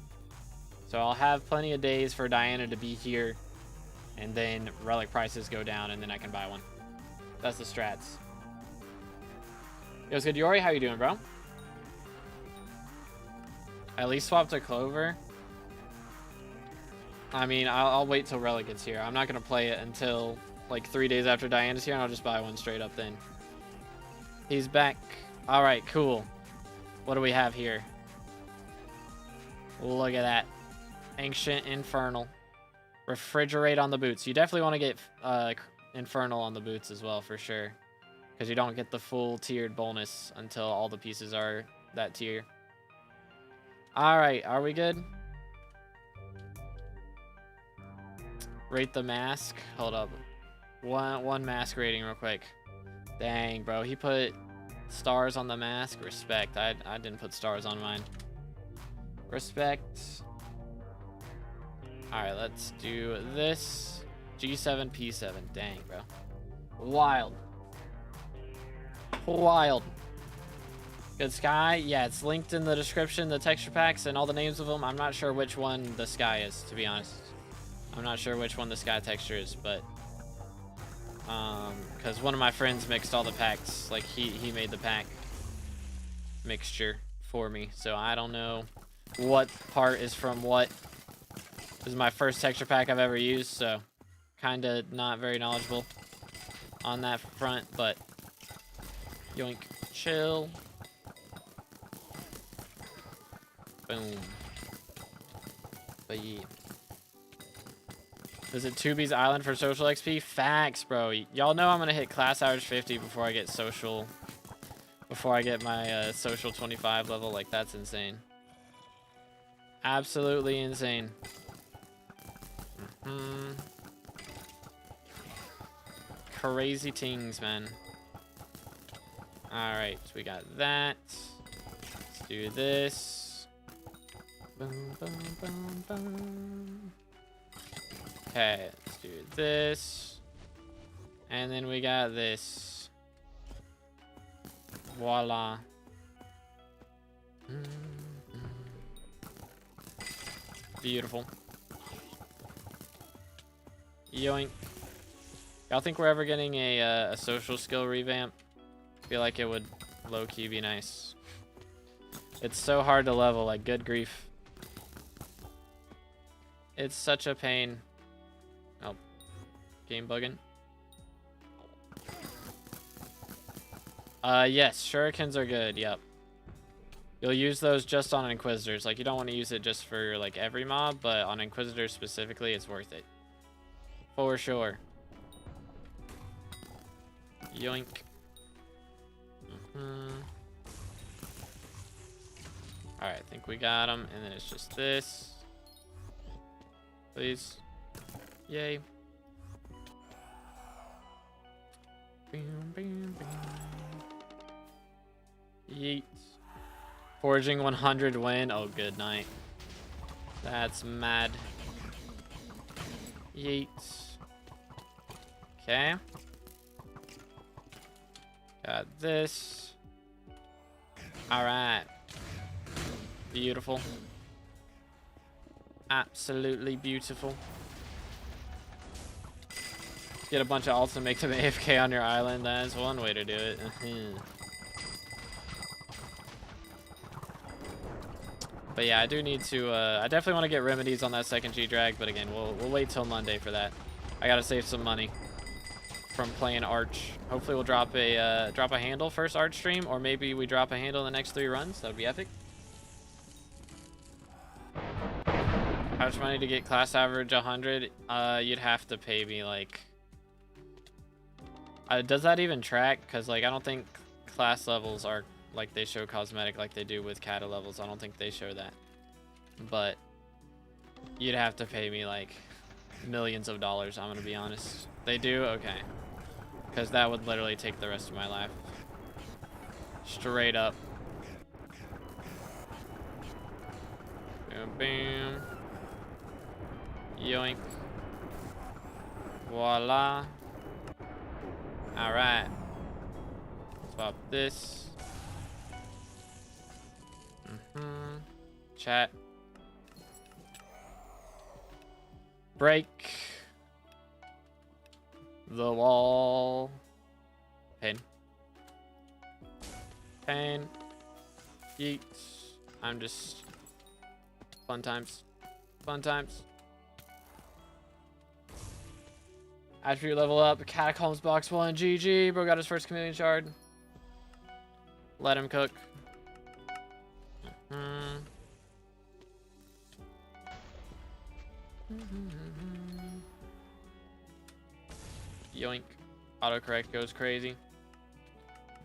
So I'll have plenty of days for Diana to be here, and then relic prices go down, and then I can buy one. That's the strats. Yo, what's good, Yori? How you doing, bro? I at least swapped to Clover. I mean, I'll wait till relic gets here. I'm not going to play it until like 3 days after Diana's here, and I'll just buy one straight up then. He's back. All right, cool. What do we have here? Look at that. Ancient Infernal. Refrigerate on the boots. You definitely want to get Infernal on the boots as well, for sure. Because you don't get the full tiered bonus until all the pieces are that tier. Alright, are we good? Rate the mask. Hold up. One mask rating real quick. Dang, bro. He put stars on the mask. Respect. I didn't put stars on mine. Respect. Alright, let's do this. G7, P7. Dang, bro. Wild. Wild. Good Sky. Yeah, it's linked in the description, the texture packs and all the names of them. I'm not sure which one the Sky is, to be honest. I'm not sure which one the Sky texture is, but... because one of my friends mixed all the packs. Like, he made the pack mixture for me. So I don't know what part is from what. This is my first texture pack I've ever used, so kind of not very knowledgeable on that front, but yoink, chill. Boom. But yeah. Visit Tubi's Island for social XP? Facts, bro. Y'all know I'm going to hit class average 50 before I get social, before I get my social 25 level. Like, that's insane. Absolutely insane. Crazy things, man. Alright, so we got that. Let's do this. Boom, boom, boom, boom. Okay, let's do this. And then we got this. Voila. Beautiful. Yoink. Y'all think we're ever getting a social skill revamp? I feel like it would low-key be nice. It's so hard to level, like, good grief. It's such a pain. Oh. Game bugging. Yes, shurikens are good, yep. You'll use those just on Inquisitors. Like, you don't want to use it just for, like, every mob, but on Inquisitors specifically, it's worth it. For sure. Yoink. Alright, I think we got him, and then it's just this. Please. Yay. Yeet. Forging 100 win. Oh, good night. That's mad. Yeet. Okay. Got this. Alright. Beautiful. Absolutely beautiful. Get a bunch of ults and make them AFK on your island. That is one way to do it. But yeah, I do need to, I definitely want to get remedies on that second G-Drag, but again, we'll wait till Monday for that. I gotta save some money from playing Arch. Hopefully we'll drop a handle first Arch stream, or maybe we drop a handle in the next 3 runs. That would be epic. How much money to get class average 100? You'd have to pay me, like... does that even track? Because, like, I don't think class levels are... like they show cosmetic like they do with kata levels. I don't think they show that, but you'd have to pay me like millions of dollars. I'm gonna be honest. They do? Okay, because that would literally take the rest of my life straight up. Boom, boom. Yoink. Voila. All right, swap this. Chat. Break the wall. Pain. Pain. Yeet. I'm just... fun times. Fun times. Attribute level up. Catacombs box 1. GG. Bro got his first chameleon shard. Let him cook. Yoink. Autocorrect goes crazy.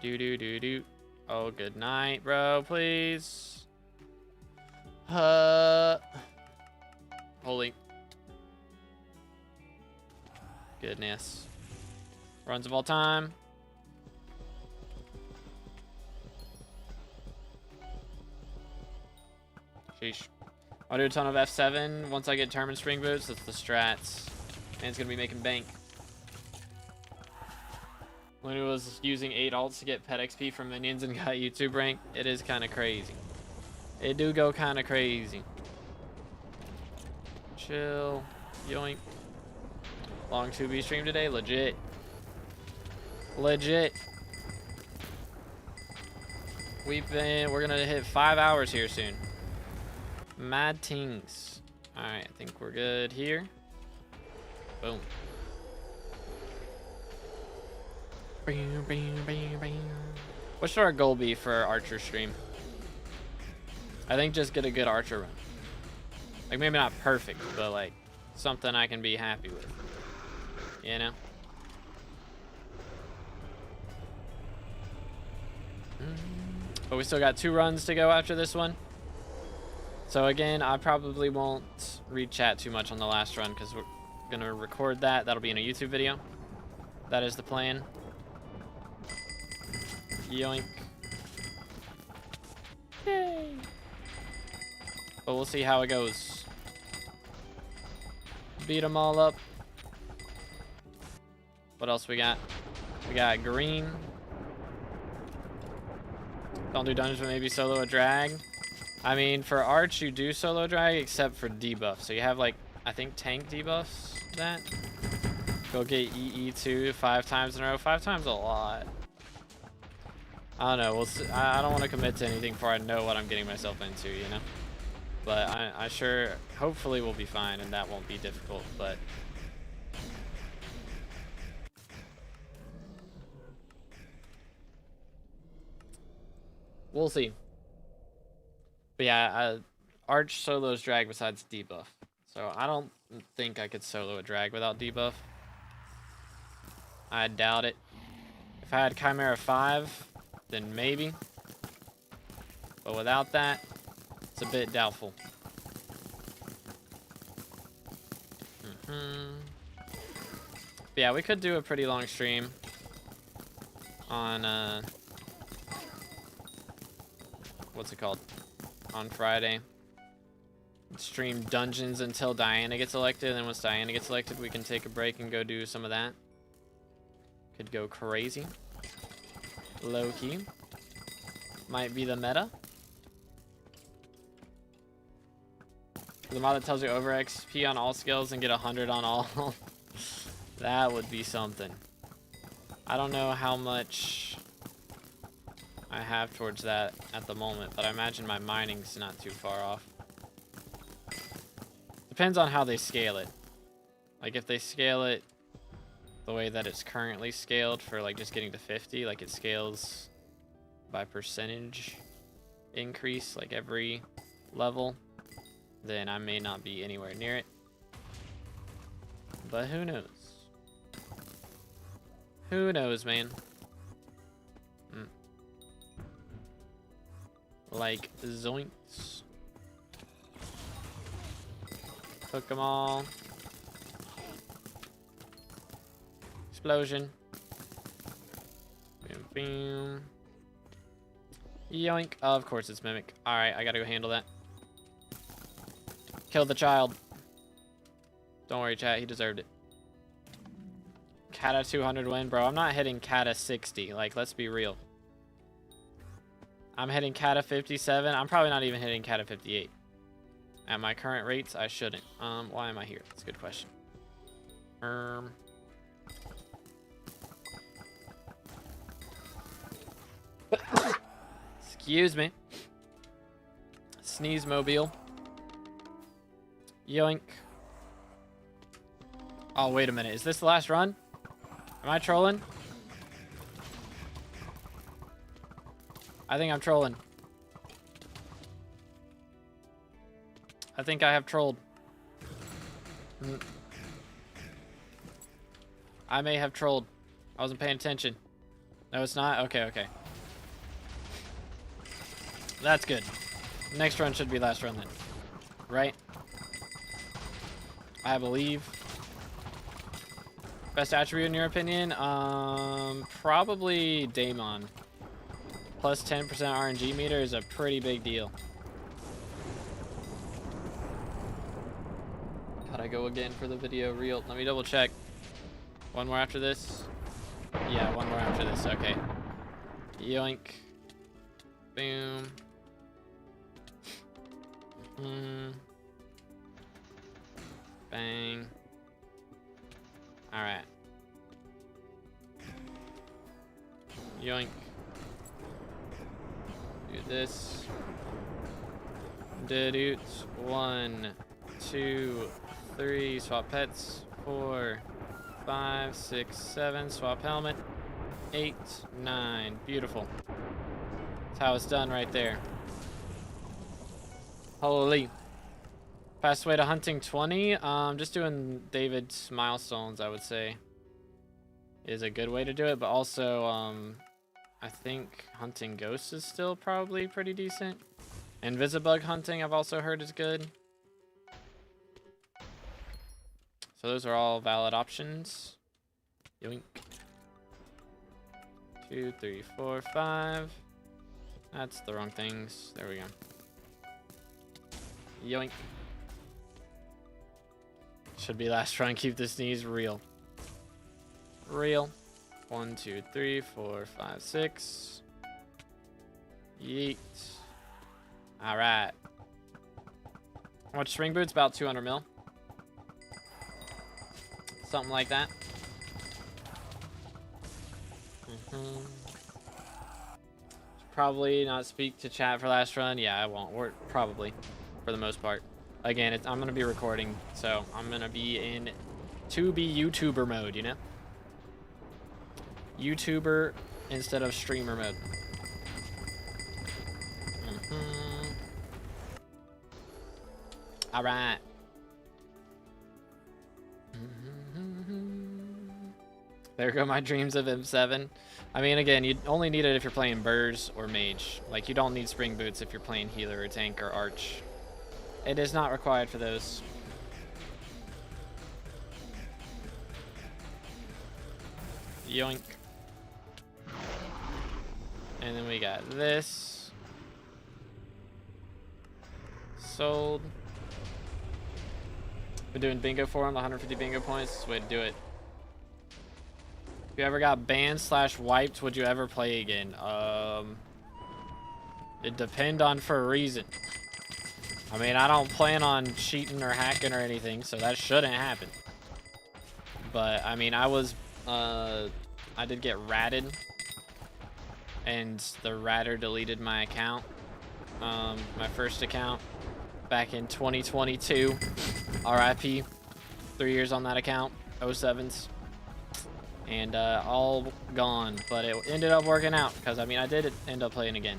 Do. Oh, good night, bro. Please. Holy. Goodness. Runs of all time. Sheesh. I'll do a ton of F7 once I get Termin Spring Boots. That's the strats. Man's gonna be making bank. When he was using 8 alts to get pet XP from minions and got YouTube rank, it is kind of crazy. It do go kind of crazy. Chill. Yoink. Long 2B stream today. Legit. Legit. We're gonna hit 5 hours here soon. Mad tings. Alright, I think we're good here. Boom. What should our goal be for our Archer stream? I think just get a good Archer run. Like, maybe not perfect, but like something I can be happy with. You know? But we still got 2 runs to go after this one. So again, I probably won't read chat too much on the last run because we're gonna record that. That'll be in a YouTube video. That is the plan. Yoink. Yay. But we'll see how it goes. Beat them all up. What else we got? We got green. Don't do dungeons, but maybe solo a drag. I mean, for Arch, you do solo drag except for debuff. So you have, like, I think tank debuffs that. Go get EE2 5 times in a row. 5 times a lot. I don't know. We'll see. I don't want to commit to anything before I know what I'm getting myself into, you know? But I sure, hopefully we'll be fine and that won't be difficult, but... we'll see. But yeah, Arch solos drag besides debuff. So I don't think I could solo a drag without debuff. I doubt it. If I had Chimera 5, then maybe. But without that, it's a bit doubtful. But yeah, we could do a pretty long stream on, what's it called? On Friday. Stream dungeons until Diana gets elected, and then once Diana gets elected, we can take a break and go do some of that. Could go crazy. Low-key. Might be the meta. The mod that tells you over XP on all skills and get 100 on all. That would be something. I don't know how much I have towards that at the moment, but I imagine my mining's not too far off. Depends on how they scale it. Like if they scale it the way that it's currently scaled for like just getting to 50, like it scales by percentage increase like every level, then I may not be anywhere near it. But who knows? Who knows, man? Like zoinks. Cook them all. Explosion. Boom, boom. Yoink. Oh, of course it's Mimic. Alright, I gotta go handle that. Kill the child. Don't worry, chat. He deserved it. Kata 200 win. Bro, I'm not hitting Kata 60. Like, let's be real. I'm hitting Kata 57. I'm probably not even hitting Kata 58. At my current rates, I shouldn't. Why am I here? That's a good question. Excuse me. Sneeze mobile. Yoink. Oh, wait a minute. Is this the last run? Am I trolling? I think I'm trolling. I think I have trolled. I may have trolled. I wasn't paying attention. No, it's not? Okay, okay. That's good. Next run should be last run then. Right? I believe. Best attribute in your opinion? Probably Daemon. Plus 10% RNG meter is a pretty big deal. Gotta go again for the video reel. Let me double check. One more after this? Yeah, one more after this. Okay. Yoink. Boom. Bang. Alright. Yoink. Do this. Dudoots. 1, 2, 3. Swap pets. 4, 5, 6, 7. Swap helmet. 8, 9. Beautiful. That's how it's done right there. Holy. Fast way to hunting 20. Just doing David's milestones, I would say, is a good way to do it. But also, I think hunting ghosts is still probably pretty decent. Invisibug hunting, I've also heard, is good. So those are all valid options. Yoink. 2, 3, 4, 5. That's the wrong things. There we go. Yoink. Should be last run. Keep the sneeze real. Real. 1, 2, 3, 4, 5, 6. Yeet. Alright. How much spring boots? About 200 mil. Something like that. Probably not speak to chat for last run. Yeah, I won't. Or probably, for the most part. Again, I'm going to be recording, so I'm going to be in YouTuber mode, you know? YouTuber instead of streamer mode. All right. There go my dreams of M7. I mean, again, you only need it if you're playing BERS or Mage. Like, you don't need Spring Boots if you're playing Healer or Tank or Arch. It is not required for those. Yoink. And then we got this. Sold. We're doing bingo for him, 150 bingo points. That's the way to do it. If you ever got banned / wiped, would you ever play again? It depend on for a reason. I mean, I don't plan on cheating or hacking or anything, so that shouldn't happen. But I mean, I did get ratted, and the ratter deleted my account, my first account, back in 2022. RIP. 3 years on that account, 07s. And all gone, but it ended up working out because I mean I did end up playing again,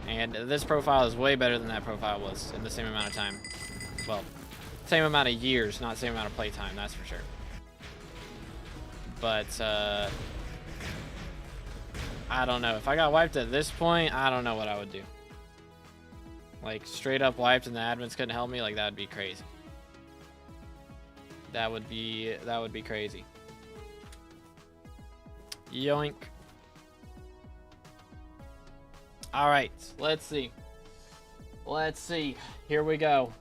and this profile is way better than that profile was in the same amount of time. Well, same amount of years, not same amount of play time, that's for sure. But I don't know, if I got wiped at this point, I don't know what I would do. Like straight up wiped and the admins couldn't help me, like that would be crazy. That would be crazy. Yoink. All right, let's see. Here we go.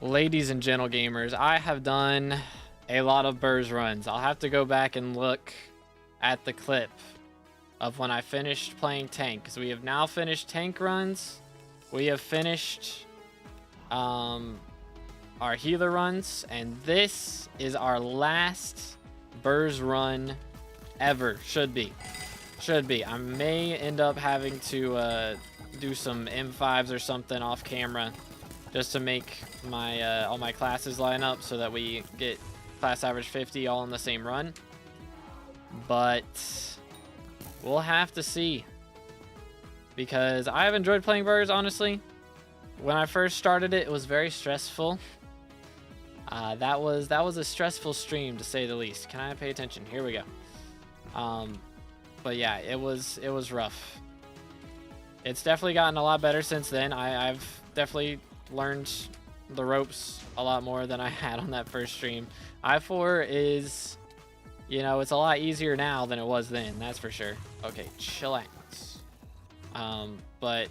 Ladies and gentle gamers, I have done a lot of BERS runs. I'll have to go back and look at the clip of when I finished playing tank, because we have now finished tank runs. We have finished our healer runs, and this is our last BERS run ever. Should be. I may end up having to do some M5s or something off camera just to make my all my classes line up so that we get class average 50 all in the same run. But we'll have to see, because I have enjoyed playing BERS, honestly. When I first started it, it was very stressful. That was a stressful stream, to say the least. Can I pay attention? Here we go. But yeah, it was rough. It's definitely gotten a lot better since then. I've definitely learned the ropes a lot more than I had on that first stream. I4 is, you know, it's a lot easier now than it was then, that's for sure. Okay, chillax. But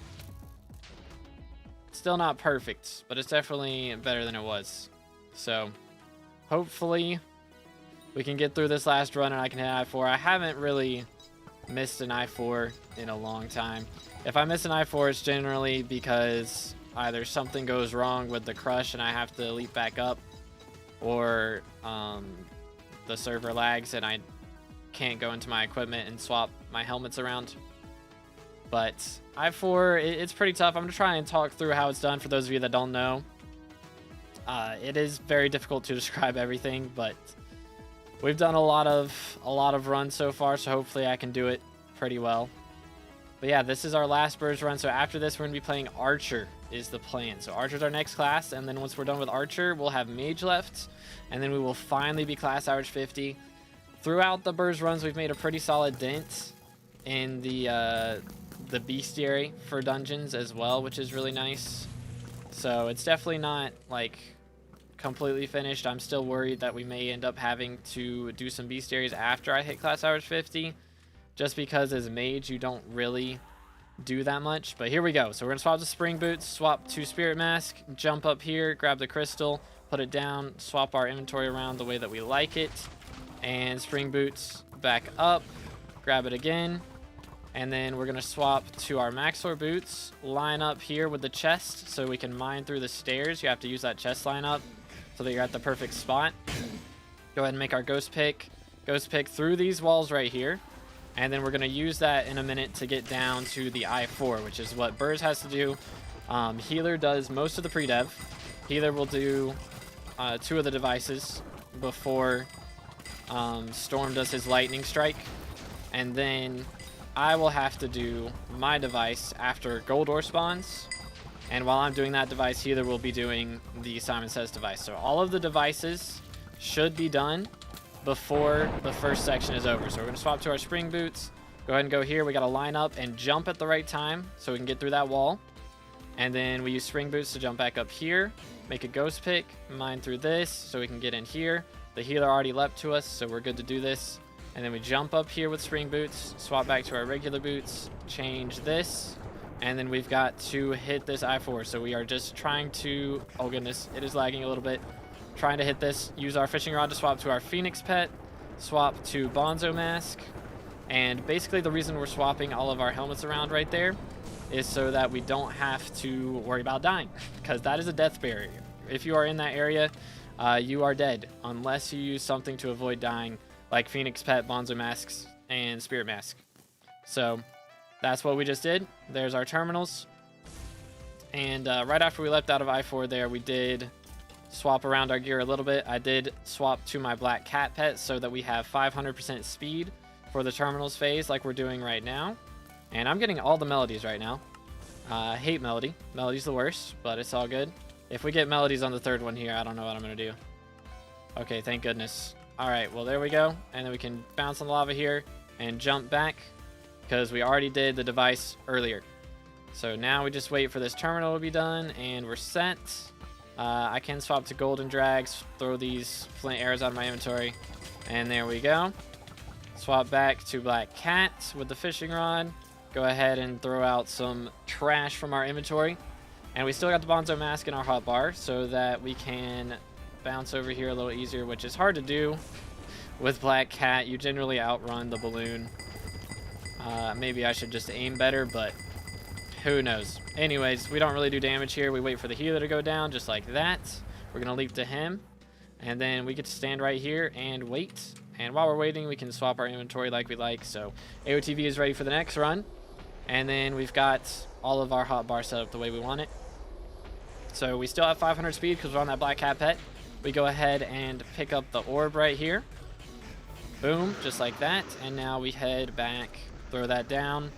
still not perfect, but it's definitely better than it was. So hopefully we can get through this last run and I can hit I4. I haven't really missed an I4 in a long time. If I miss an I4, it's generally because either something goes wrong with the crush and I have to leap back up, or the server lags and I can't go into my equipment and swap my helmets around. But I4, it's pretty tough. I'm going to try and talk through how it's done for those of you that don't know. It is very difficult to describe everything, but we've done a lot of runs so far, so hopefully I can do it pretty well. But yeah, this is our last BERS run, so after this we're going to be playing Archer is the plan. So Archer's our next class, and then once we're done with Archer, we'll have Mage left, and then we will finally be class average 50. Throughout the BERS runs, we've made a pretty solid dent in the bestiary for dungeons as well, which is really nice. So it's definitely not like completely finished. I'm still worried that we may end up having to do some bestiaries after I hit class average 50, just because as mage you don't really do that much. But here we go. So we're gonna swap to spring boots, swap to spirit mask, jump up here, grab the crystal, put it down, swap our inventory around the way that we like it, and spring boots back up, grab it again, and then we're gonna swap to our Maxor boots, line up here with the chest so we can mine through the stairs. You have to use that chest line up so that you're at the perfect spot. Go ahead and make our ghost pick through these walls right here, and then we're gonna use that in a minute to get down to the I4, which is what BERS has to do. Healer does most of the pre-dev. Healer will do 2 of the devices before Storm does his lightning strike, and then I will have to do my device after gold ore spawns, And while I'm doing that device, Healer will be doing the Simon Says device. So all of the devices should be done before the first section is over. So we're going to swap to our spring boots. Go ahead and go here. We got to line up and jump at the right time so we can get through that wall. And then we use spring boots to jump back up here. Make a ghost pick, mine through this so we can get in here. The healer already leapt to us, so we're good to do this. And then we jump up here with spring boots, swap back to our regular boots, change this, and then we've got to hit this I-4. So we are just trying to, oh goodness, it is lagging a little bit. Trying to hit this, use our fishing rod to swap to our Phoenix pet, swap to Bonzo mask. And basically the reason we're swapping all of our helmets around right there is so that we don't have to worry about dying, because that is a death barrier. If you are in that area, you are dead unless you use something to avoid dying, like Phoenix Pet, Bonzo Masks, and Spirit Mask. So that's what we just did. There's our terminals. And right after we left out of I-4 there, we did swap around our gear a little bit. I did swap to my Black Cat Pet so that we have 500% speed for the terminals phase like we're doing right now. And I'm getting all the melodies right now. I hate Melody. Melody's the worst, but it's all good. If we get melodies on the third one here, I don't know what I'm going to do. Okay, thank goodness. All right, well, there we go. And then we can bounce on the lava here and jump back because we already did the device earlier. So now we just wait for this terminal to be done and we're set. I can swap to golden drags, throw these flint arrows out of my inventory. And there we go. Swap back to Black Cat with the fishing rod. Go ahead and throw out some trash from our inventory. And we still got the Bonzo mask in our hotbar so that we can bounce over here a little easier, which is hard to do with Black Cat. You generally outrun the balloon. Maybe I should just aim better, but who knows. Anyways, we don't really do damage here. We wait for the healer to go down just like that. We're going to leap to him. And then we get to stand right here and wait. And while we're waiting, we can swap our inventory like we like. So AOTV is ready for the next run. And then we've got all of our hotbar set up the way we want it. So we still have 500 speed because we're on that Black Cat Pet. We go ahead and pick up the orb right here. Boom, just like that. And now we head back, throw that down.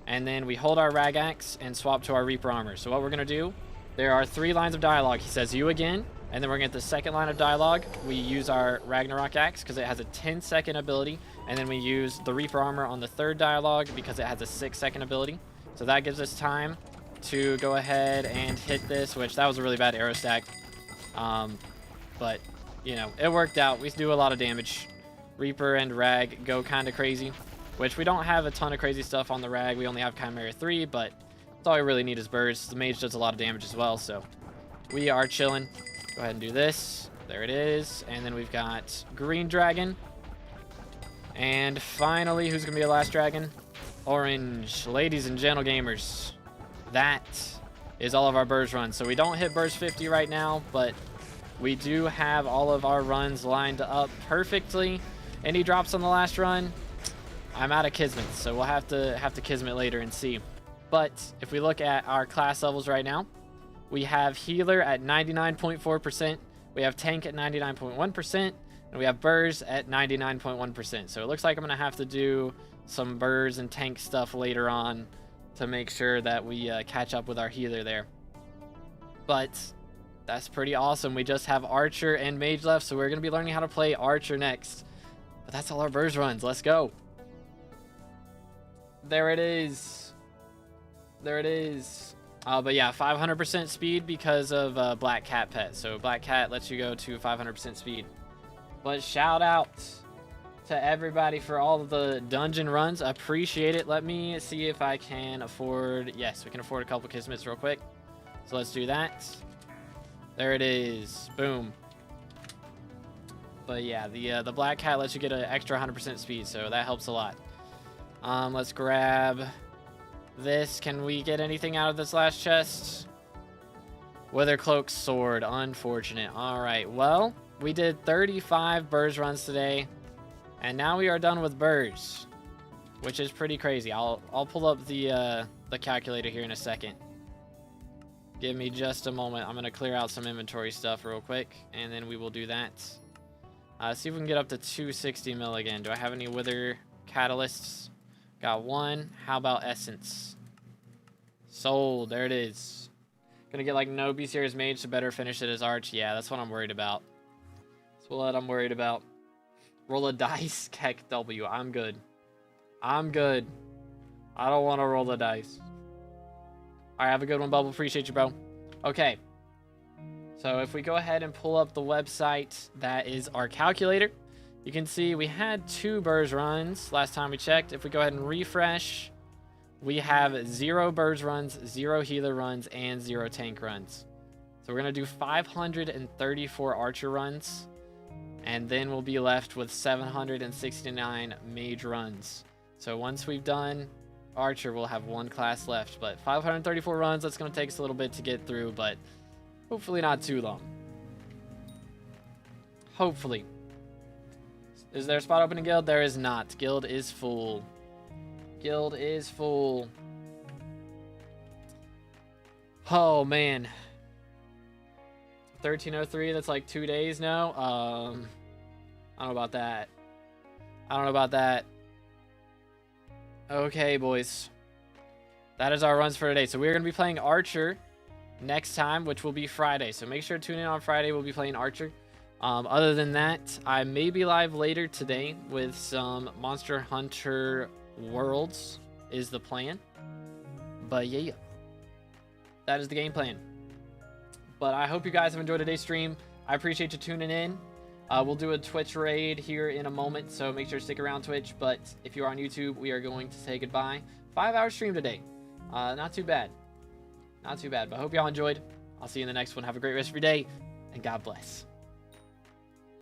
And then we hold our Rag Axe and swap to our Reaper Armor. So what we're going to do, there are 3 lines of dialogue. He says, you again. And then we're going to get the second line of dialogue. We use our Ragnarok Axe because it has a 10-second ability. And then we use the Reaper Armor on the third dialogue because it has a 6-second ability. So that gives us time to go ahead and hit this, which that was a really bad arrow stack. But, you know, it worked out. We do a lot of damage. Reaper and Rag go kind of crazy, which we don't have a ton of crazy stuff on the Rag. We only have Chimera 3, but that's all we really need is BERS. The Mage does a lot of damage as well, so we are chilling. Go ahead and do this. There it is. And then we've got Green Dragon. And finally, who's going to be the last dragon? Orange. Ladies and gentle gamers, that is all of our BERS runs. So we don't hit BERS 50 right now, but we do have all of our runs lined up perfectly. Any drops on the last run, I'm out of Kismet, so we'll have to Kismet later and see. But if we look at our class levels right now, we have Healer at 99.4%, we have Tank at 99.1%, and we have BERS at 99.1%. So it looks like I'm going to have to do some BERS and Tank stuff later on to make sure that we catch up with our Healer there. But that's pretty awesome. We just have Archer and Mage left, so we're going to be learning how to play Archer next. But that's all our BERS runs. Let's go. There it is. There it is. But yeah, 500% speed because of Black Cat Pet. So Black Cat lets you go to 500% speed. But shout out to everybody for all of the dungeon runs. Appreciate it. Let me see if I can afford... Yes, we can afford a couple Kismets real quick. So let's do that. There it is. Boom. But yeah, the Black Cat lets you get an extra 100% speed, so that helps a lot. Let's grab this. Can we get anything out of this last chest? Withercloak sword. Unfortunate. All right. Well, we did 35 BERS runs today, and now we are done with BERS, which is pretty crazy. I'll pull up the calculator here in a second. Give me just a moment. I'm gonna clear out some inventory stuff real quick, and then we will do that. See if we can get up to 260 mil again. Do I have any Wither catalysts? Got one. How about Essence? Sold. There it is. Gonna get like no B series mage, so better finish it as arch. Yeah, that's what I'm worried about. That's what I'm worried about. Roll a dice, Keck W. I'm good. I'm good. I don't want to roll the dice. All right, have a good one, Bubble. Appreciate you, bro. Okay. So if we go ahead and pull up the website, that is our calculator. You can see we had 2 BERS runs last time we checked. If we go ahead and refresh, we have 0 BERS runs, 0 healer runs, and 0 tank runs. So we're going to do 534 archer runs, and then we'll be left with 769 mage runs. So once we've done archer, we'll have 1 class left. But 534 runs, that's going to take us a little bit to get through, but hopefully not too long. Hopefully. Is there a spot open in guild? There is not. Guild is full. Guild is full. Oh, man. 1303, that's like 2 days now. I don't know about that. I don't know about that. Okay, boys. That is our runs for today. So we're going to be playing Archer next time, which will be Friday. So make sure to tune in on Friday. We'll be playing Archer. Other than that, I may be live later today with some Monster Hunter Worlds is the plan. But yeah, that is the game plan. But I hope you guys have enjoyed today's stream. I appreciate you tuning in. We'll do a Twitch raid here in a moment, so make sure to stick around Twitch. But if you're on YouTube, we are going to say goodbye. 5-hour stream today. Not too bad. Not too bad. But I hope y'all enjoyed. I'll see you in the next one. Have a great rest of your day, and God bless.